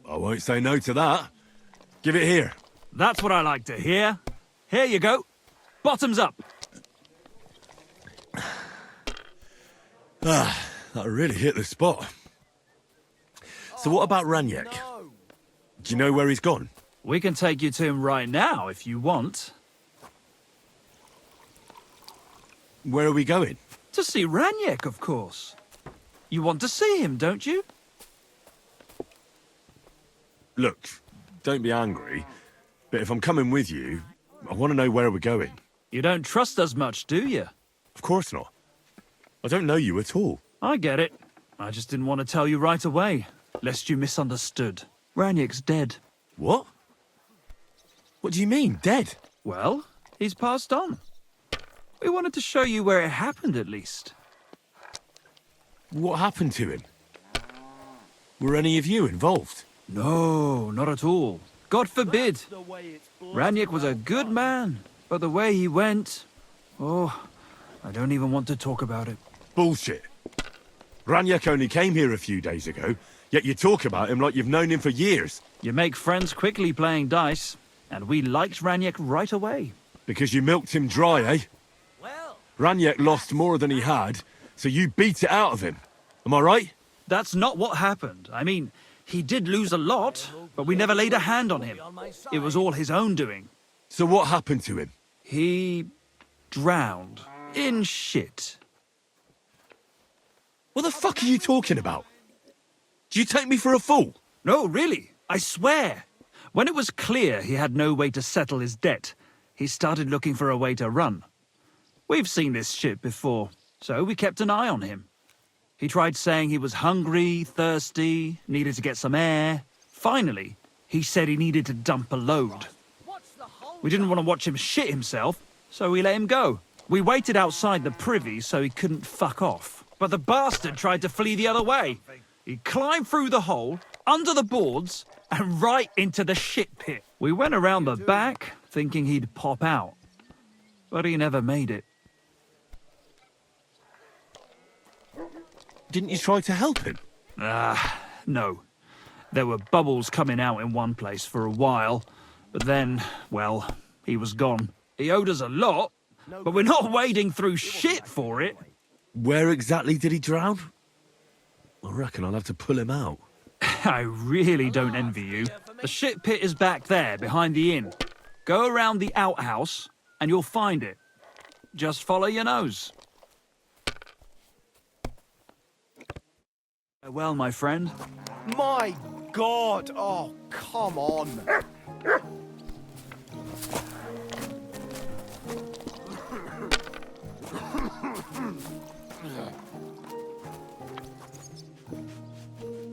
I won't say no to that. Give it here. That's what I like to hear. Here you go. Bottoms up. That really hit the spot. So what about Ranyek? Do you know where he's gone? We can take you to him right now if you want. Where are we going? To see Ranyek, of course. You want to see him, don't you? Look, don't be angry, but if I'm coming with you, I want to know where we're going. You don't trust us much, do you? Of course not. I don't know you at all. I get it. I just didn't want to tell you right away, lest you misunderstood. Ranyek's dead. What? What do you mean, dead? Well, he's passed on. We wanted to show you where it happened, at least. What happened to him? Were any of you involved? No, not at all. God forbid. Ranyek was a good man, but the way he went... Oh, I don't even want to talk about it. Bullshit. Ranyek only came here a few days ago, yet you talk about him like you've known him for years. You make friends quickly playing dice, and we liked Ranyek right away. Because you milked him dry, eh? Ranyek lost more than he had, so you beat it out of him. Am I right? That's not what happened. I mean, he did lose a lot, but we never laid a hand on him. It was all his own doing. So what happened to him? He drowned in shit. What the fuck are you talking about? Do you take me for a fool? No, really, I swear. When it was clear he had no way to settle his debt, he started looking for a way to run. We've seen this shit before, so we kept an eye on him. He tried saying he was hungry, thirsty, needed to get some air. Finally, he said he needed to dump a load. We didn't want to watch him shit himself, so we let him go. We waited outside the privy so he couldn't fuck off. But the bastard tried to flee the other way. He climbed through the hole, under the boards, and right into the shit pit. We went around the back, thinking he'd pop out. But he never made it. Didn't you try to help him? No. There were bubbles coming out in one place for a while, but then, well, he was gone. He owed us a lot, but we're not wading through shit for it. Where exactly did he drown? I reckon I'll have to pull him out. I really don't envy you. The shit pit is back there, behind the inn. Go around the outhouse, and you'll find it. Just follow your nose. Well, my friend. My God! Oh, come on!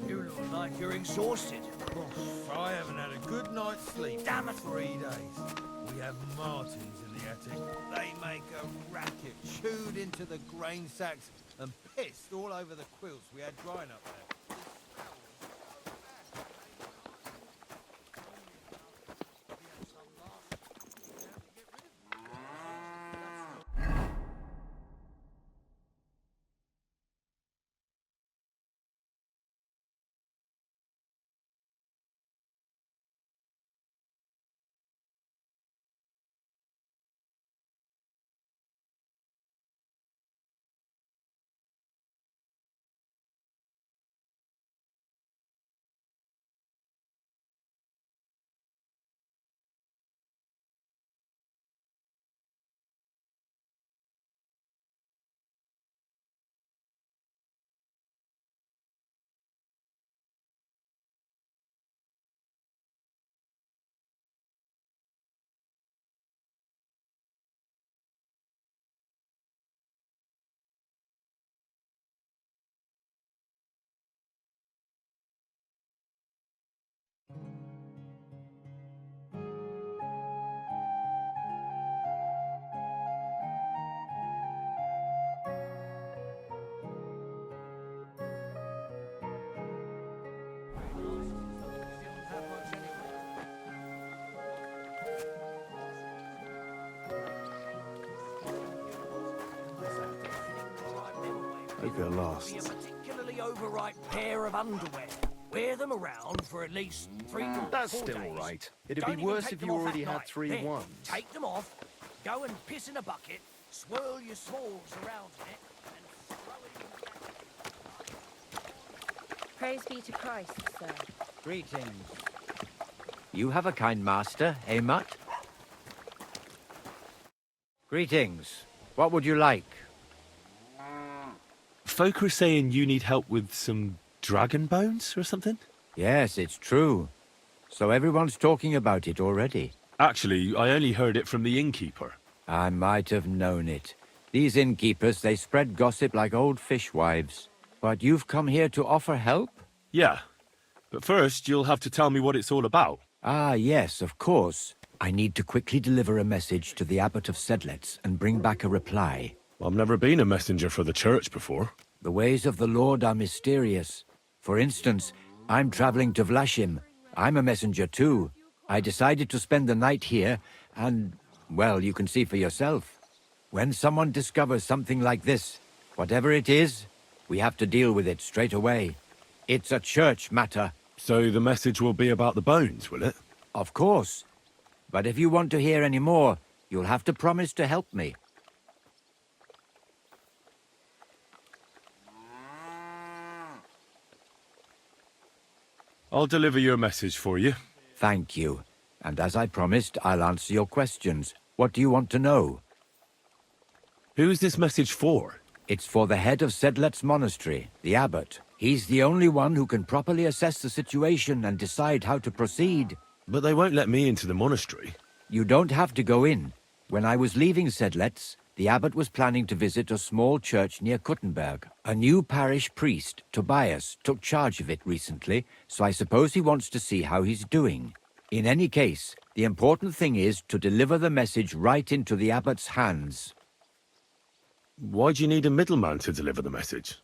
You look like you're exhausted. I haven't had a good night's sleep Damn it. 3 days. We have martins in the attic. They make a racket, chewed into the grain sacks and pissed all over the quilts we had drying up there. Hope it lasts. Be a particularly overripe pair of underwear. Wear them around for at least 3 to 4 That's days. still all right. It'd Don't be even worse take if them you off already at had night. 3 Then ones. Take them off, go and piss in a bucket, swirl your smalls around in it, and throw it in the Praise be to Christ, sir. Greetings. You have a kind master, eh, Mutt? Greetings. What would you like? Folk are saying you need help with some dragon bones or something? Yes, it's true. So everyone's talking about it already. Actually, I only heard it from the innkeeper. I might have known it. These innkeepers, they spread gossip like old fishwives. But you've come here to offer help? Yeah. But first, you'll have to tell me what it's all about. Ah, yes, of course. I need to quickly deliver a message to the Abbot of Sedlitz and bring back a reply. I've never been a messenger for the church before. The ways of the Lord are mysterious. For instance, I'm traveling to Vlashim. I'm a messenger too. I decided to spend the night here, and, well, you can see for yourself. When someone discovers something like this, whatever it is, we have to deal with it straight away. It's a church matter. So the message will be about the bones, will it? Of course. But if you want to hear any more, you'll have to promise to help me. I'll deliver your message for you. Thank you. And as I promised, I'll answer your questions. What do you want to know? Who is this message for? It's for the head of Sedlet's monastery, the abbot. He's the only one who can properly assess the situation and decide how to proceed. But they won't let me into the monastery. You don't have to go in. When I was leaving Sedlet's, the abbot was planning to visit a small church near Kuttenberg. A new parish priest, Tobias, took charge of it recently, so I suppose he wants to see how he's doing. In any case, the important thing is to deliver the message right into the abbot's hands. Why do you need a middleman to deliver the message?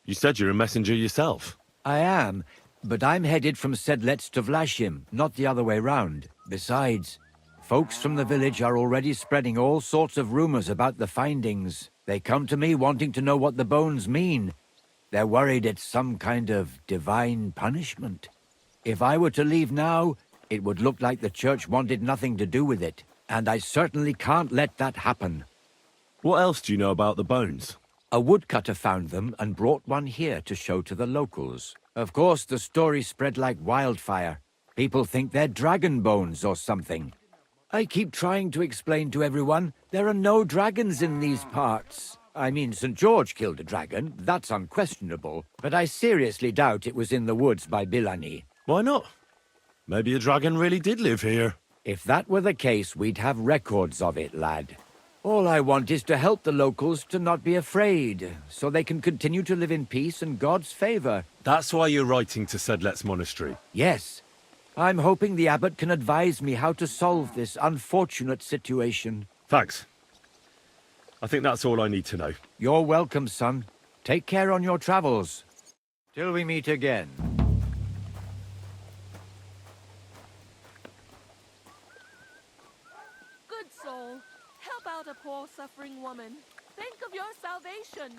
You said you're a messenger yourself. I am, but I'm headed from Sedlet's to Vlashim, not the other way round. Besides, folks from the village are already spreading all sorts of rumors about the findings. They come to me wanting to know what the bones mean. They're worried it's some kind of divine punishment. If I were to leave now, it would look like the church wanted nothing to do with it, and I certainly can't let that happen. What else do you know about the bones? A woodcutter found them and brought one here to show to the locals. Of course, the story spread like wildfire. People think they're dragon bones or something. I keep trying to explain to everyone there are no dragons in these parts. I mean, St. George killed a dragon, that's unquestionable, but I seriously doubt it was in the woods by Bilani. Why not? Maybe a dragon really did live here. If that were the case, we'd have records of it, lad. All I want is to help the locals to not be afraid, so they can continue to live in peace and God's favor. That's why you're writing to Sedlet's monastery. Yes. I'm hoping the abbot can advise me how to solve this unfortunate situation. Thanks. I think that's all I need to know. You're welcome, son. Take care on your travels. Till we meet again. Good soul, help out a poor suffering woman. Think of your salvation.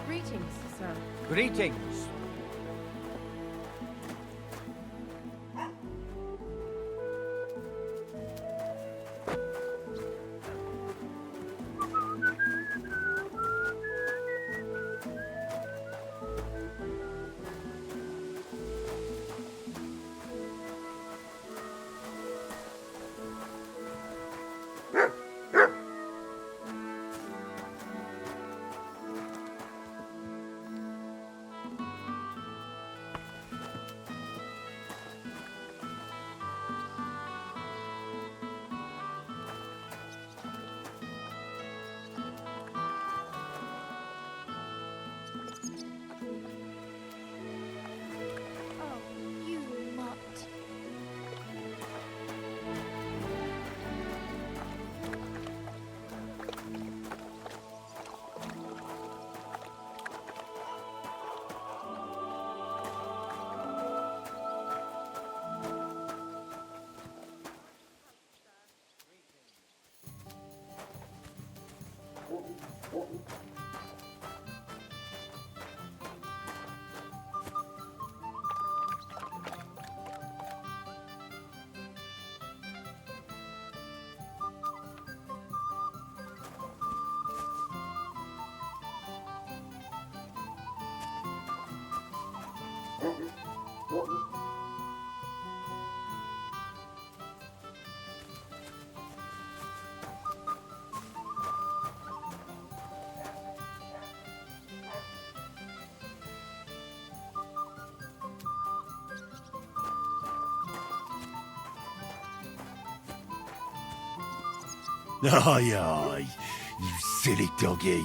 Greetings, sir. Greetings. Aye, aye, you silly doggy.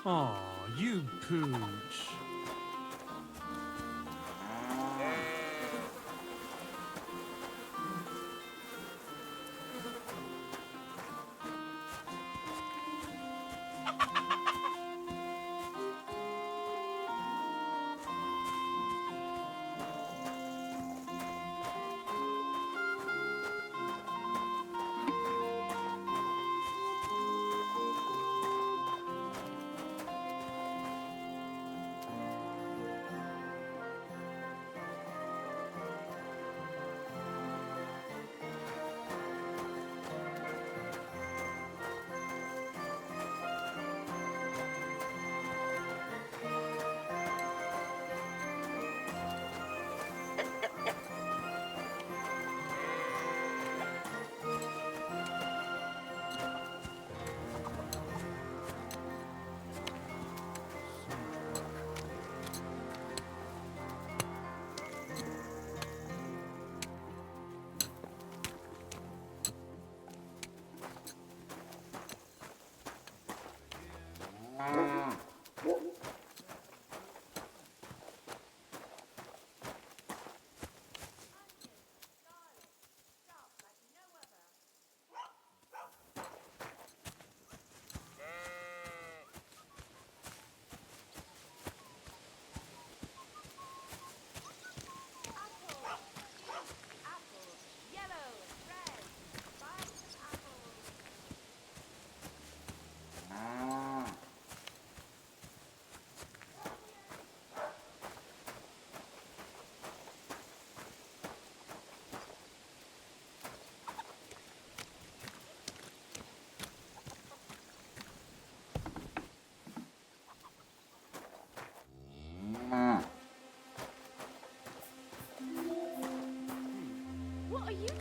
Aw, you pooch.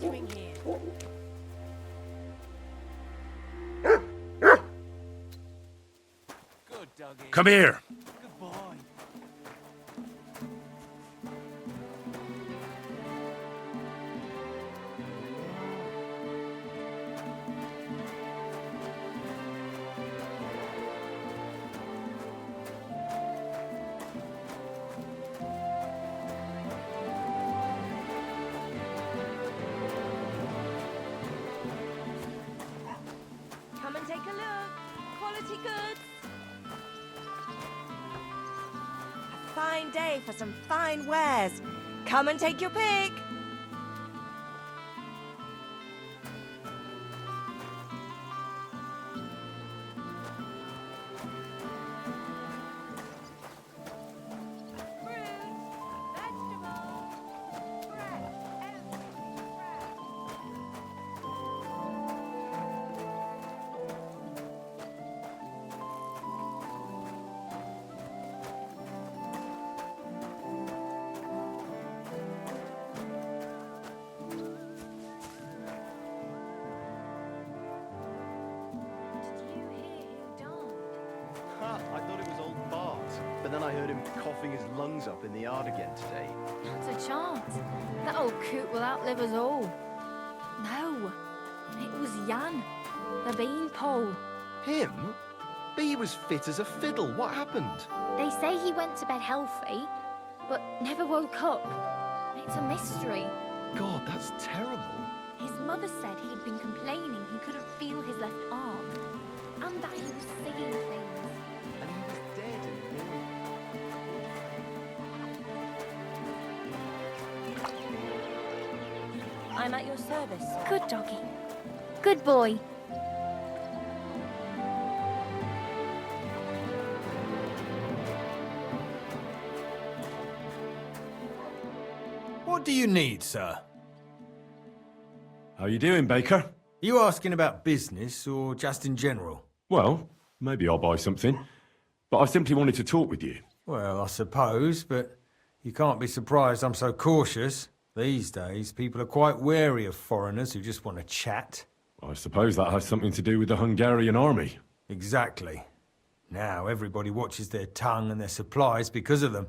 doing here? Good doggy. Come here. Good boy. Come and take a look. Quality goods. A fine day for some fine wares. Come and take your pick. I thought it was old Bart, but then I heard him coughing his lungs up in the yard again today. Not a chance. That old coot will outlive us all. No, it was Jan, the beanpole. Him? He was fit as a fiddle. What happened? They say he went to bed healthy, but never woke up. It's a mystery. God, that's terrible. His mother said he'd been complaining he couldn't feel his left arm, and that he was seeing things. And he was dead and I'm at your service. Good doggy. Good boy. What do you need, sir? How you doing, Baker? You asking about business or just in general? Well, maybe I'll buy something. But I simply wanted to talk with you. Well, I suppose, but you can't be surprised I'm so cautious. These days, people are quite wary of foreigners who just want to chat. I suppose that has something to do with the Hungarian army. Exactly. Now everybody watches their tongue and their supplies because of them.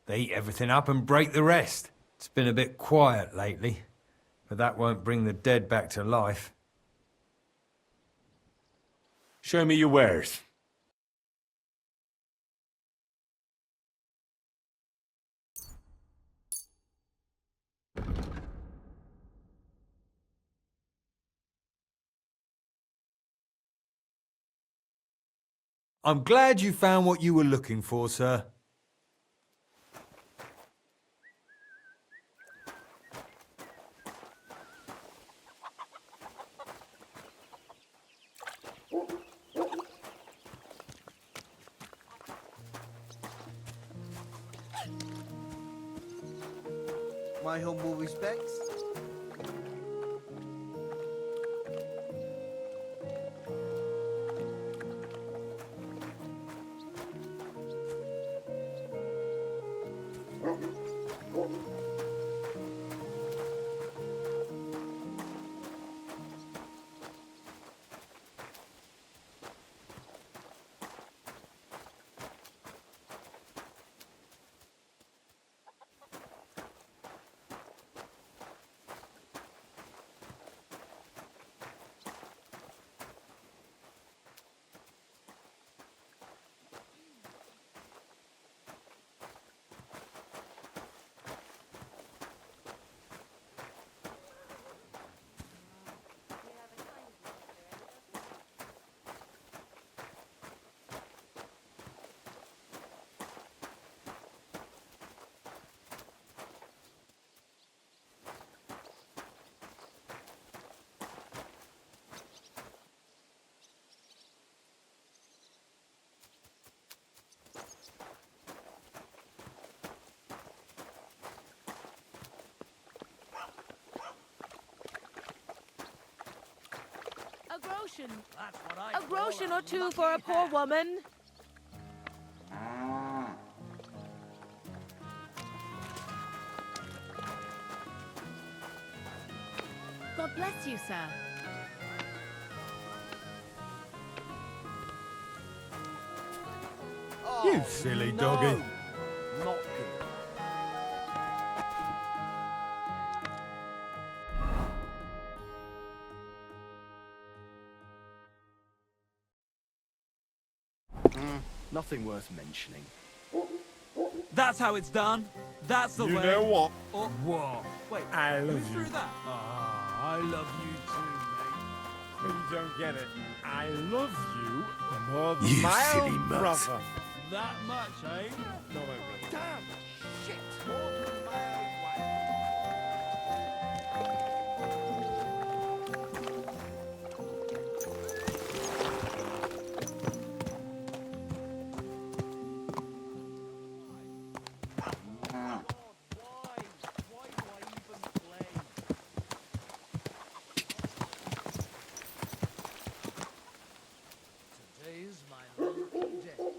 They eat everything up and break the rest. It's been a bit quiet lately, but that won't bring the dead back to life. Show me your wares. I'm glad you found what you were looking for, sir. My humble respects. A groschen or two for a poor woman. God bless you, sir. You silly doggy. Not good. Nothing worth mentioning. That's how it's done. That's the You way. know what? Oh, whoa. Wait, I who love threw you. that? Ah, I love you too, mate. But you don't get it. I love you more than You my silly own mutt. brother. That much, eh? No, my brother. Damn! Shit! More than my own wife. Today's my lucky day.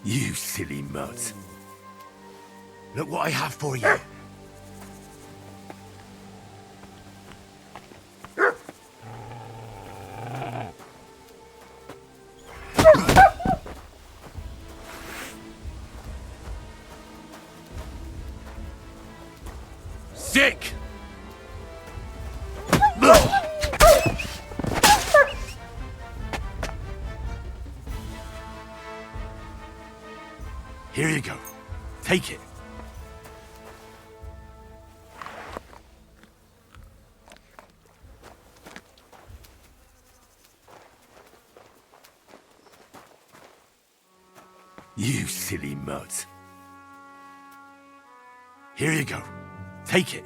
You silly mutt. Look what I have for you. Sick! Here you go. Take it. You silly mutt. Here you go. Take it.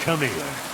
Come here.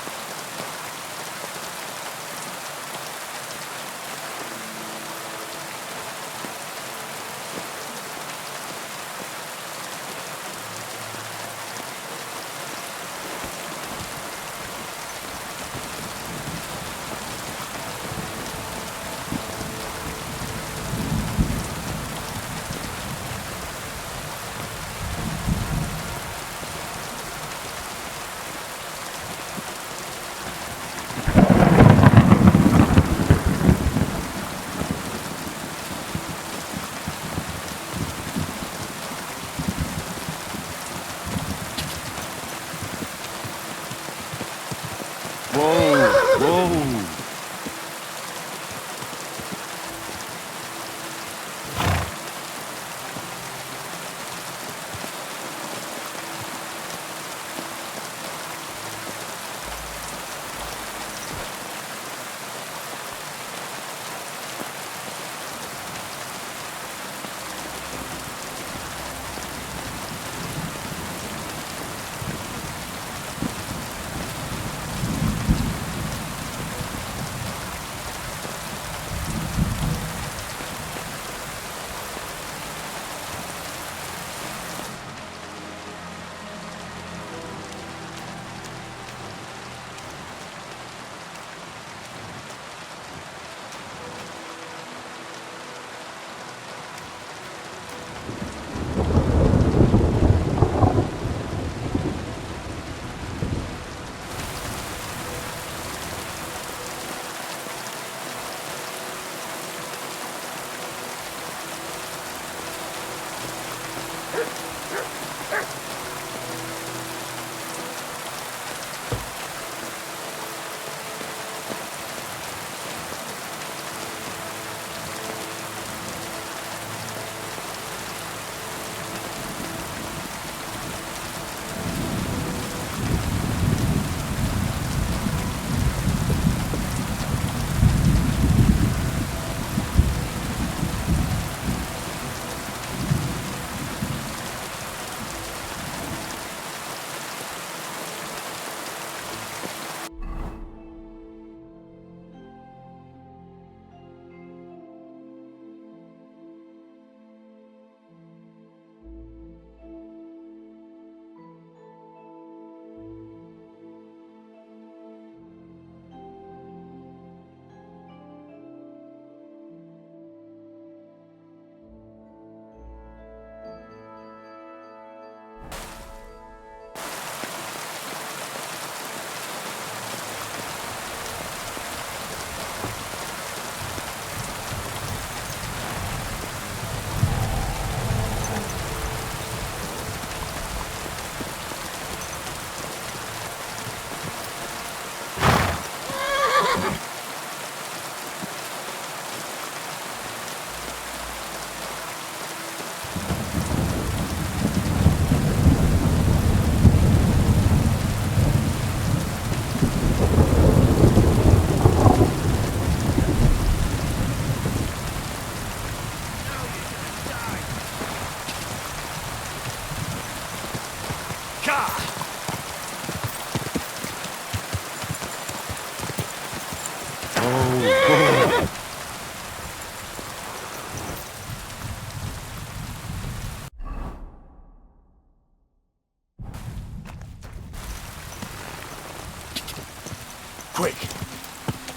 Quick!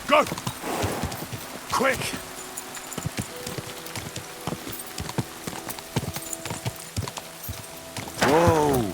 Go! Quick! Whoa!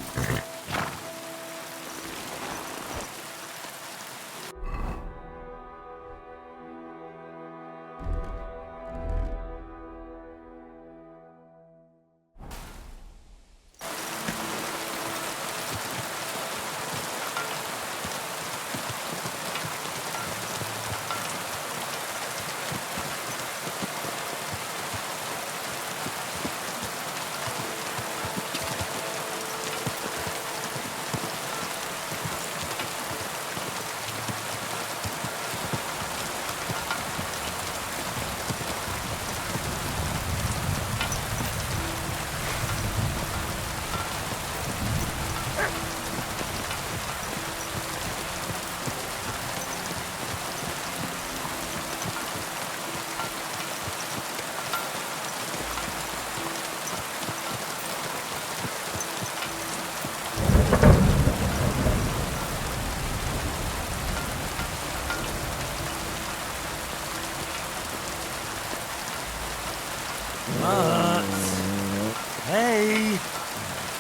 Hey!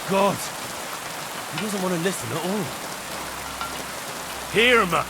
God! He doesn't want to listen at all. Here, Matt!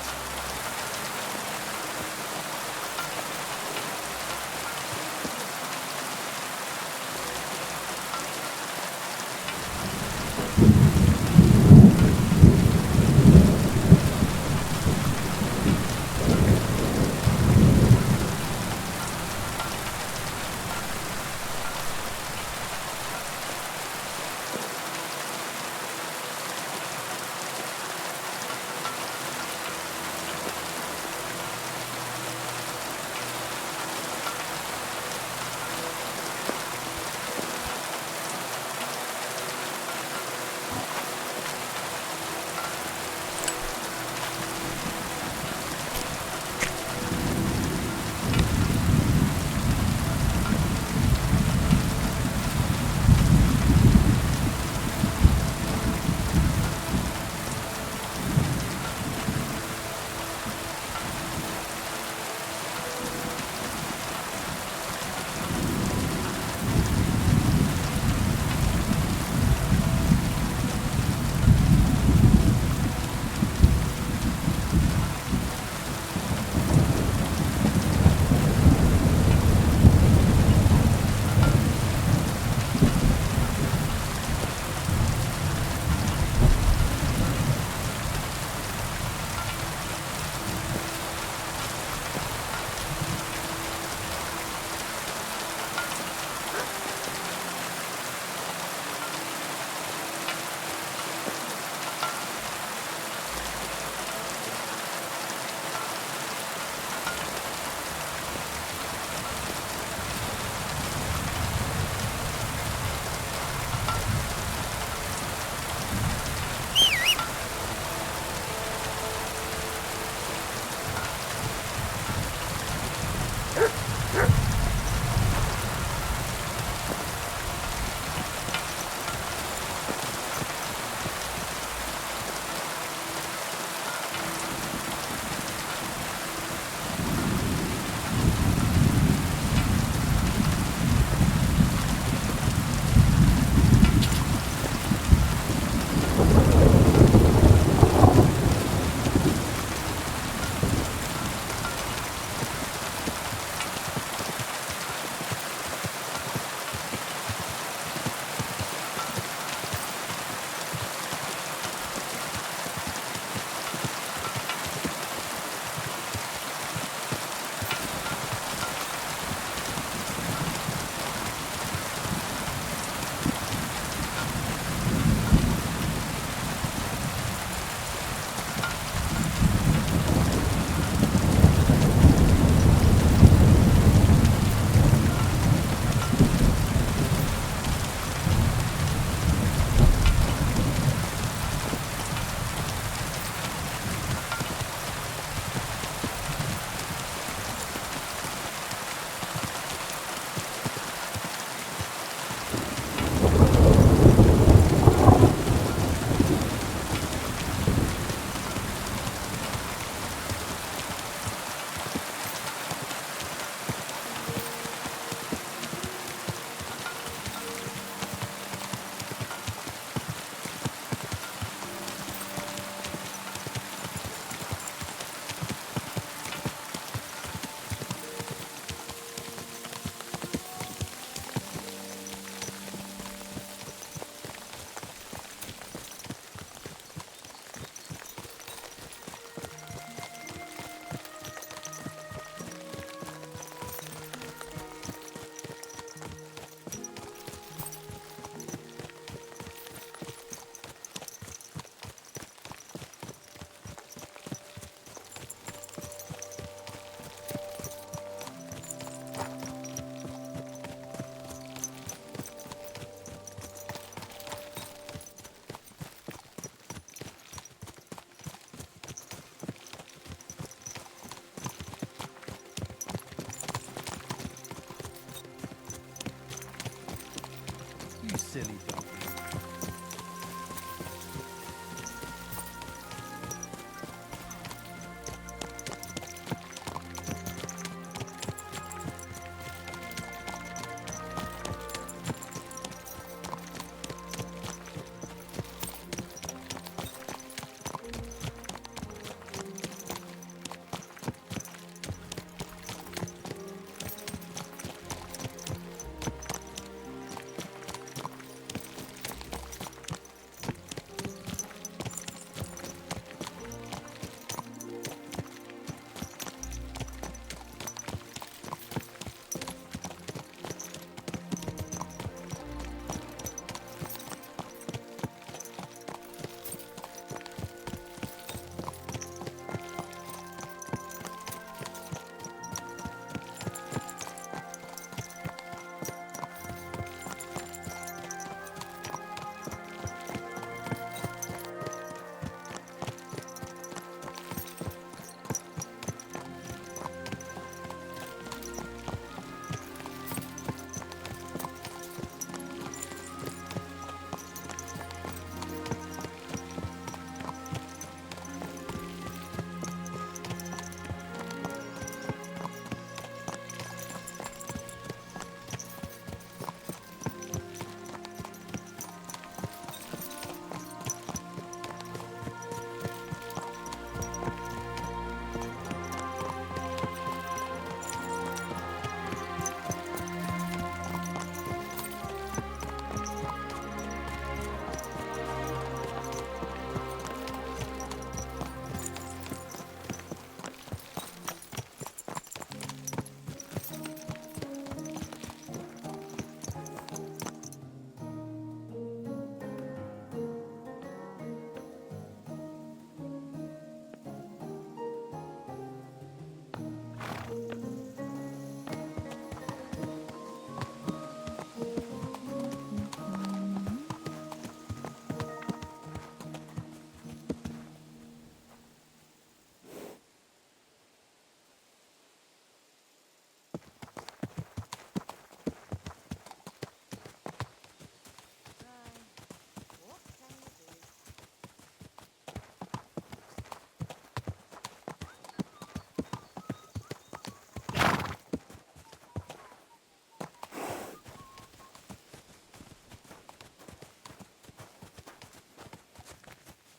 silly dog.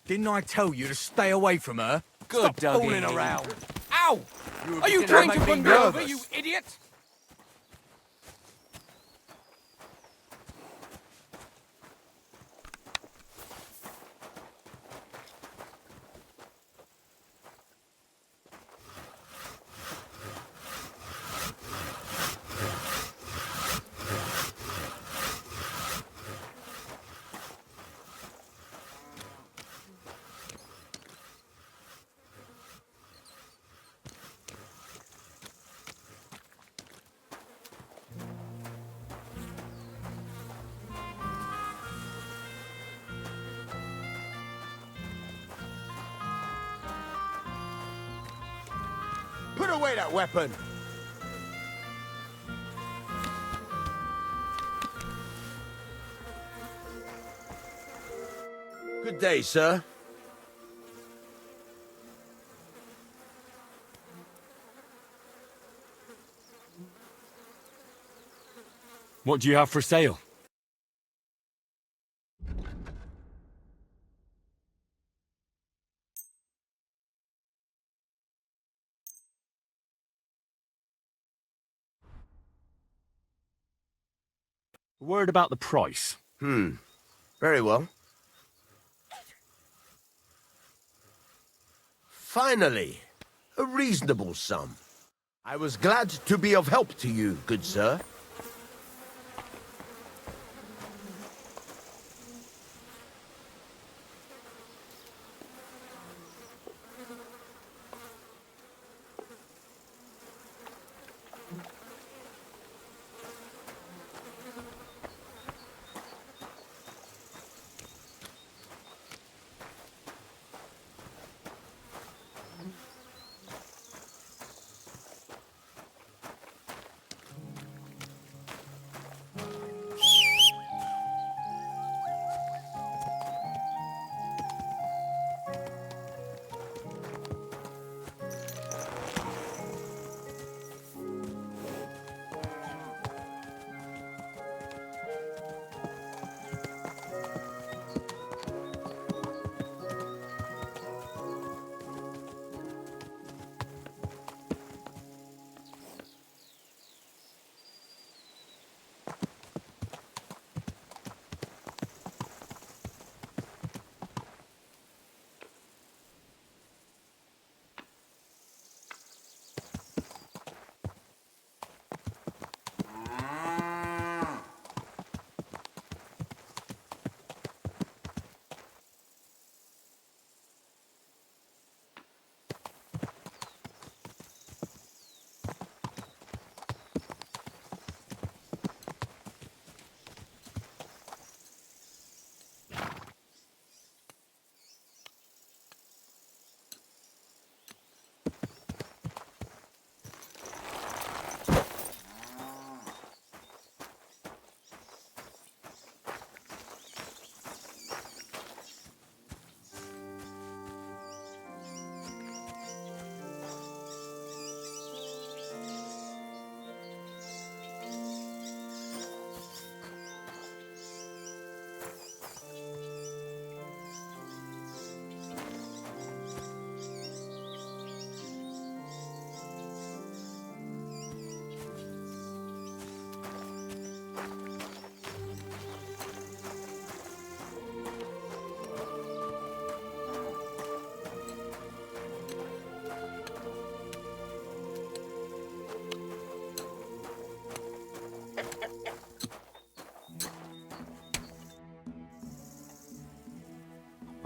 Didn't I tell you to stay away from her? Good Stop doggy. fooling around. Ow! Are you trying to run me over, nervous. you idiot? Put away that weapon! Good day, sir. What do you have for sale? A word about the price. Very well. Finally, a reasonable sum. I was glad to be of help to you, good sir.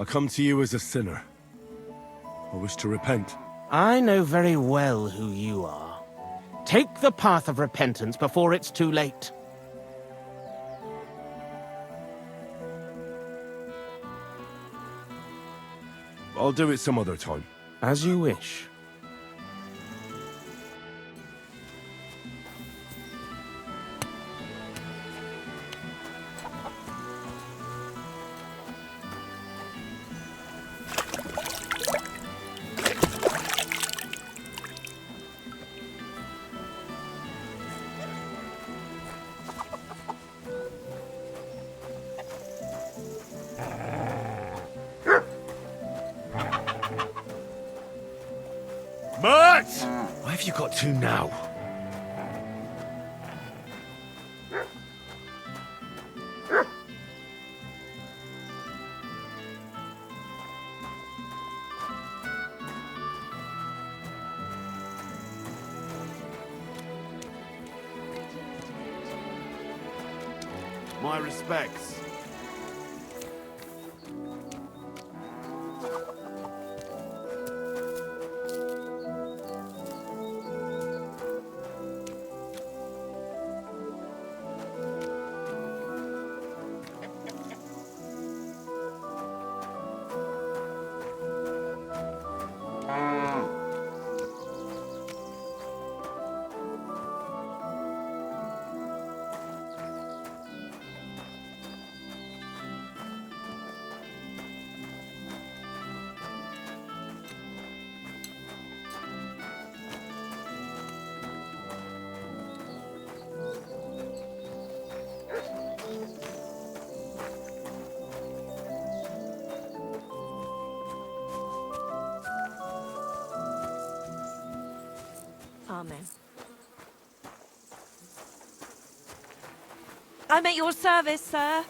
I come to you as a sinner. I wish to repent. I know very well who you are. Take the path of repentance before it's too late. I'll do it some other time. As you wish. Matt! Why have you got to now? My respects. Amen. I'm at your service, sir.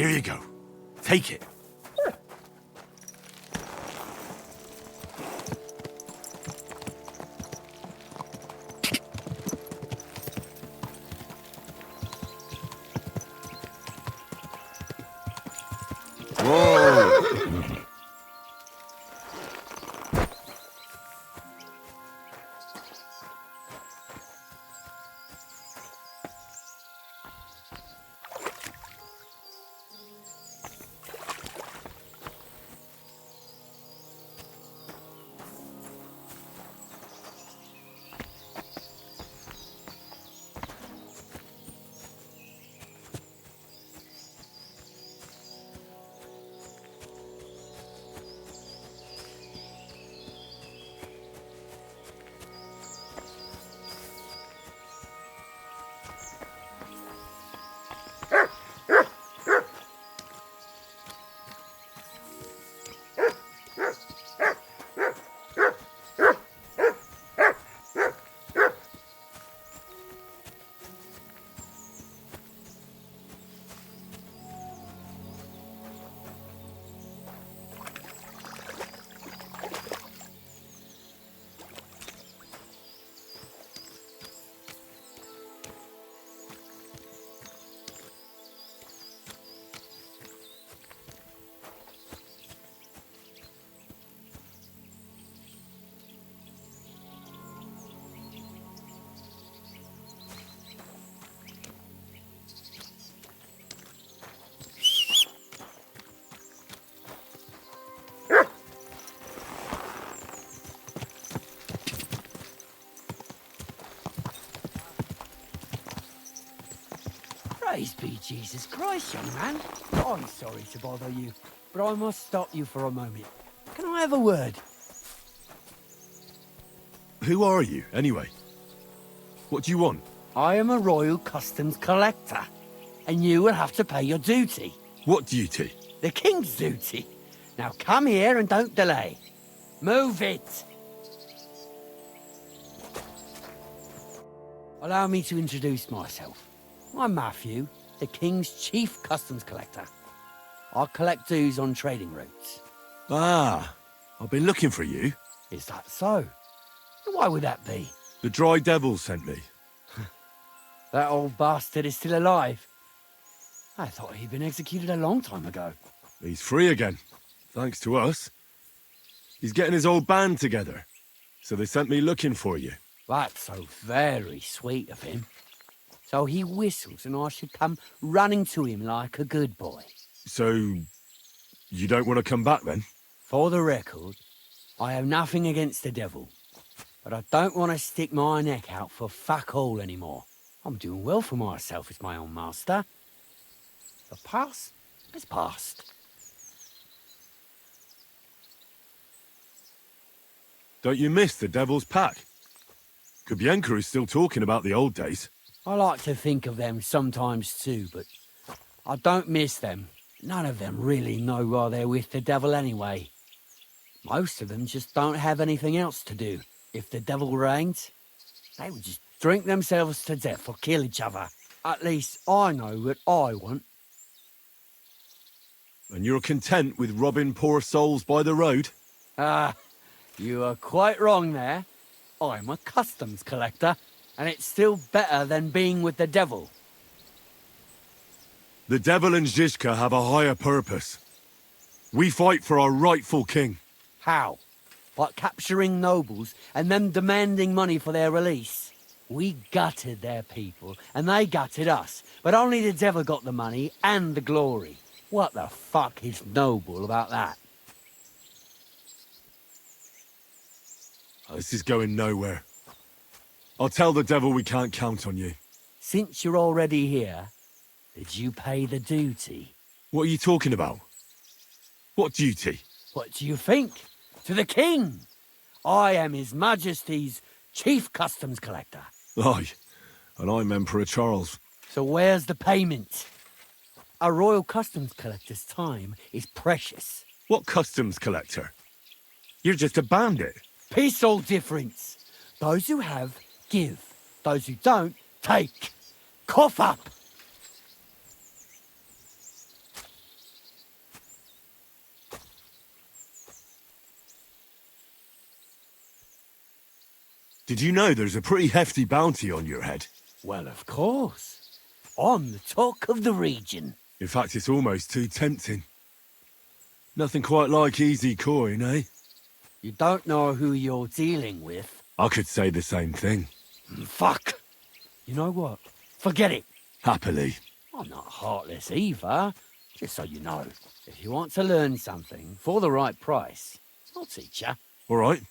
Here you go. Take it. Praise be Jesus Christ, young man. I'm sorry to bother you, but I must stop you for a moment. Can I have a word? Who are you, anyway? What do you want? I am a royal customs collector, and you will have to pay your duty. What duty? The king's duty. Now come here and don't delay. Move it! Allow me to introduce myself. I'm Matthew, the King's chief customs collector. I collect dues on trading routes. Ah, I've been looking for you. Is that so? Why would that be? The Dry Devil sent me. That old bastard is still alive. I thought he'd been executed a long time ago. He's free again, thanks to us. He's getting his old band together, so they sent me looking for you. That's so very sweet of him. So he whistles and I should come running to him like a good boy. So, you don't want to come back then? For the record, I have nothing against the devil. But I don't want to stick my neck out for fuck all anymore. I'm doing well for myself as my own master. The past is past. Don't you miss the Devil's Pack? Kubienka is still talking about the old days. I like to think of them sometimes too, but I don't miss them. None of them really know why they're with the devil anyway. Most of them just don't have anything else to do. If the devil reigned, they would just drink themselves to death or kill each other. At least I know what I want. And you're content with robbing poor souls by the road? Ah, you are quite wrong there. I'm a customs collector. And it's still better than being with the devil. The devil and Zizka have a higher purpose. We fight for our rightful king. How? By capturing nobles and them demanding money for their release. We gutted their people, and they gutted us. But only the devil got the money and the glory. What the fuck is noble about that? This is going nowhere. I'll tell the devil we can't count on you. Since you're already here, did you pay the duty? What are you talking about? What duty? What do you think? To the king! I am His Majesty's chief customs collector. Aye, and I'm Emperor Charles. So where's the payment? A royal customs collector's time is precious. What customs collector? You're just a bandit. Peace all difference. Those who have, give. Those who don't, take. Cough up! Did you know there's a pretty hefty bounty on your head? Well, of course. I'm the talk of the region. In fact, it's almost too tempting. Nothing quite like easy coin, eh? You don't know who you're dealing with. I could say the same thing. Fuck! You know what? Forget it. Happily. I'm not heartless either. Just so you know. If you want to learn something for the right price, I'll teach you. All right.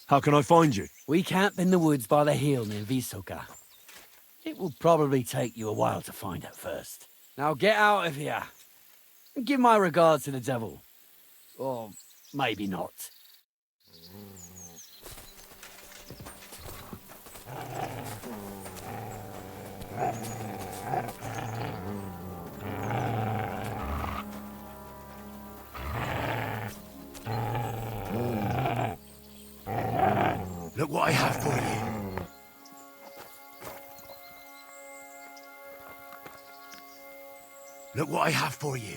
How can I find you? We camp in the woods by the hill near Visoka. It will probably take you a while to find it first. Now get out of here. And give my regards to the devil. Or maybe not. Look what I have for you. Look what I have for you.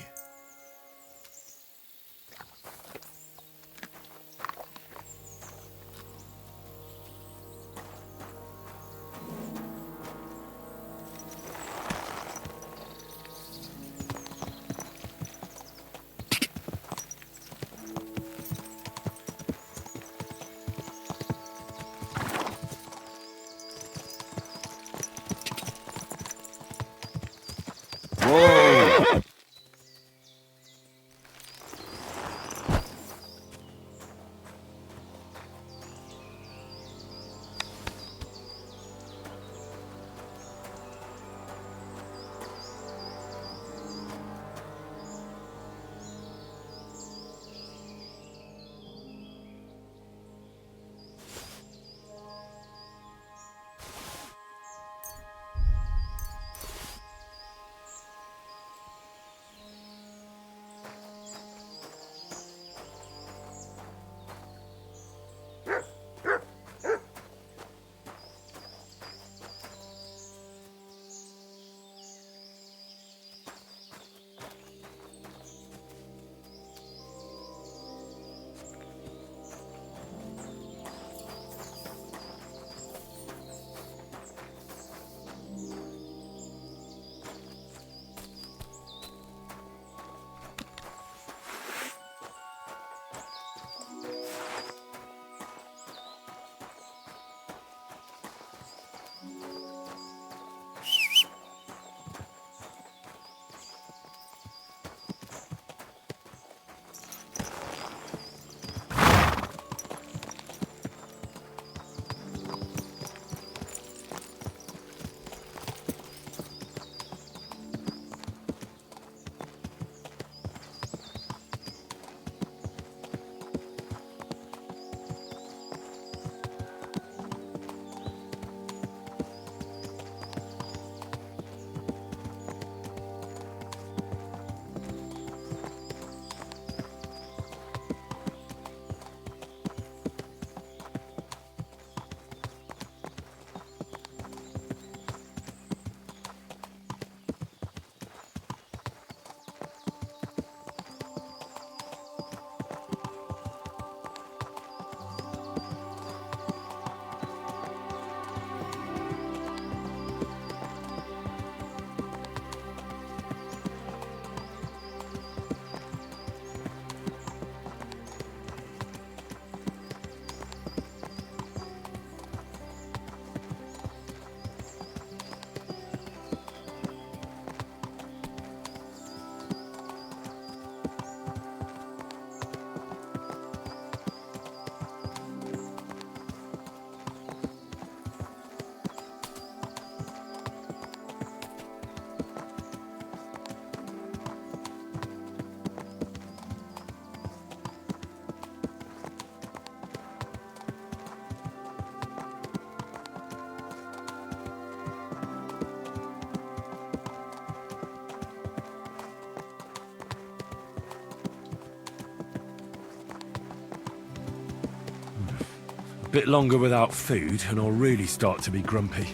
Bit longer without food, and I'll really start to be grumpy.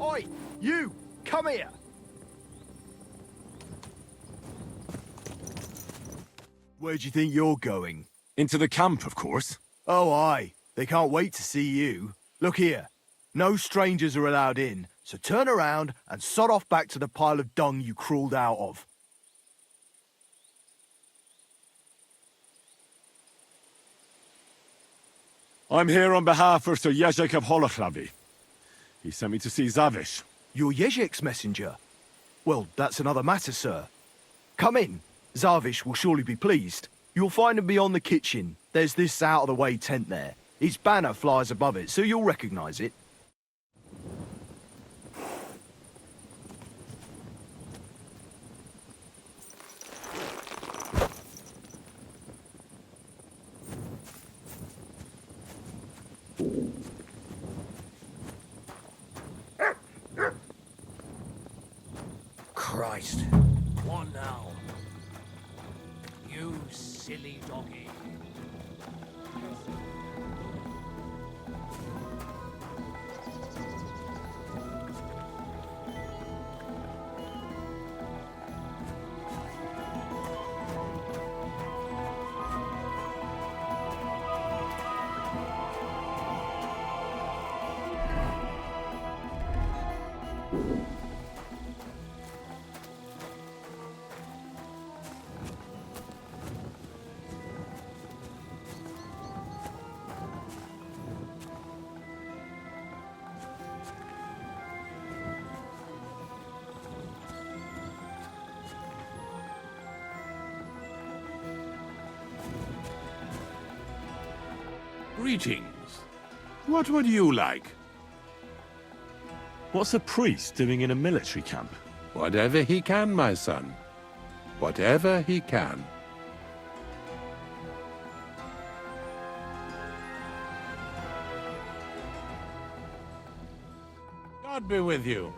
Oi, you! Come here! Where do you think you're going? Into the camp, of course. Oh, aye. They can't wait to see you. Look here. No strangers are allowed in, so turn around and sod off back to the pile of dung you crawled out of. I'm here on behalf of Sir Jezek of Holochlavi. He sent me to see Zavish. You're Jezek's messenger? Well, that's another matter, sir. Come in. Zavish will surely be pleased. You'll find him beyond the kitchen. There's this out-of-the-way tent there. His banner flies above it, so you'll recognize it. Christ. What now? You silly doggy. Greetings. What would you like? What's a priest doing in a military camp? Whatever he can, my son. Whatever he can. God be with you.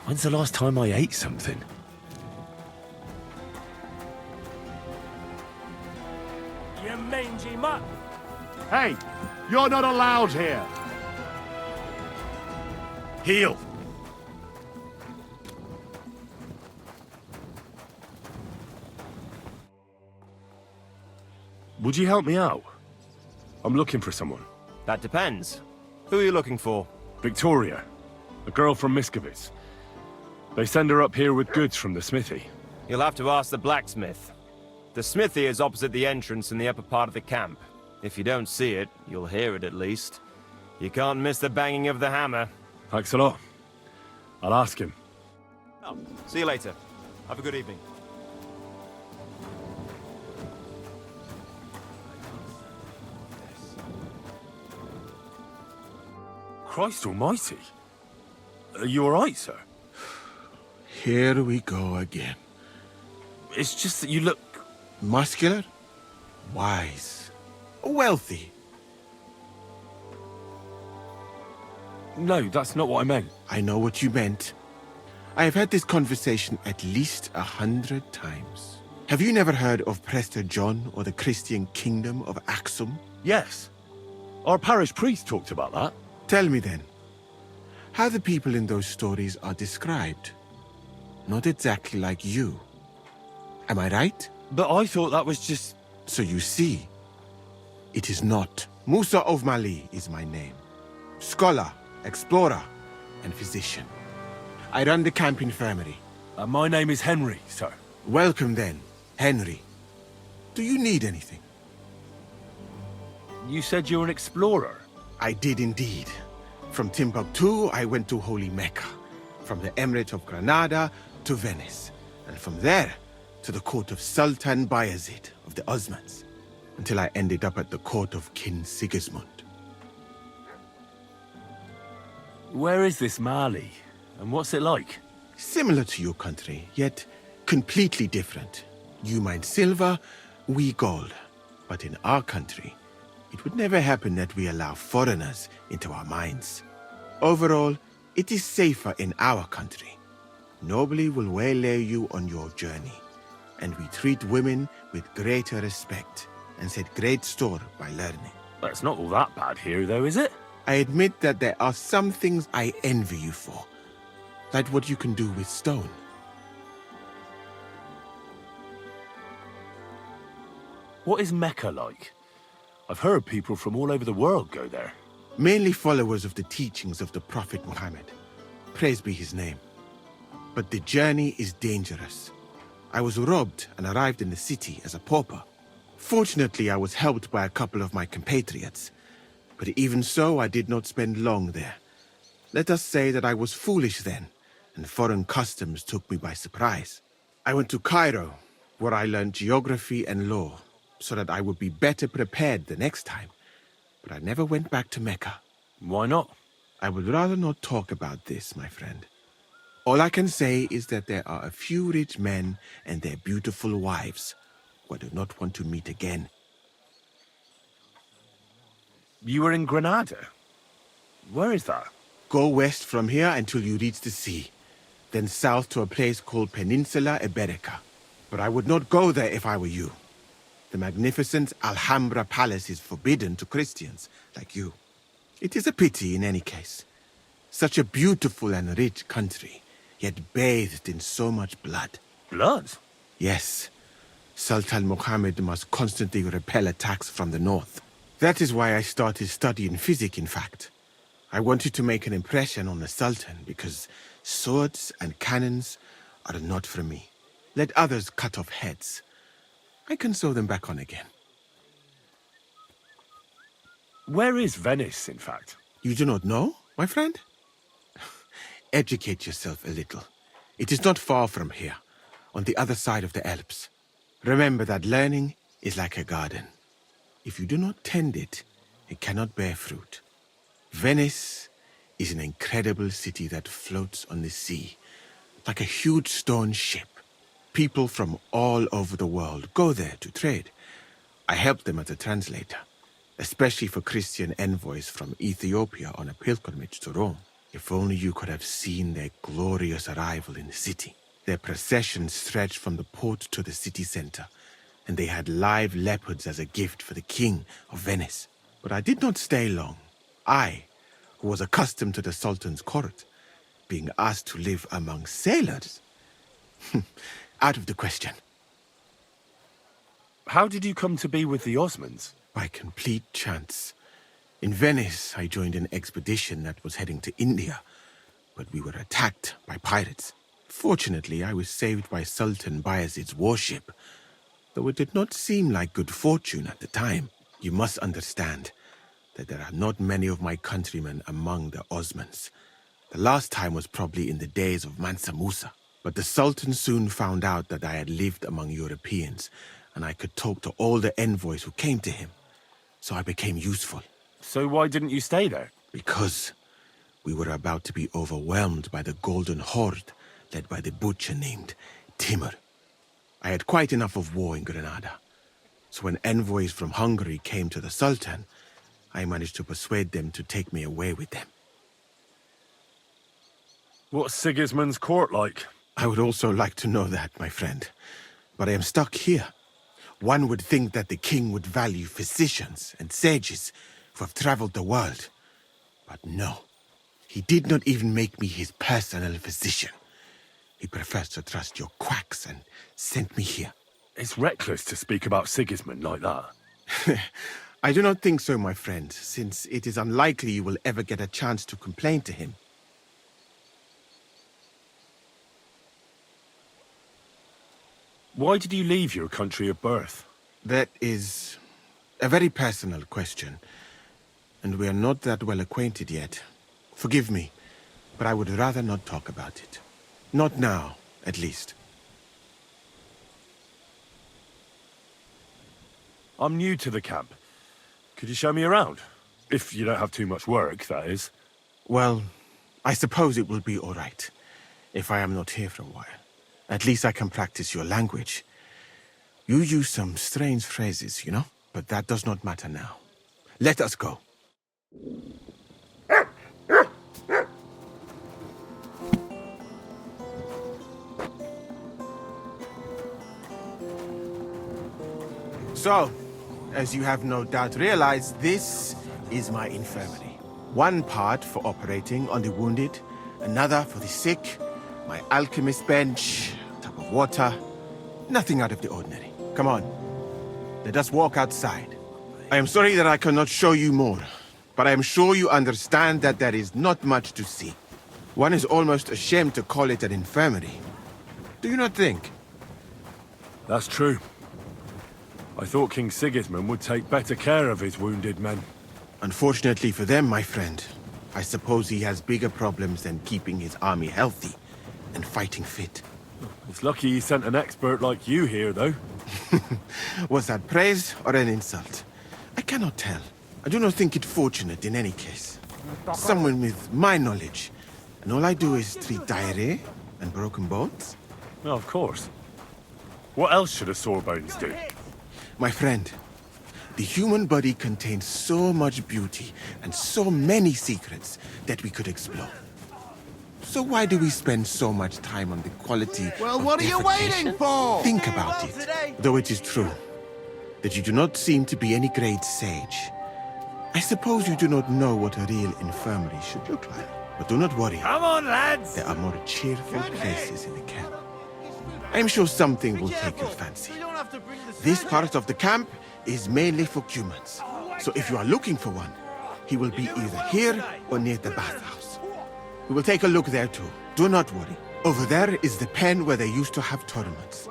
When's the last time I ate something? You mangy mutt! Hey, you're not allowed here. Heel! Would you help me out? I'm looking for someone. That depends. Who are you looking for? Victoria, a girl from Miskowitz. They send her up here with goods from the smithy. You'll have to ask the blacksmith. The smithy is opposite the entrance in the upper part of the camp. If you don't see it, you'll hear it at least. You can't miss the banging of the hammer. Thanks a lot. I'll ask him. Oh, see you later. Have a good evening. Christ almighty. Are you alright, sir? Here we go again. It's just that you look... muscular, wise, wealthy. No, that's not what I meant. I know what you meant. I have had this conversation at least 100 times. Have you never heard of Prester John or the Christian kingdom of Axum? Yes. Our parish priest talked about that. Tell me then, how the people in those stories are described. Not exactly like you. Am I right? But I thought that was just... So you see, it is not. Musa of Mali is my name. Scholar, explorer, and physician. I run the camp infirmary. My name is Henry, sir. Welcome then, Henry. Do you need anything? You said you're an explorer. I did indeed. From Timbuktu, I went to Holy Mecca. From the Emirate of Granada to Venice. And from there to the court of Sultan Bayezid of the Osmans. Until I ended up at the court of King Sigismund. Where is this Mali? And what's it like? Similar to your country, yet completely different. You mine silver, we gold. But in our country, it would never happen that we allow foreigners into our mines. Overall, it is safer in our country. Nobody will waylay you on your journey. And we treat women with greater respect and set great store by learning. It's not all that bad here, though, is it? I admit that there are some things I envy you for. Like what you can do with stone. What is Mecca like? I've heard people from all over the world go there. Mainly followers of the teachings of the Prophet Muhammad. Praise be his name. But the journey is dangerous. I was robbed and arrived in the city as a pauper. Fortunately, I was helped by a couple of my compatriots. But even so, I did not spend long there. Let us say that I was foolish then, and foreign customs took me by surprise. I went to Cairo, where I learned geography and law, so that I would be better prepared the next time. But I never went back to Mecca. Why not? I would rather not talk about this, my friend. All I can say is that there are a few rich men and their beautiful wives who I do not want to meet again. You were in Granada? Where is that? Go west from here until you reach the sea, then south to a place called Peninsula Iberica. But I would not go there if I were you. The magnificent Alhambra Palace is forbidden to Christians like you. It is a pity in any case. Such a beautiful and rich country, yet bathed in so much blood. Blood? Yes. Sultan Mohammed must constantly repel attacks from the north. That is why I started studying physics, in fact. I wanted to make an impression on the Sultan because swords and cannons are not for me. Let others cut off heads. I can sew them back on again. Where is Venice, in fact? You do not know, my friend? Educate yourself a little. It is not far from here, on the other side of the Alps. Remember that learning is like a garden. If you do not tend it, it cannot bear fruit. Venice is an incredible city that floats on the sea, like a huge stone ship. People from all over the world go there to trade. I help them as a translator, especially for Christian envoys from Ethiopia on a pilgrimage to Rome. If only you could have seen their glorious arrival in the city. Their procession stretched from the port to the city center, and they had live leopards as a gift for the king of Venice. But I did not stay long. I, who was accustomed to the Sultan's court, being asked to live among sailors? Out of the question. How did you come to be with the Osmans? By complete chance. In Venice, I joined an expedition that was heading to India, but we were attacked by pirates. Fortunately, I was saved by Sultan Bayezid's warship, though it did not seem like good fortune at the time. You must understand that there are not many of my countrymen among the Osmans. The last time was probably in the days of Mansa Musa. But the Sultan soon found out that I had lived among Europeans, and I could talk to all the envoys who came to him. So I became useful. So why didn't you stay there? Because we were about to be overwhelmed by the Golden Horde, led by the butcher named Timur. I had quite enough of war in Granada. So when envoys from Hungary came to the Sultan, I managed to persuade them to take me away with them. What's Sigismund's court like? I would also like to know that, my friend. But I am stuck here. One would think that the king would value physicians and sages who have traveled the world. But no. He did not even make me his personal physician. He prefers to trust your quacks and sent me here. It's reckless to speak about Sigismund like that. I do not think so, my friend, since it is unlikely you will ever get a chance to complain to him. Why did you leave your country of birth? That is a very personal question, and we are not that well acquainted yet. Forgive me, but I would rather not talk about it. Not now, at least. I'm new to the camp. Could you show me around? If you don't have too much work, that is. Well, I suppose it will be all right if I am not here for a while. At least I can practice your language. You use some strange phrases, you know? But that does not matter now. Let us go. So, as you have no doubt realized, this is my infirmary. One part for operating on the wounded, another for the sick, my alchemist bench, a tub of water. Nothing out of the ordinary. Come on, let us walk outside. I am sorry that I cannot show you more, but I am sure you understand that there is not much to see. One is almost ashamed to call it an infirmary. Do you not think? That's true. I thought King Sigismund would take better care of his wounded men. Unfortunately for them, my friend, I suppose he has bigger problems than keeping his army healthy and fighting fit. It's lucky he sent an expert like you here, though. Was that praise or an insult? I cannot tell. I do not think it fortunate in any case. Someone with my knowledge, and all I do is treat diarrhea and broken bones? Well, of course. What else should a sore bones do? My friend, the human body contains so much beauty and so many secrets that we could explore. So why do we spend so much time on the quality Well, of what are you waiting for? Think about it. Though it is true that you do not seem to be any great sage, I suppose you do not know what a real infirmary should look like. But do not worry. Come on, lads! There are more cheerful places in the camp. I am sure something will take your fancy. This part of the camp is mainly for humans. So if you are looking for one, he will be either here or near the bathhouse. We will take a look there too. Do not worry. Over there is the pen where they used to have tournaments.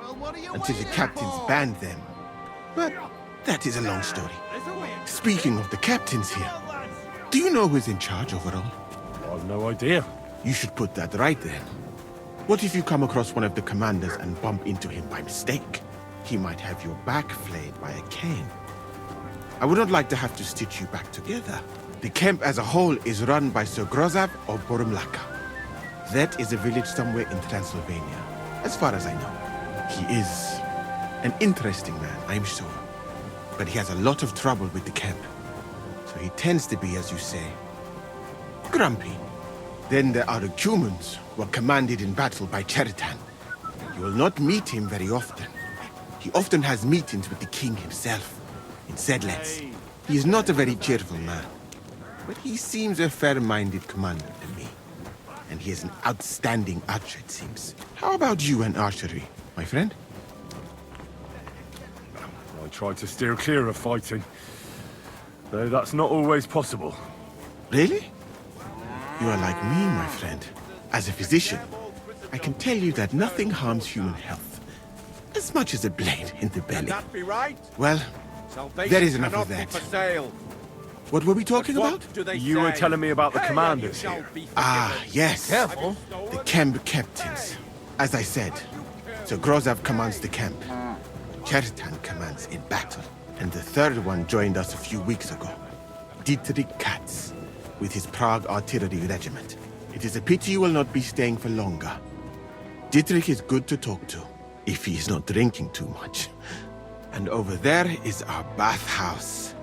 Until the captains banned them. But that is a long story. Speaking of the captains here, do you know who is in charge overall? I've no idea. You should put that right then. What if you come across one of the commanders and bump into him by mistake? He might have your back flayed by a cane. I would not like to have to stitch you back together. The camp as a whole is run by Sir Grozav or Borumlaka. That is a village somewhere in Transylvania, as far as I know. He is an interesting man, I'm sure. But he has a lot of trouble with the camp. So he tends to be, as you say, grumpy. Then there are the Cumans, who are commanded in battle by Cheritan. You will not meet him very often. He often has meetings with the king himself, in Sedlets. He is not a very cheerful man, but he seems a fair-minded commander to me. And he is an outstanding archer, it seems. How about you and archery, my friend? I try to steer clear of fighting, though that's not always possible. Really? You are like me, my friend. As a physician, I can tell you that nothing harms human health as much as a blade in the belly. That be right? Well, there is enough of Cannot that. be for sale. What were we talking about? You were telling me about the commanders here. Ah, yes. Careful. The camp captains. As I said, Sir Grozav commands the camp. Cheritan commands in battle. And the third one joined us a few weeks ago. Dietrich Katz, with his Prague artillery regiment. It is a pity you will not be staying for longer. Dietrich is good to talk to, if he is not drinking too much. And over there is our bathhouse.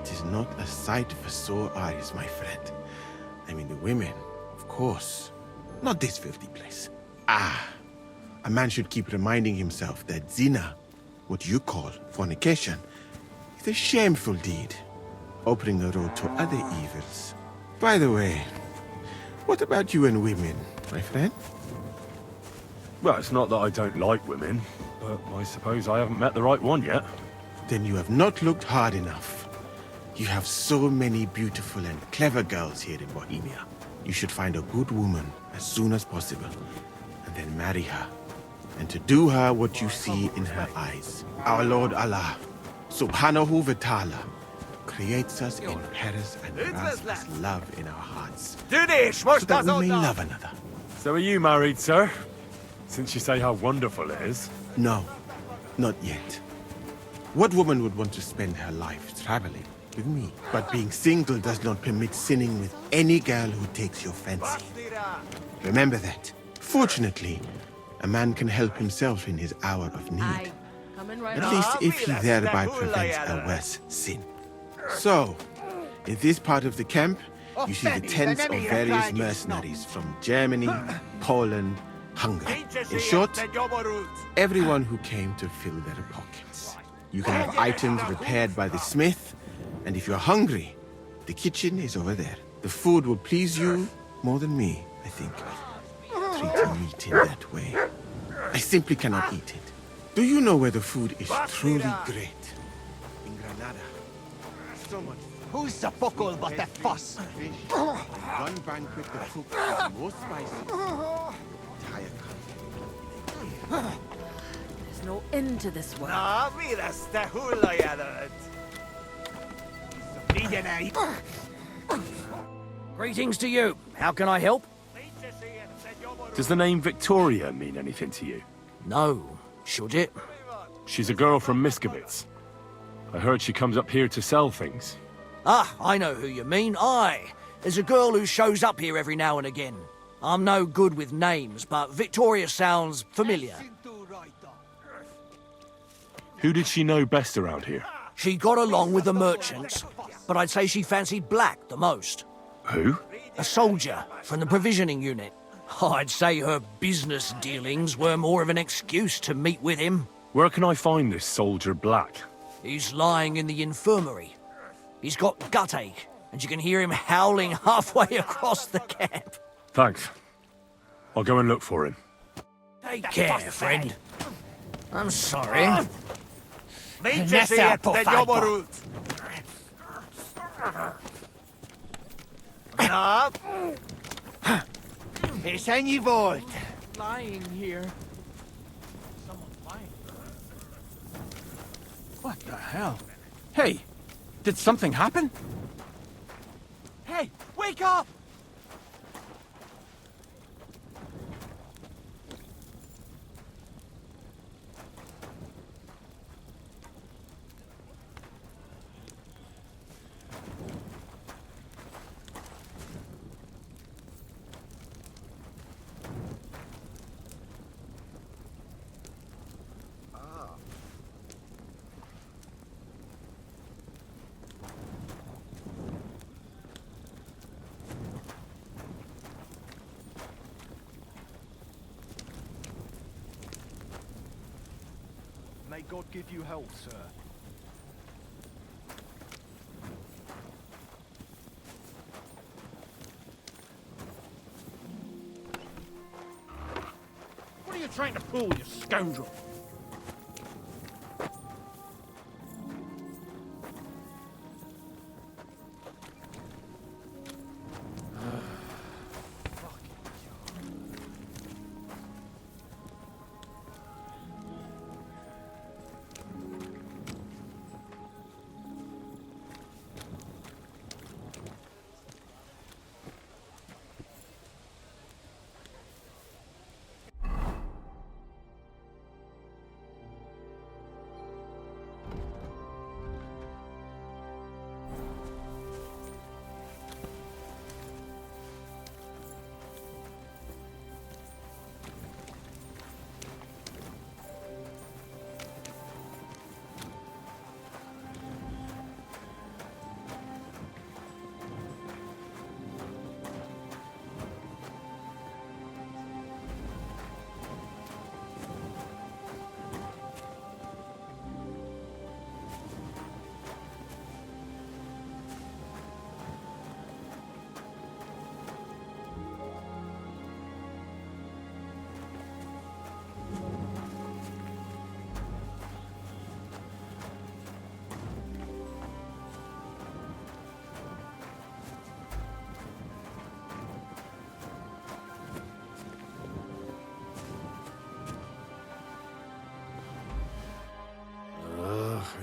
It is not a sight for sore eyes, my friend. I mean the women, of course. Not this filthy place. Ah, a man should keep reminding himself that zina, what you call fornication, is a shameful deed, opening a road to other evils. By the way, what about you and women, my friend? Well, it's not that I don't like women, but I suppose I haven't met the right one yet. Then you have not looked hard enough. You have so many beautiful and clever girls here in Bohemia. You should find a good woman as soon as possible, and then marry her. And to do her what you see in her eyes. Our Lord Allah, Subhanahu wa Ta'ala, creates us in Paris and grants us love in our hearts. So that we may love another. So are you married, sir? Since you say how wonderful it is. No, not yet. What woman would want to spend her life traveling? with me. But being single does not permit sinning with any girl who takes your fancy. Remember that. Fortunately, a man can help himself in his hour of need. At least if he thereby prevents a worse sin. So, in this part of the camp, you see the tents of various mercenaries from Germany, Poland, Hungary. In short, everyone who came to fill their pockets. You can have items repaired by the smith, and if you're hungry, the kitchen is over there. The food will please you more than me, I think. Treating meat in that way. I simply cannot eat it. Do you know where the food is truly great? In Granada. So much. Who's the fuckle but the fuss? Fish. One banquet the cook is more spicy. Entire country. There's no end to this work. No, mira esta hula yadat. Greetings to you. How can I help? Does the name Victoria mean anything to you? No. Should it? She's a girl from Miskowitz. I heard she comes up here to sell things. Ah, I know who you mean. Aye. There's a girl who shows up here every now and again. I'm no good with names, but Victoria sounds familiar. Who did she know best around here? She got along with the merchants, but I'd say she fancied Black the most. Who? A soldier from the provisioning unit. I'd say her business dealings were more of an excuse to meet with him. Where can I find this soldier Black? He's lying in the infirmary. He's got gut ache, and you can hear him howling halfway across the camp. Thanks. I'll go and look for him. Take care, friend. I'm sorry. It's any vault. Lying here. Someone's lying. What the hell? Hey, did something happen? Hey, wake up! May God give you health, sir. What are you trying to pull, you scoundrel?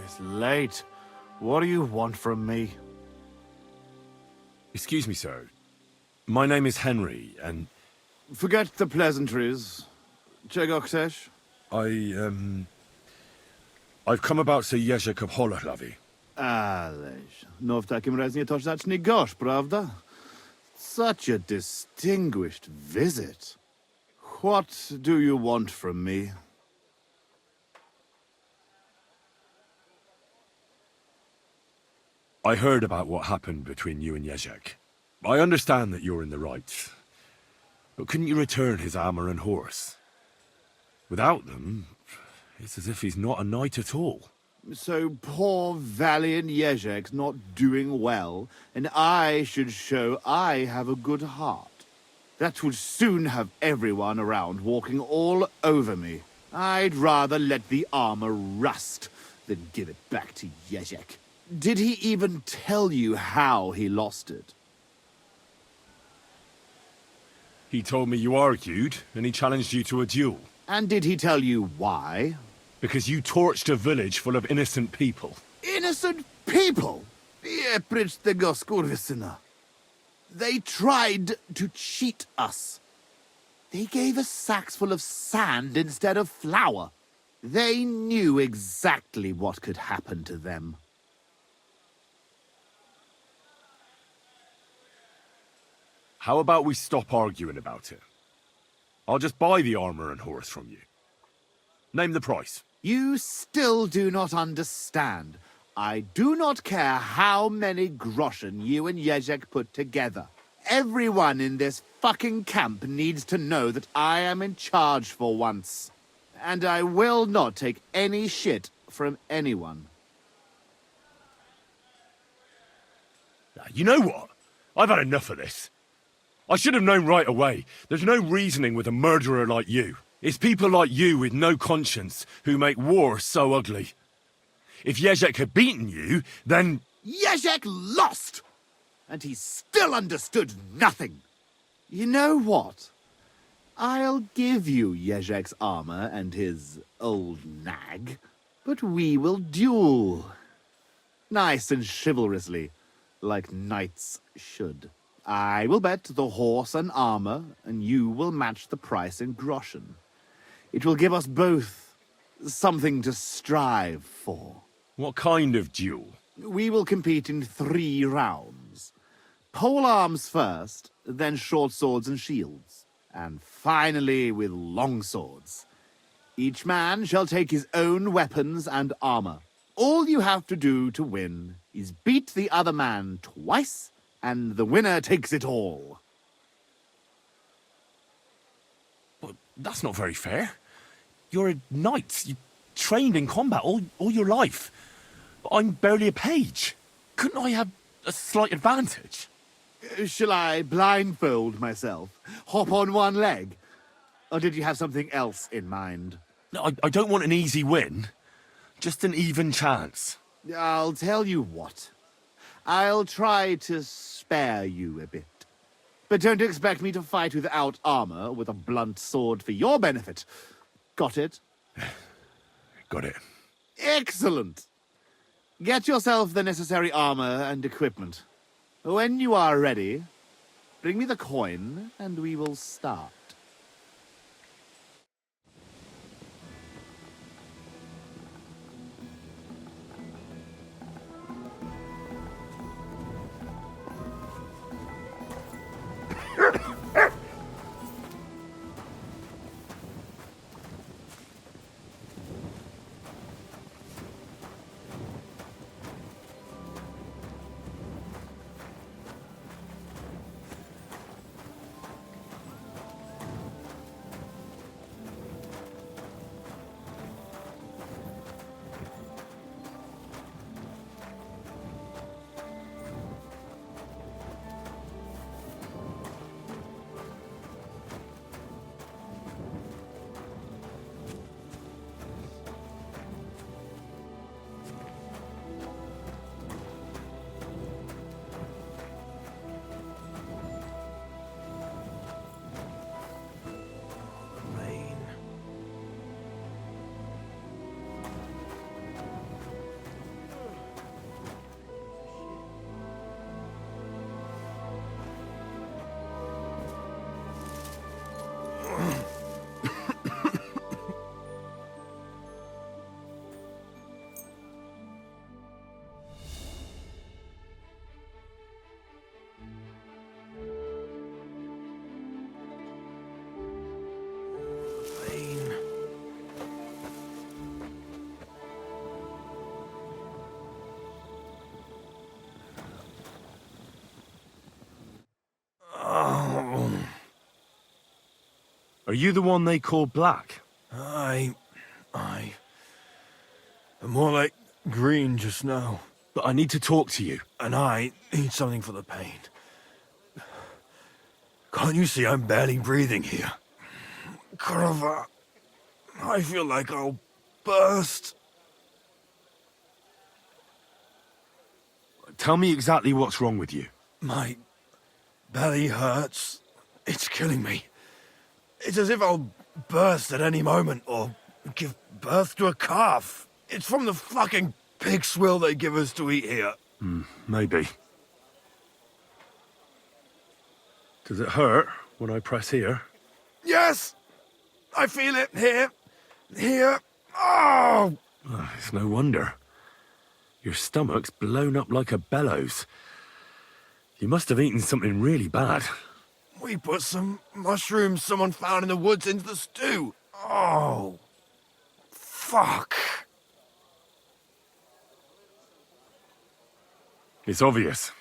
It's late. What do you want from me? Excuse me, sir. My name is Henry, and... Forget the pleasantries. Czego chcesz? I've come about Sir Jerzy Kapolahlavi. Ależ, no w takim razie to zacznie gorzej, prawda? Such a distinguished visit. What do you want from me? I heard about what happened between you and Jezek. I understand that you're in the right. But couldn't you return his armor and horse? Without them, it's as if he's not a knight at all. So poor valiant Jezek's not doing well, and I should show I have a good heart. That would soon have everyone around walking all over me. I'd rather let the armor rust than give it back to Jezek. Did he even tell you how he lost it? He told me you argued, and he challenged you to a duel. And did he tell you why? Because you torched a village full of innocent people. Innocent people? Jeprycz tego skurwysyna. They tried to cheat us. They gave us sacks full of sand instead of flour. They knew exactly what could happen to them. How about we stop arguing about it? I'll just buy the armor and horse from you. Name the price. You still do not understand. I do not care how many groschen you and Jezek put together. Everyone in this fucking camp needs to know that I am in charge for once. And I will not take any shit from anyone. You know what? I've had enough of this. I should have known right away. There's no reasoning with a murderer like you. It's people like you with no conscience who make war so ugly. If Jezek had beaten you, then... Jezek lost! And he still understood nothing. You know what? I'll give you Jezek's armor and his old nag, but we will duel. Nice and chivalrously, like knights should. I will bet the horse and armor, and you will match the price in groschen. It will give us both something to strive for. What kind of duel? We will compete in 3 rounds. Pole arms first, then short swords and shields, and finally with long swords. Each man shall take his own weapons and armor. All you have to do to win is beat the other man twice, and the winner takes it all. But that's not very fair. You're a knight. You trained in combat all your life. But I'm barely a page. Couldn't I have a slight advantage? Shall I blindfold myself? Hop on one leg? Or did you have something else in mind? No, I don't want an easy win. Just an even chance. I'll tell you what. I'll try to spare you a bit. But don't expect me to fight without armor with a blunt sword for your benefit. Got it? Got it. Excellent! Get yourself the necessary armor and equipment. When you are ready, bring me the coin and we will start. Are you the one they call Black? I'm more like green just now. But I need to talk to you. And I need something for the pain. Can't you see I'm barely breathing here? Kurva, I feel like I'll burst. Tell me exactly what's wrong with you. My belly hurts. It's killing me. It's as if I'll burst at any moment or give birth to a calf. It's from the fucking pig swill they give us to eat here. Maybe. Does it hurt when I press here? Yes! I feel it here. Here. Oh! It's no wonder. Your stomach's blown up like a bellows. You must have eaten something really bad. We put some mushrooms someone found in the woods into the stew. Oh. Fuck. It's obvious.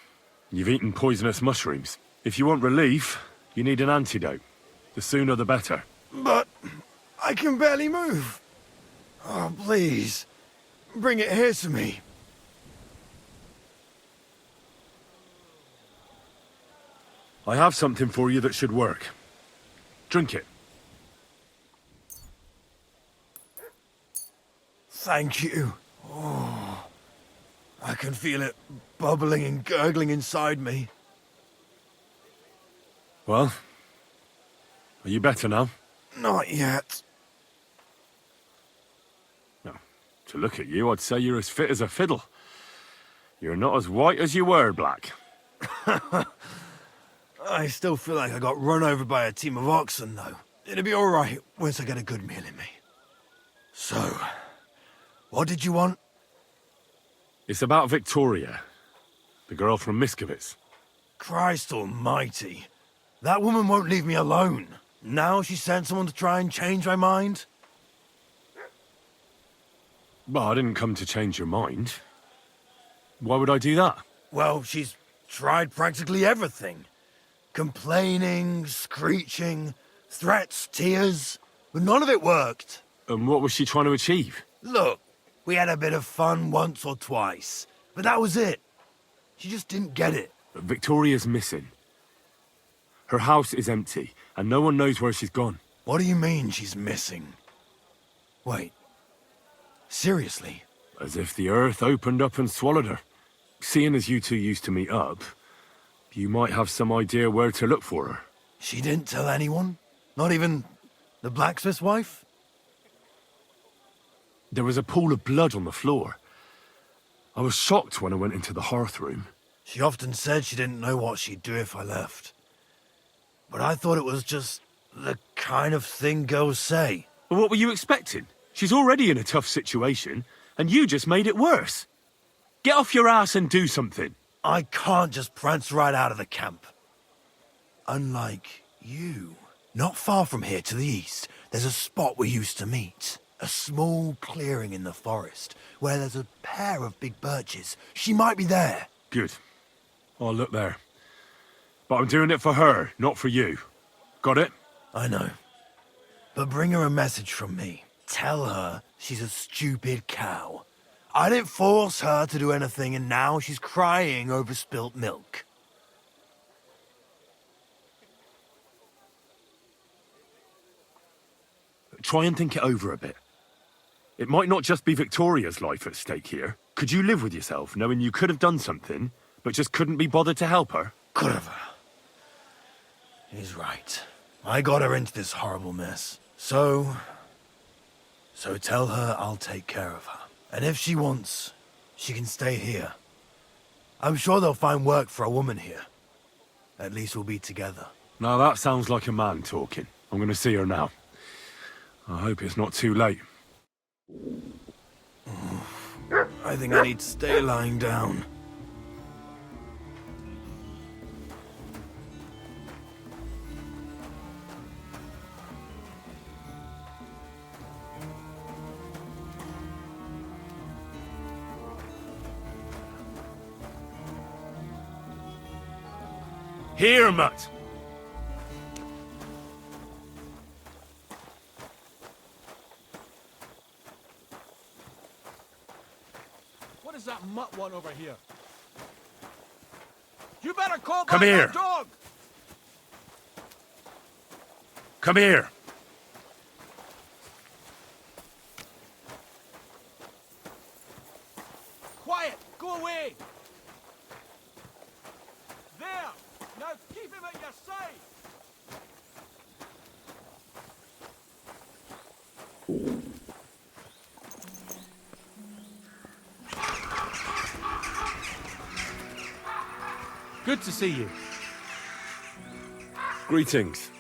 You've eaten poisonous mushrooms. If you want relief, you need an antidote. The sooner the better. But I can barely move. Oh, please. Bring it here to me. I have something for you that should work. Drink it. Thank you. Oh, I can feel it bubbling and gurgling inside me. Well, are you better now? Not yet. No. To look at you, I'd say you're as fit as a fiddle. You're not as white as you were, Black. I still feel like I got run over by a team of oxen, though. It'll be all right once I get a good meal in me. So, what did you want? It's about Victoria, the girl from Miskowitz. Christ almighty. That woman won't leave me alone. Now she sent someone to try and change my mind? Well, I didn't come to change your mind. Why would I do that? Well, she's tried practically everything. Complaining, screeching, threats, tears, but none of it worked. And what was she trying to achieve? Look, we had a bit of fun once or twice, but that was it. She just didn't get it. But Victoria's missing. Her house is empty, and no one knows where she's gone. What do you mean she's missing? Wait. Seriously? As if the earth opened up and swallowed her. Seeing as you two used to meet up, you might have some idea where to look for her. She didn't tell anyone? Not even the blacksmith's wife? There was a pool of blood on the floor. I was shocked when I went into the hearth room. She often said she didn't know what she'd do if I left. But I thought it was just the kind of thing girls say. Well, what were you expecting? She's already in a tough situation, and you just made it worse. Get off your ass and do something. I can't just prance right out of the camp. Unlike you. Not far from here to the east, there's a spot we used to meet. A small clearing in the forest, where there's a pair of big birches. She might be there. Good. I'll look there. But I'm doing it for her, not for you. Got it? I know. But bring her a message from me. Tell her she's a stupid cow. I didn't force her to do anything, and now she's crying over spilt milk. Try and think it over a bit. It might not just be Victoria's life at stake here. Could you live with yourself, knowing you could have done something, but just couldn't be bothered to help her? Could have. He's right. I got her into this horrible mess. So tell her I'll take care of her. And if she wants, she can stay here. I'm sure they'll find work for a woman here. At least we'll be together. Now that sounds like a man talking. I'm going to see her now. I hope it's not too late. I think I need to stay lying down. Here, Mutt! that mutt one over here. You better call Come back here. that dog! Come here. Quiet! Go away! There! Now keep him at your side! Good to see you. Greetings.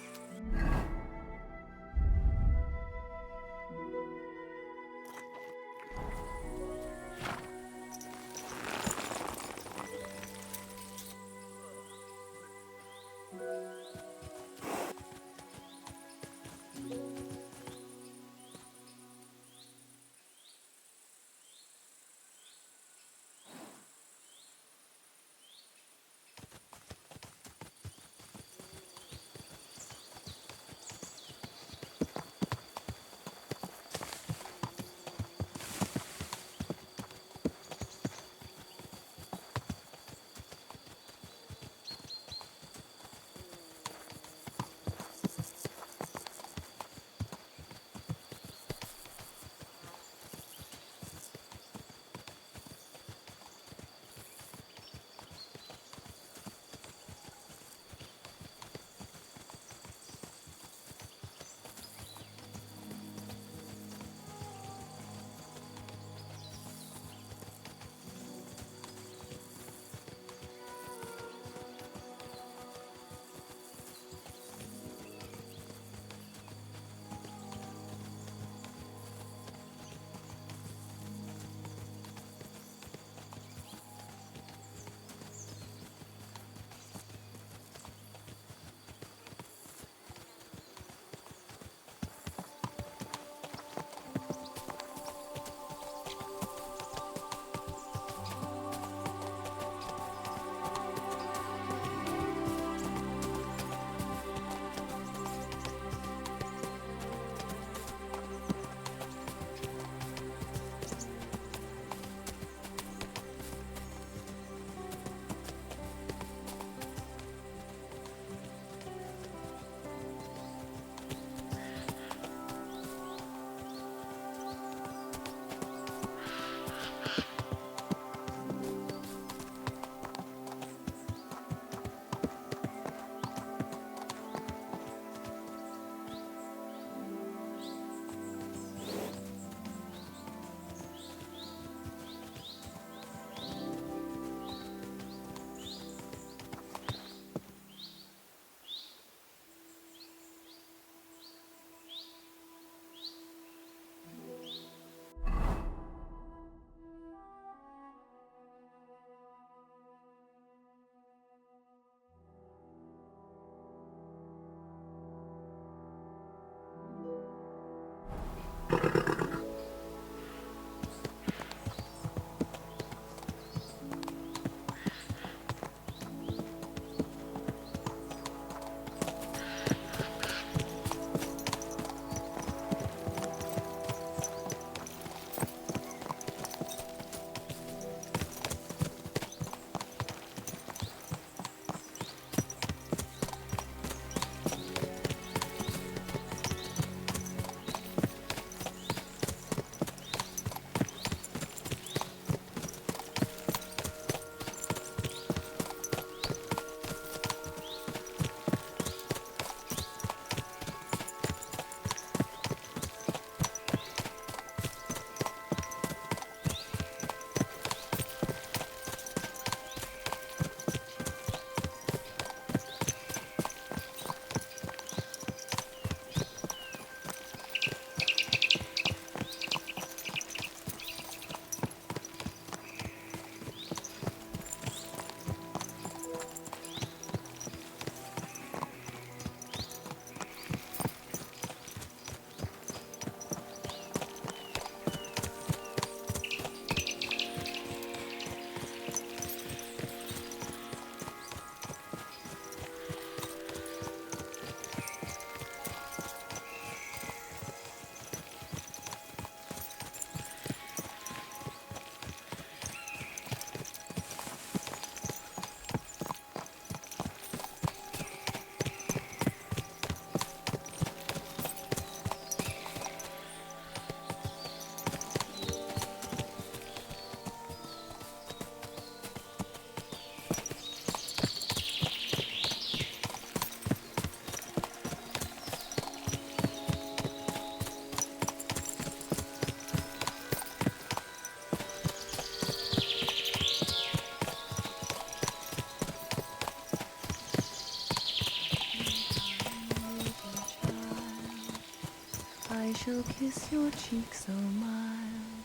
I shall kiss your cheek so mild,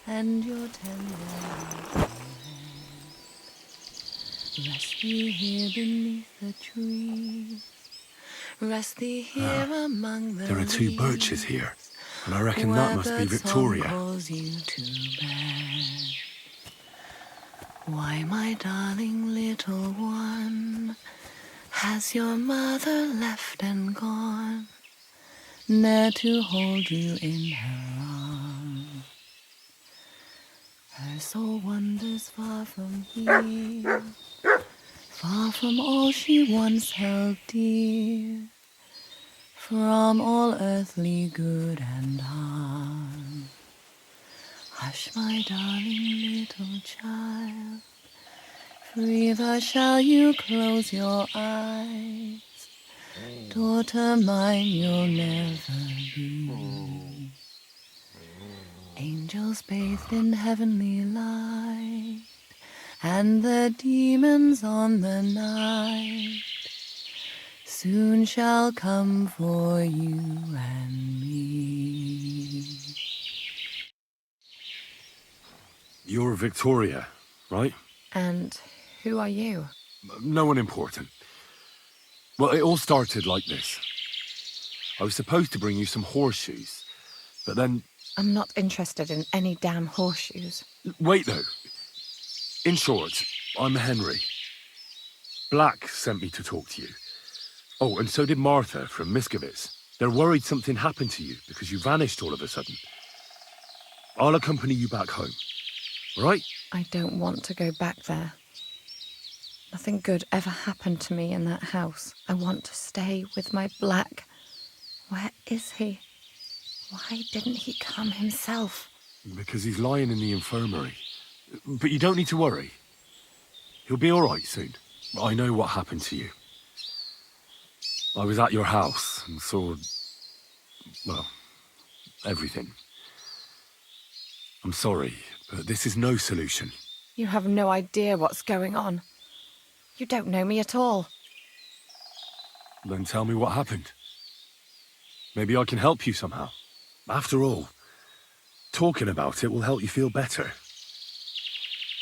and your tender hand. Rest thee here beneath the trees. Rest thee here among the There are two birches here, and I reckon that must be Victoria. Calls you to bed. Why, my darling little one, has your mother left and gone, ne'er to hold you in her arms? Her soul wanders far from here, far from all she once held dear, from all earthly good and harm. Hush, my darling little child, for ever shall you close your eyes. Daughter mine, you'll never be. Angels bathed in heavenly light, and the demons on the night soon shall come for you and me. You're Victoria, right? And who are you? No one important. Well, it all started like this. I was supposed to bring you some horseshoes, but then... I'm not interested in any damn horseshoes. Wait, though. In short, I'm Henry. Black sent me to talk to you. Oh, and so did Martha from Miskowitz. They're worried something happened to you because you vanished all of a sudden. I'll accompany you back home. All right? I don't want to go back there. Nothing good ever happened to me in that house. I want to stay with my Black. Where is he? Why didn't he come himself? Because he's lying in the infirmary. But you don't need to worry. He'll be all right soon. I know what happened to you. I was at your house and saw... well, everything. I'm sorry, but this is no solution. You have no idea what's going on. You don't know me at all. Then tell me what happened. Maybe I can help you somehow. After all, talking about it will help you feel better.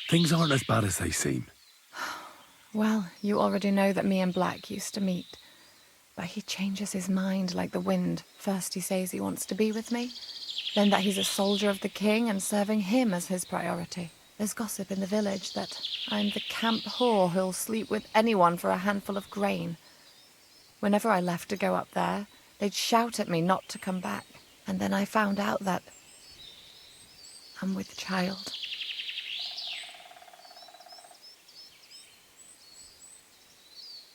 Things aren't as bad as they seem. Well, you already know that me and Black used to meet. But he changes his mind like the wind. First he says he wants to be with me, then that he's a soldier of the king and serving him as his priority. There's gossip in the village that I'm the camp whore who'll sleep with anyone for a handful of grain. Whenever I left to go up there, they'd shout at me not to come back. And then I found out that I'm with child.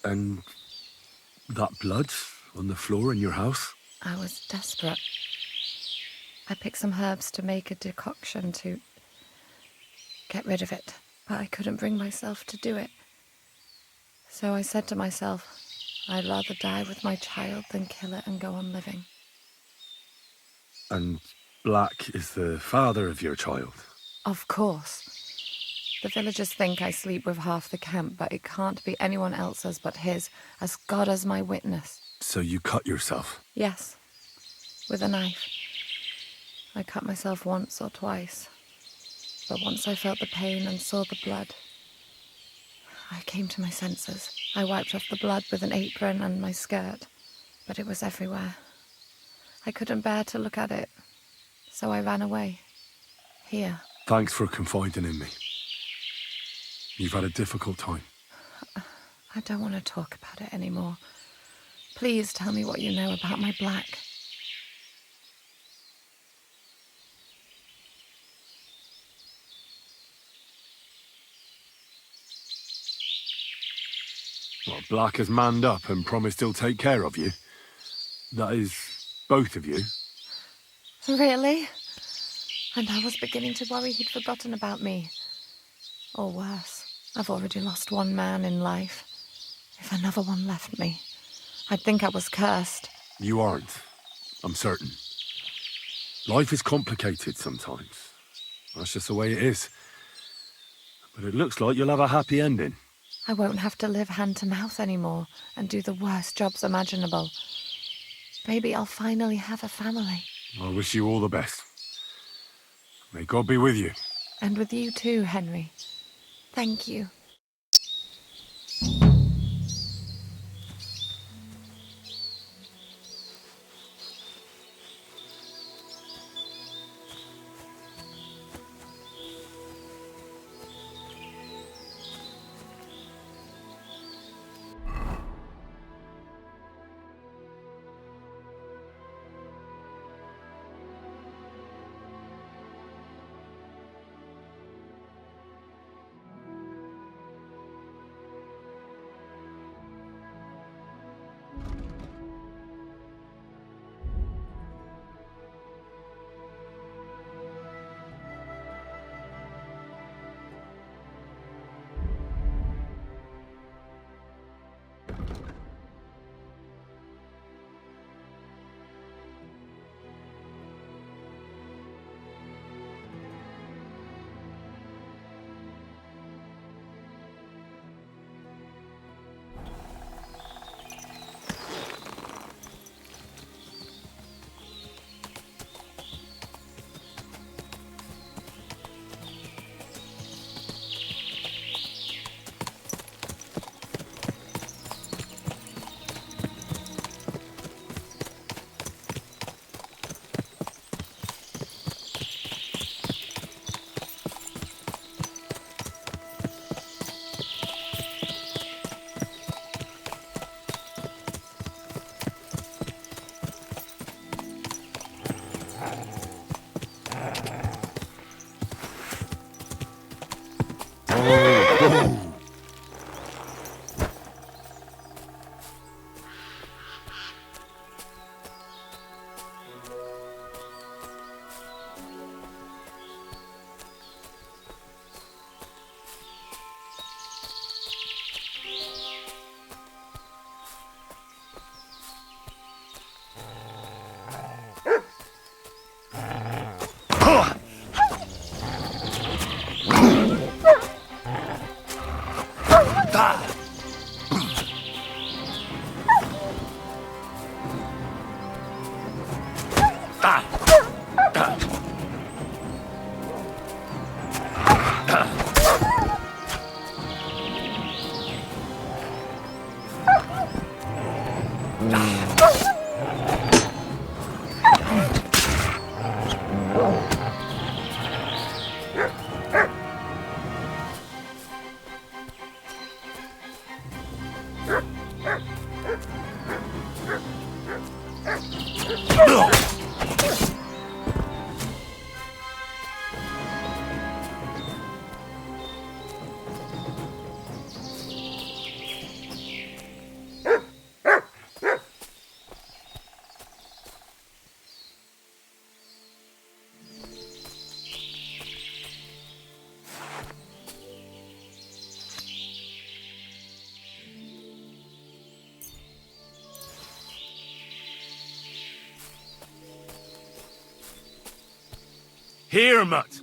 And that blood on the floor in your house? I was desperate. I picked some herbs to make a decoction to get rid of it, but I couldn't bring myself to do it. So I said to myself, I'd rather die with my child than kill it and go on living. And Black is the father of your child? Of course. The villagers think I sleep with half the camp, but it can't be anyone else's but his, as God is my witness. So you cut yourself? Yes, with a knife. I cut myself once or twice, but once I felt the pain and saw the blood, I came to my senses. I wiped off the blood with an apron and my skirt, but it was everywhere. I couldn't bear to look at it, so I ran away. Here. Thanks for confiding in me. You've had a difficult time. I don't want to talk about it anymore. Please tell me what you know about my Black. Well, Black has manned up and promised he'll take care of you. That is, both of you. Really? And I was beginning to worry he'd forgotten about me. Or worse, I've already lost one man in life. If another one left me, I'd think I was cursed. You aren't, I'm certain. Life is complicated sometimes. That's just the way it is. But it looks like you'll have a happy ending. I won't have to live hand to mouth anymore and do the worst jobs imaginable. Maybe I'll finally have a family. I wish you all the best. May God be with you. And with you too, Henry. Thank you. Here, Mutt.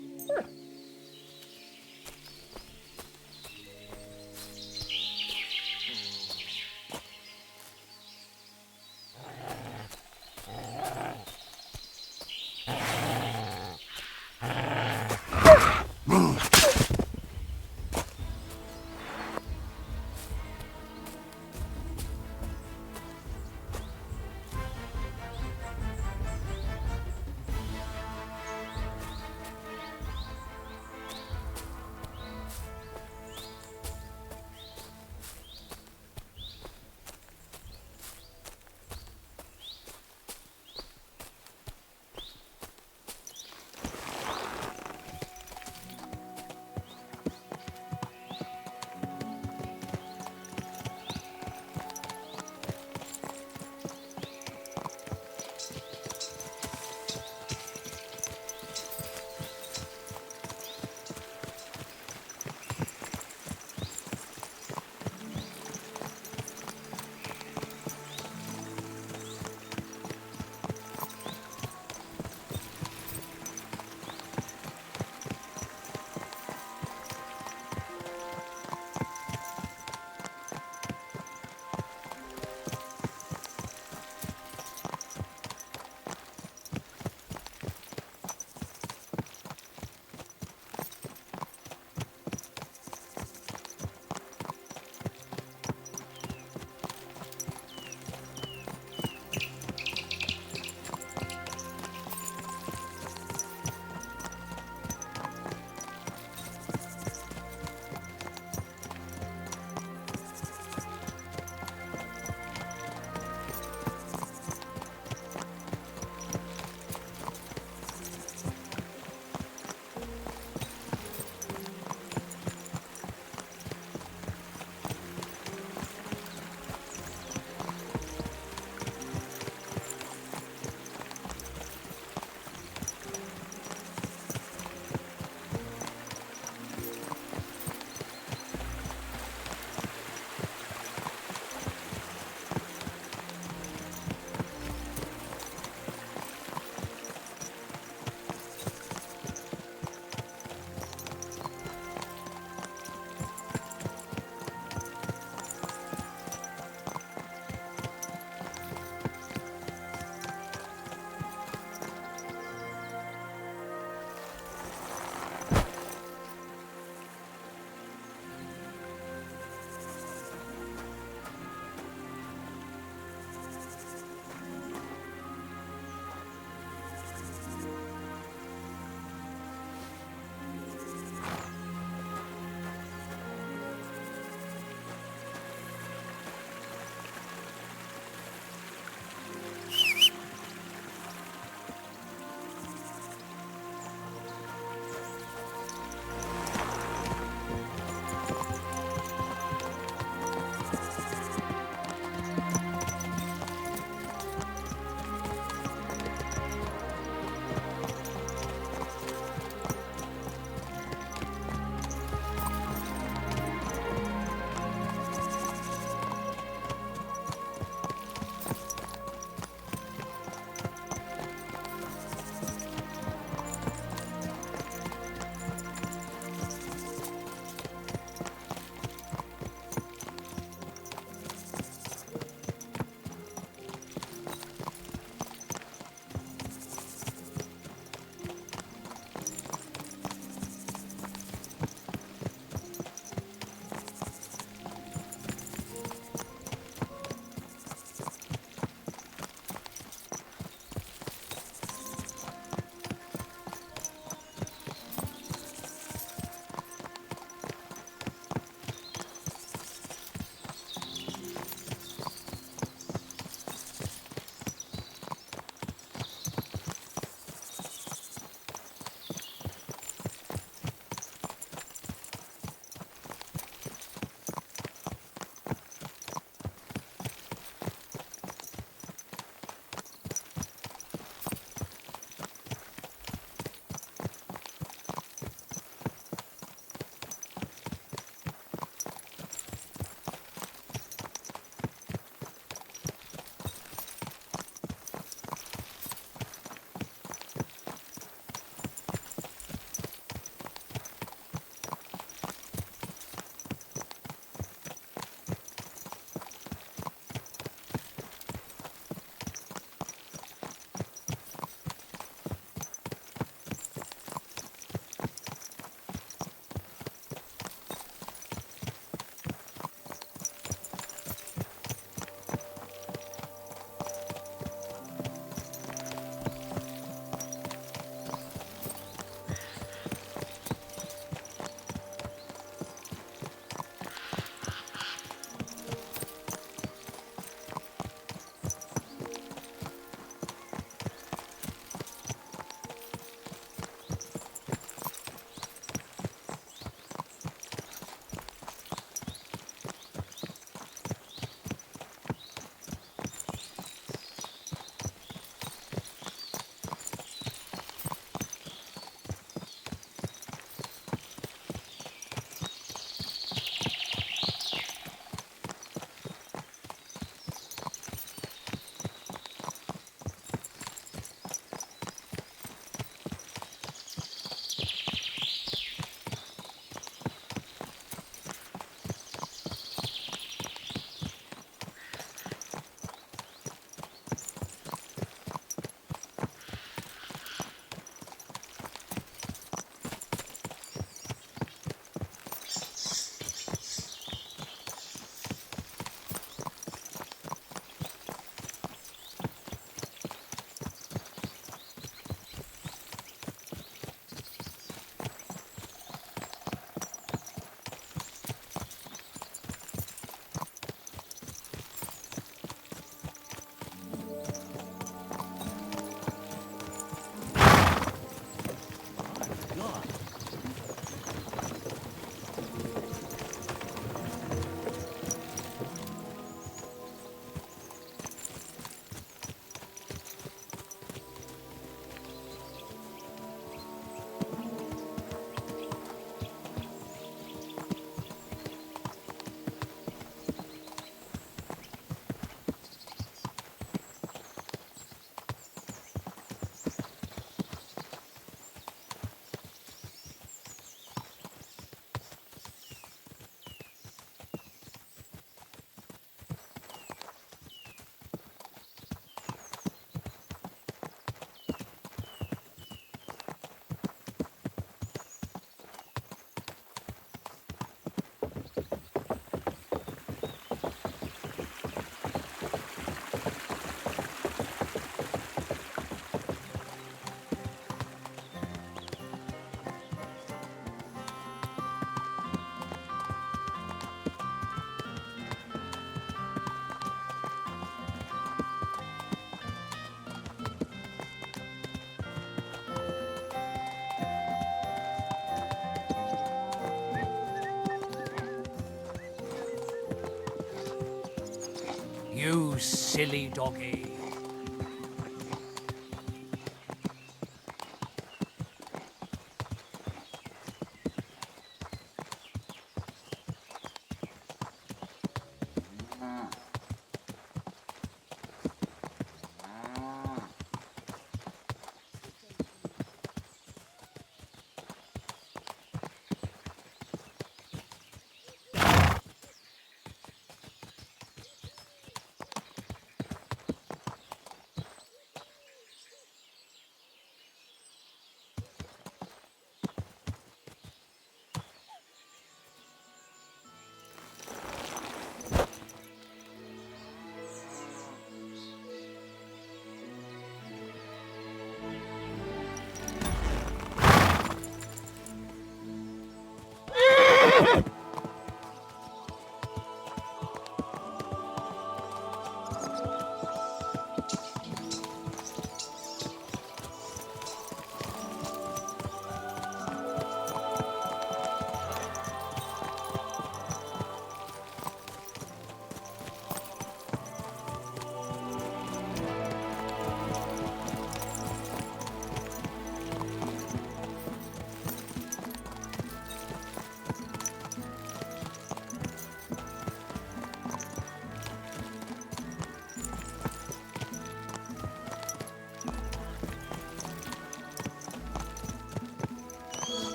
You silly doggy.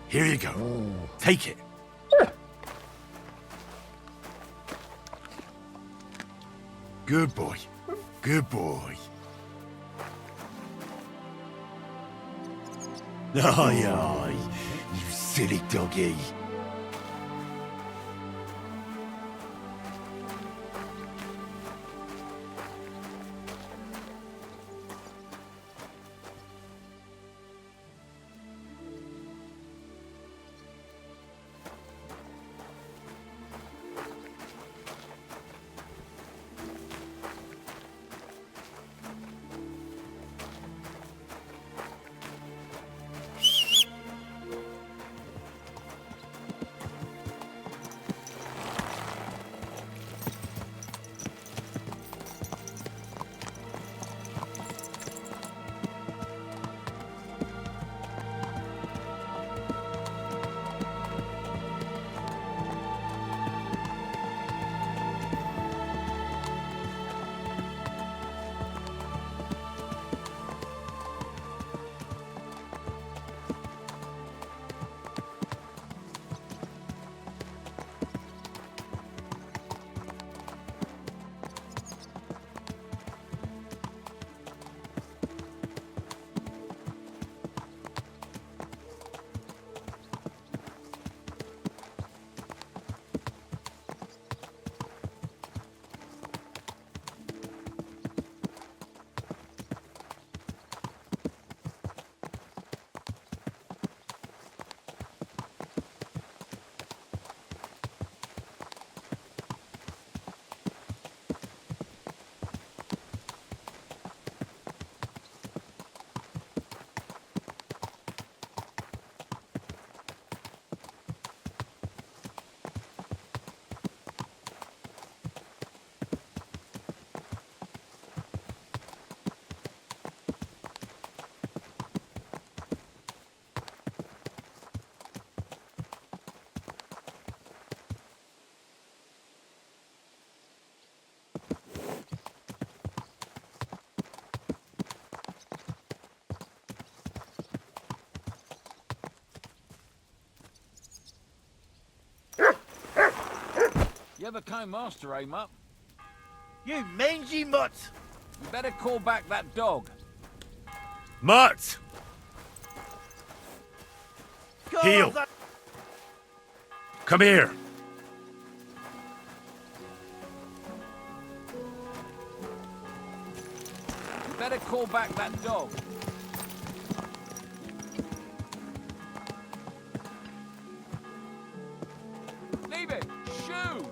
Here you go. Take it. Good boy. Good boy. Aye, aye. You silly doggy. You became master, eh, Mutt? You mangy mutt! You better call back that dog. Mutt! God, Heel! that- Come here! You better call back that dog. Leave it! Shoo!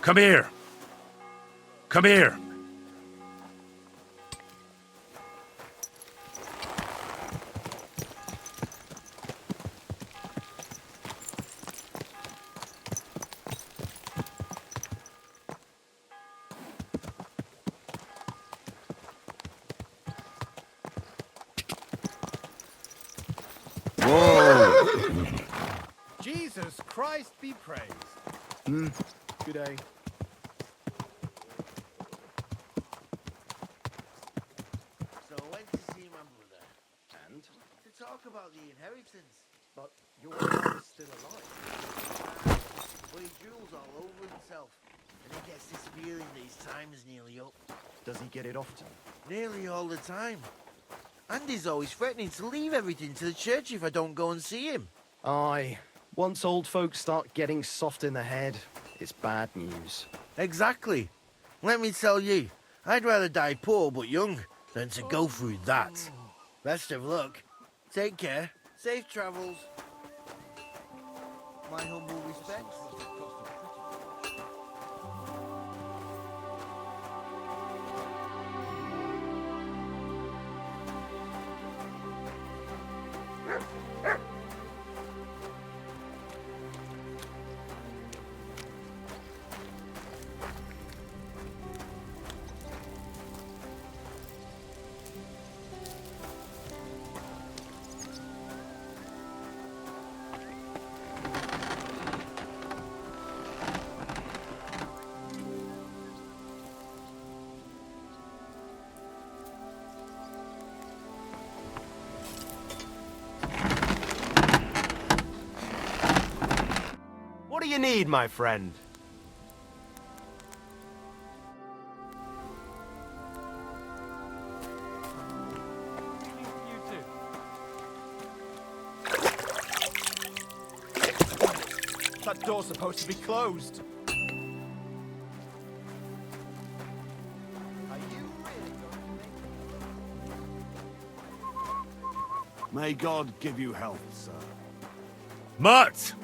Come here! Come here! Jesus Christ be praised. Good day. So I went to see my brother. And? To talk about the inheritance. But your father's still alive. But he drools all over himself. And he gets this feeling that his time is nearly up. Does he get it often? Nearly all the time. And he's always threatening to leave everything to the church if I don't go and see him. Aye. Once old folks start getting soft in the head, it's bad news. Exactly. Let me tell you, I'd rather die poor but young than to go through that. Best of luck. Take care. Safe travels. My humble respects. What do you need, my friend? That door's supposed to be closed. May God give you health, sir. Mutt!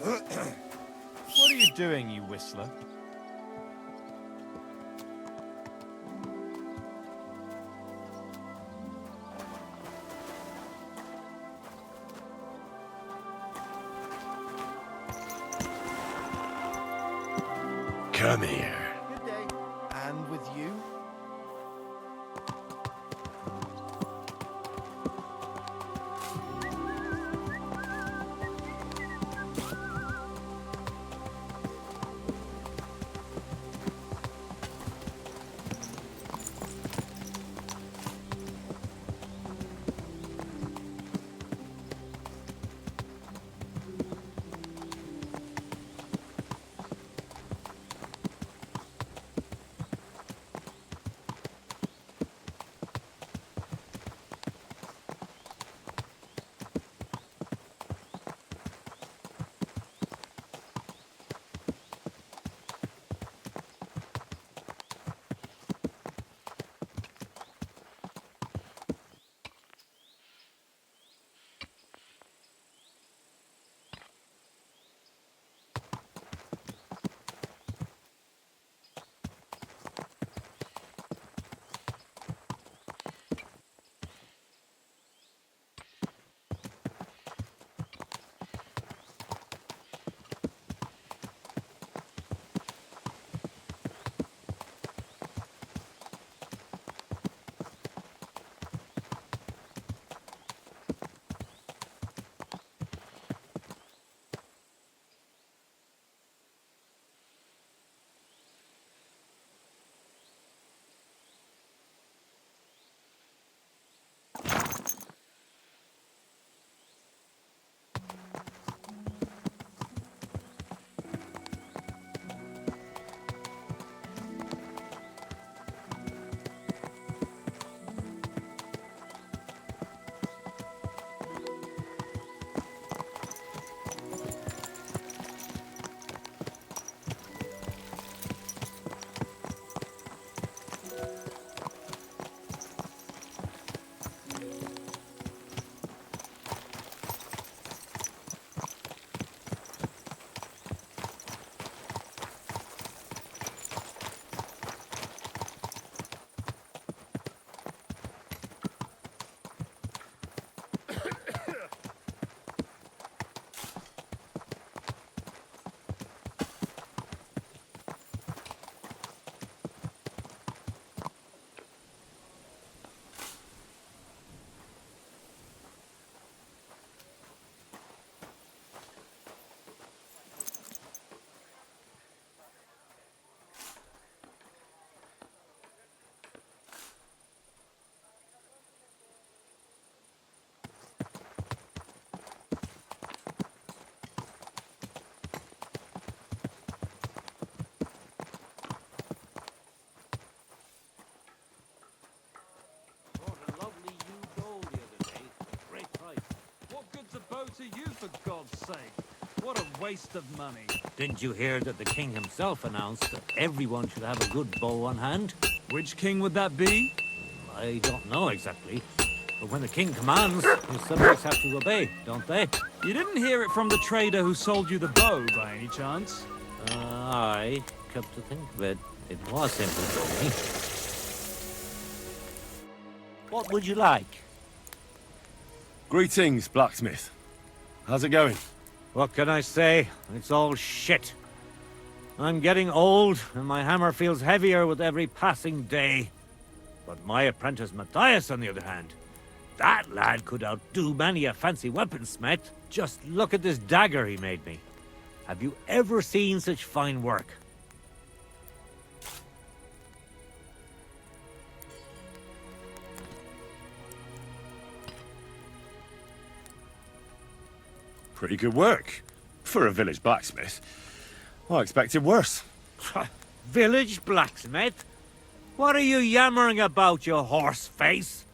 What are you doing, you whistler? Come here. Good day. And with you? To you, for God's sake. What a waste of money. Didn't you hear that the king himself announced that everyone should have a good bow on hand? Which king would that be? I don't know exactly. But when the king commands, his subjects have to obey, don't they? You didn't hear it from the trader who sold you the bow, by any chance? Aye. Come to think of it, it was him who told me. What would you like? Greetings, blacksmith. How's it going? What can I say? It's all shit. I'm getting old, and my hammer feels heavier with every passing day. But my apprentice Matthias, on the other hand, that lad could outdo many a fancy weaponsmith. Just look at this dagger he made me. Have you ever seen such fine work? Pretty good work. For a village blacksmith. I expected worse. Village blacksmith? What are you yammering about, you horse face?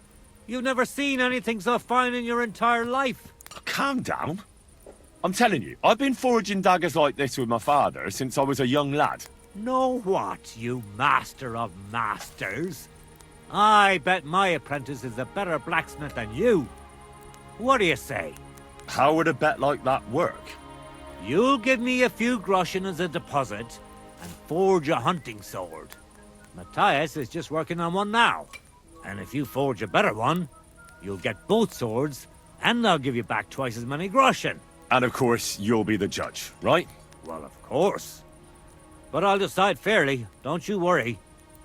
You've never seen anything so fine in your entire life. Calm down. I'm telling you, I've been forging daggers like this with my father since I was a young lad. Know what, you master of masters? I bet my apprentice is a better blacksmith than you. What do you say? How would a bet like that work? You'll give me a few groschen as a deposit and forge a hunting sword. Matthias is just working on one now. And if you forge a better one, you'll get both swords and I'll give you back twice as many groschen. And of course, you'll be the judge, right? Well, of course. But I'll decide fairly, don't you worry.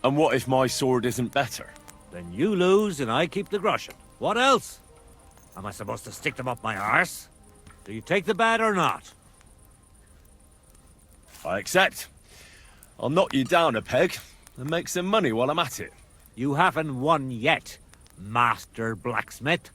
And what if my sword isn't better? Then you lose and I keep the groschen. What else? Am I supposed to stick them up my arse? Do you take the bet or not? I accept. I'll knock you down a peg and make some money while I'm at it. You haven't won yet, Master Blacksmith.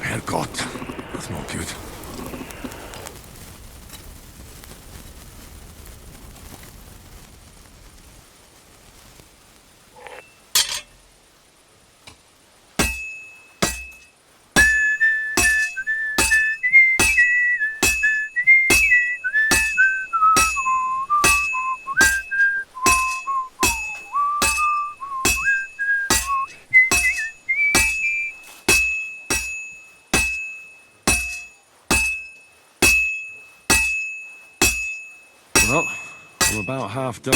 Herrgott, that's not good. Well, I'm about half done.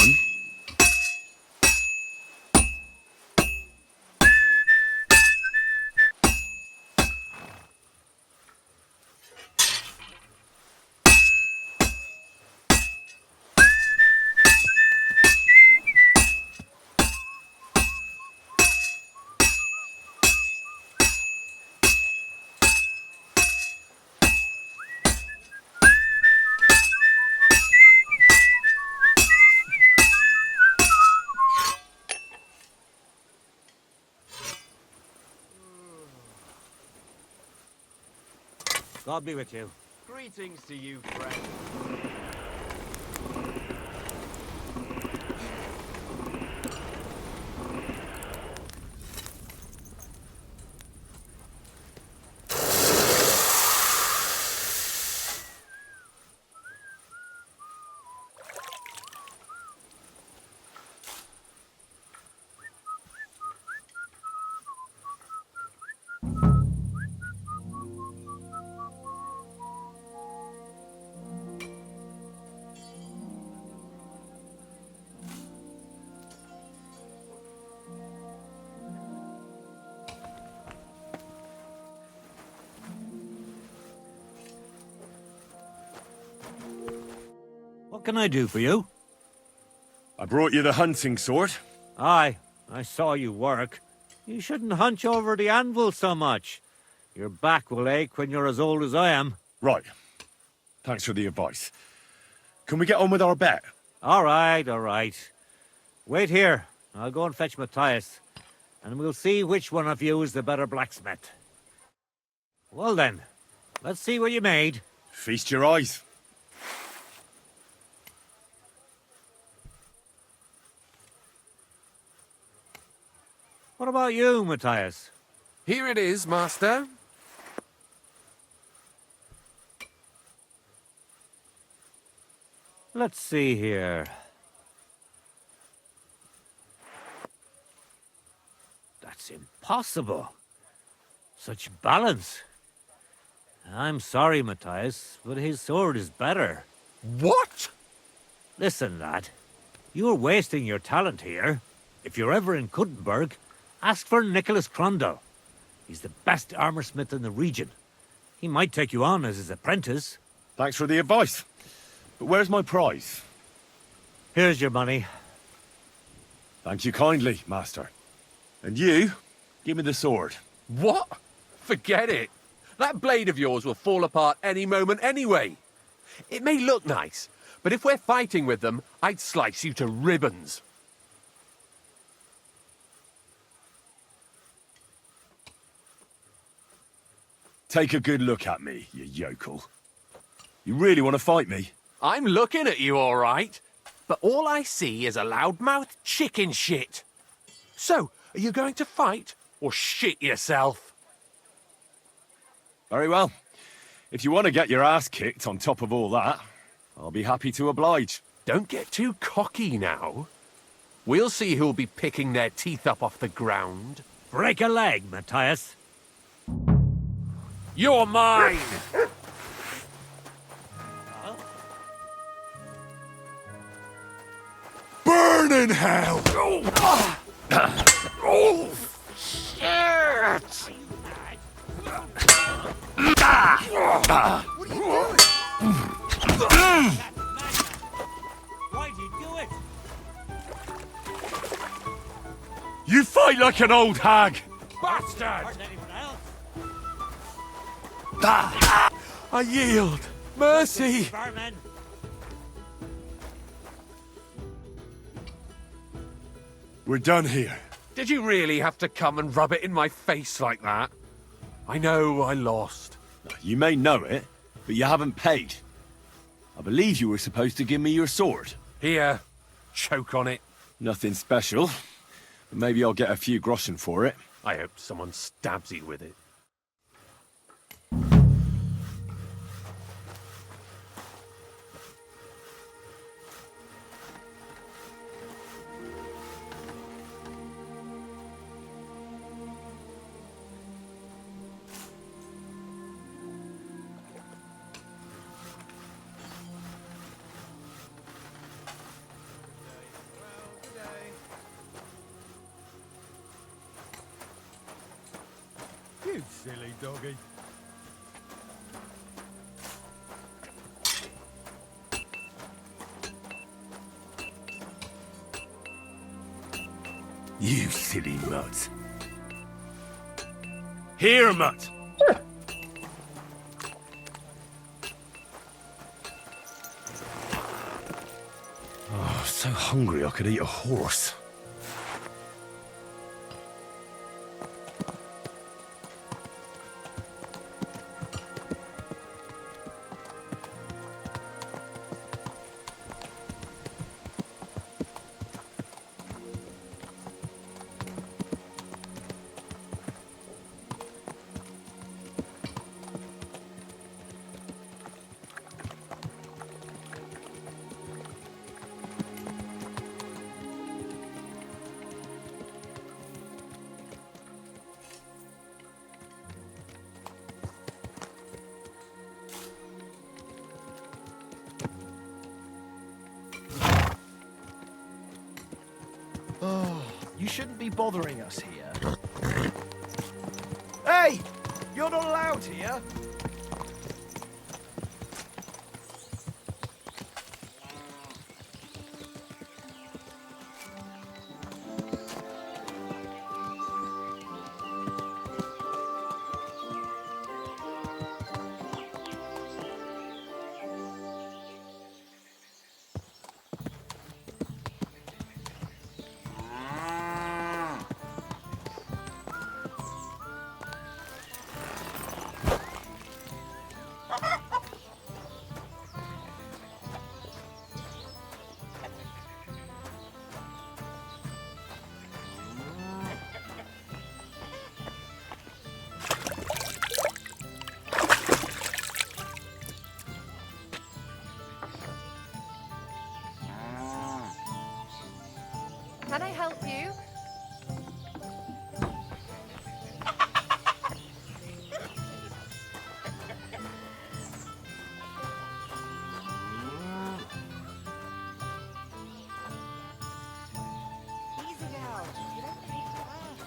God be with you. Greetings to you, friend. What can I do for you? I brought you the hunting sword. Aye, I saw you work. You shouldn't hunch over the anvil so much. Your back will ache when you're as old as I am. Right. Thanks for the advice. Can we get on with our bet? All right, all right. Wait here. I'll go and fetch Matthias, and we'll see which one of you is the better blacksmith. Well then, let's see what you made. Feast your eyes. What about you, Matthias? Here it is, master. Let's see here. That's impossible. Such balance. I'm sorry, Matthias, but his sword is better. What? Listen, lad. You're wasting your talent here. If you're ever in Kuttenberg, ask for Nicholas Crondell. He's the best armorsmith in the region. He might take you on as his apprentice. Thanks for the advice. But where's my prize? Here's your money. Thank you kindly, master. And you, give me the sword. What? Forget it. That blade of yours will fall apart any moment anyway. It may look nice, but if we're fighting with them, I'd slice you to ribbons. Take a good look at me, you yokel. You really want to fight me? I'm looking at you, all right. But all I see is a loudmouth chicken shit. So, are you going to fight or shit yourself? Very well. If you want to get your ass kicked on top of all that, I'll be happy to oblige. Don't get too cocky now. We'll see who'll be picking their teeth up off the ground. Break a leg, Matthias. You're mine! Burn in hell! Oh, shit! Why'd you do it? You fight like an old hag! Bastard! I yield. Mercy! Vermin! We're done here. Did you really have to come and rub it in my face like that? I know I lost. You may know it, but you haven't paid. I believe you were supposed to give me your sword. Here, choke on it. Nothing special, but maybe I'll get a few groschen for it. I hope someone stabs you with it. You silly doggy. You silly mutt. Here, mutt! Oh, so hungry I could eat a horse. Oh, you shouldn't be bothering us here. Hey! You're not allowed here! Can I help you? Easy now. You don't need to laugh.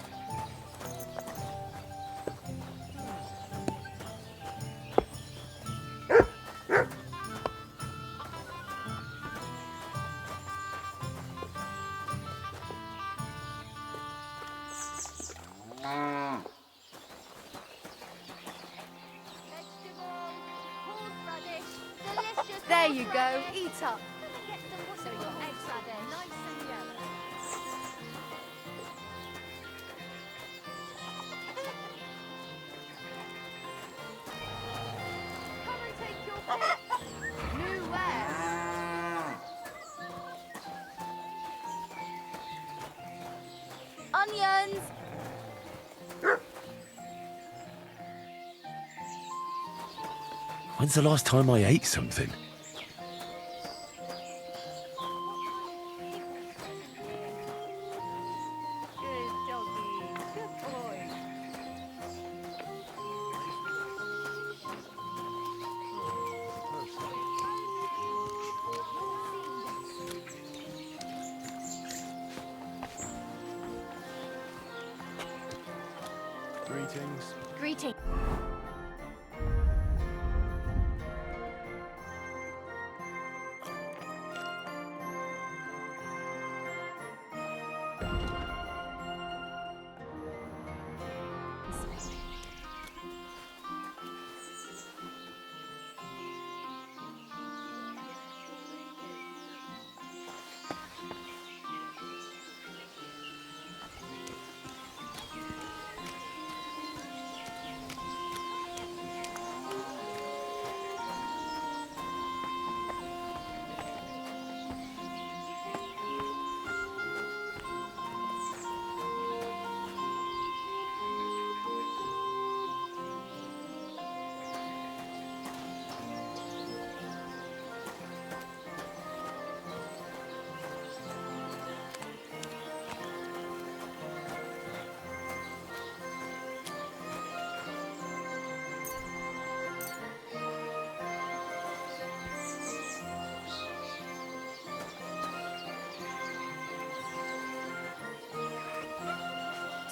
There you go, eat up. So your eggs are there, nice and yellow. New where? Onions! When's the last time I ate something? Greetings. Greeting.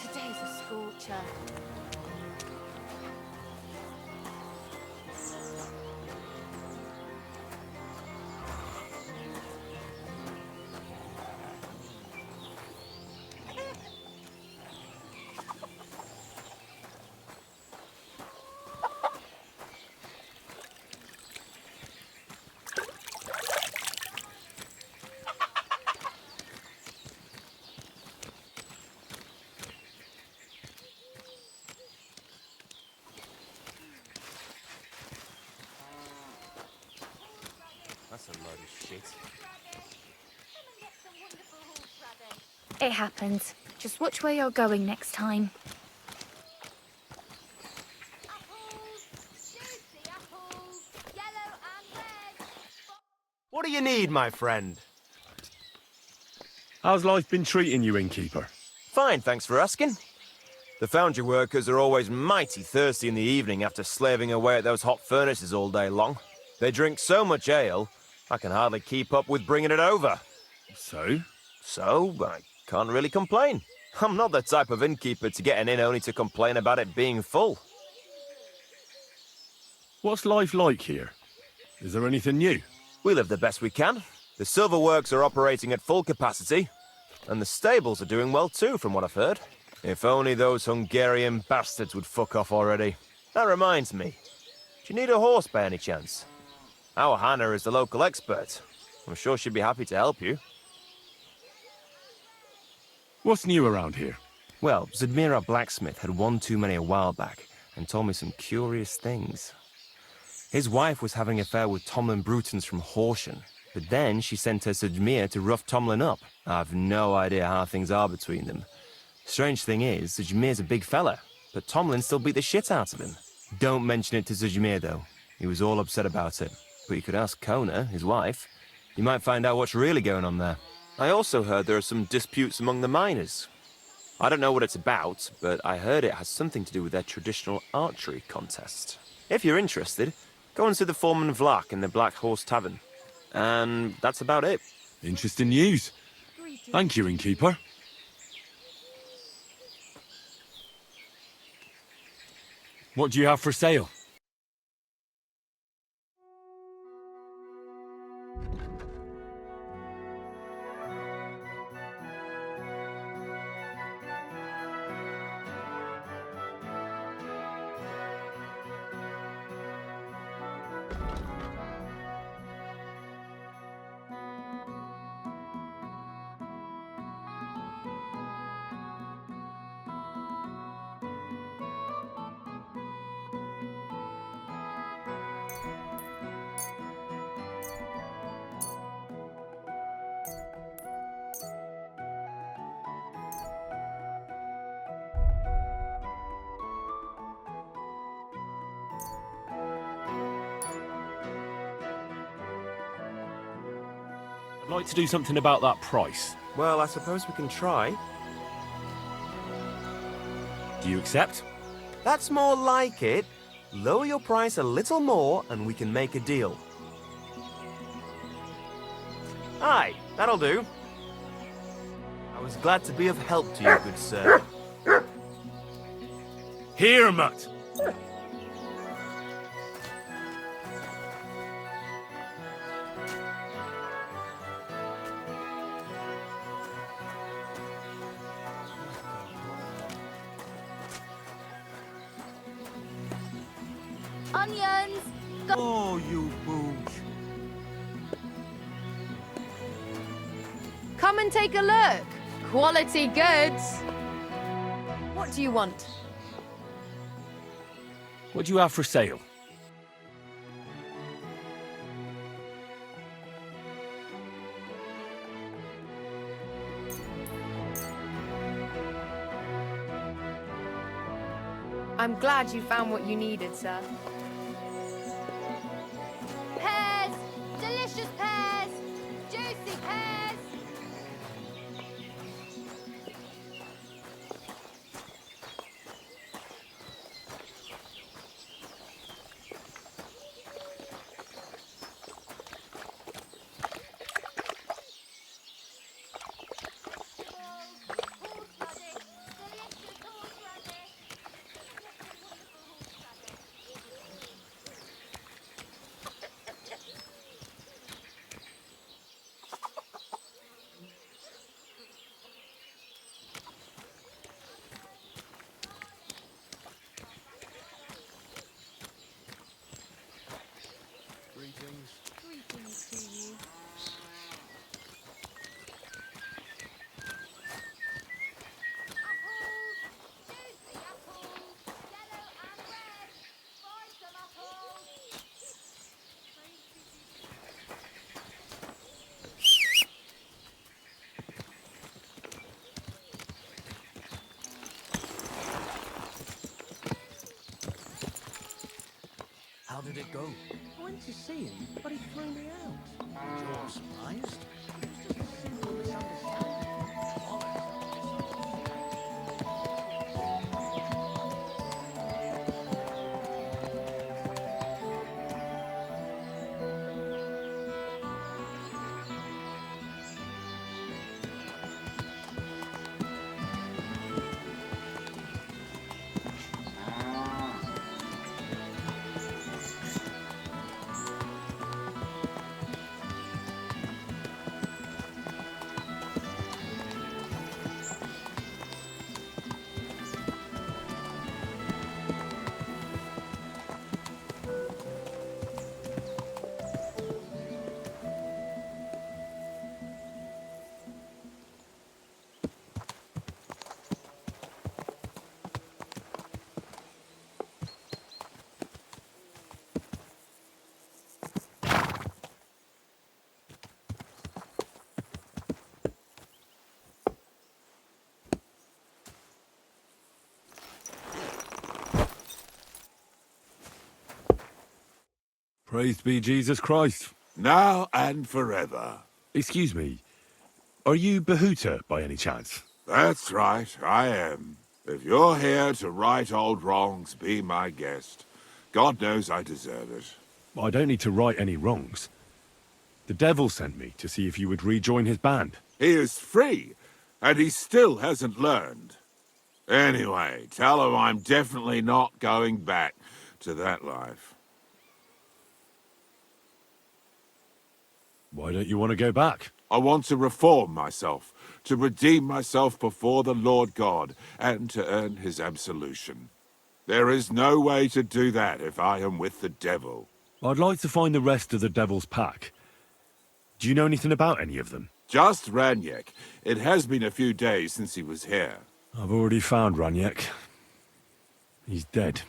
Today's a scorcher. That's a load of shit. It happens. Just watch where you're going next time. What do you need, my friend? How's life been treating you, innkeeper? Fine, thanks for asking. The foundry workers are always mighty thirsty in the evening after slaving away at those hot furnaces all day long. They drink so much ale, I can hardly keep up with bringing it over. So? So, I can't really complain. I'm not the type of innkeeper to get an inn only to complain about it being full. What's life like here? Is there anything new? We live the best we can. The silver works are operating at full capacity, and the stables are doing well too, from what I've heard. If only those Hungarian bastards would fuck off already. That reminds me. Do you need a horse by any chance? Our Hannah is the local expert. I'm sure she'd be happy to help you. What's new around here? Well, Zudmira Blacksmith had one too many a while back and told me some curious things. His wife was having an affair with Tomlin Brutons from Horsham, but then she sent her Zudmir to rough Tomlin up. I've no idea how things are between them. Strange thing is, Zudmir's a big fella, but Tomlin still beat the shit out of him. Don't mention it to Zudmir, though. He was all upset about it. But you could ask Kona, his wife. You might find out what's really going on there. I also heard there are some disputes among the miners. I don't know what it's about, but I heard it has something to do with their traditional archery contest. If you're interested, go and see the foreman Vlak in the Black Horse Tavern. And that's about it. Interesting news. Thank you, innkeeper. What do you have for sale? I'd like to do something about that price. Well, I suppose we can try. Do you accept? That's more like it. Lower your price a little more and we can make a deal. Aye, that'll do. I was glad to be of help to you, good sir. Here, Mutt! Onions! Oh, you booch. Come and take a look. Quality goods. What do you want? What do you have for sale? I'm glad you found what you needed, sir. Pears! Delicious pears! Juicy pears! Greetings to you. How did it go? I went to see him, but he threw me out. You're surprised? Just a simple misunderstanding. Praised be Jesus Christ. Now and forever. Excuse me, are you Behuta by any chance? That's right, I am. If you're here to right old wrongs, be my guest. God knows I deserve it. I don't need to right any wrongs. The devil sent me to see if you would rejoin his band. He is free, and he still hasn't learned. Anyway, tell him I'm definitely not going back to that life. Why don't you want to go back? I want to reform myself, to redeem myself before the Lord God, and to earn his absolution. There is no way to do that if I am with the devil. I'd like to find the rest of the devil's pack. Do you know anything about any of them? Just Ranyek. It has been a few days since he was here. I've already found Ranyek. He's dead.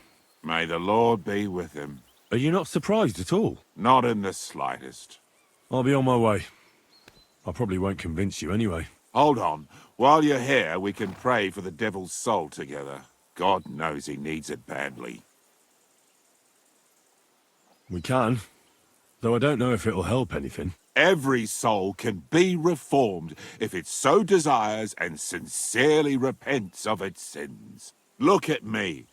May the Lord be with him. Are you not surprised at all? Not in the slightest. I'll be on my way. I probably won't convince you anyway. Hold on. While you're here, we can pray for the devil's soul together. God knows he needs it badly. We can. though I don't know if it'll help anything. Every soul can be reformed if it so desires and sincerely repents of its sins. Look at me.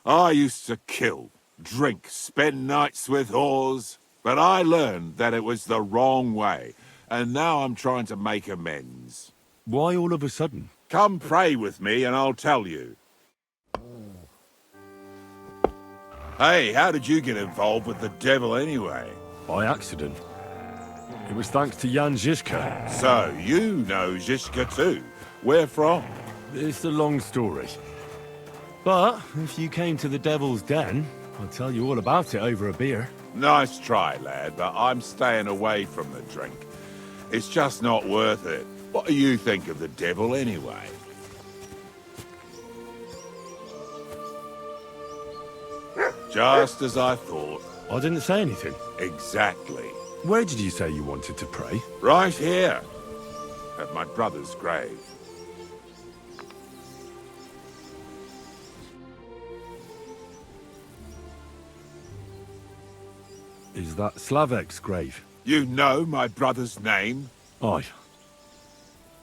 I used to kill, drink, spend nights with whores, but I learned that it was the wrong way, and now I'm trying to make amends. Why all of a sudden? Come pray with me and I'll tell you. Hey, how did you get involved with the devil anyway? By accident. It was thanks to Jan Žižka. So, you know Žižka too. Where from? It's a long story. But, if you came to the Devil's Den, I'll tell you all about it over a beer. Nice try, lad, but I'm staying away from the drink. It's just not worth it. What do you think of the devil anyway? Just as I thought. I didn't say anything. Exactly. Where did you say you wanted to pray? Right here. At my brother's grave. Is that Slavek's grave? You know my brother's name? Aye.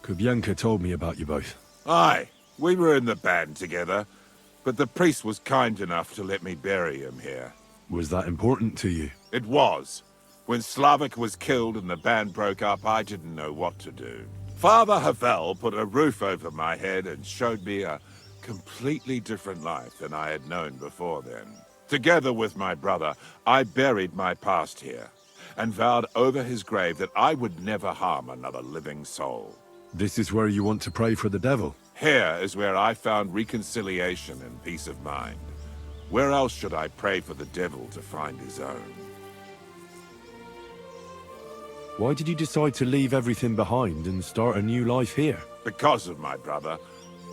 Kubienka told me about you both. Aye. We were in the band together, but the priest was kind enough to let me bury him here. Was that important to you? It was. When Slavek was killed and the band broke up, I didn't know what to do. Father Havel put a roof over my head and showed me a completely different life than I had known before then. Together with my brother, I buried my past here and vowed over his grave that I would never harm another living soul. This is where you want to pray for the devil? Here is where I found reconciliation and peace of mind. Where else should I pray for the devil to find his own? Why did you decide to leave everything behind and start a new life here? Because of my brother.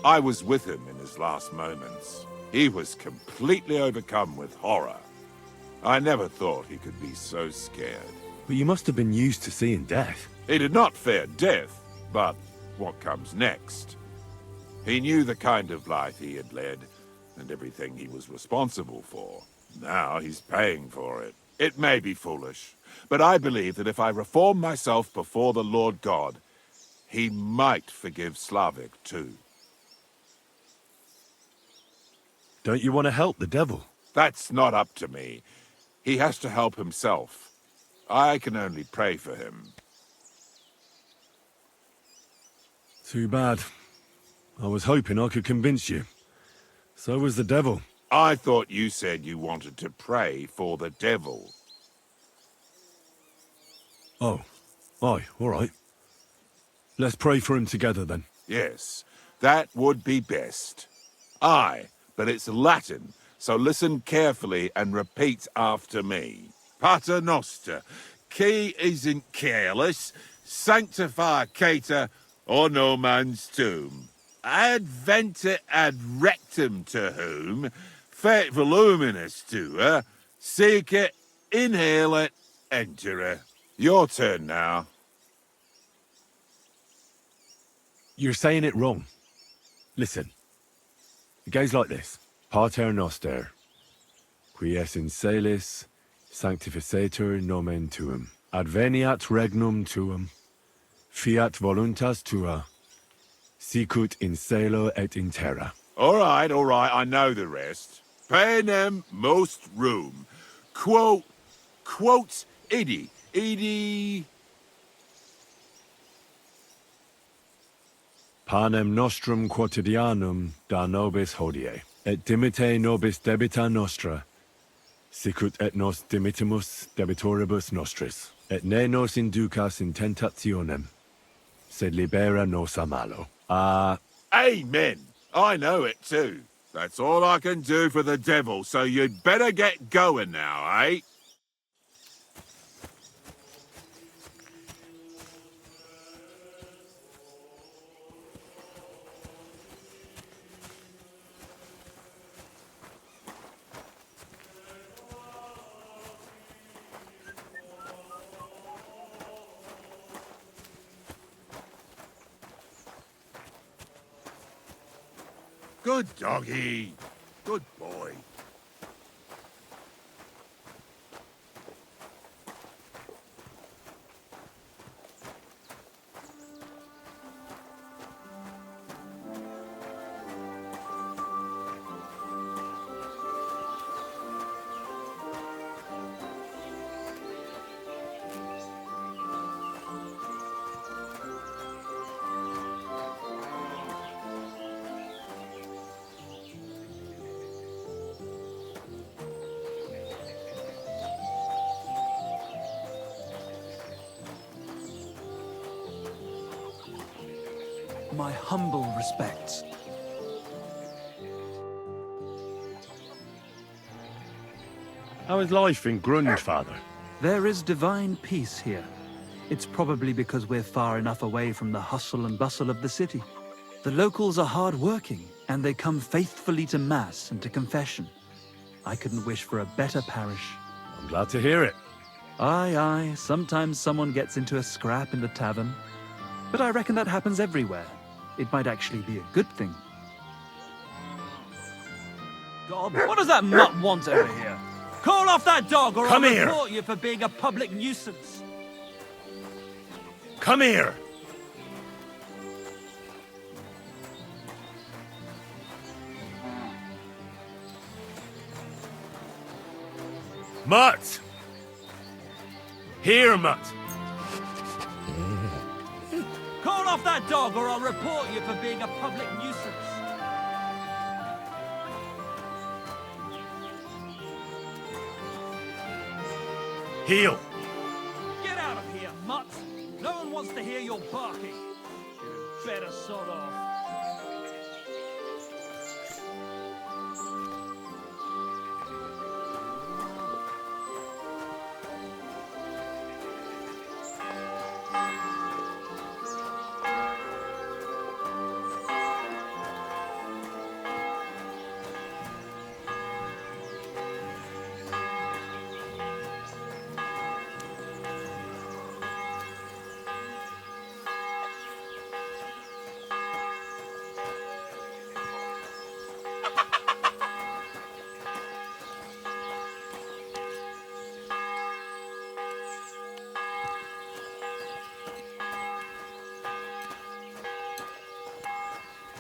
I was with him in his last moments. He was completely overcome with horror. I never thought he could be so scared. But you must have been used to seeing death. He did not fear death, but what comes next? He knew the kind of life he had led, and everything he was responsible for. Now he's paying for it. It may be foolish, but I believe that if I reform myself before the Lord God, he might forgive Slavek too. Don't you want to help the devil? That's not up to me. He has to help himself. I can only pray for him. Too bad. I was hoping I could convince you. So was the devil. I thought you said you wanted to pray for the devil. Oh. Aye, all right. Let's pray for him together then. Yes, that would be best. Aye, but it's Latin, so listen carefully and repeat after me. Pater Noster, qui is in careless, sanctify cater, or no man's tomb. Adventure ad rectum to whom, fet voluminous to her, seek it, inhale it, enter her. Your turn now. You're saying it wrong. Listen. It goes like this. Pater Noster, qui es in celis, sanctificetur nomen tuum. Adveniat regnum tuum, fiat voluntas tua, sicut in celo et in terra. All right, I know the rest. Panem most room. Quote idi. Panem nostrum quotidianum da nobis hodie, et dimite nobis debita nostra, sicut et nos dimitimus debitoribus nostris, et ne nos inducas in tentationem, sed libera nos a malo. Amen. I know it too. That's all I can do for the devil, so you'd better get going now, eh? Good doggy. Good boy. My humble respects. How is life in Grund, Father? There is divine peace here. It's probably because we're far enough away from the hustle and bustle of the city. The locals are hard-working, and they come faithfully to Mass and to confession. I couldn't wish for a better parish. I'm glad to hear it. Aye, aye, sometimes someone gets into a scrap in the tavern. But I reckon that happens everywhere. It might actually be a good thing. God, what does that mutt want over here? Call off that dog or Come I'll here. report you for being a public nuisance. Come here! Mutt! Here, Mutt! Call off that dog or I'll report you for being a public nuisance. Heel! Get out of here, mutt! No one wants to hear your barking. You'd better sod off.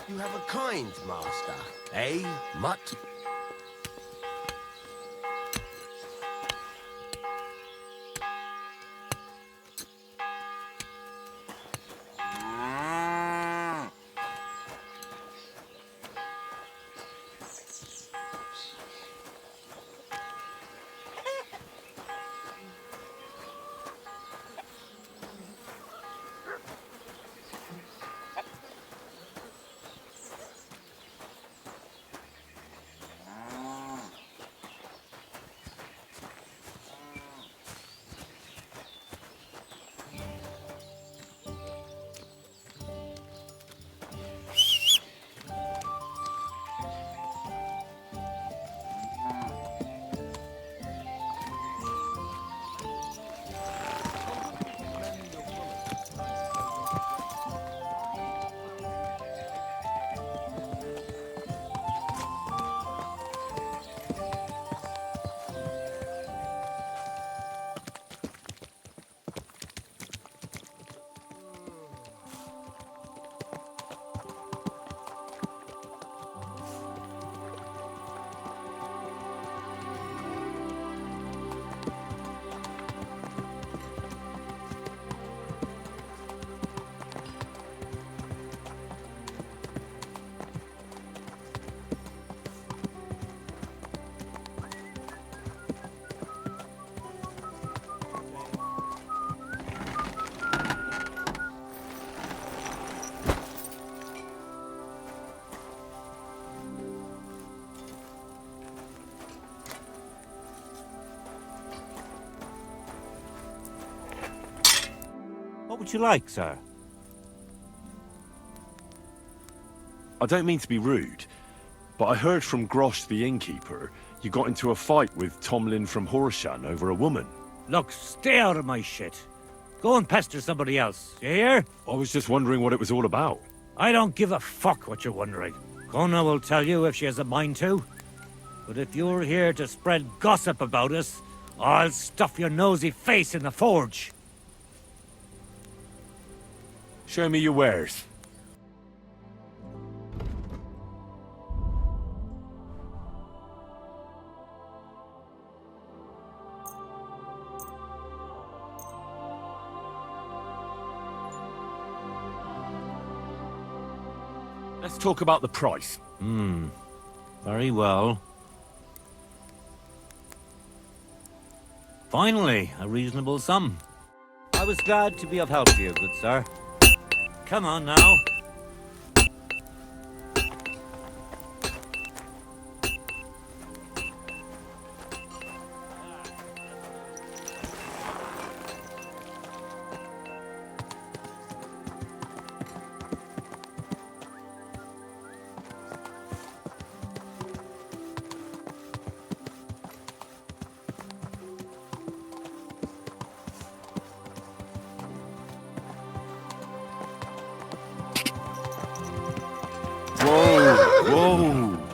You have a kind master, eh, mutt? What would you like, sir? I don't mean to be rude, but I heard from Grosh the innkeeper you got into a fight with Tomlin from Horshan over a woman. Look, stay out of my shit. Go and pester somebody else, you hear? I was just wondering what it was all about. I don't give a fuck what you're wondering. Kona will tell you if she has a mind to. But if you're here to spread gossip about us, I'll stuff your nosy face in the forge. Show me your wares. Let's talk about the price. Very well. Finally, a reasonable sum. I was glad to be of help to you, good sir. Come on now. Whoa!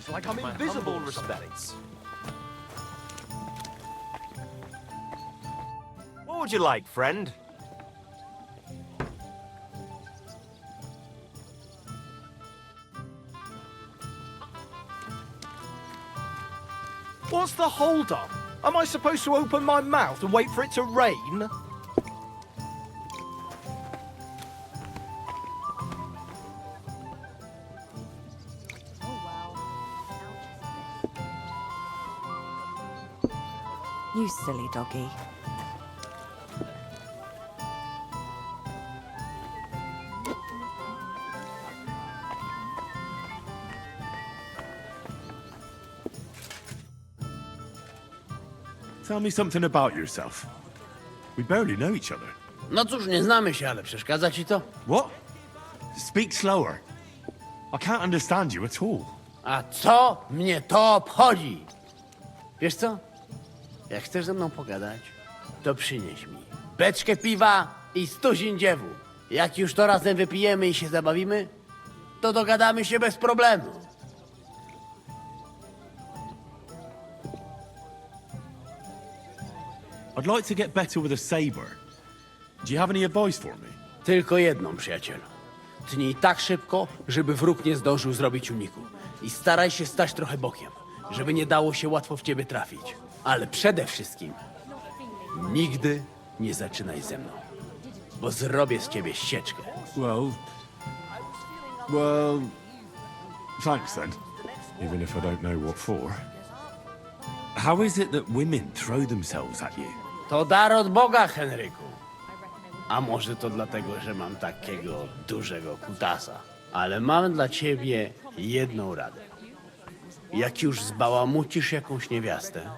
It's like I'm My invisible. humble respects. What would you like, friend? What's the hold-up? Am I supposed to open my mouth and wait for it to rain? You silly doggy. Tell me something about yourself. We barely know each other. No cóż, nie znamy się, ale przeszkadza ci to? What? Speak slower. I can't understand you at all. A co mnie to obchodzi? Wiesz co? Jak chcesz ze mną pogadać, to przynieś mi beczkę piwa i stuzin dziewu. Jak już to razem wypijemy i się zabawimy, to dogadamy się bez problemu. I'd like to get better with a saber. Do you have any advice for me? Tylko jedną, przyjacielu. Tnij tak szybko, żeby wróg nie zdążył zrobić uniku. I staraj się stać trochę bokiem, żeby nie dało się łatwo w ciebie trafić. Ale przede wszystkim nigdy nie zaczynaj ze mną, bo zrobię z ciebie sieczkę. Well, thanks then. Even if I don't know what for. How is it that women throw themselves at you? To dar od Boga, Henryku. A może to dlatego, że mam takiego dużego kutasa. Ale mam dla ciebie jedną radę. Jak już zbałamucisz jakąś niewiastę,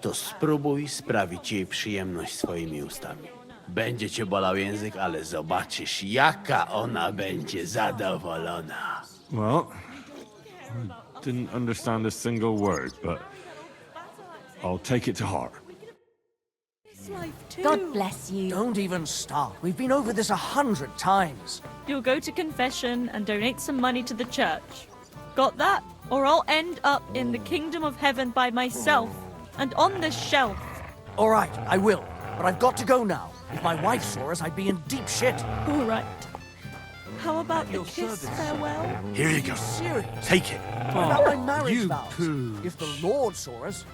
to spróbuj sprawić jej przyjemność swoimi ustami. Będzie cię bolał język, ale zobaczysz, jaka ona będzie zadowolona. Well, I didn't understand a single word, but I'll take it to heart. God bless you. Don't even start. We've been over this 100 times. You'll go to confession and donate some money to the church. Got that? Or I'll end up in the kingdom of heaven by myself and on this shelf. All right, I will. But I've got to go now. If my wife saw us, I'd be in deep shit. All right. How about the kiss farewell? Here you go. Serious? Take it. What about my marriage you vows? pooh. If the Lord saw us.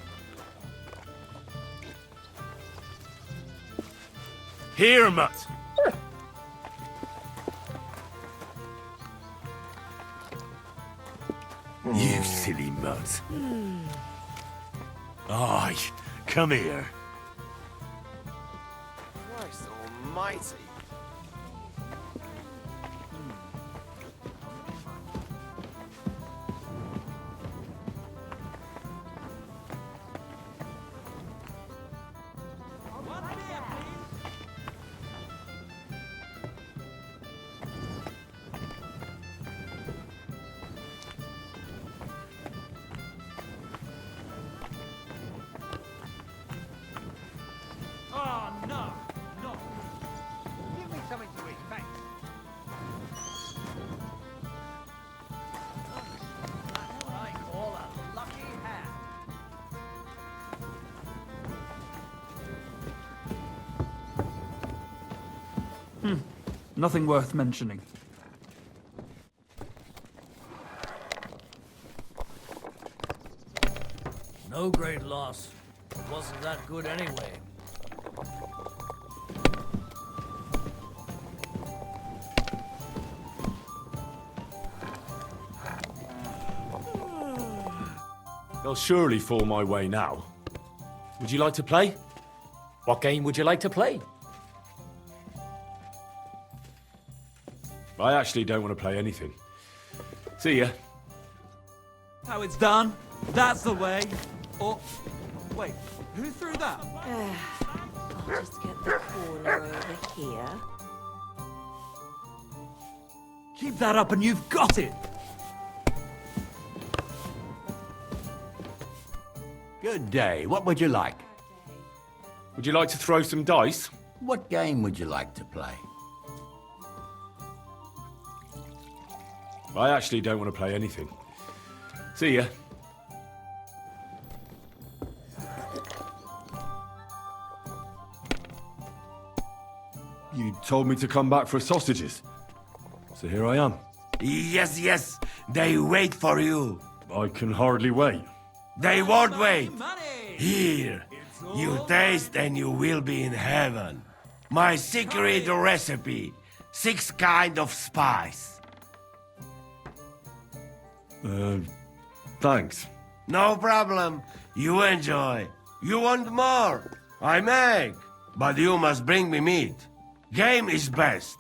Here, mutt. You silly mutt. Aye, come here. Christ almighty. Oh, no. No. Give me something to eat, thanks. That's what I call a lucky hat. Nothing worth mentioning. No great loss. It wasn't that good anyway. They'll surely fall my way now. Would you like to play? What game would you like to play? I actually don't want to play anything. See ya. How it's done? That's the way. Or wait, who threw that? I'll just get the corner over here. Keep that up and you've got it. Good day. What would you like? Would you like to throw some dice? What game would you like to play? I actually don't want to play anything. See ya. You told me to come back for sausages. So here I am. Yes, yes, they wait for you. I can hardly wait. They won't wait. Here, you taste and you will be in heaven. My secret recipe, 6 kind of spice. Thanks. No problem. You enjoy. You want more? I make. But you must bring me meat. Game is best.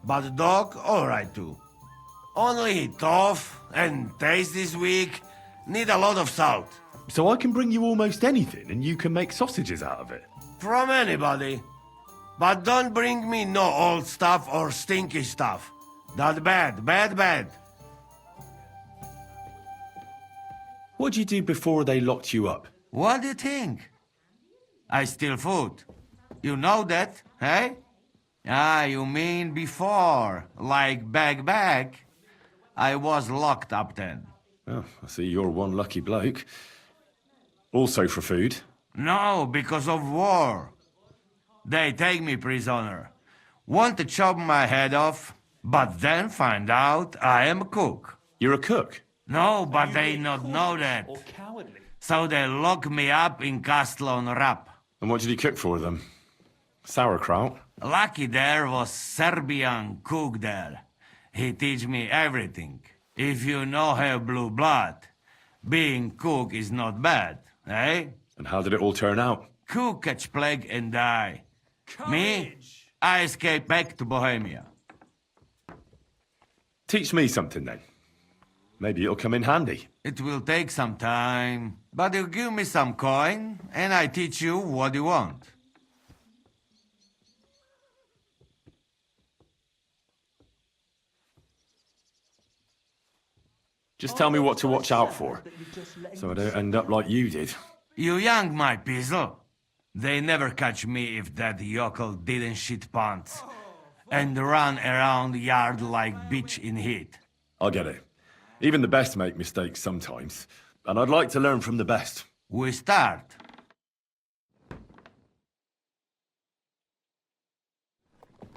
But dog, alright too. Only tough and taste this weak. Need a lot of salt. So I can bring you almost anything and you can make sausages out of it. From anybody. But don't bring me no old stuff or stinky stuff. That bad, bad, bad. What'd you do before they locked you up? What do you think? I steal food. You know that, eh? Ah, you mean before, like back. I was locked up then. Oh, I see you're one lucky bloke. Also for food? No, because of war. They take me prisoner. Want to chop my head off, but then find out I am a cook. You're a cook? No, but they not know that. So they lock me up in Castle on Rap. And what did you cook for them? Sauerkraut? Lucky there was Serbian cook there. He teach me everything. If you no have blue blood, being cook is not bad, eh? And how did it all turn out? Cook catch plague and die. Me? I escape back to Bohemia. Teach me something then. Maybe it'll come in handy. It will take some time, but you give me some coin, and I teach you what you want. Just tell me what to watch out for, so I don't end up like you did. You young, my pizzle. They never catch me if that yokel didn't shit pants and run around the yard like bitch in heat. I get it. Even the best make mistakes sometimes, and I'd like to learn from the best. We start.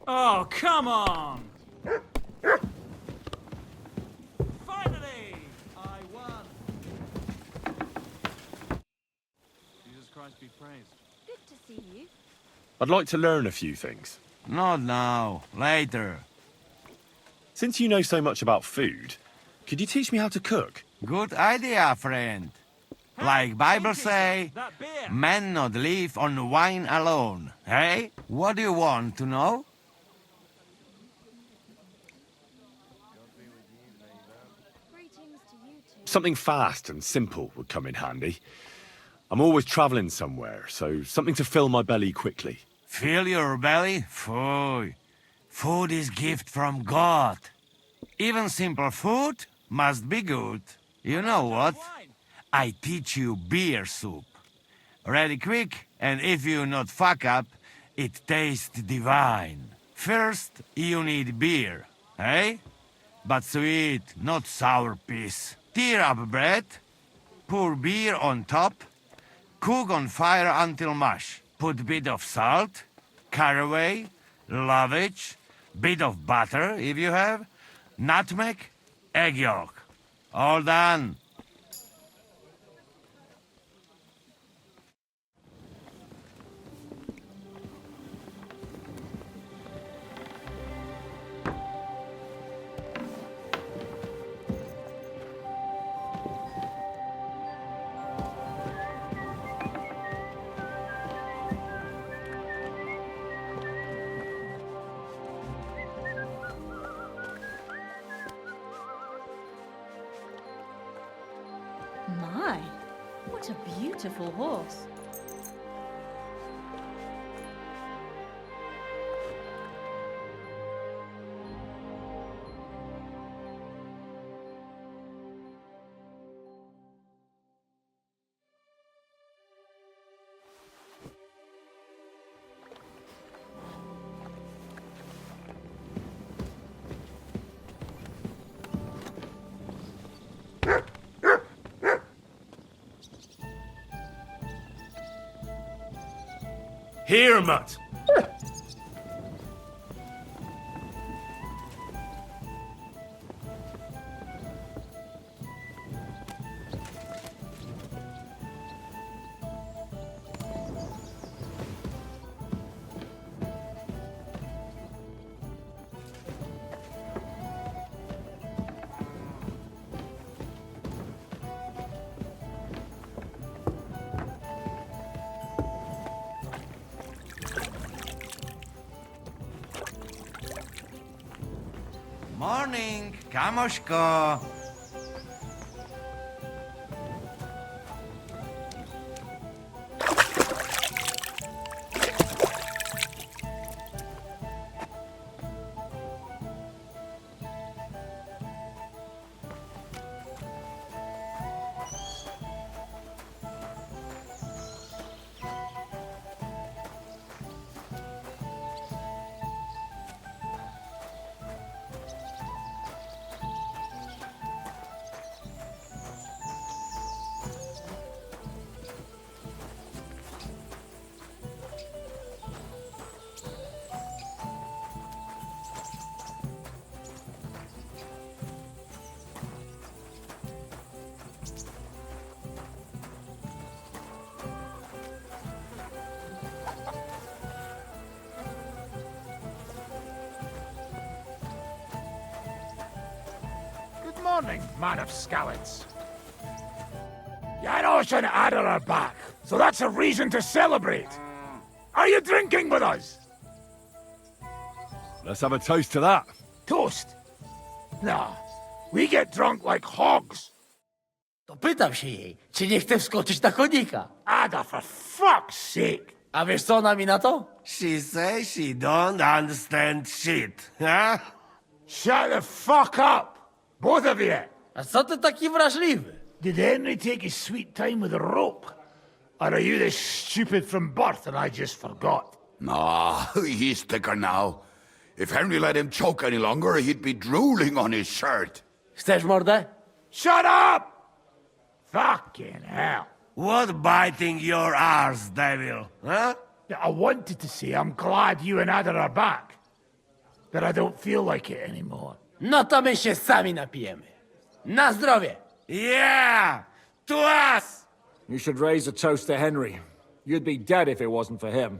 Oh, come on! Finally! I won! Jesus Christ be praised. Good to see you. I'd like to learn a few things. Not now, later. Since you know so much about food, could you teach me how to cook? Good idea, friend. Like Bible say, men not live on wine alone. Hey, what do you want to know? Something fast and simple would come in handy. I'm always traveling somewhere, so something to fill my belly quickly. Fill your belly? Food. Food is gift from God. Even simple food must be good. You know what? I teach you beer soup. Ready quick, and if you not fuck up, it tastes divine. First, you need beer, eh? But sweet, not sour piece. Tear up bread, pour beer on top, cook on fire until mush. Put bit of salt, caraway, lovage, bit of butter if you have, nutmeg, egg yolk. All done. My, what a beautiful horse. Here, mutt! Morning, Kamoshko. morning, man of Miskowitz. Janosh and Adder are back, so that's a reason to celebrate. Are you drinking with us? Let's have a toast to that. Toast? Nah, we get drunk like hogs. To pytam się jej, czy nie chce wskoczyć na konika. Ada, for fuck's sake! A wiesz co ona mi na to? She says she don't understand shit, huh? Shut the fuck up! Both of you! A co ty taki wrażliwy? Did Henry take his sweet time with a rope? Or are you this stupid from birth and I just forgot? Nah, he's thicker now. If Henry let him choke any longer, he'd be drooling on his shirt. Chcesz mordę? Shut up! Fucking hell. What biting your arse, devil, huh? I wanted to say I'm glad you and Ada are back. But I don't feel like it anymore. No to my się sami napijemy. Na zdrowie! Yeah! To us! You should raise a toast to Henry. You'd be dead if it wasn't for him.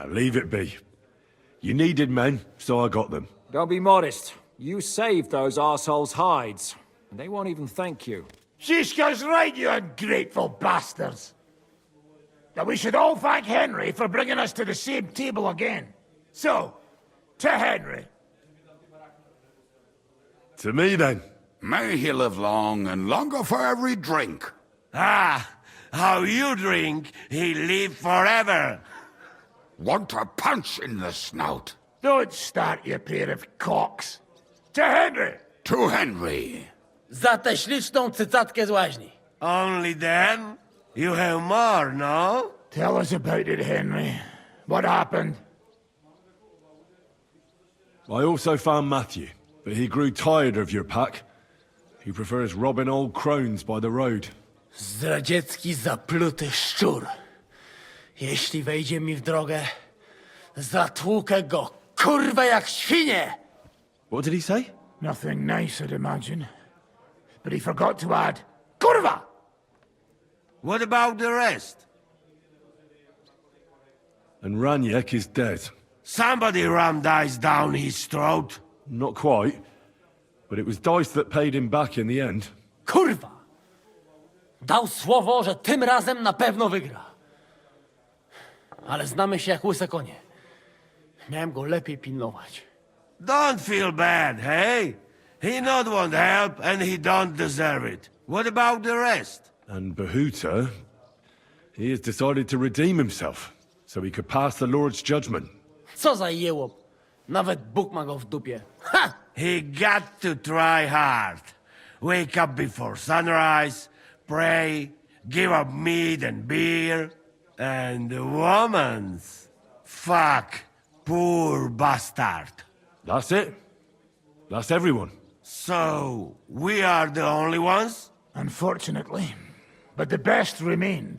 Leave it be. You needed men, so I got them. Don't be modest. You saved those arseholes' hides. And they won't even thank you. Shishka's right, you ungrateful bastards. That we should all thank Henry for bringing us to the same table again. So, to Henry. To me, then. May he live long, and longer for every drink. Ah, how you drink, he live forever. Want a punch in the snout. Don't start, you pair of cocks. To Henry! To Henry. Za tę śliczną cycatkę z łaźni. Only then? You have more, no? Tell us about it, Henry. What happened? I also found Matthew, but he grew tired of your pack. He prefers robbing old crones by the road. Zdradziecki, zapluty szczur. Jeśli wejdzie mi w drogę, zatłukę go, kurwa, jak świnie! What did he say? Nothing nice, I'd imagine. But he forgot to add, Kurva! What about the rest? And Ranyek is dead. Somebody rammed dice down his throat. Not quite. But it was dice that paid him back in the end. Kurwa! Dał słowo, że tym razem na pewno wygra. Ale znamy się jak łyse konie. Miałem go lepiej pilnować. Don't feel bad, hey? He not want help and he don't deserve it. What about the rest? And Bahuta, he has decided to redeem himself, so he could pass the Lord's judgment. Co za jełop. Nawet Bóg ma go w dupie. Ha! He got to try hard. Wake up before sunrise, pray, give up meat and beer, and woman's. Fuck, poor bastard. That's it. That's everyone. So, we are the only ones? Unfortunately. But the best remained.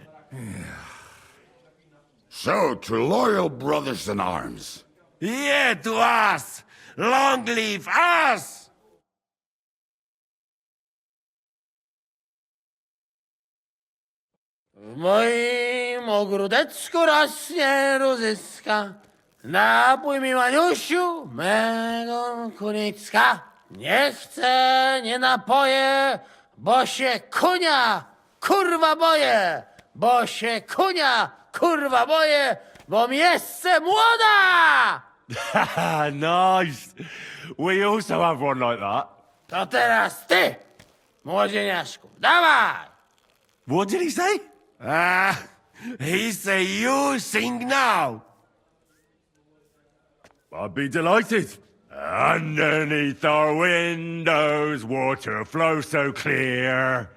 So, to loyal brothers in arms. Yeah, to us! Long live us! W moim ogródeczku rośnie różyska. Napój mi, Maniusiu, mego kunicka. Nie chcę, nie napoję, bo się kunia, kurwa boję. Bo się kunia, kurwa boję, bo mi jeszcze młoda! Nice. We also have one like that. To teraz ty, młodzieniaszku, dawaj! What did he say? He say you sing now. I'd be delighted. Underneath our windows, water flows so clear.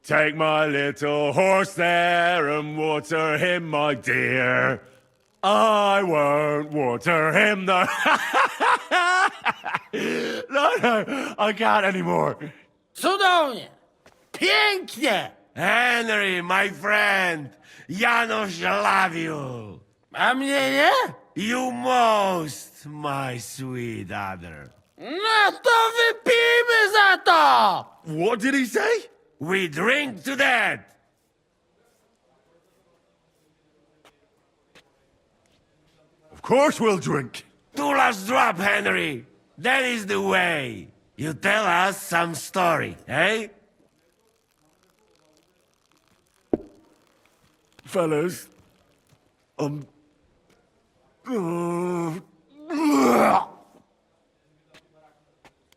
Take my little horse there and water him, my dear. I won't water him, though. No, I can't anymore. Cudownie! Pięknie! Henry, my friend, Janosh love you. A mnie nie? You most, my sweet other. No to wypijmy za to! What did he say? We drink to that. Of course we'll drink. To last drop, Henry. That is the way. You tell us some story, eh? Fellas,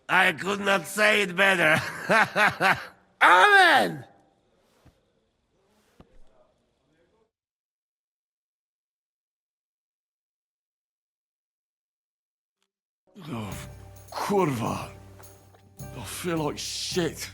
I could not say it better. Amen! Oh, kurwa. I feel like shit.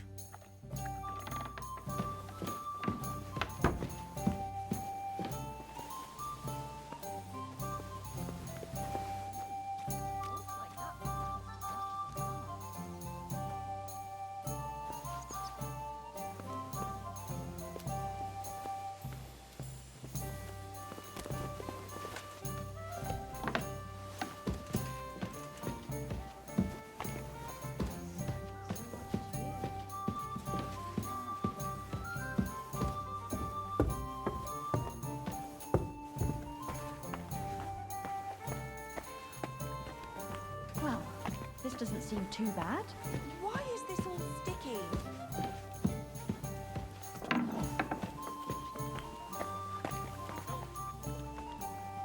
Well, this doesn't seem too bad. Why is this all sticky?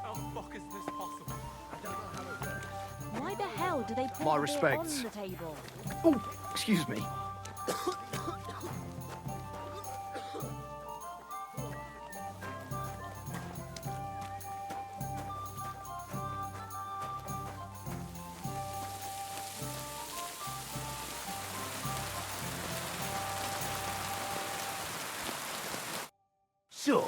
How the fuck is this possible? I don't know how it works. Why the hell do they My pour beer on respects. the table? Oh, excuse me. So,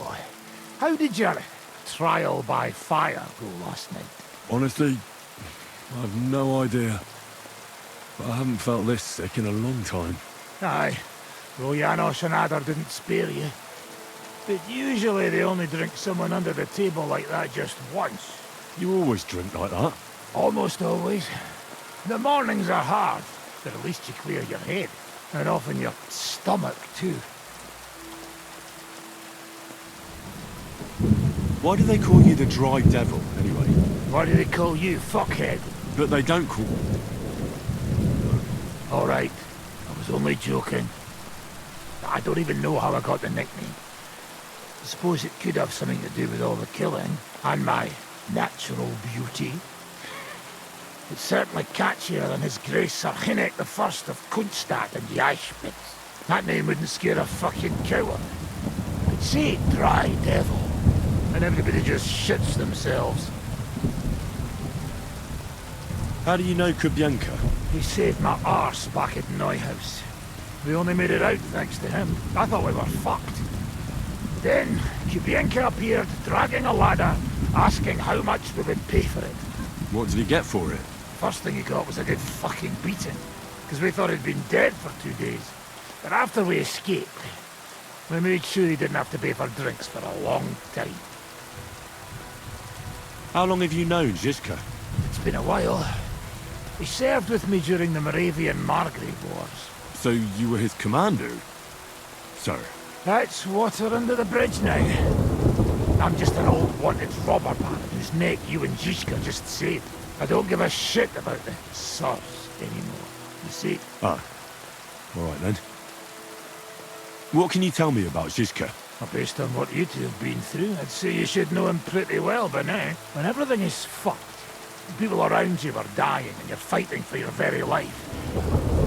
how did your trial by fire go last night? Honestly, I have no idea. But I haven't felt this sick in a long time. Aye, though Janosh and Adder didn't spare you. But usually they only drink someone under the table like that just once. You always drink like that? Almost always. The mornings are hard, but at least you clear your head. And often your stomach, too. Why do they call you the Dry Devil, anyway? Why do they call you fuckhead? But they don't call... All right, I was only joking. I don't even know how I got the nickname. I suppose it could have something to do with all the killing, and my natural beauty. It's certainly catchier than His Grace Sir Ranyek the First of Kunstadt and Yashpitz. That name wouldn't scare a fucking coward. But say Dry Devil, and everybody just shits themselves. How do you know Kubyanka? He saved my arse back at Neuhaus. We only made it out thanks to him. I thought we were fucked. Then, Kubyanka appeared, dragging a ladder, asking how much we would pay for it. What did he get for it? First thing he got was a good fucking beating, because we thought he'd been dead for 2 days. But after we escaped, we made sure he didn't have to pay for drinks for a long time. How long have you known Zizka? It's been a while. He served with me during the Moravian Margrave Wars. So you were his commander? Sir. That's water under the bridge now. I'm just an old wanted robber baron whose neck you and Zizka just saved. I don't give a shit about the source anymore. You see? Ah. All right then. What can you tell me about Zizka? Well, based on what you two have been through, I'd say you should know him pretty well by now. When everything is fucked, the people around you are dying and you're fighting for your very life.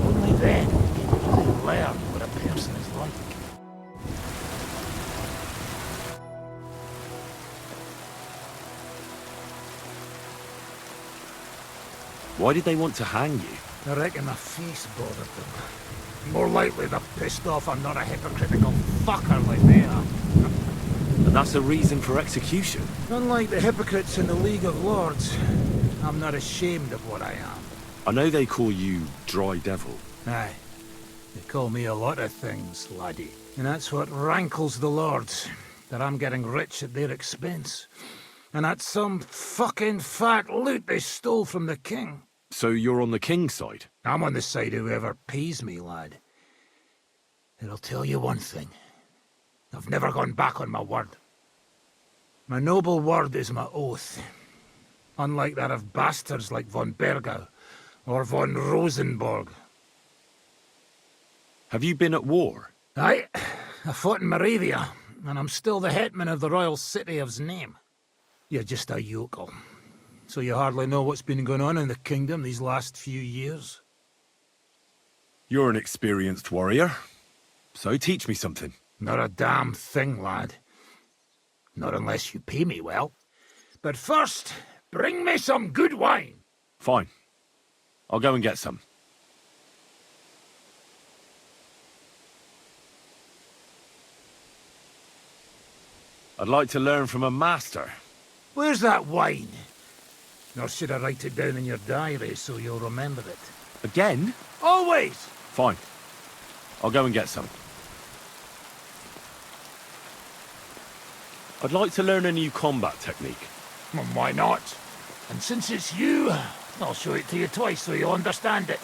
Only then can you really learn what a person is like. Why did they want to hang you? I reckon my face bothered them. More likely they're pissed off I'm not a hypocritical fucker like they are. And that's a reason for execution? Unlike the hypocrites in the League of Lords, I'm not ashamed of what I am. I know they call you Dry Devil. Aye. They call me a lot of things, laddie. And that's what rankles the Lords, that I'm getting rich at their expense. And that's some fucking fat loot they stole from the king. So you're on the king's side? I'm on the side of whoever pays me, lad. And I'll tell you one thing. I've never gone back on my word. My noble word is my oath. Unlike that of bastards like von Bergau, or von Rosenborg. Have you been at war? Aye, I fought in Moravia, and I'm still the hetman of the royal city of Znaim. You're just a yokel, so you hardly know what's been going on in the kingdom these last few years. You're an experienced warrior, so teach me something. Not a damn thing, lad. Not unless you pay me well. But first, bring me some good wine. Fine. I'll go and get some. I'd like to learn from a master. Where's that wine? Nor should I write it down in your diary so you'll remember it. Again? Always! Fine. I'll go and get some. I'd like to learn a new combat technique. Well, why not? And since it's you, I'll show it to you twice so you'll understand it.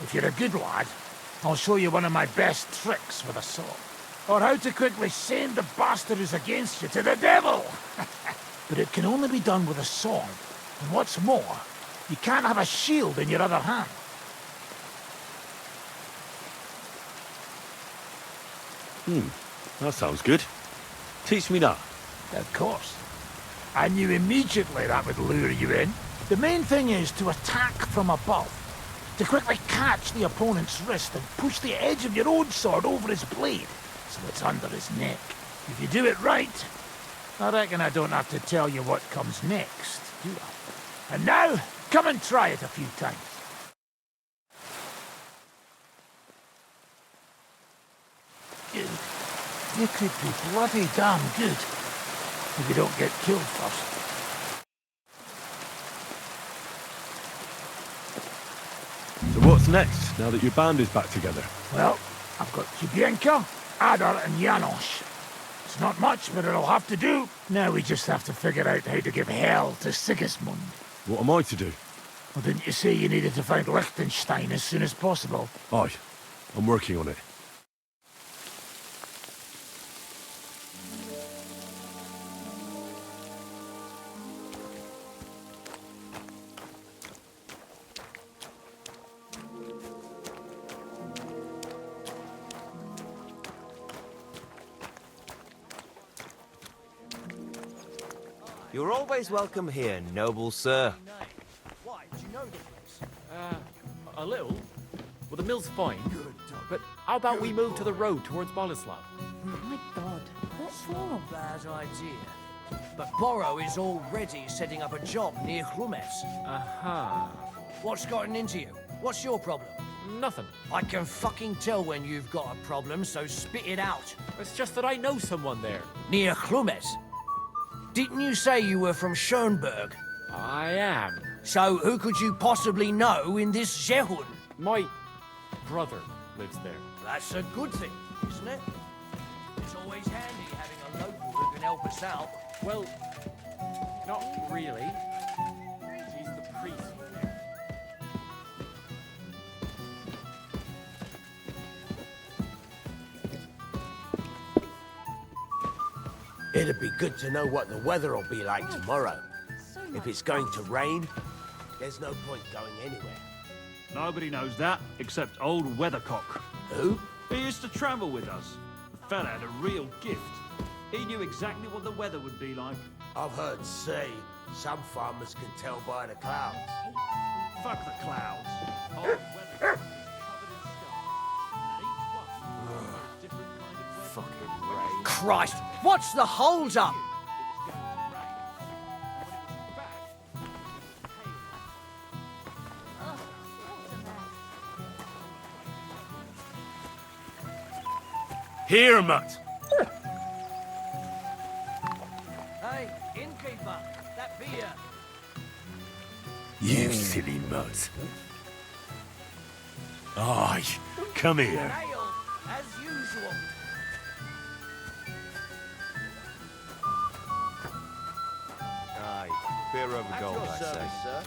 If you're a good lad, I'll show you one of my best tricks with a sword. Or how to quickly send the bastard who's against you to the devil! But it can only be done with a sword. And what's more, you can't have a shield in your other hand. That sounds good. Teach me that. Of course. I knew immediately that would lure you in. The main thing is to attack from above. To quickly catch the opponent's wrist and push the edge of your own sword over his blade, so it's under his neck. If you do it right, I reckon I don't have to tell you what comes next, do I? And now, come and try it a few times. You could be bloody damn good if you don't get killed first. So what's next, now that your band is back together? Well, I've got Kubienka, Adar and Janosh. It's not much, but it'll have to do. Now we just have to figure out how to give hell to Sigismund. What am I to do? Well, didn't you say you needed to find Liechtenstein as soon as possible? Aye, I'm working on it. You're always welcome here, noble sir. Why? Do you know the place? A little. Well, the mill's fine. But how about we move to the road towards Boleslav? My God, what for? Bad idea. But Borrow is already setting up a job near Hrumes. Aha. What's gotten into you? What's your problem? Nothing. I can fucking tell when you've got a problem, so spit it out. It's just that I know someone there. Near Hrumes? Didn't you say you were from Schönberg? I am. So who could you possibly know in this Zehun? My brother lives there. That's a good thing, isn't it? It's always handy having a local who can help us out. Well, not really. He's the priest there. It'd be good to know what the weather will be like tomorrow. If it's going to rain, there's no point going anywhere. Nobody knows that, except old Weathercock. Who? He used to travel with us. The fella had a real gift. He knew exactly what the weather would be like. I've heard say some farmers can tell by the clouds. Fuck the clouds. Old Weathercock is covered in stars. And each one has a different kind of weather. Fucking rain. Christ, what's the hold up? Here, Mutt! Hey, innkeeper, that beer. You silly mutt. Aye, come here. Ale, as usual. Aye, beer over gold, I say. Sir.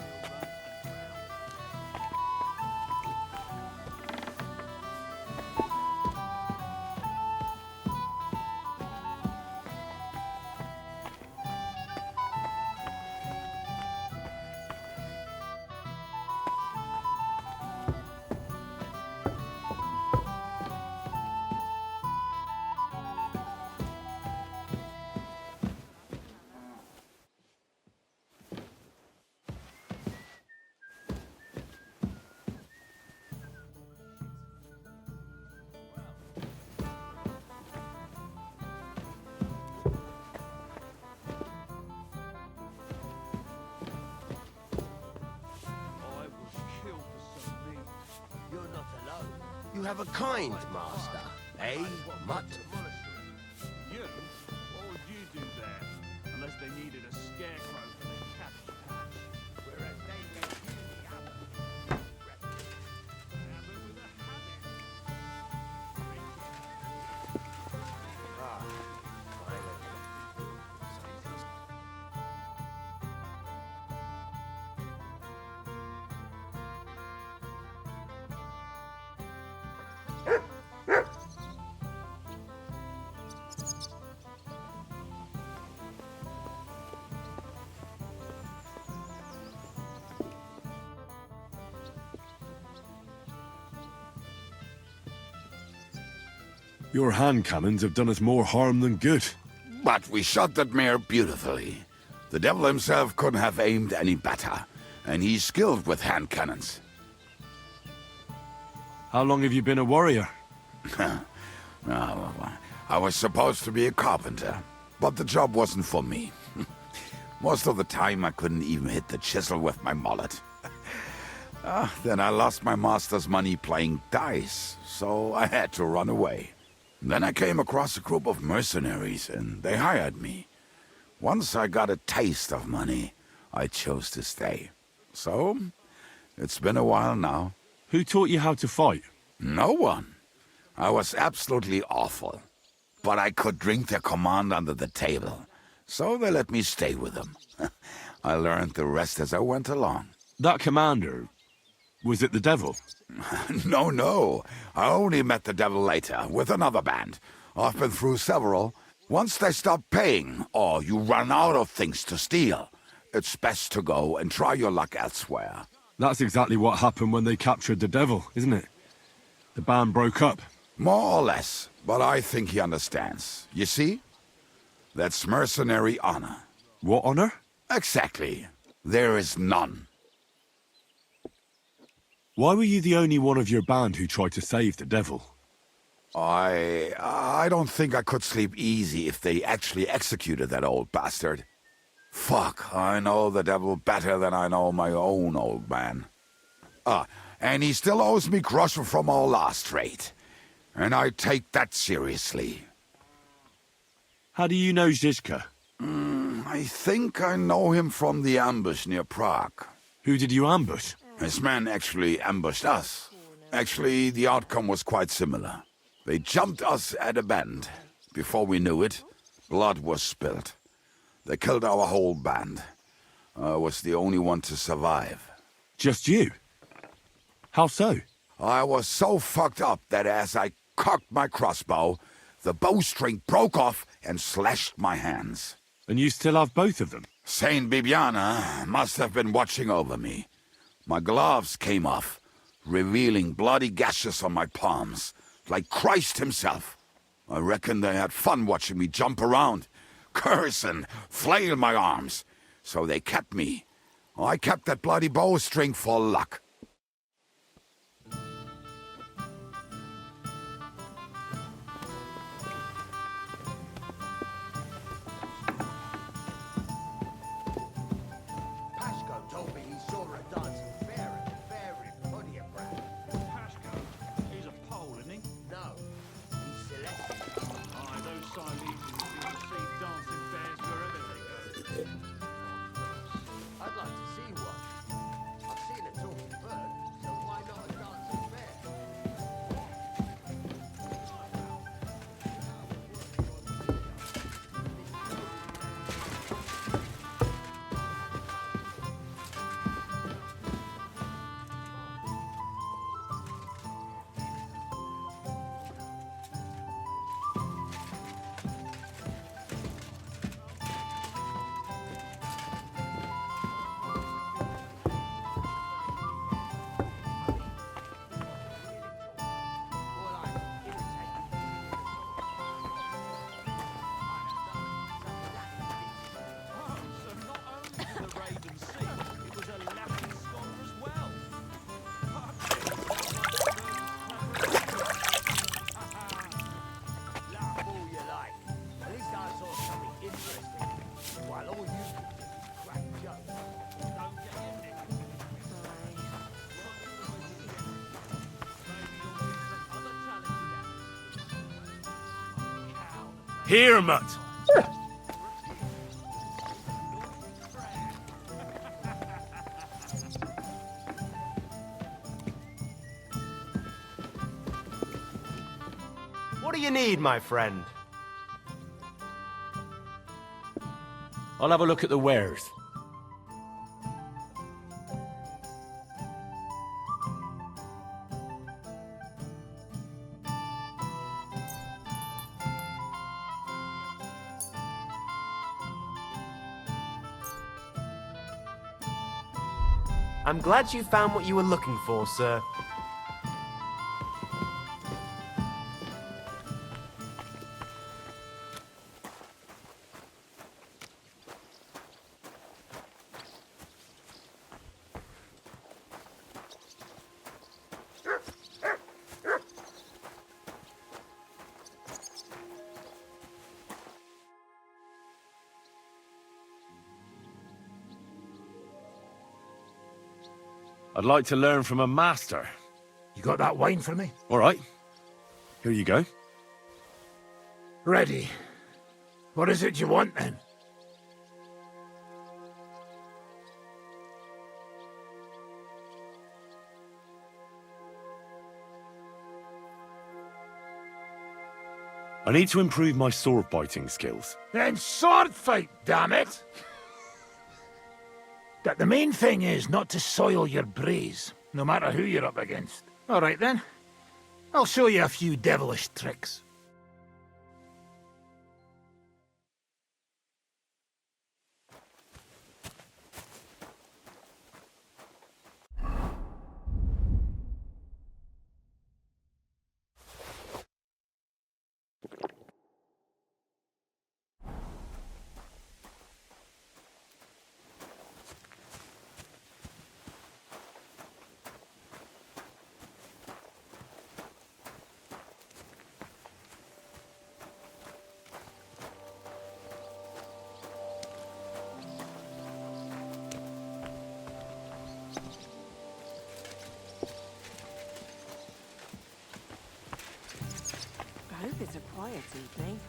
have a kind master, eh, Mutt? You? What would you do there? Unless they needed a scarecrow for the cabbage patch. Whereas they went to the other. Rabbit with a habit. Your hand cannons have done us more harm than good. But we shot that mare beautifully. The devil himself couldn't have aimed any better, and he's skilled with hand cannons. How long have you been a warrior? I was supposed to be a carpenter, but the job wasn't for me. Most of the time I couldn't even hit the chisel with my mallet. Then I lost my master's money playing dice, so I had to run away. Then I came across a group of mercenaries, and they hired me. Once I got a taste of money, I chose to stay. So, it's been a while now. Who taught you how to fight? No one. I was absolutely awful. But I could drink their command under the table, so they let me stay with them. I learned the rest as I went along. That commander, was it the devil? No. I only met the devil later, with another band. I've been through several. Once they stop paying, or you run out of things to steal, it's best to go and try your luck elsewhere. That's exactly what happened when they captured the devil, isn't it? The band broke up. More or less, but I think he understands. You see? That's mercenary honor. What honor? Exactly. There is none. Why were you the only one of your band who tried to save the devil? I don't think I could sleep easy if they actually executed that old bastard. Fuck, I know the devil better than I know my own old man. And he still owes me groschen from our last trade. And I take that seriously. How do you know Zizka? I think I know him from the ambush near Prague. Who did you ambush? His men actually ambushed us. Actually, the outcome was quite similar. They jumped us at a bend. Before we knew it, blood was spilled. They killed our whole band. I was the only one to survive. Just you? How so? I was so fucked up that as I cocked my crossbow, the bowstring broke off and slashed my hands. And you still have both of them? Saint Bibiana must have been watching over me. My gloves came off, revealing bloody gashes on my palms, like Christ himself. I reckon they had fun watching me jump around, curse and flail my arms. So they kept me. I kept that bloody bowstring for luck. I'd like to see one. I've seen it talking Here, mutt. What do you need, my friend? I'll have a look at the wares. I'm glad you found what you were looking for, sir. I'd like to learn from a master. You got that wine for me? All right. Here you go. Ready. What is it you want, then? I need to improve my sword biting skills. Then sword fight, damn it! But the main thing is not to soil your braze, no matter who you're up against. All right, then. I'll show you a few devilish tricks. I hope it's a quiet evening.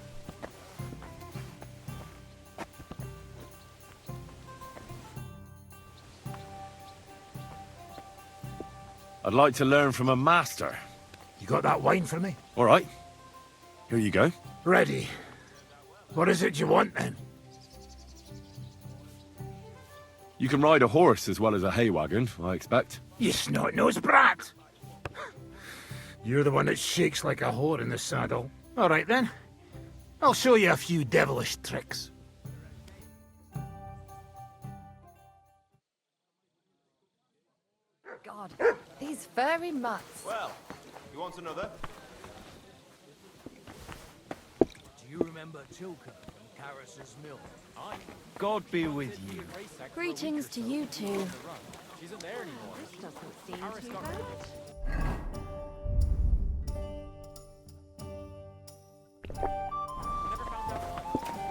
I'd like to learn from a master. You got that wine for me? All right. Here you go. Ready. What is it you want, then? You can ride a horse as well as a hay wagon, I expect. You snot-nosed brat! You're the one that shakes like a whore in the saddle. All right, then. I'll show you a few devilish tricks. God, these furry mutts. Well, you want another? Do you remember Tilka from Karas's mill? God be with you. Greetings to you two. She isn't there anymore. This doesn't seem too bad.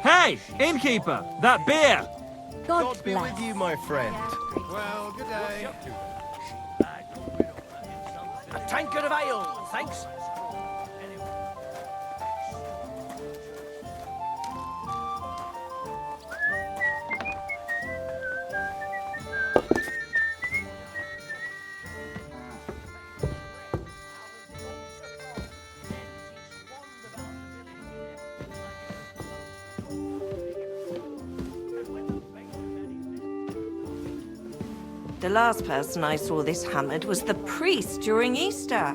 Hey, innkeeper! That beer! God be bless. with you, my friend. Well, good day. A tankard of ale, thanks. The last person I saw this hammered was the priest during Easter.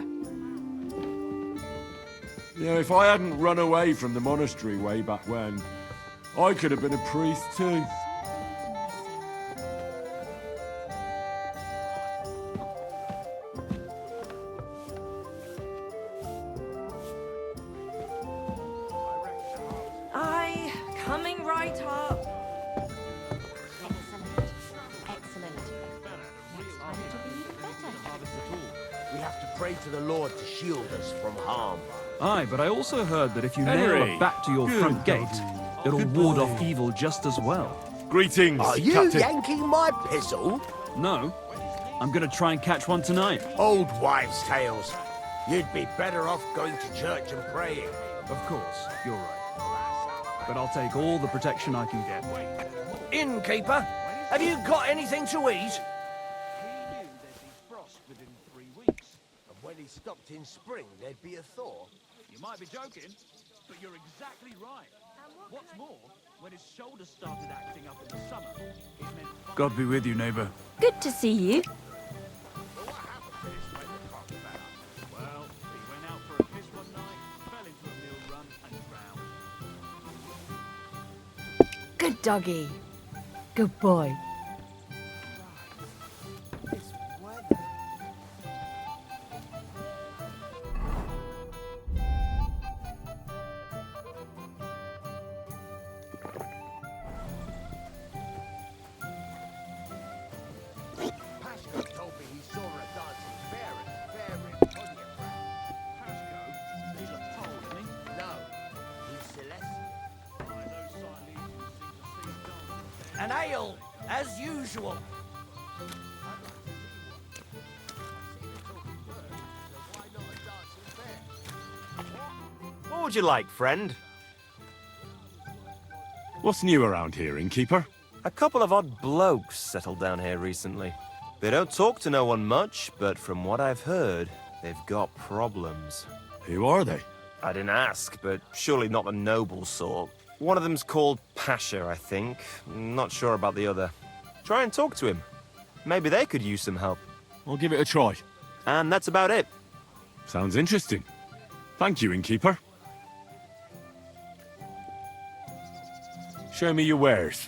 Yeah, if I hadn't run away from the monastery way back when, I could have been a priest too. Aye, coming right up. Excellent. Next time it'll be even better. We have to pray to the Lord to shield us from harm. Aye, but I also heard that if you nail Henry, a bat to your good front gate, doggy. it'll Good ward boy. off evil just as well. Greetings, Are you Captain. yanking my pistol? No, I'm gonna try and catch one tonight. Old wives' tales. You'd be better off going to church and praying. Of course, you're right. but I'll take all the protection I can get. Innkeeper, have you got anything to eat? He knew there'd be frost within 3 weeks. And when he stopped in spring, there'd be a thaw. You might be joking, but you're exactly right. What's more, when his shoulder started acting up in the summer, it meant... God be with you, neighbor. Good to see you. Well, he went out for a piss one night, fell into a mill run and drowned. Good doggy. Good boy. Pasco told me he saw a dancing bear at the fair in Pontiac. Pasco, he's a pole, isn't he? No, he's Celeste. Why, those Silesians seem to see dancing. An ale, as usual. What would you like, friend? What's new around here, innkeeper? A couple of odd blokes settled down here recently. They don't talk to no one much, but from what I've heard, they've got problems. Who are they? I didn't ask, but surely not the noble sort. One of them's called Pasha, I think. Not sure about the other. Try and talk to him. Maybe they could use some help. I'll give it a try. And that's about it. Sounds interesting. Thank you, innkeeper. Show me your wares.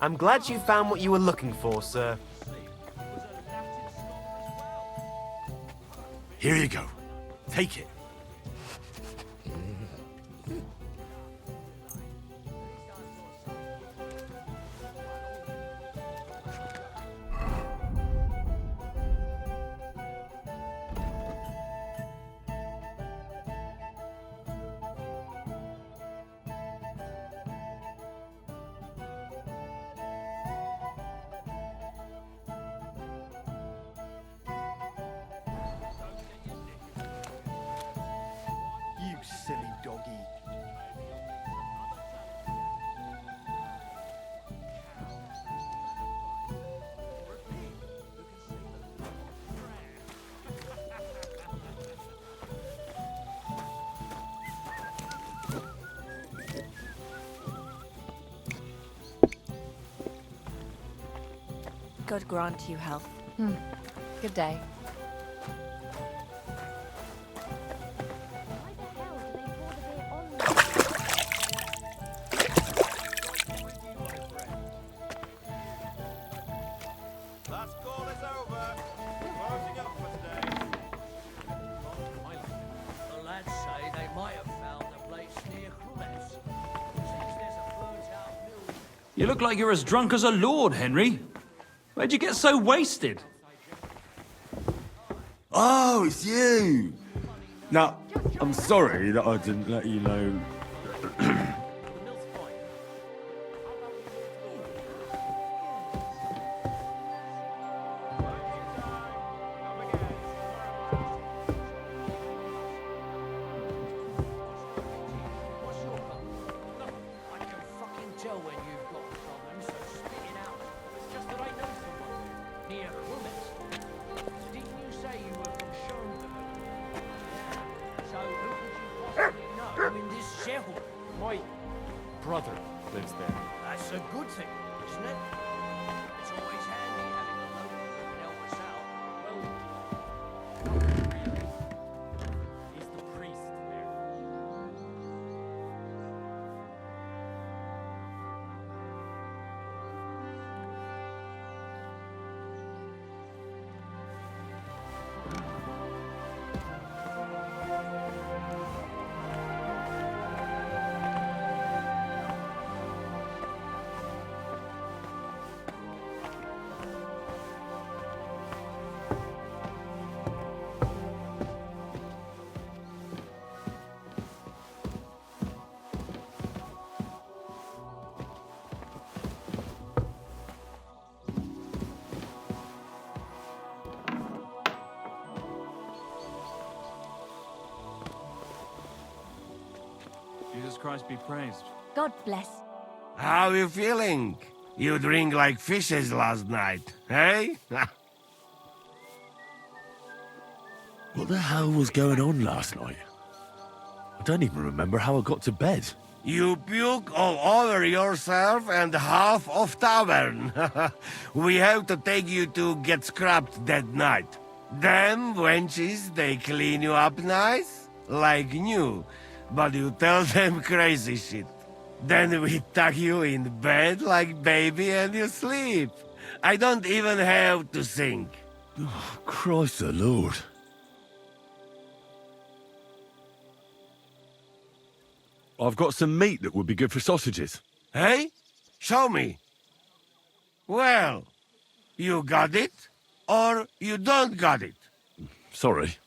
I'm glad you found what you were looking for, sir. Here you go. Take it. You silly doggy. God grant you health. Good day. Last call is over. Closing up for today. The lads say they might have found a place near Grund. Seems there's a burnt-out mill. You look like you're as drunk as a lord, Henry. Where'd you get so wasted? Oh, it's you! Now, I'm sorry that I didn't let you know. I can fucking tell when you've got problems, so spit it out. It's just that I know someone near Grund. Didn't you say you were from Schoenberg? Yeah. So who could you possibly know in this shithole? My brother. lives there. That's a good thing, isn't it? It's always handy having a local who can help us out. He's the priest there. Jesus Christ be praised. God bless. How you feeling? You drink like fishes last night, hey? What the hell was going on last night? I don't even remember how I got to bed. You puke all over yourself and half of tavern. We have to take you to get scrapped that night. Them wenches, they clean you up nice, like new, but you tell them crazy shit. Then we tuck you in bed like baby and you sleep. I don't even have to think. Oh, Christ the Lord. I've got some meat that would be good for sausages. Hey? Show me. Well, you got it, or you don't got it. Sorry.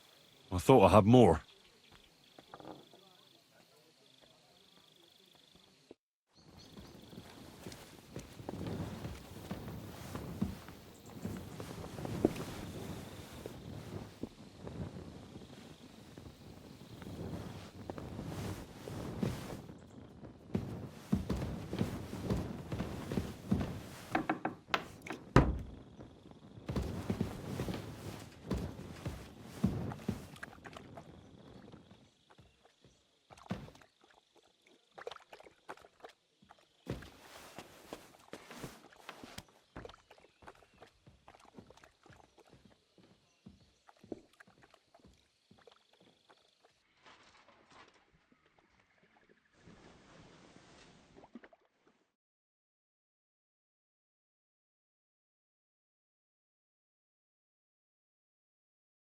I thought I had more.